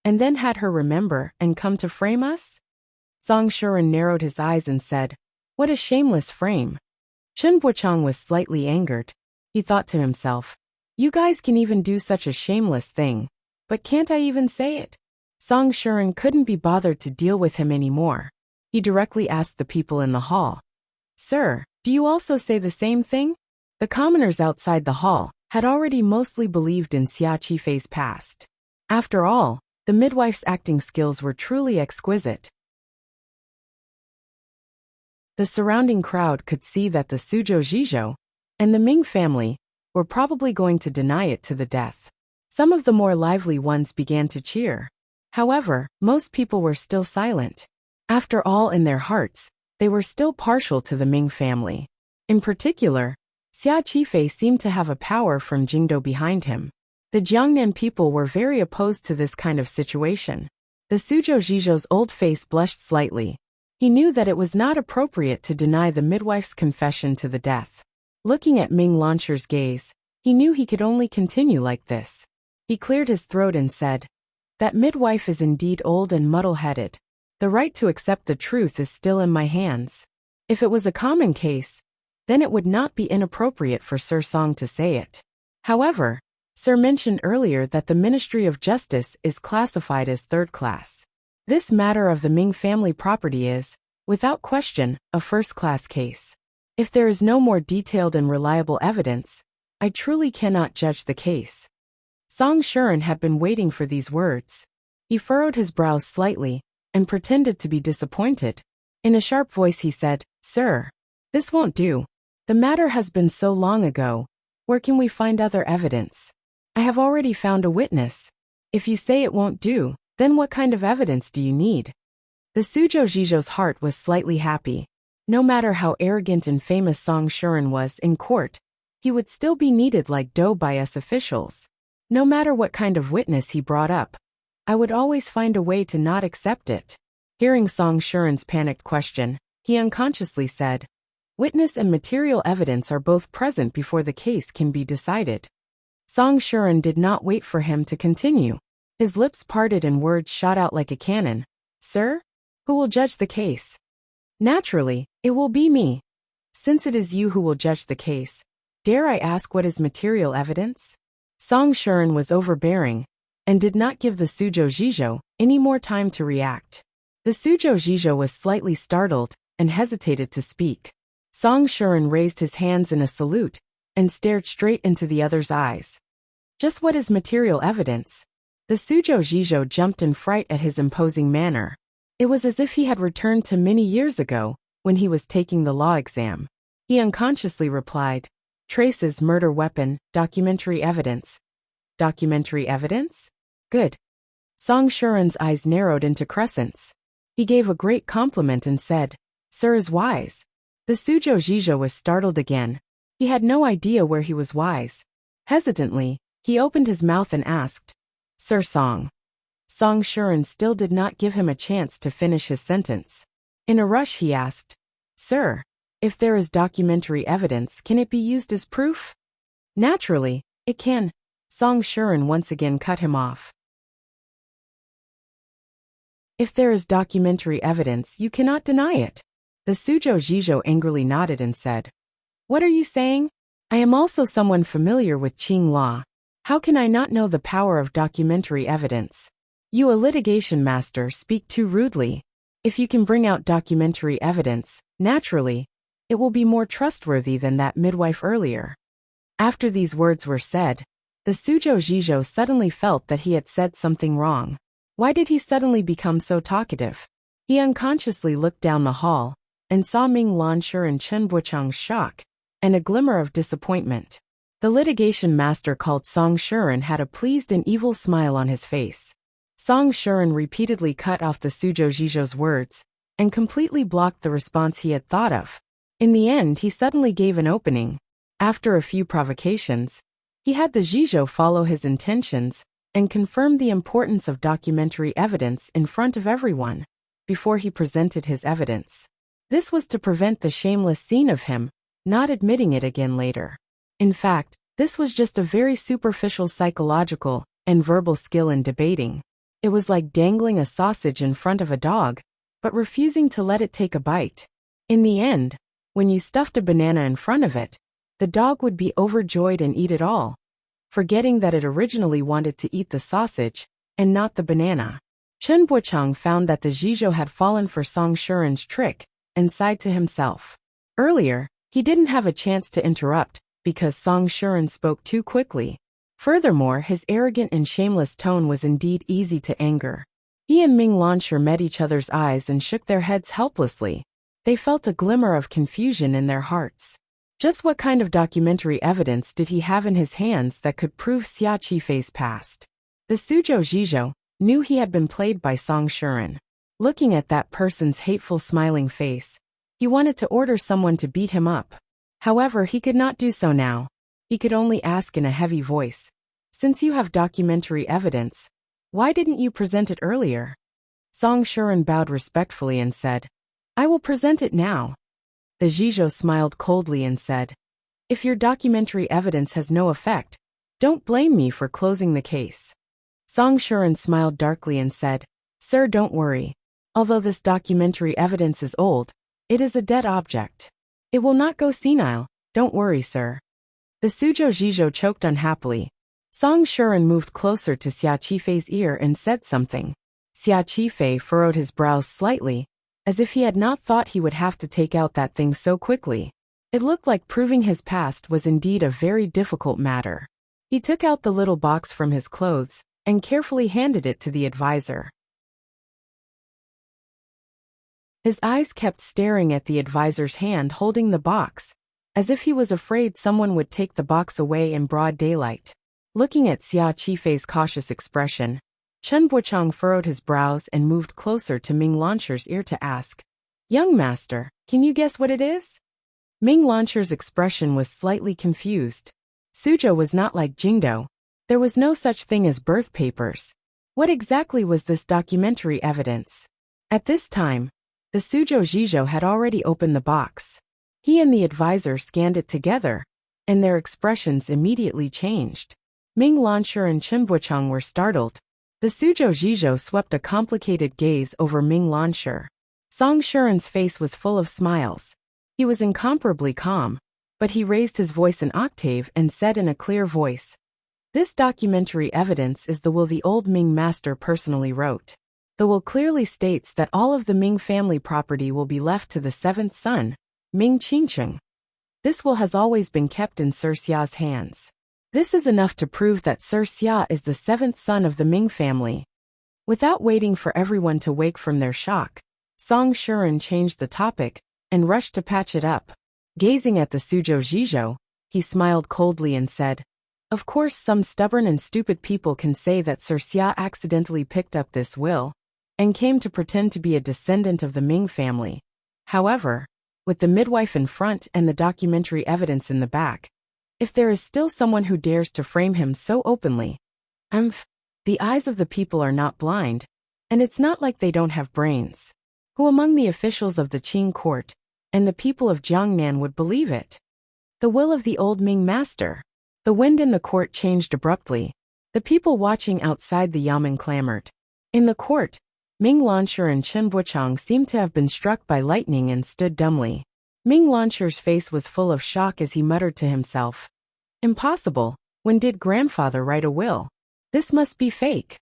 and then had her remember and come to frame us?" Song Shuren narrowed his eyes and said, "What a shameless frame." Chen Buchang was slightly angered. He thought to himself, "You guys can even do such a shameless thing, but can't I even say it?" Song Shuren couldn't be bothered to deal with him anymore. He directly asked the people in the hall, "Sir, do you also say the same thing?" The commoners outside the hall had already mostly believed in Xia Qifei's past. After all, the midwife's acting skills were truly exquisite. The surrounding crowd could see that the Suzhou Zhizhou and the Ming family were probably going to deny it to the death. Some of the more lively ones began to cheer. However, most people were still silent. After all, in their hearts, they were still partial to the Ming family. In particular, Xia Qifei seemed to have a power from Jingdou behind him. The Jiangnan people were very opposed to this kind of situation. The Suzhou Zhizhou's old face blushed slightly. He knew that it was not appropriate to deny the midwife's confession to the death. Looking at Ming Launcher's gaze, he knew he could only continue like this. He cleared his throat and said, "That midwife is indeed old and muddle-headed. The right to accept the truth is still in my hands. If it was a common case, then it would not be inappropriate for Sir Song to say it. However, Sir mentioned earlier that the Ministry of Justice is classified as third class. This matter of the Ming family property is, without question, a first-class case. If there is no more detailed and reliable evidence, I truly cannot judge the case." Song Shuren had been waiting for these words. He furrowed his brows slightly and pretended to be disappointed. In a sharp voice he said, "Sir, this won't do. The matter has been so long ago. Where can we find other evidence? I have already found a witness. If you say it won't do, then what kind of evidence do you need?" The Suzhou Zhizhou's heart was slightly happy. No matter how arrogant and famous Song Shuren was in court, he would still be needed like Dou by us officials. No matter what kind of witness he brought up, I would always find a way to not accept it. Hearing Song Shuren's panicked question, he unconsciously said, "Witness and material evidence are both present before the case can be decided." Song Shuren did not wait for him to continue. His lips parted and words shot out like a cannon. "Sir? Who will judge the case?" "Naturally, it will be me. Since it is you who will judge the case, dare I ask what is material evidence?" Song Shuren was overbearing and did not give the Suzhou Zhizhou any more time to react. The Suzhou Zhizhou was slightly startled and hesitated to speak. Song Shuren raised his hands in a salute and stared straight into the other's eyes. "Just what is material evidence?" The Suzhou Zhizhou jumped in fright at his imposing manner. It was as if he had returned to many years ago, when he was taking the law exam. He unconsciously replied, "Traces, murder weapon, documentary evidence." "Documentary evidence? Good." Song Shuren's eyes narrowed into crescents. He gave a great compliment and said, "Sir is wise." The Suzhou Zhizhou was startled again. He had no idea where he was wise. Hesitantly, he opened his mouth and asked, "Sir Song." Song Shuren still did not give him a chance to finish his sentence. In a rush he asked, "Sir, if there is documentary evidence, can it be used as proof?" "Naturally, it can." Song Shuren once again cut him off. "If there is documentary evidence, you cannot deny it." The Suzhou Zhizhou angrily nodded and said, "What are you saying? I am also someone familiar with Qing law. How can I not know the power of documentary evidence? You, a litigation master, speak too rudely. If you can bring out documentary evidence, naturally, it will be more trustworthy than that midwife earlier." After these words were said, the Suzhou Zhizhou suddenly felt that he had said something wrong. Why did he suddenly become so talkative? He unconsciously looked down the hall and saw Ming Lansher and Chen Buchang's shock and a glimmer of disappointment. The litigation master called Song Shuren had a pleased and evil smile on his face. Song Shuren repeatedly cut off the Suzhou Zhizhou's words and completely blocked the response he had thought of. In the end, he suddenly gave an opening. After a few provocations, he had the Zhizhou follow his intentions and confirm the importance of documentary evidence in front of everyone before he presented his evidence. This was to prevent the shameless scene of him not admitting it again later. In fact, this was just a very superficial psychological and verbal skill in debating. It was like dangling a sausage in front of a dog, but refusing to let it take a bite. In the end, when you stuffed a banana in front of it, the dog would be overjoyed and eat it all, forgetting that it originally wanted to eat the sausage and not the banana. Chen Buchang found that the Zhizhou had fallen for Song Shuren's trick and sighed to himself. Earlier, he didn't have a chance to interrupt because Song Shuren spoke too quickly. Furthermore, his arrogant and shameless tone was indeed easy to anger. He and Ming Lansher met each other's eyes and shook their heads helplessly. They felt a glimmer of confusion in their hearts. Just what kind of documentary evidence did he have in his hands that could prove Xia Qifei's past? The Suzhou Zhizhou knew he had been played by Song Shuren. Looking at that person's hateful smiling face, he wanted to order someone to beat him up. However, he could not do so now. He could only ask in a heavy voice, "Since you have documentary evidence, why didn't you present it earlier?" Song Shuren bowed respectfully and said, "I will present it now." The Zhizhou smiled coldly and said, "If your documentary evidence has no effect, don't blame me for closing the case." Song Shuren smiled darkly and said, "Sir, don't worry. Although this documentary evidence is old, it is a dead object. It will not go senile, don't worry, sir." The Suzhou Zhizhou choked unhappily. Song Shuren moved closer to Xia Qifei's ear and said something. Xia Qifei furrowed his brows slightly, as if he had not thought he would have to take out that thing so quickly. It looked like proving his past was indeed a very difficult matter. He took out the little box from his clothes and carefully handed it to the advisor. His eyes kept staring at the advisor's hand holding the box, as if he was afraid someone would take the box away in broad daylight. Looking at Xia Qifei's cautious expression, Chen Buchang furrowed his brows and moved closer to Ming Lansher's ear to ask, "Young master, can you guess what it is?" Ming Lansher's expression was slightly confused. Suzhou was not like Jingdou. There was no such thing as birth papers. What exactly was this documentary evidence? At this time, the Suzhou Zhizhou had already opened the box. He and the advisor scanned it together, and their expressions immediately changed. Ming Lansher and Chen Buchang were startled. The Suzhou Zhizhou swept a complicated gaze over Ming Lansher. Song Shuren's face was full of smiles. He was incomparably calm, but he raised his voice an octave and said in a clear voice, "This documentary evidence is the will the old Ming master personally wrote. The will clearly states that all of the Ming family property will be left to the seventh son, Ming Qingcheng. This will has always been kept in Sir Xia's hands. This is enough to prove that Sir Xia is the seventh son of the Ming family." Without waiting for everyone to wake from their shock, Song Shuren changed the topic and rushed to patch it up. Gazing at the Suzhou Zhizhou, he smiled coldly and said, "Of course some stubborn and stupid people can say that Sir Xia accidentally picked up this will and came to pretend to be a descendant of the Ming family. However, with the midwife in front and the documentary evidence in the back, if there is still someone who dares to frame him so openly, the eyes of the people are not blind, and it's not like they don't have brains. Who among the officials of the Qing court and the people of Jiangnan would believe it? The will of the old Ming master." The wind in the court changed abruptly. The people watching outside the yamen clamored. In the court, Ming Lansher and Chen Buchang seemed to have been struck by lightning and stood dumbly. Ming Lansher's face was full of shock as he muttered to himself, "Impossible, when did grandfather write a will? This must be fake."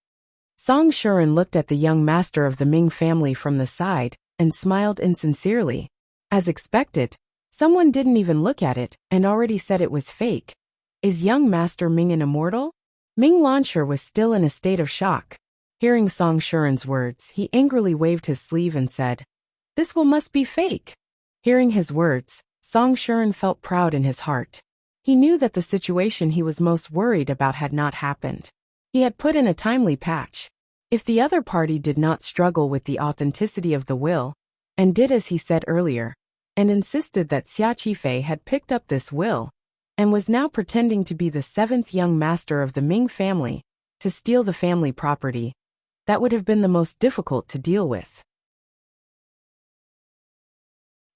Song Shuren looked at the young master of the Ming family from the side and smiled insincerely. As expected, someone didn't even look at it and already said it was fake. Is young master Ming an immortal? Ming Lansher was still in a state of shock. Hearing Song Shuren's words, he angrily waved his sleeve and said, "This will must be fake." Hearing his words, Song Shuren felt proud in his heart. He knew that the situation he was most worried about had not happened. He had put in a timely patch. If the other party did not struggle with the authenticity of the will, and did as he said earlier, and insisted that Xia Qifei had picked up this will, and was now pretending to be the seventh young master of the Ming family, to steal the family property, that would have been the most difficult to deal with.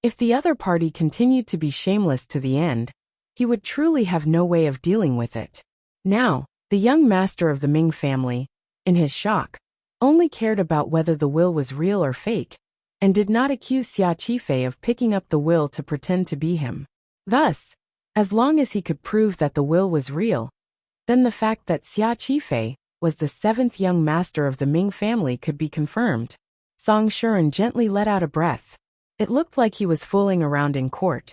If the other party continued to be shameless to the end, he would truly have no way of dealing with it. Now, the young master of the Ming family, in his shock, only cared about whether the will was real or fake, and did not accuse Xia Qifei of picking up the will to pretend to be him. Thus, as long as he could prove that the will was real, then the fact that Xia Qifei was the seventh young master of the Ming family could be confirmed. Song Shuren gently let out a breath. It looked like he was fooling around in court.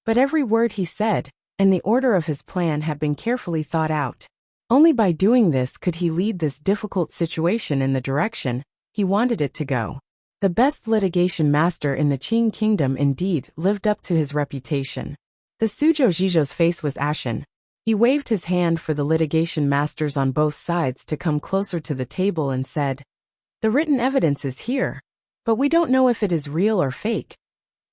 But every word he said, and the order of his plan had been carefully thought out. Only by doing this could he lead this difficult situation in the direction he wanted it to go. The best litigation master in the Qing kingdom indeed lived up to his reputation. The Suzhou Zhizhou's face was ashen. He waved his hand for the litigation masters on both sides to come closer to the table and said, "The written evidence is here, but we don't know if it is real or fake."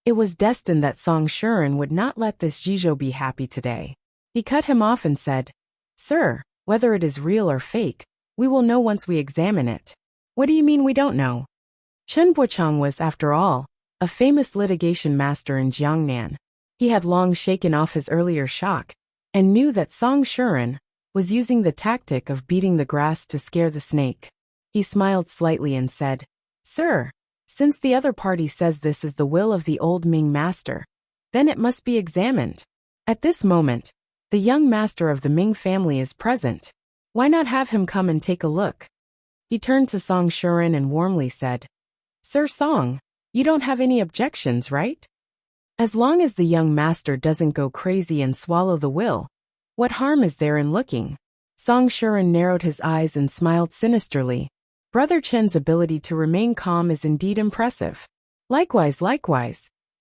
It was destined that Song Shuren would not let this Zhizhou be happy today. He cut him off and said, "Sir, whether it is real or fake, we will know once we examine it." "What do you mean we don't know?" Chen Buochang was, after all, a famous litigation master in Jiangnan. He had long shaken off his earlier shock, and knew that Song Shuren was using the tactic of beating the grass to scare the snake. He smiled slightly and said, "Sir, since the other party says this is the will of the old Ming master, then it must be examined. At this moment, the young master of the Ming family is present. Why not have him come and take a look?" He turned to Song Shuren and warmly said, "Sir Song, you don't have any objections, right? As long as the young master doesn't go crazy and swallow the will, what harm is there in looking?" Song Shuren narrowed his eyes and smiled sinisterly. Brother Chen's ability to remain calm is indeed impressive. Likewise,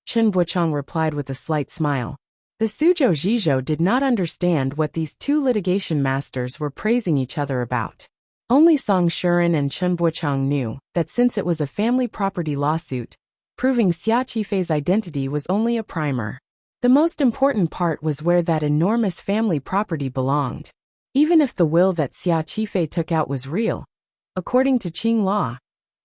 Chen Buochang replied with a slight smile. The Suzhou Zhizhou did not understand what these two litigation masters were praising each other about. Only Song Shuren and Chen Buochang knew that since it was a family property lawsuit, proving Xia Qifei's identity was only a primer. The most important part was where that enormous family property belonged. Even if the will that Xia Qifei took out was real, according to Qing law,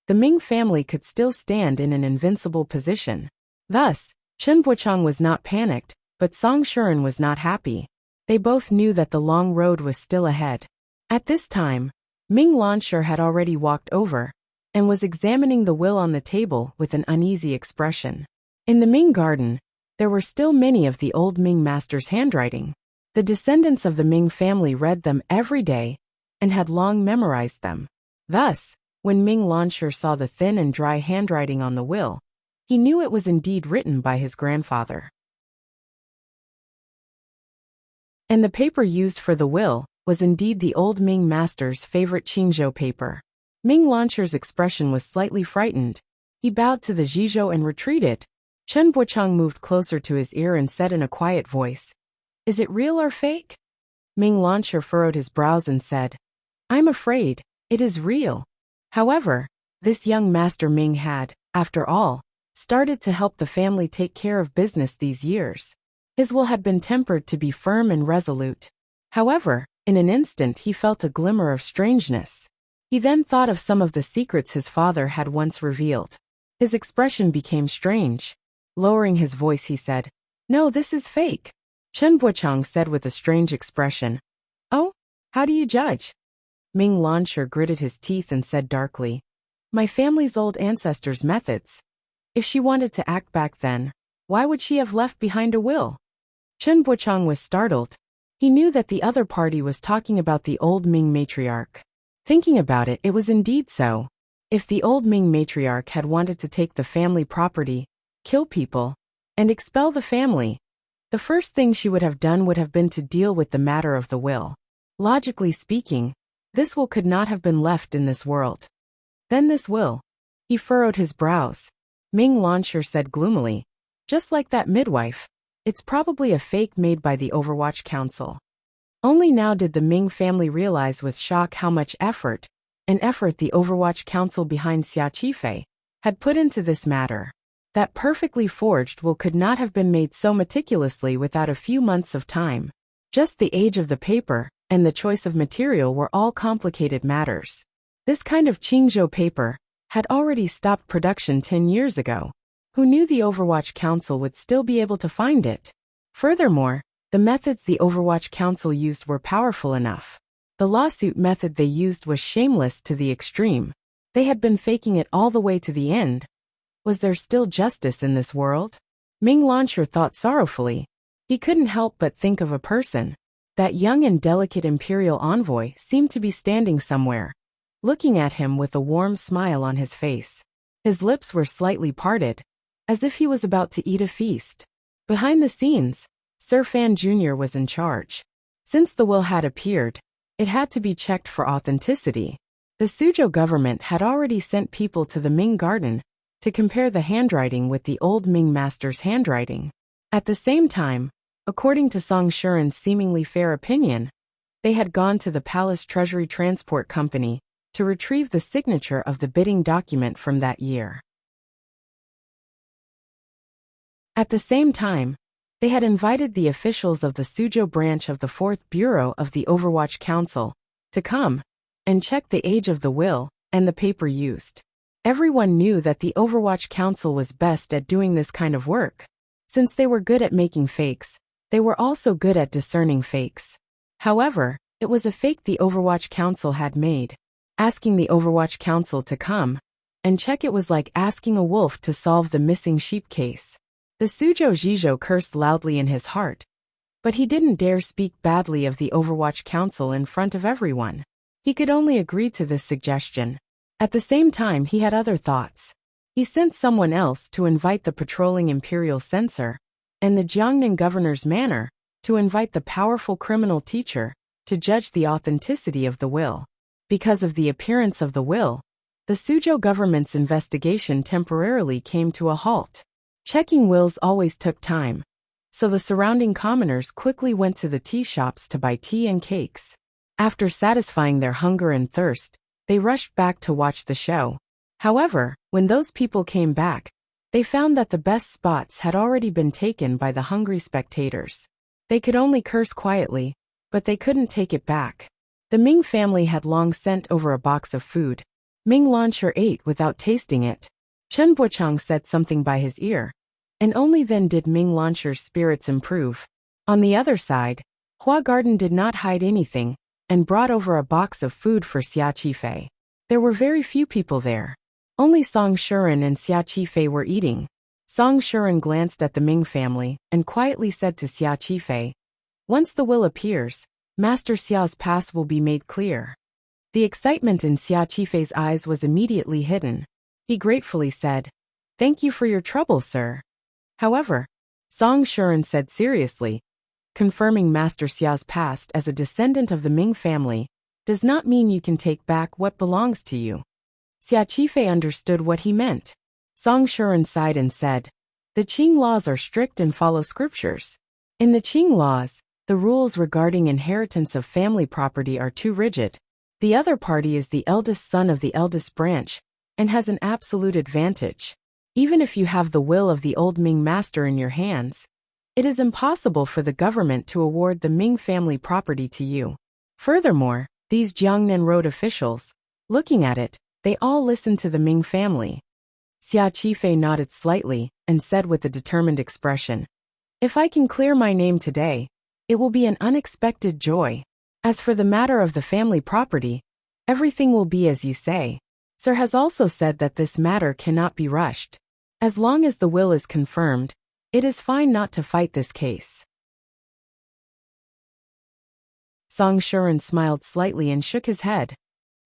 the Ming family could still stand in an invincible position. Thus, Chen Buochang was not panicked, but Song Shuren was not happy. They both knew that the long road was still ahead. At this time, Ming Lansher had already walked over and was examining the will on the table with an uneasy expression. In the Ming garden, there were still many of the old Ming master's handwriting. The descendants of the Ming family read them every day and had long memorized them. Thus, when Ming Lansher saw the thin and dry handwriting on the will, he knew it was indeed written by his grandfather. And the paper used for the will was indeed the old Ming master's favorite Qingzhou paper. Ming Lansher's expression was slightly frightened. He bowed to the Zhizhou and retreated. Chen Buochang moved closer to his ear and said in a quiet voice, "Is it real or fake?" Ming Lansher furrowed his brows and said, "I'm afraid it is real." However, this young master Ming had, after all, started to help the family take care of business these years. His will had been tempered to be firm and resolute. However, in an instant he felt a glimmer of strangeness. He then thought of some of the secrets his father had once revealed. His expression became strange. Lowering his voice, he said, "No, this is fake." Chen Buochang said with a strange expression, "Oh, how do you judge?" Ming Lansher gritted his teeth and said darkly, "My family's old ancestors' methods. If she wanted to act back then, why would she have left behind a will?" Chen Buochang was startled. He knew that the other party was talking about the old Ming matriarch. Thinking about it, it was indeed so. If the old Ming matriarch had wanted to take the family property, kill people, and expel the family, the first thing she would have done would have been to deal with the matter of the will. Logically speaking, this will could not have been left in this world. Then this will. He furrowed his brows. Ming Lansher said gloomily, "Just like that midwife. It's probably a fake made by the Overwatch Council." Only now did the Ming family realize with shock how much effort the Overwatch Council behind Xia Qifei had put into this matter. That perfectly forged will could not have been made so meticulously without a few months of time. Just the age of the paper and the choice of material were all complicated matters. This kind of Qingzhou paper had already stopped production 10 years ago. Who knew the Overwatch Council would still be able to find it? Furthermore, the methods the Overwatch Council used were powerful enough. The lawsuit method they used was shameless to the extreme. They had been faking it all the way to the end. Was there still justice in this world? Ming Lansher thought sorrowfully. He couldn't help but think of a person That young and delicate imperial envoy seemed to be standing somewhere, looking at him with a warm smile on his face. His lips were slightly parted, as if he was about to eat a feast. Behind the scenes, Sir Fan Jr. was in charge. Since the will had appeared, it had to be checked for authenticity. The Suzhou government had already sent people to the Ming garden to compare the handwriting with the old Ming master's handwriting. At the same time, according to Song Shuren's seemingly fair opinion, they had gone to the Palace Treasury Transport Company to retrieve the signature of the bidding document from that year. At the same time, they had invited the officials of the Suzhou branch of the 4th Bureau of the Overwatch Council to come and check the age of the will and the paper used. Everyone knew that the Overwatch Council was best at doing this kind of work. Since they were good at making fakes, they were also good at discerning fakes. However, it was a fake the Overwatch Council had made. Asking the Overwatch Council to come and check it was like asking a wolf to solve the missing sheep case. The Suzhou Zhizhou cursed loudly in his heart, but he didn't dare speak badly of the Overwatch Council in front of everyone. He could only agree to this suggestion. At the same time, he had other thoughts. He sent someone else to invite the patrolling imperial censor and the Jiangnan governor's manor to invite the powerful criminal teacher to judge the authenticity of the will. Because of the appearance of the will, the Suzhou government's investigation temporarily came to a halt. Checking wills always took time, so the surrounding commoners quickly went to the tea shops to buy tea and cakes. After satisfying their hunger and thirst, they rushed back to watch the show. However, when those people came back, they found that the best spots had already been taken by the hungry spectators. They could only curse quietly, but they couldn't take it back. The Ming family had long sent over a box of food. Ming Lansher ate without tasting it. Chen Buochang said something by his ear, and only then did Ming Lansher's spirits improve. On the other side, Hua Garden did not hide anything, and brought over a box of food for Xia Qifei. There were very few people there. Only Song Shuren and Xia Qifei were eating. Song Shuren glanced at the Ming family and quietly said to Xia Qifei, "Once the will appears, Master Xiao's past will be made clear." The excitement in Xia Qifei's eyes was immediately hidden. He gratefully said, "Thank you for your trouble, sir." However, Song Shuren said seriously, "Confirming Master Xiao's past as a descendant of the Ming family does not mean you can take back what belongs to you." Xia Qifei understood what he meant. Song Shuren sighed and said, "The Qing laws are strict and follow scriptures. In the Qing laws, the rules regarding inheritance of family property are too rigid. The other party is the eldest son of the eldest branch and has an absolute advantage. Even if you have the will of the old Ming master in your hands, it is impossible for the government to award the Ming family property to you. Furthermore, these Jiangnan road officials, looking at it, they all listened to the Ming family." Xia Qifei nodded slightly and said with a determined expression, "If I can clear my name today, it will be an unexpected joy. As for the matter of the family property, everything will be as you say. Sir has also said that this matter cannot be rushed. As long as the will is confirmed, it is fine not to fight this case." Song Shuren smiled slightly and shook his head.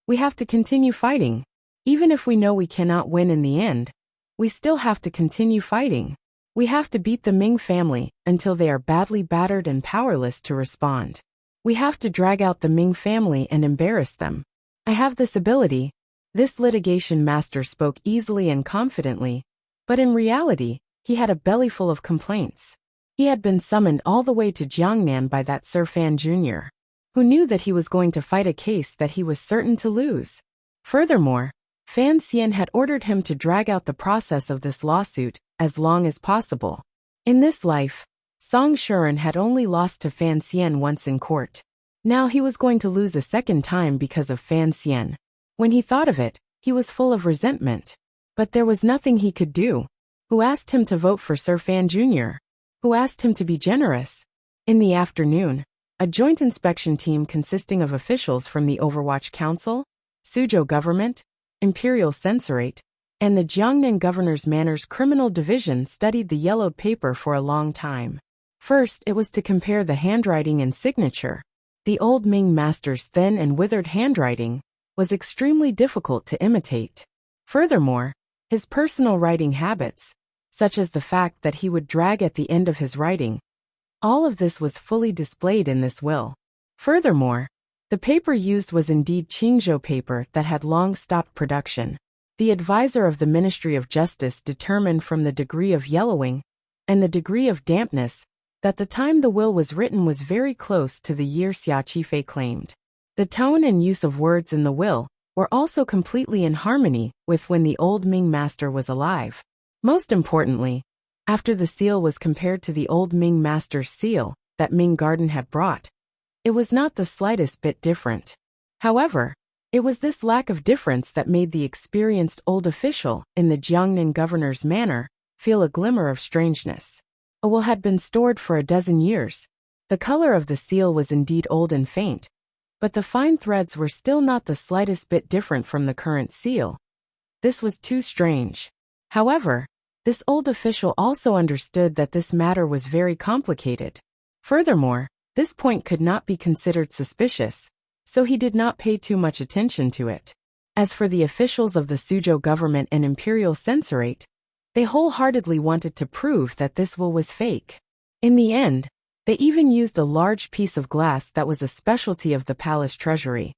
"We have to continue fighting. Even if we know we cannot win in the end, we still have to continue fighting. We have to beat the Ming family until they are badly battered and powerless to respond. We have to drag out the Ming family and embarrass them. I have this ability." This litigation master spoke easily and confidently, but in reality, he had a bellyful of complaints. He had been summoned all the way to Jiangnan by that Sir Fan Jr., who knew that he was going to fight a case that he was certain to lose. Furthermore, Fan Xian had ordered him to drag out the process of this lawsuit as long as possible. In this life, Song Shuren had only lost to Fan Xian once in court. Now he was going to lose a second time because of Fan Xian. When he thought of it, he was full of resentment. But there was nothing he could do. Who asked him to vote for Sir Fan Jr.? Who asked him to be generous? In the afternoon, a joint inspection team consisting of officials from the Overwatch Council, Suzhou government, Imperial Censorate, and the Jiangnan Governor's Manor's Criminal Division studied the yellowed paper for a long time. First, it was to compare the handwriting and signature. The old Ming master's thin and withered handwriting was extremely difficult to imitate. Furthermore, his personal writing habits, such as the fact that he would drag at the end of his writing, all of this was fully displayed in this will. Furthermore, the paper used was indeed Qingzhou paper that had long stopped production. The advisor of the Ministry of Justice determined from the degree of yellowing and the degree of dampness that the time the will was written was very close to the year Xia Qifei claimed. The tone and use of words in the will were also completely in harmony with when the old Ming master was alive. Most importantly, after the seal was compared to the old Ming master's seal that Ming Garden had brought, it was not the slightest bit different. However, it was this lack of difference that made the experienced old official in the Jiangnan governor's manor feel a glimmer of strangeness. A will had been stored for a dozen years. The color of the seal was indeed old and faint, but the fine threads were still not the slightest bit different from the current seal. This was too strange. However, this old official also understood that this matter was very complicated. Furthermore, this point could not be considered suspicious, so he did not pay too much attention to it. As for the officials of the Suzhou government and imperial censorate, they wholeheartedly wanted to prove that this will was fake. In the end, they even used a large piece of glass that was a specialty of the palace treasury,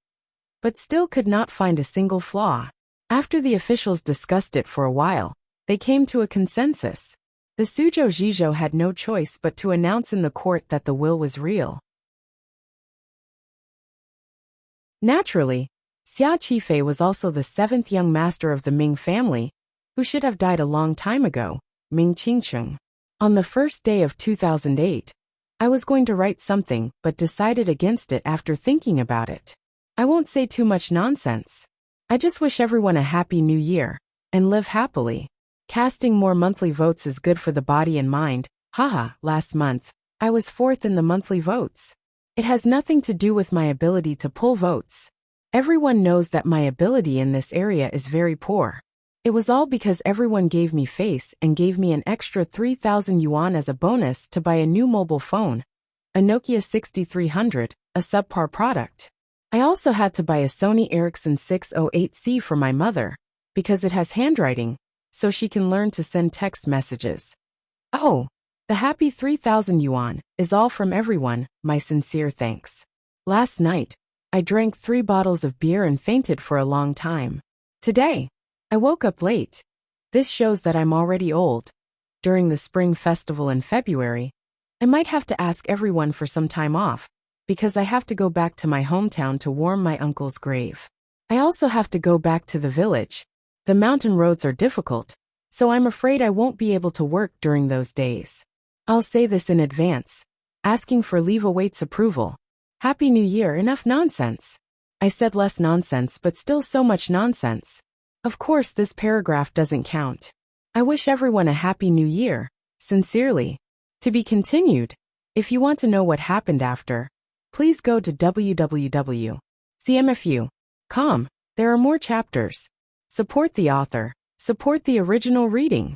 but still could not find a single flaw. After the officials discussed it for a while, they came to a consensus. The Suzhou Zhizhou had no choice but to announce in the court that the will was real. Naturally, Xia Qifei was also the seventh young master of the Ming family, who should have died a long time ago, Ming Qingcheng. On the first day of 2008, I was going to write something but decided against it after thinking about it. I won't say too much nonsense. I just wish everyone a happy new year, and live happily. Casting more monthly votes is good for the body and mind. Haha, last month, I was fourth in the monthly votes. It has nothing to do with my ability to pull votes. Everyone knows that my ability in this area is very poor. It was all because everyone gave me face and gave me an extra 3,000 yuan as a bonus to buy a new mobile phone, a Nokia 6300, a subpar product. I also had to buy a Sony Ericsson 608C for my mother, because it has handwriting, so she can learn to send text messages. Oh, the happy 3,000 yuan is all from everyone, my sincere thanks. Last night, I drank 3 bottles of beer and fainted for a long time. Today, I woke up late. This shows that I'm already old. During the spring festival in February, I might have to ask everyone for some time off, because I have to go back to my hometown to warm my uncle's grave. I also have to go back to the village. The mountain roads are difficult, so I'm afraid I won't be able to work during those days. I'll say this in advance. Asking for leave awaits approval. Happy New Year, enough nonsense. I said less nonsense but still so much nonsense. Of course this paragraph doesn't count. I wish everyone a happy new year. Sincerely. To be continued. If you want to know what happened after, please go to www.cmfu.com. There are more chapters. Support the author. Support the original reading.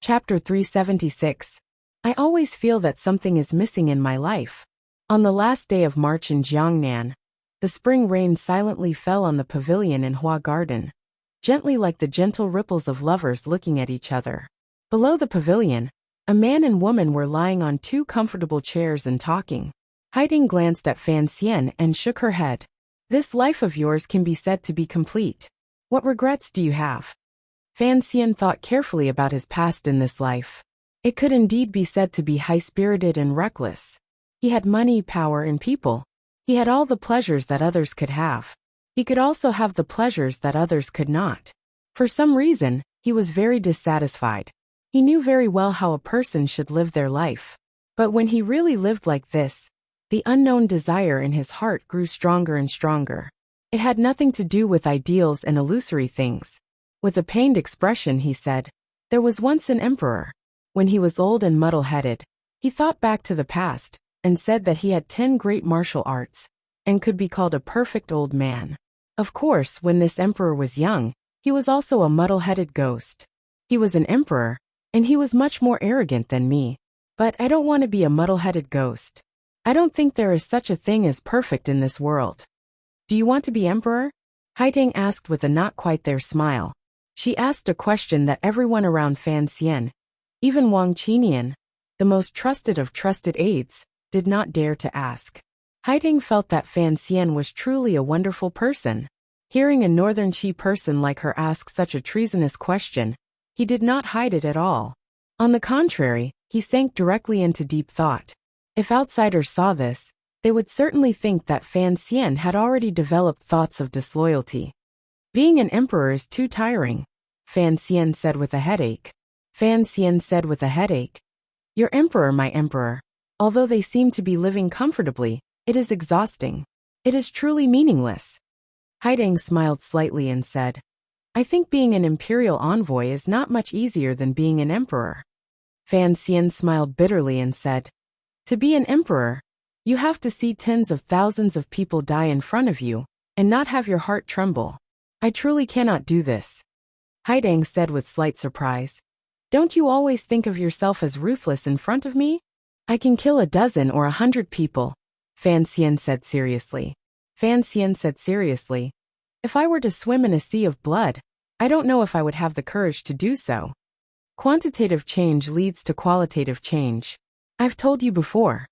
Chapter 376. I always feel that something is missing in my life. On the last day of March in Jiangnan, the spring rain silently fell on the pavilion in Hua Garden, gently like the gentle ripples of lovers looking at each other. Below the pavilion, a man and woman were lying on 2 comfortable chairs and talking. Haiding glanced at Fan Xian and shook her head. This life of yours can be said to be complete. What regrets do you have? Fan Xian thought carefully about his past in this life. It could indeed be said to be high-spirited and reckless. He had money, power, and people. He had all the pleasures that others could have. He could also have the pleasures that others could not. For some reason, he was very dissatisfied. He knew very well how a person should live their life. But when he really lived like this, the unknown desire in his heart grew stronger and stronger. It had nothing to do with ideals and illusory things. With a pained expression he said, "There was once an emperor. When he was old and muddle-headed, he thought back to the past, and said that he had 10 great martial arts, and could be called a perfect old man. Of course, when this emperor was young, He was also a muddle-headed ghost. He was an emperor, and he was much more arrogant than me. But I don't want to be a muddle-headed ghost. I don't think there is such a thing as perfect in this world. Do you want to be emperor? Haitang asked with a not quite there smile. She asked a question that everyone around Fan Xian, even Wang Qinian, the most trusted of trusted aides, did not dare to ask. Haitang felt that Fan Xian was truly a wonderful person. Hearing a northern Qi person like her ask such a treasonous question, he did not hide it at all. On the contrary, he sank directly into deep thought. If outsiders saw this, they would certainly think that Fan Xian had already developed thoughts of disloyalty. Being an emperor is too tiring, Fan Xian said with a headache. Fan Xian said with a headache. Your emperor, my emperor. Although they seem to be living comfortably, it is exhausting. It is truly meaningless. Haitang smiled slightly and said, I think being an imperial envoy is not much easier than being an emperor. Fan Xian smiled bitterly and said, to be an emperor, you have to see tens of thousands of people die in front of you, and not have your heart tremble. I truly cannot do this. Haitang said with slight surprise. Don't you always think of yourself as ruthless in front of me? I can kill 12 or 100 people, Fan Xian said seriously. Fan Xian said seriously. If I were to swim in a sea of blood, I don't know if I would have the courage to do so. Quantitative change leads to qualitative change. I've told you before.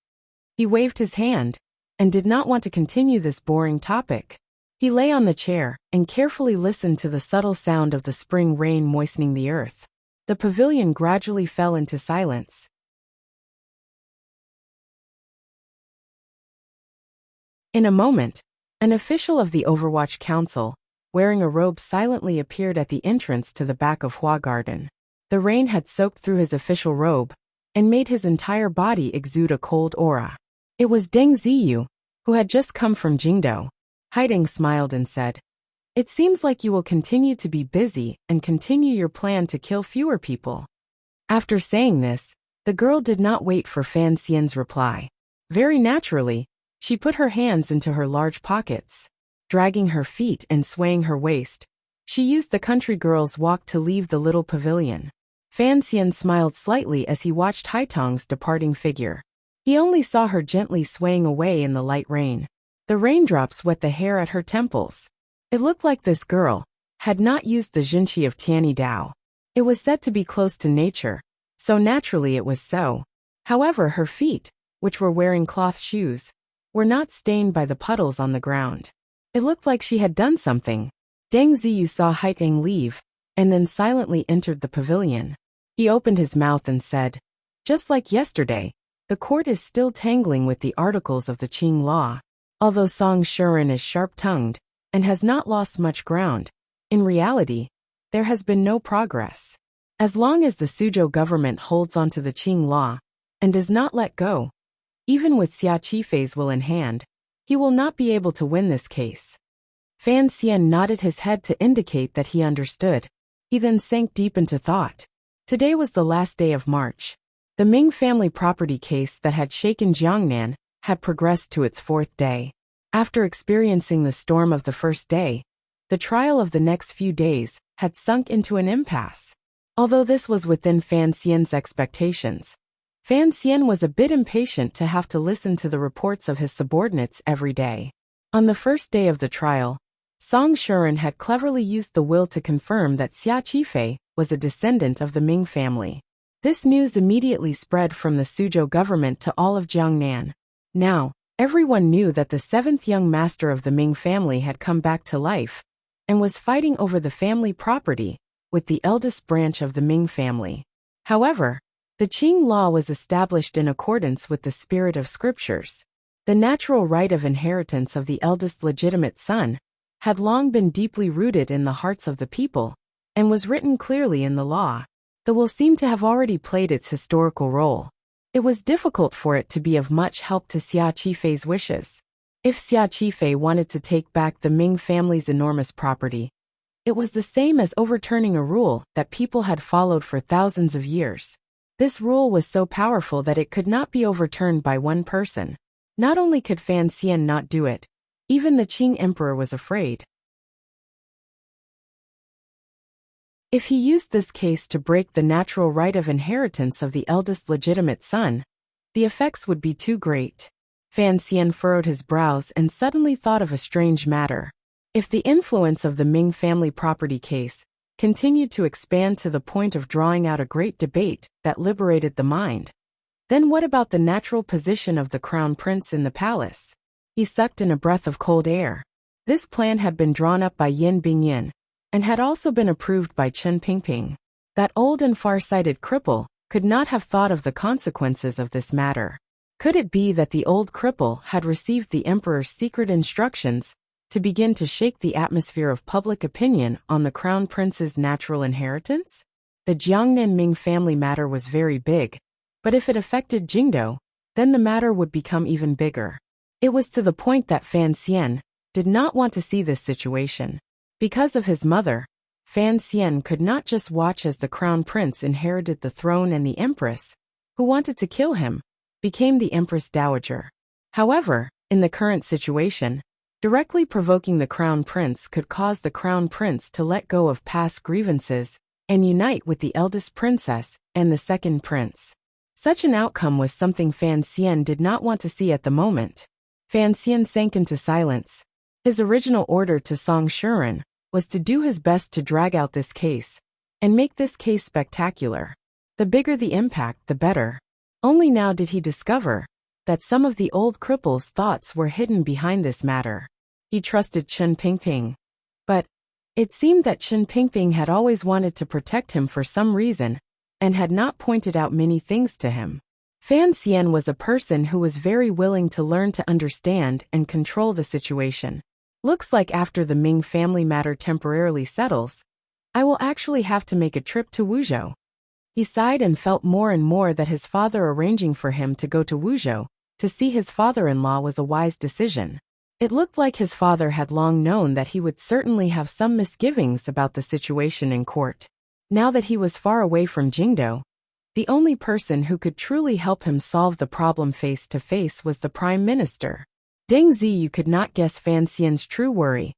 He waved his hand, and did not want to continue this boring topic. He lay on the chair, and carefully listened to the subtle sound of the spring rain moistening the earth. The pavilion gradually fell into silence. In a moment, an official of the Overwatch Council, wearing a robe, silently appeared at the entrance to the back of Hua Garden. The rain had soaked through his official robe, and made his entire body exude a cold aura. It was Deng Ziyu, who had just come from Jingdo. Haitang smiled and said, It seems like you will continue to be busy and continue your plan to kill fewer people. After saying this, the girl did not wait for Fan Xian's reply. Very naturally, she put her hands into her large pockets. Dragging her feet and swaying her waist, she used the country girl's walk to leave the little pavilion. Fan Xian smiled slightly as he watched Haitang's departing figure. He only saw her gently swaying away in the light rain. The raindrops wet the hair at her temples. It looked like this girl had not used the Jinqi of Tianyi Dao. It was said to be close to nature, so naturally it was so. However, her feet, which were wearing cloth shoes, were not stained by the puddles on the ground. It looked like she had done something. Deng Ziyu saw Haitang leave, and then silently entered the pavilion. He opened his mouth and said, Just like yesterday, the court is still tangling with the articles of the Qing law. Although Song Shuren is sharp-tongued, and has not lost much ground, in reality, there has been no progress. As long as the Suzhou government holds onto the Qing law, and does not let go, even with Xia Qifei's will in hand, he will not be able to win this case. Fan Xian nodded his head to indicate that he understood. He then sank deep into thought. Today was the last day of March. The Ming family property case that had shaken Jiangnan had progressed to its 4th day. After experiencing the storm of the first day, the trial of the next few days had sunk into an impasse. Although this was within Fan Xian's expectations, Fan Xian was a bit impatient to have to listen to the reports of his subordinates every day. On the first day of the trial, Song Shuren had cleverly used the will to confirm that Xia Qifei was a descendant of the Ming family. This news immediately spread from the Suzhou government to all of Jiangnan. Now, everyone knew that the 7th young master of the Ming family had come back to life, and was fighting over the family property with the eldest branch of the Ming family. However, the Qing law was established in accordance with the spirit of scriptures. The natural right of inheritance of the eldest legitimate son had long been deeply rooted in the hearts of the people, and was written clearly in the law. The will seemed to have already played its historical role. It was difficult for it to be of much help to Xia Qifei's wishes. If Xia Qifei wanted to take back the Ming family's enormous property, it was the same as overturning a rule that people had followed for thousands of years. This rule was so powerful that it could not be overturned by one person. Not only could Fan Xian not do it, even the Qing emperor was afraid. If he used this case to break the natural right of inheritance of the eldest legitimate son, the effects would be too great. Fan Xian furrowed his brows and suddenly thought of a strange matter. If the influence of the Ming family property case continued to expand to the point of drawing out a great debate that liberated the mind, then what about the natural position of the crown prince in the palace? He sucked in a breath of cold air. This plan had been drawn up by Yin Bingyin, and had also been approved by Chen Pingping. That old and far-sighted cripple could not have thought of the consequences of this matter. Could it be that the old cripple had received the emperor's secret instructions to begin to shake the atmosphere of public opinion on the crown prince's natural inheritance? The Jiangnan Ming family matter was very big, but if it affected Jingdou, then the matter would become even bigger. It was to the point that Fan Xian did not want to see this situation. Because of his mother, Fan Xian could not just watch as the crown prince inherited the throne and the empress, who wanted to kill him, became the empress dowager. However, in the current situation, directly provoking the crown prince could cause the crown prince to let go of past grievances and unite with the eldest princess and the second prince. Such an outcome was something Fan Xian did not want to see at the moment. Fan Xian sank into silence. His original order to Song Shuren was to do his best to drag out this case and make this case spectacular. The bigger the impact, the better. Only now did he discover that some of the old cripple's thoughts were hidden behind this matter. He trusted Chen Pingping, but it seemed that Chen Pingping had always wanted to protect him for some reason and had not pointed out many things to him. Fan Xian was a person who was very willing to learn to understand and control the situation. Looks like after the Ming family matter temporarily settles, I will actually have to make a trip to Wuzhou. He sighed and felt more and more that his father arranging for him to go to Wuzhou to see his father-in-law was a wise decision. It looked like his father had long known that he would certainly have some misgivings about the situation in court. Now that he was far away from Jingdou, the only person who could truly help him solve the problem face to face was the Prime Minister. Deng Ziyu could not guess Fan Xian's true worry,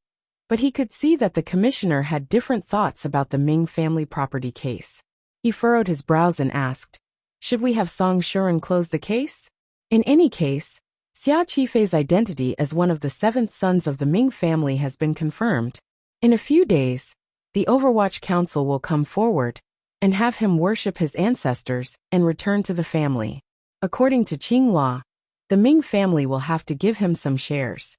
but he could see that the commissioner had different thoughts about the Ming family property case. He furrowed his brows and asked, "Should we have Song Shuren close the case?" In any case, Xia Qifei's identity as one of the seventh sons of the Ming family has been confirmed. In a few days, the Overwatch Council will come forward and have him worship his ancestors and return to the family. According to Qinghua, the Ming family will have to give him some shares.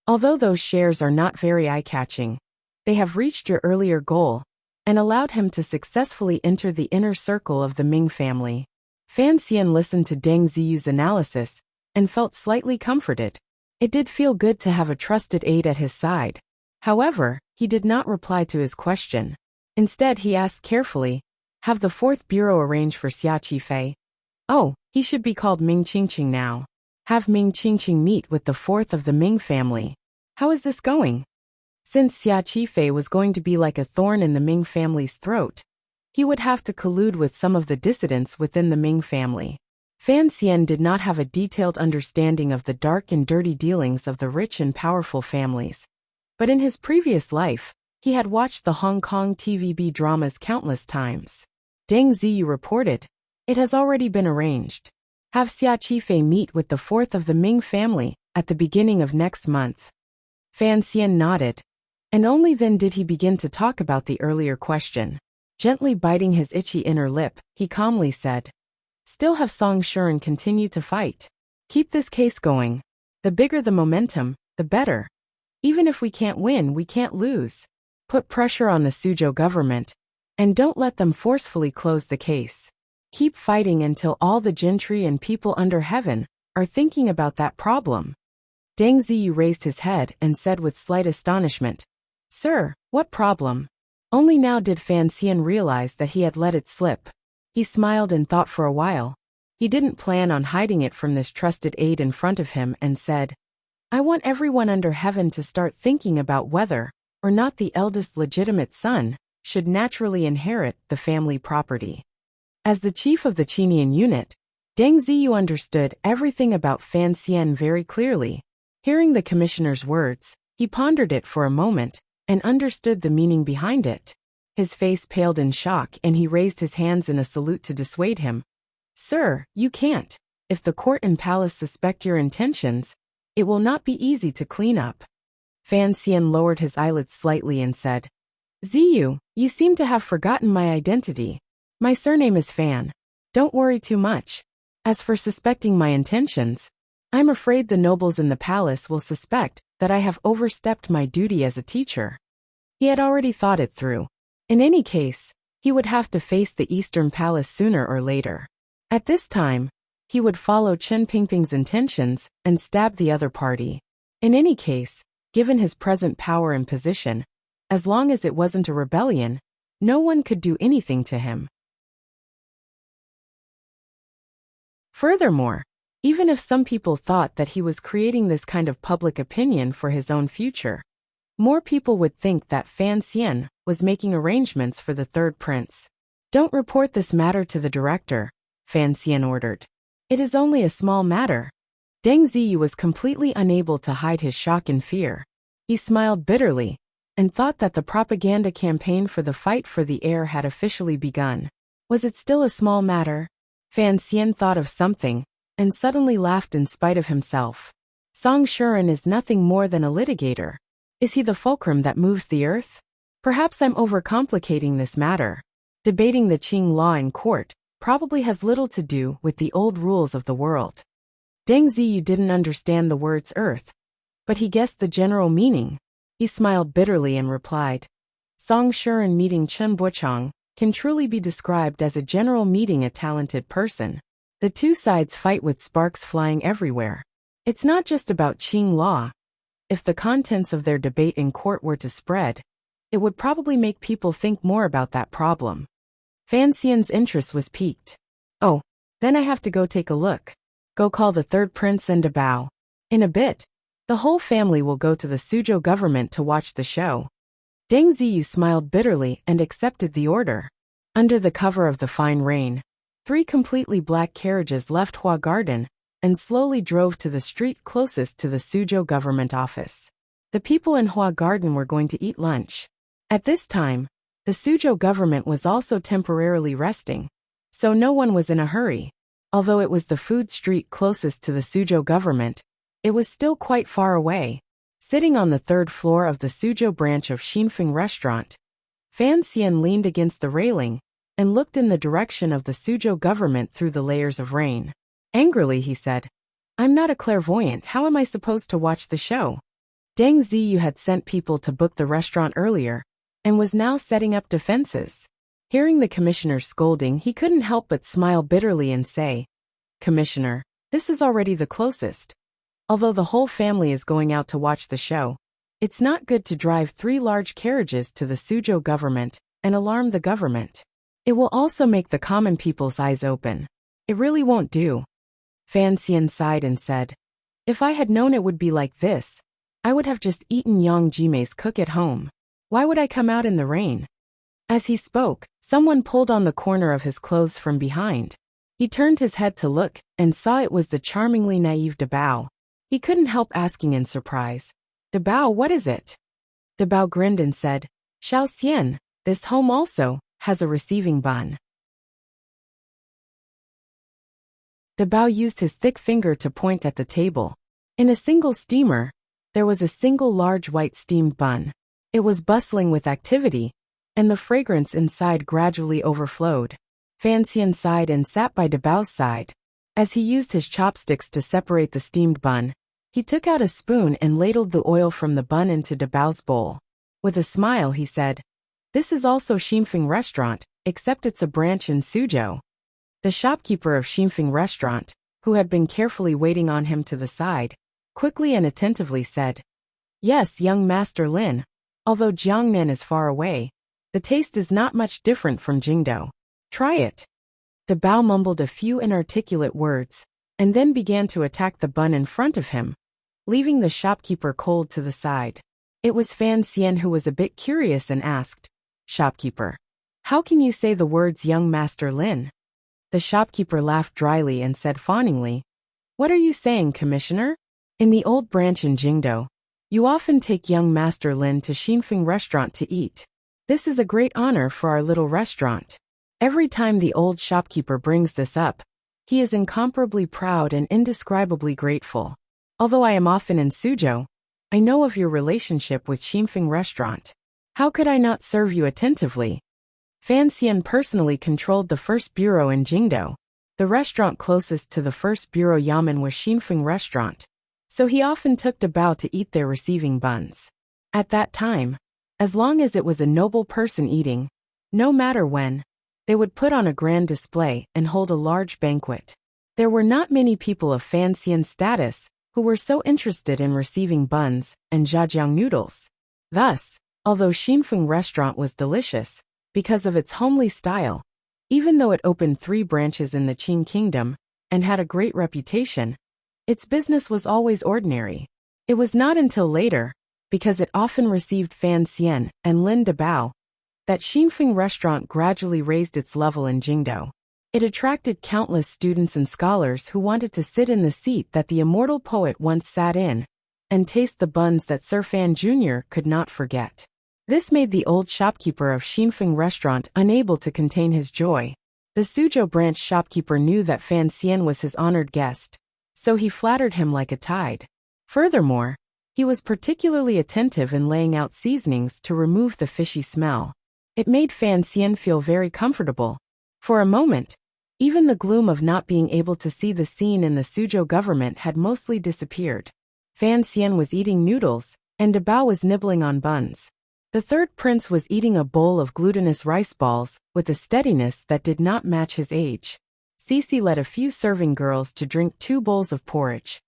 Although those shares are not very eye-catching, they have reached your earlier goal and allowed him to successfully enter the inner circle of the Ming family. Fan Xian listened to Deng Ziyu's analysis and felt slightly comforted. It did feel good to have a trusted aide at his side. However, he did not reply to his question. Instead, he asked carefully, "Have the fourth bureau arrange for Xia Qifei?" "Oh, he should be called Ming Qingqing now. Have Ming Qingqing meet with the fourth of the Ming family. How is this going?" Since Xia Qifei was going to be like a thorn in the Ming family's throat, he would have to collude with some of the dissidents within the Ming family. Fan Xian did not have a detailed understanding of the dark and dirty dealings of the rich and powerful families. But in his previous life, he had watched the Hong Kong TVB dramas countless times. Deng Ziyu reported, "It has already been arranged. Have Xia Qifei meet with the fourth of the Ming family at the beginning of next month." Fan Xian nodded, and only then did he begin to talk about the earlier question. Gently biting his itchy inner lip, he calmly said, "Still have Song Shuren continue to fight. Keep this case going. The bigger the momentum, the better. Even if we can't win, we can't lose. Put pressure on the Suzhou government, and don't let them forcefully close the case. Keep fighting until all the gentry and people under heaven are thinking about that problem." Deng Ziyu raised his head and said with slight astonishment, "Sir, what problem?" Only now did Fan Xian realize that he had let it slip. He smiled and thought for a while. He didn't plan on hiding it from this trusted aide in front of him and said, "I want everyone under heaven to start thinking about whether or not the eldest legitimate son should naturally inherit the family property." As the chief of the Qinian unit, Deng Ziyu understood everything about Fan Xian very clearly. Hearing the commissioner's words, he pondered it for a moment and understood the meaning behind it. His face paled in shock and he raised his hands in a salute to dissuade him. Sir, you can't. If the court and palace suspect your intentions, it will not be easy to clean up. Fan Xian lowered his eyelids slightly and said, Ziyu, you seem to have forgotten my identity. My surname is Fan. Don't worry too much. As for suspecting my intentions, I'm afraid the nobles in the palace will suspect that I have overstepped my duty as a teacher. He had already thought it through. In any case, he would have to face the Eastern Palace sooner or later. At this time, he would follow Chen Pingping's intentions and stab the other party. In any case, given his present power and position, as long as it wasn't a rebellion, no one could do anything to him. Furthermore, even if some people thought that he was creating this kind of public opinion for his own future, more people would think that Fan Xian was making arrangements for the third prince. Don't report this matter to the director, Fan Xian ordered. It is only a small matter. Deng Ziyu was completely unable to hide his shock and fear. He smiled bitterly and thought that the propaganda campaign for the fight for the heir had officially begun. Was it still a small matter? Fan Xian thought of something and suddenly laughed in spite of himself. Song Shuren is nothing more than a litigator. Is he the fulcrum that moves the earth? Perhaps I'm overcomplicating this matter. Debating the Qing law in court probably has little to do with the old rules of the world. Deng Ziyu didn't understand the words earth, but he guessed the general meaning. He smiled bitterly and replied, Song Shuren meeting Chen Buchang can truly be described as a general meeting a talented person. The two sides fight with sparks flying everywhere. It's not just about Qing law. If the contents of their debate in court were to spread, it would probably make people think more about that problem. Fan Xian's interest was piqued. Oh, then I have to go take a look. Go call the third prince and Dabao. In a bit, the whole family will go to the Suzhou government to watch the show. Deng Ziyu smiled bitterly and accepted the order. Under the cover of the fine rain, 3 completely black carriages left Hua Garden and slowly drove to the street closest to the Suzhou government office. The people in Hua Garden were going to eat lunch. At this time, the Suzhou government was also temporarily resting, so no one was in a hurry. Although it was the food street closest to the Suzhou government, it was still quite far away. Sitting on the 3rd floor of the Suzhou branch of Xinfeng restaurant, Fan Xian leaned against the railing and looked in the direction of the Suzhou government through the layers of rain. Angrily he said, I'm not a clairvoyant, how am I supposed to watch the show? Deng Ziyu had sent people to book the restaurant earlier, and was now setting up defenses. Hearing the commissioner's scolding, he couldn't help but smile bitterly and say, Commissioner, this is already the closest. Although the whole family is going out to watch the show, it's not good to drive 3 large carriages to the Suzhou government and alarm the government. It will also make the common people's eyes open. It really won't do. Fan Xian sighed and said, If I had known it would be like this, I would have just eaten Yang Jimei's cook at home. Why would I come out in the rain? As he spoke, someone pulled on the corner of his clothes from behind. He turned his head to look and saw it was the charmingly naive Dabao. He couldn't help asking in surprise, Dabao, what is it? Dabao grinned and said, Xiao Xian, this home also has a receiving bun. Dabao used his thick finger to point at the table. In a single steamer, there was a single large white steamed bun. It was bustling with activity, and the fragrance inside gradually overflowed. Fan Xian sighed and sat by Dabao's side. As he used his chopsticks to separate the steamed bun, he took out a spoon and ladled the oil from the bun into Dabao's bowl. With a smile he said, This is also Xinfeng Restaurant, except it's a branch in Suzhou. The shopkeeper of Xinfeng Restaurant, who had been carefully waiting on him to the side, quickly and attentively said, Yes, young Master Lin. Although Jiangnan is far away, the taste is not much different from Jingdou. Try it. Dabao mumbled a few inarticulate words, and then began to attack the bun in front of him, leaving the shopkeeper cold to the side. It was Fan Xian who was a bit curious and asked, Shopkeeper, how can you say the words young Master Lin? The shopkeeper laughed dryly and said fawningly, What are you saying, Commissioner? In the old branch in Jingdou, You often take young Master Lin to Xinfeng restaurant to eat. This is a great honor for our little restaurant. Every time the old shopkeeper brings this up, he is incomparably proud and indescribably grateful. Although I am often in Suzhou, I know of your relationship with Xinfeng restaurant. How could I not serve you attentively? Fan Xian personally controlled the first bureau in Jingdou. The restaurant closest to the first bureau yamen was Xinfeng restaurant, so he often took Dabao to eat there receiving buns. At that time, as long as it was a noble person eating, no matter when, they would put on a grand display and hold a large banquet. There were not many people of Fan Xian's status who were so interested in receiving buns and zhajiang noodles. Thus, although Xinfeng restaurant was delicious, because of its homely style, even though it opened 3 branches in the Qin kingdom and had a great reputation, its business was always ordinary. It was not until later, because it often received Fan Xian and Lin Dabao, that Xinfeng restaurant gradually raised its level in Jingdou. It attracted countless students and scholars who wanted to sit in the seat that the immortal poet once sat in and taste the buns that Sir Fan Jr. could not forget. This made the old shopkeeper of Xinfeng restaurant unable to contain his joy. The Suzhou branch shopkeeper knew that Fan Xian was his honored guest, so he flattered him like a tide. Furthermore, he was particularly attentive in laying out seasonings to remove the fishy smell. It made Fan Xian feel very comfortable. For a moment, even the gloom of not being able to see the scene in the Suzhou government had mostly disappeared. Fan Xian was eating noodles, and Dabao was nibbling on buns. The third prince was eating a bowl of glutinous rice balls with a steadiness that did not match his age. Cici led a few serving girls to drink 2 bowls of porridge.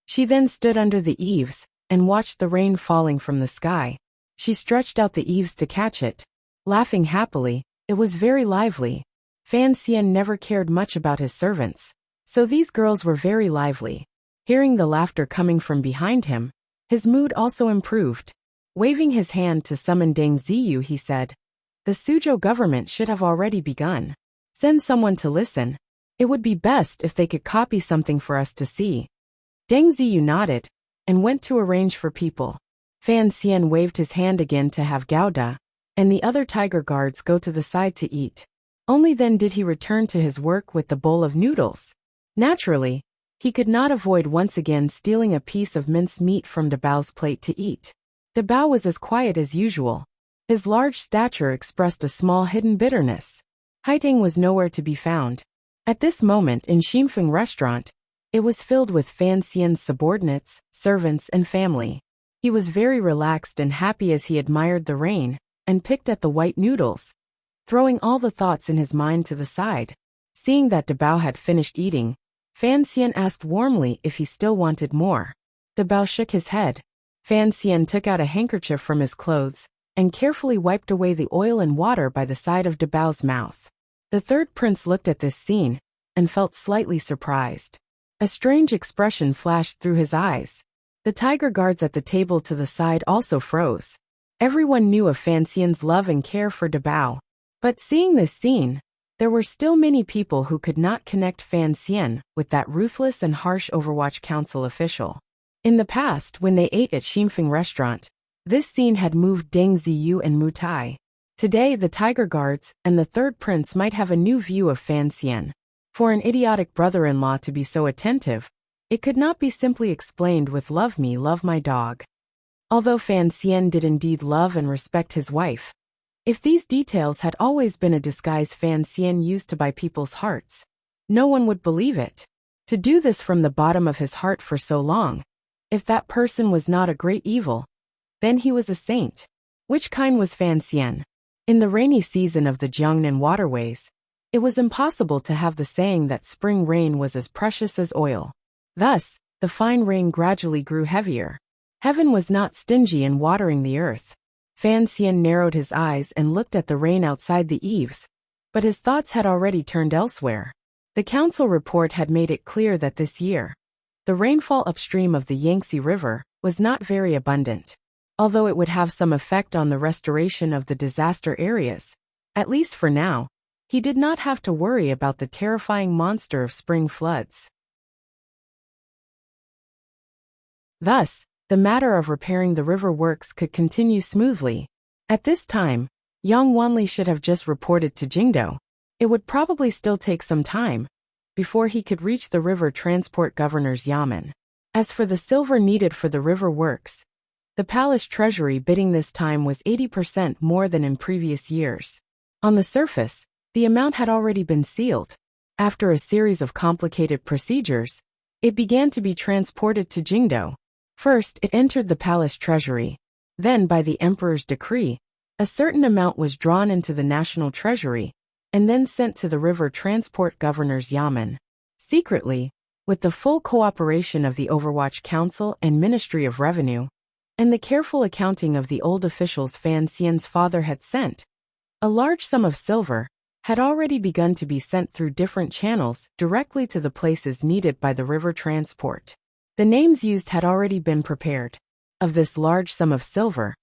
She then stood under the eaves and watched the rain falling from the sky. She stretched out the eaves to catch it, laughing happily. It was very lively. Fan Xian never cared much about his servants, so these girls were very lively. Hearing the laughter coming from behind him, his mood also improved. Waving his hand to summon Deng Ziyu, he said, "The Suzhou government should have already begun. Send someone to listen. It would be best if they could copy something for us to see." Deng Ziyu nodded and went to arrange for people. Fan Xian waved his hand again to have Gauda and the other tiger guards go to the side to eat. Only then did he return to his work with the bowl of noodles. Naturally, he could not avoid once again stealing a piece of minced meat from Dabao's plate to eat. Dabao was as quiet as usual. His large stature expressed a small hidden bitterness. Haiteng was nowhere to be found. At this moment in Xinfeng restaurant, it was filled with Fan Xian's subordinates, servants, and family. He was very relaxed and happy as he admired the rain and picked at the white noodles, throwing all the thoughts in his mind to the side. Seeing that Dabao had finished eating, Fan Xian asked warmly if he still wanted more. Dabao shook his head. Fan Xian took out a handkerchief from his clothes and carefully wiped away the oil and water by the side of Dabao's mouth. The third prince looked at this scene and felt slightly surprised. A strange expression flashed through his eyes. The tiger guards at the table to the side also froze. Everyone knew of Fan Xian's love and care for Dabao. But seeing this scene, there were still many people who could not connect Fan Xian with that ruthless and harsh Overwatch Council official. In the past, when they ate at Xinfeng restaurant, this scene had moved Deng Ziyu and Mu Tai. Today, the tiger guards and the third prince might have a new view of Fan Xian. For an idiotic brother-in-law to be so attentive, it could not be simply explained with "love me, love my dog." Although Fan Xian did indeed love and respect his wife, if these details had always been a disguise Fan Xian used to buy people's hearts, no one would believe it. To do this from the bottom of his heart for so long, if that person was not a great evil, then he was a saint. Which kind was Fan Xian? In the rainy season of the Jiangnan waterways, it was impossible to have the saying that spring rain was as precious as oil. Thus, the fine rain gradually grew heavier. Heaven was not stingy in watering the earth. Fan Xian narrowed his eyes and looked at the rain outside the eaves, but his thoughts had already turned elsewhere. The council report had made it clear that this year, the rainfall upstream of the Yangtze River was not very abundant. Although it would have some effect on the restoration of the disaster areas, at least for now, he did not have to worry about the terrifying monster of spring floods. Thus, the matter of repairing the river works could continue smoothly. At this time, Yang Wanli should have just reported to Jingdo. It would probably still take some time before he could reach the river transport governor's yamen. As for the silver needed for the river works, the palace treasury bidding this time was 80% more than in previous years. On the surface, the amount had already been sealed. After a series of complicated procedures, it began to be transported to Jingdo. First, it entered the palace treasury. Then, by the emperor's decree, a certain amount was drawn into the national treasury, and then sent to the river transport governor's yamen. Secretly, with the full cooperation of the Overwatch Council and Ministry of Revenue, and the careful accounting of the old officials Fan Xian's father had sent, a large sum of silver had already begun to be sent through different channels directly to the places needed by the river transport. The names used had already been prepared. Of this large sum of silver,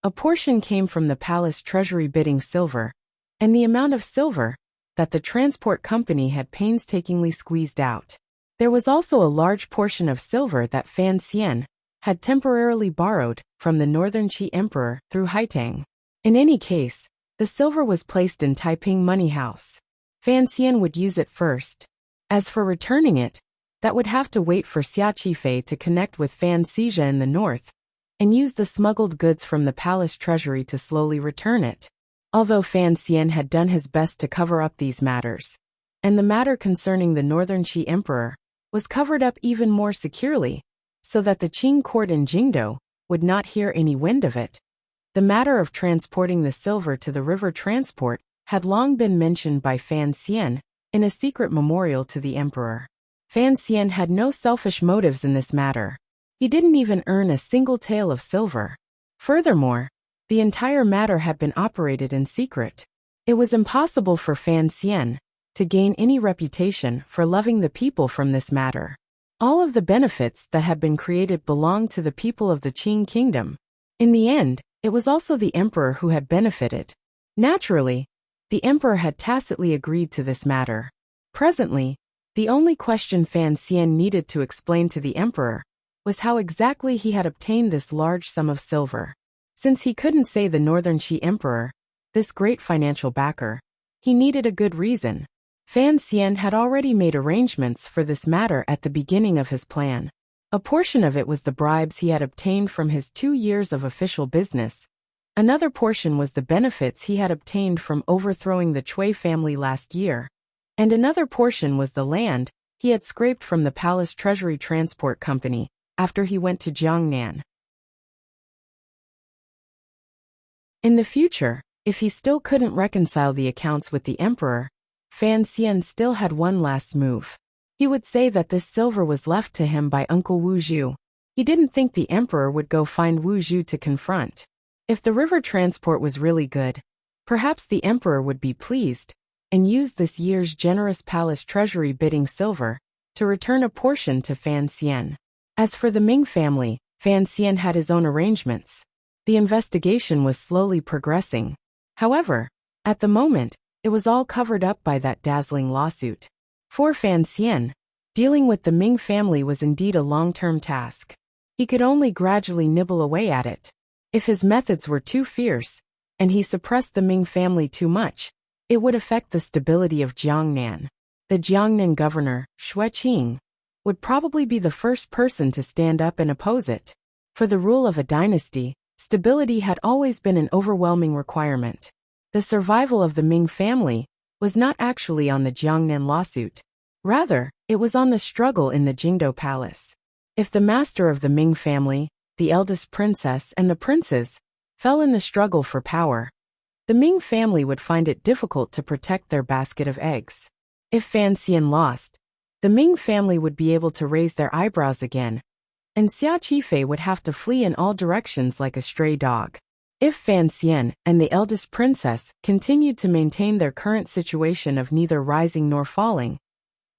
a portion came from the palace treasury bidding silver, and the amount of silver that the transport company had painstakingly squeezed out. There was also a large portion of silver that Fan Xian had temporarily borrowed from the Northern Qi Emperor through Haitang. In any case, the silver was placed in Taiping Money House. Fan Xian would use it first. As for returning it, that would have to wait for Xia Qifei to connect with Fan Xizha in the north, and use the smuggled goods from the palace treasury to slowly return it. Although Fan Xian had done his best to cover up these matters, and the matter concerning the Northern Qi Emperor was covered up even more securely, so that the Qing court in Jingdo would not hear any wind of it, the matter of transporting the silver to the river transport had long been mentioned by Fan Xian in a secret memorial to the emperor. Fan Xian had no selfish motives in this matter. He didn't even earn a single tael of silver. Furthermore, the entire matter had been operated in secret. It was impossible for Fan Xian to gain any reputation for loving the people from this matter. All of the benefits that had been created belonged to the people of the Qing kingdom. In the end, it was also the emperor who had benefited. Naturally, the emperor had tacitly agreed to this matter. Presently, the only question Fan Xian needed to explain to the emperor was how exactly he had obtained this large sum of silver. Since he couldn't say the Northern Qi Emperor, this great financial backer, he needed a good reason. Fan Xian had already made arrangements for this matter at the beginning of his plan. A portion of it was the bribes he had obtained from his 2 years of official business. Another portion was the benefits he had obtained from overthrowing the Cui family last year. And another portion was the land he had scraped from the Palace Treasury Transport Company after he went to Jiangnan. In the future, if he still couldn't reconcile the accounts with the emperor, Fan Xian still had one last move. He would say that this silver was left to him by Uncle Wu Zhu. He didn't think the emperor would go find Wu Zhu to confront. If the river transport was really good, perhaps the emperor would be pleased and use this year's generous palace treasury bidding silver to return a portion to Fan Xian. As for the Ming family, Fan Xian had his own arrangements. The investigation was slowly progressing. However, at the moment, it was all covered up by that dazzling lawsuit. For Fan Xian, dealing with the Ming family was indeed a long-term task. He could only gradually nibble away at it. If his methods were too fierce, and he suppressed the Ming family too much, it would affect the stability of Jiangnan. The Jiangnan governor, Xue Qing, would probably be the first person to stand up and oppose it. For the rule of a dynasty, stability had always been an overwhelming requirement. The survival of the Ming family was not actually on the Jiangnan lawsuit. Rather, it was on the struggle in the Jingdo palace. If the master of the Ming family, the eldest princess and the princes, fell in the struggle for power, the Ming family would find it difficult to protect their basket of eggs. If Fan Xian lost, the Ming family would be able to raise their eyebrows again, and Xia Qifei would have to flee in all directions like a stray dog. If Fan Xian and the eldest princess continued to maintain their current situation of neither rising nor falling,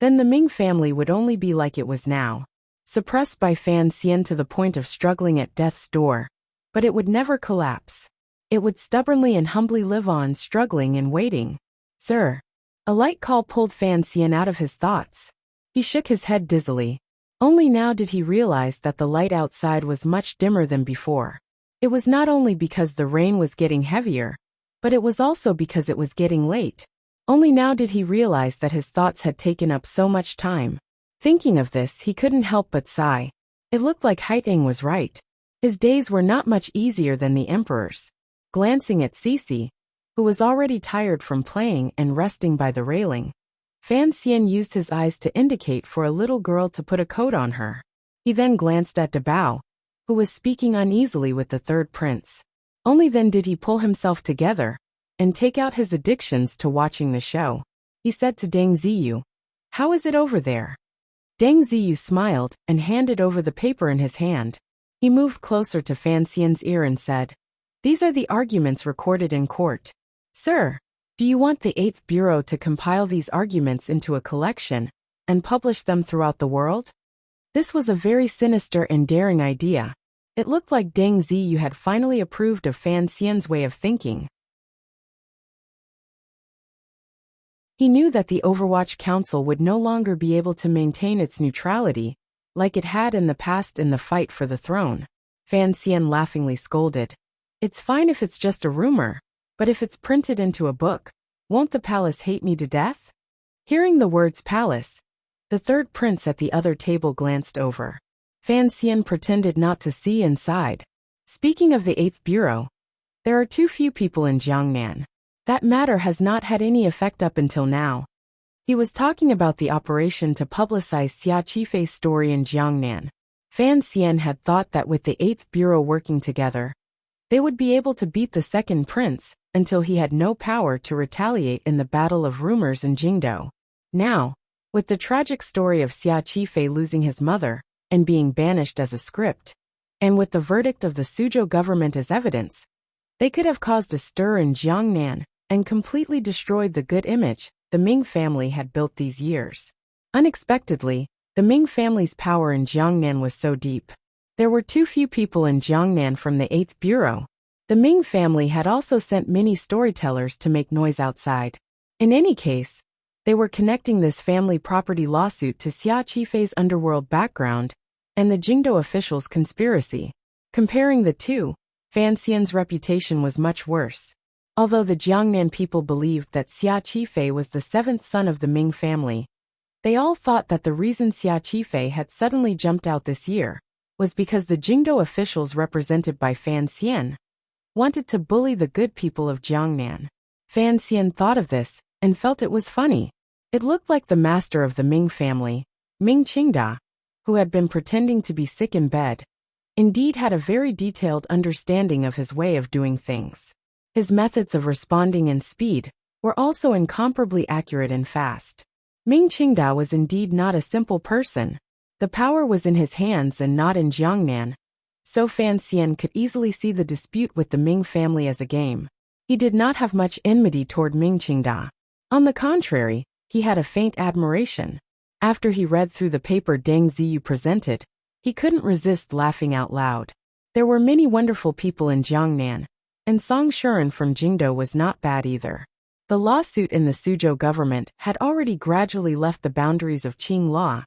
then the Ming family would only be like it was now, suppressed by Fan Xian to the point of struggling at death's door, but it would never collapse. It would stubbornly and humbly live on, struggling and waiting. Sir. A light call pulled Fan Xian out of his thoughts. He shook his head dizzily. Only now did he realize that the light outside was much dimmer than before. It was not only because the rain was getting heavier, but it was also because it was getting late. Only now did he realize that his thoughts had taken up so much time. Thinking of this, he couldn't help but sigh. It looked like Haiteng was right. His days were not much easier than the emperor's. Glancing at Cece, who was already tired from playing and resting by the railing, Fan Xian used his eyes to indicate for a little girl to put a coat on her. He then glanced at Dabao, who was speaking uneasily with the third prince. Only then did he pull himself together and take out his addictions to watching the show. He said to Deng Ziyu, "How is it over there?" Deng Ziyu smiled and handed over the paper in his hand. He moved closer to Fan Xian's ear and said, "These are the arguments recorded in court. Sir, do you want the 8th Bureau to compile these arguments into a collection and publish them throughout the world?" This was a very sinister and daring idea. It looked like Deng Ziyu had finally approved of Fan Xian's way of thinking. He knew that the Overwatch Council would no longer be able to maintain its neutrality, like it had in the past in the fight for the throne. Fan Xian laughingly scolded, "It's fine if it's just a rumor, but if it's printed into a book, won't the palace hate me to death?" Hearing the words palace, the third prince at the other table glanced over. Fan Xian pretended not to see and sighed. Speaking of the 8th Bureau, there are too few people in Jiangnan. That matter has not had any effect up until now. He was talking about the operation to publicize Xia Qifei's story in Jiangnan. Fan Xian had thought that with the 8th Bureau working together, they would be able to beat the second prince until he had no power to retaliate in the battle of rumors in Jingdou. Now, with the tragic story of Xia Qifei losing his mother and being banished as a script, and with the verdict of the Suzhou government as evidence, they could have caused a stir in Jiangnan and completely destroyed the good image the Ming family had built these years. Unexpectedly, the Ming family's power in Jiangnan was so deep. There were too few people in Jiangnan from the 8th Bureau. The Ming family had also sent many storytellers to make noise outside. In any case, they were connecting this family property lawsuit to Xia Qifei's underworld background and the Jingdou officials' conspiracy. Comparing the two, Fan Xian's reputation was much worse. Although the Jiangnan people believed that Xia Qifei was the 7th son of the Ming family, they all thought that the reason Xia Qifei had suddenly jumped out this year was because the Jingdou officials represented by Fan Xian wanted to bully the good people of Jiangnan. Fan Xian thought of this and felt it was funny. It looked like the master of the Ming family, Ming Qingda, who had been pretending to be sick in bed, indeed had a very detailed understanding of his way of doing things. His methods of responding and speed were also incomparably accurate and fast. Ming Qingda was indeed not a simple person. The power was in his hands and not in Jiangnan, so Fan Xian could easily see the dispute with the Ming family as a game. He did not have much enmity toward Ming Qingda. On the contrary, he had a faint admiration. After he read through the paper Deng Ziyu presented, he couldn't resist laughing out loud. There were many wonderful people in Jiangnan, and Song Shuren from Jingdou was not bad either. The lawsuit in the Suzhou government had already gradually left the boundaries of Qing law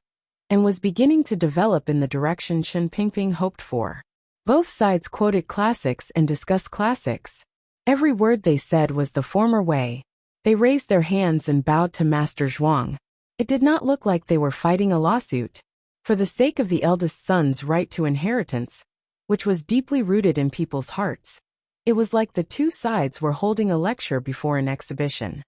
and was beginning to develop in the direction Shen Pingping hoped for. Both sides quoted classics and discussed classics. Every word they said was the former way. They raised their hands and bowed to Master Zhuang. It did not look like they were fighting a lawsuit. For the sake of the eldest son's right to inheritance, which was deeply rooted in people's hearts, it was like the two sides were holding a lecture before an exhibition.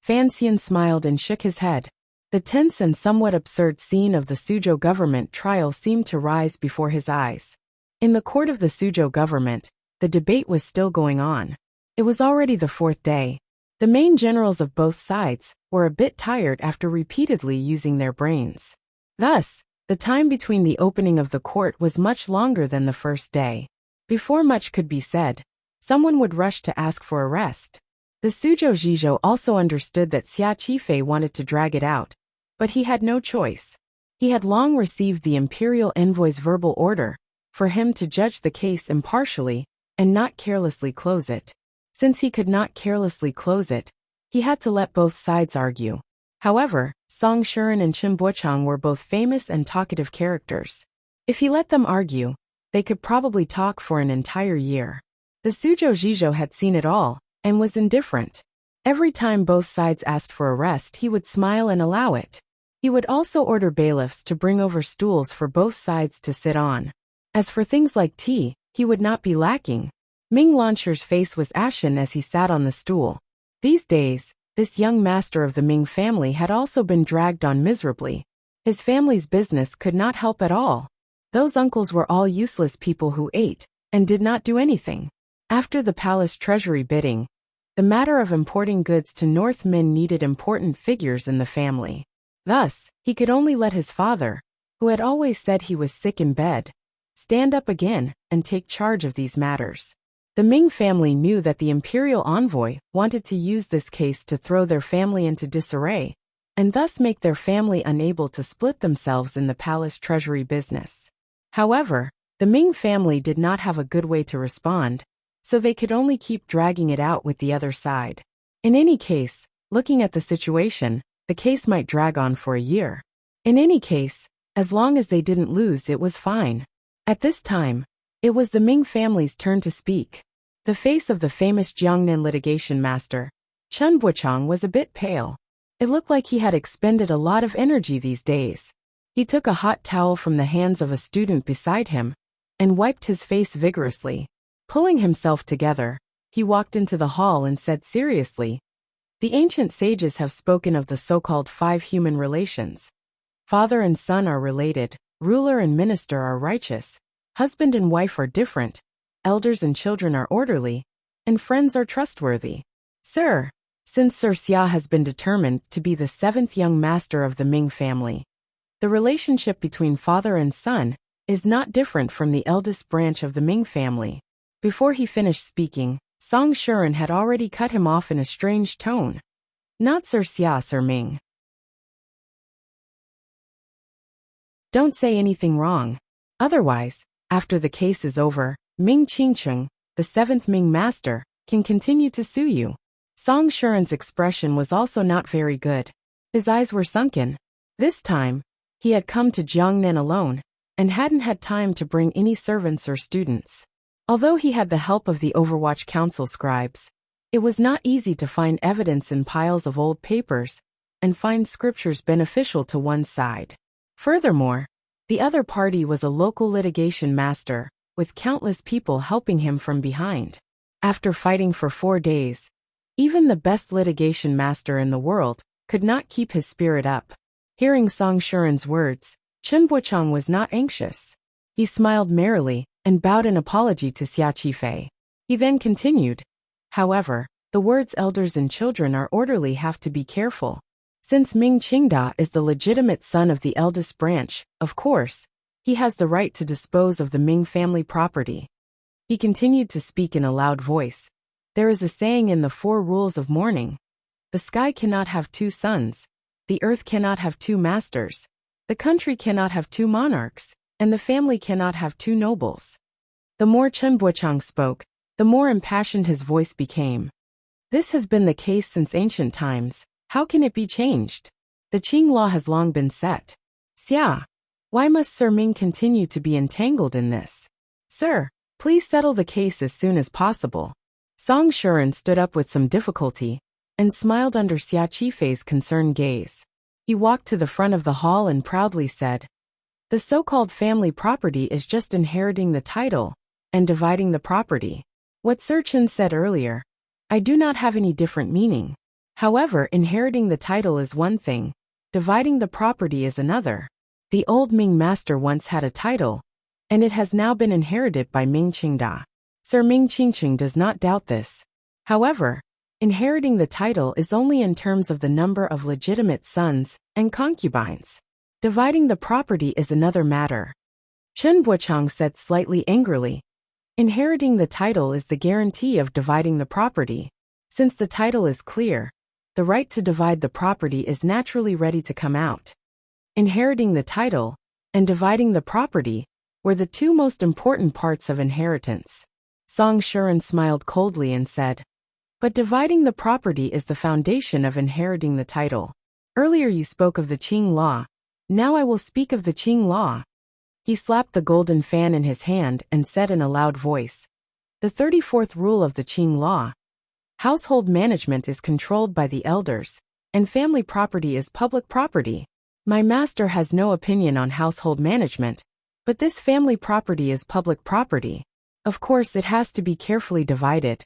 Fan Xian smiled and shook his head. The tense and somewhat absurd scene of the Suzhou government trial seemed to rise before his eyes. In the court of the Suzhou government, the debate was still going on. It was already the 4th day. The main generals of both sides were a bit tired after repeatedly using their brains. Thus, the time between the opening of the court was much longer than the first day. Before much could be said, someone would rush to ask for arrest. The Suzhou Zhizhou also understood that Xia Qifei wanted to drag it out, but he had no choice. He had long received the imperial envoy's verbal order for him to judge the case impartially and not carelessly close it. Since he could not carelessly close it, he had to let both sides argue. However, Song Shuren and Chen Buochang were both famous and talkative characters. If he let them argue, they could probably talk for an entire year. The Suzhou Zhizhou had seen it all, and was indifferent. Every time both sides asked for a rest, he would smile and allow it. He would also order bailiffs to bring over stools for both sides to sit on. As for things like tea, he would not be lacking. Ming Launcher's face was ashen as he sat on the stool. These days, this young master of the Ming family had also been dragged on miserably. His family's business could not help at all. Those uncles were all useless people who ate, and did not do anything. After the palace treasury bidding, the matter of importing goods to North Min needed important figures in the family. Thus, he could only let his father, who had always said he was sick in bed, stand up again and take charge of these matters. The Ming family knew that the imperial envoy wanted to use this case to throw their family into disarray, and thus make their family unable to split themselves in the palace treasury business. However, the Ming family did not have a good way to respond, so they could only keep dragging it out with the other side. In any case, looking at the situation, the case might drag on for a year. In any case, as long as they didn't lose, it was fine. At this time, it was the Ming family's turn to speak. The face of the famous Jiangnan litigation master, Chen Buochang, was a bit pale. It looked like he had expended a lot of energy these days. He took a hot towel from the hands of a student beside him, and wiped his face vigorously. Pulling himself together, he walked into the hall and said seriously, "The ancient sages have spoken of the so-called 5 human relations. Father and son are related, ruler and minister are righteous, husband and wife are different, elders and children are orderly, and friends are trustworthy. Sir, since Sir Xia has been determined to be the 7th young master of the Ming family, the relationship between father and son is not different from the eldest branch of the Ming family." Before he finished speaking, Song Shuren had already cut him off in a strange tone. "Not Sir Xia, Sir Ming. Don't say anything wrong. Otherwise, after the case is over, Ming Qingcheng, the 7th Ming master, can continue to sue you." Song Shuren's expression was also not very good. His eyes were sunken. This time, he had come to Jiangnan alone, and hadn't had time to bring any servants or students. Although he had the help of the Overwatch Council scribes, it was not easy to find evidence in piles of old papers, and find scriptures beneficial to one side. Furthermore, the other party was a local litigation master, with countless people helping him from behind. After fighting for 4 days, even the best litigation master in the world could not keep his spirit up. Hearing Song Shuren's words, Chen Buochang was not anxious. He smiled merrily, and bowed in apology to Xia Qifei. He then continued, "However, the words elders and children are orderly have to be careful. Since Ming Qingda is the legitimate son of the eldest branch, of course, he has the right to dispose of the Ming family property." He continued to speak in a loud voice. "There is a saying in the 4 rules of mourning. The sky cannot have 2 suns, the earth cannot have 2 masters, the country cannot have 2 monarchs, and the family cannot have 2 nobles." The more Chen Buochang spoke, the more impassioned his voice became. "This has been the case since ancient times. How can it be changed? The Qing law has long been set. Xia, why must Sir Ming continue to be entangled in this? Sir, please settle the case as soon as possible." Song Shuren stood up with some difficulty, and smiled under Xia Qifei's concerned gaze. He walked to the front of the hall and proudly said, "The so-called family property is just inheriting the title, and dividing the property. What Sir Chen said earlier, I do not have any different meaning. However, inheriting the title is one thing, dividing the property is another. The old Ming master once had a title, and it has now been inherited by Ming Qingda. Sir Ming Qingcheng does not doubt this. However, inheriting the title is only in terms of the number of legitimate sons and concubines. Dividing the property is another matter." Chen Buochang said slightly angrily, "Inheriting the title is the guarantee of dividing the property. Since the title is clear, the right to divide the property is naturally ready to come out. Inheriting the title and dividing the property were the 2 most important parts of inheritance." Song Shuren smiled coldly and said, "But dividing the property is the foundation of inheriting the title. Earlier you spoke of the Qing law. Now I will speak of the Qing law. He slapped the golden fan in his hand and said in a loud voice, "The 34th rule of the Qing law. Household management is controlled by the elders, and family property is public property. My master has no opinion on household management, but this family property is public property. Of course, it has to be carefully divided."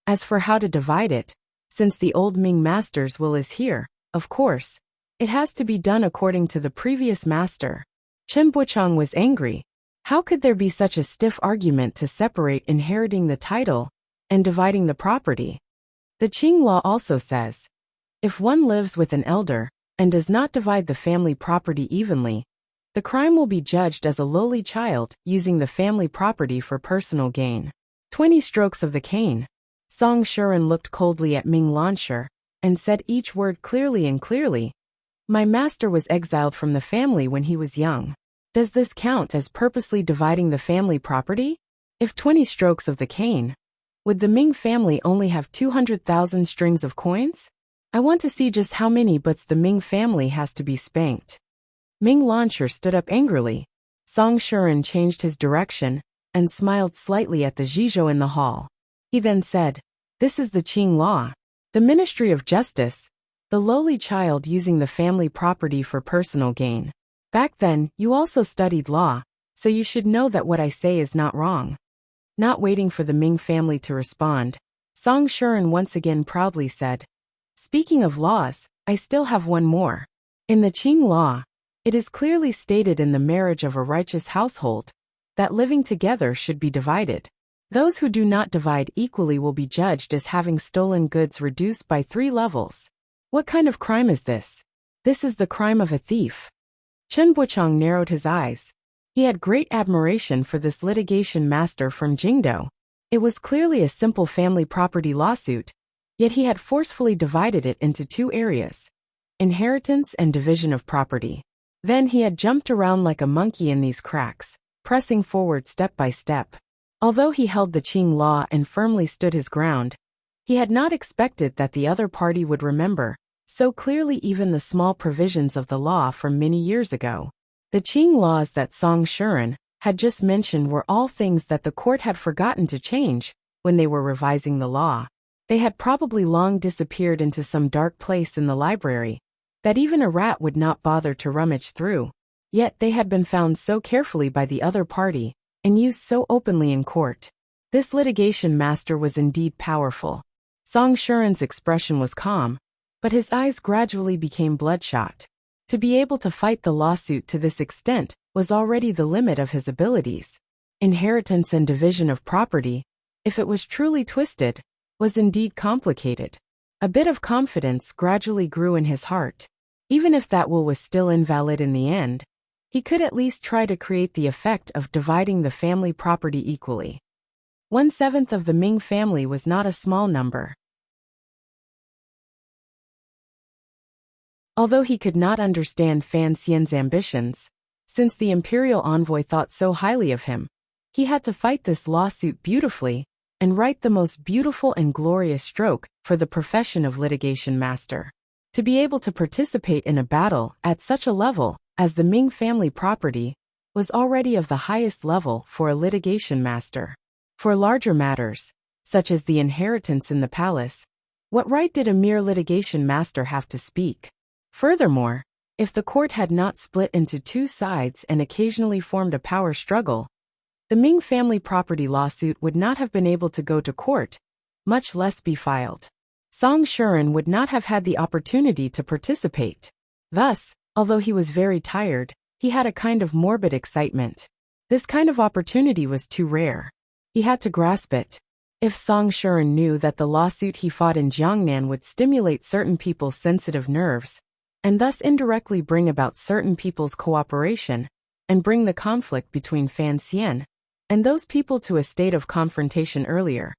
As for how to divide it, since the old Ming master's will is here, of course, it has to be done according to the previous master. Chen Buchang was angry. How could there be such a stiff argument to separate inheriting the title and dividing the property? The Qing law also says, if one lives with an elder and does not divide the family property evenly, the crime will be judged as a lowly child using the family property for personal gain. 20 strokes of the cane. Song Shuren looked coldly at Ming Lansher and said each word clearly and clearly. My master was exiled from the family when he was young. Does this count as purposely dividing the family property? If 20 strokes of the cane, would the Ming family only have 200,000 strings of coins? I want to see just how many butts the Ming family has to be spanked. Ming Lansher stood up angrily. Song Shuren changed his direction and smiled slightly at the Zhizhou in the hall. He then said, "This is the Qing law. The Ministry of Justice, the lowly child using the family property for personal gain. Back then, you also studied law, so you should know that what I say is not wrong." Not waiting for the Ming family to respond, Song Shuren once again proudly said, "Speaking of laws, I still have one more. In the Qing law, it is clearly stated in the marriage of a righteous household that living together should be divided. Those who do not divide equally will be judged as having stolen goods reduced by 3 levels. What kind of crime is this? This is the crime of a thief." Chen Buchang narrowed his eyes. He had great admiration for this litigation master from Jingdou. It was clearly a simple family property lawsuit, yet he had forcefully divided it into 2 areas: inheritance and division of property. Then he had jumped around like a monkey in these cracks, pressing forward step by step. Although he held the Qing law and firmly stood his ground, he had not expected that the other party would remember so clearly even the small provisions of the law from many years ago. The Qing laws that Song Shuren had just mentioned were all things that the court had forgotten to change when they were revising the law. They had probably long disappeared into some dark place in the library that even a rat would not bother to rummage through. Yet they had been found so carefully by the other party and used so openly in court. This litigation master was indeed powerful. Song Shuren's expression was calm, but his eyes gradually became bloodshot. To be able to fight the lawsuit to this extent was already the limit of his abilities. Inheritance and division of property, if it was truly twisted, was indeed complicated. A bit of confidence gradually grew in his heart. Even if that will was still invalid in the end, he could at least try to create the effect of dividing the family property equally. 1/7 of the Ming family was not a small number. Although he could not understand Fan Xian's ambitions, since the imperial envoy thought so highly of him, he had to fight this lawsuit beautifully and write the most beautiful and glorious stroke for the profession of litigation master. To be able to participate in a battle at such a level as the Ming family property was already of the highest level for a litigation master. For larger matters, such as the inheritance in the palace, what right did a mere litigation master have to speak? Furthermore, if the court had not split into 2 sides and occasionally formed a power struggle, the Ming family property lawsuit would not have been able to go to court, much less be filed. Song Shuren would not have had the opportunity to participate. Thus, although he was very tired, he had a kind of morbid excitement. This kind of opportunity was too rare. He had to grasp it. If Song Shuren knew that the lawsuit he fought in Jiangnan would stimulate certain people's sensitive nerves, and thus indirectly bring about certain people's cooperation, and bring the conflict between Fan Xian and those people to a state of confrontation earlier,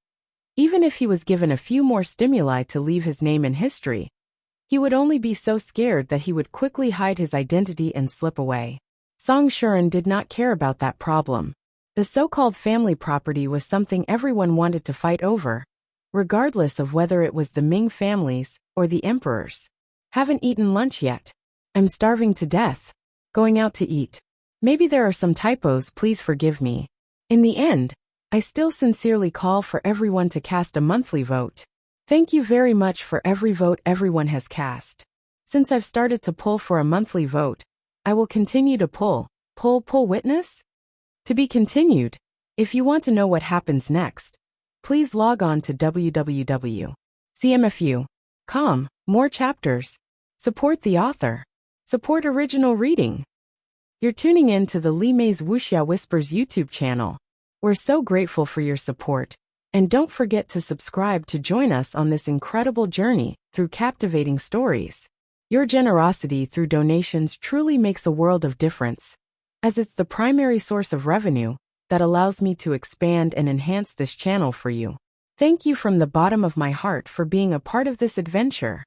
even if he was given a few more stimuli to leave his name in history, he would only be so scared that he would quickly hide his identity and slip away. Song Shuren did not care about that problem. The so-called family property was something everyone wanted to fight over, regardless of whether it was the Ming families or the emperors. Haven't eaten lunch yet. I'm starving to death. Going out to eat. Maybe there are some typos, please forgive me. In the end, I still sincerely call for everyone to cast a monthly vote. Thank you very much for every vote everyone has cast. Since I've started to pull for a monthly vote, I will continue to pull witness? To be continued. If you want to know what happens next, please log on to www.cmfu.com. More chapters. Support the author. Support original reading. You're tuning in to the Li Mei's Wuxia Whispers YouTube channel. We're so grateful for your support, and don't forget to subscribe to join us on this incredible journey through captivating stories. Your generosity through donations truly makes a world of difference, as it's the primary source of revenue that allows me to expand and enhance this channel for you. Thank you from the bottom of my heart for being a part of this adventure.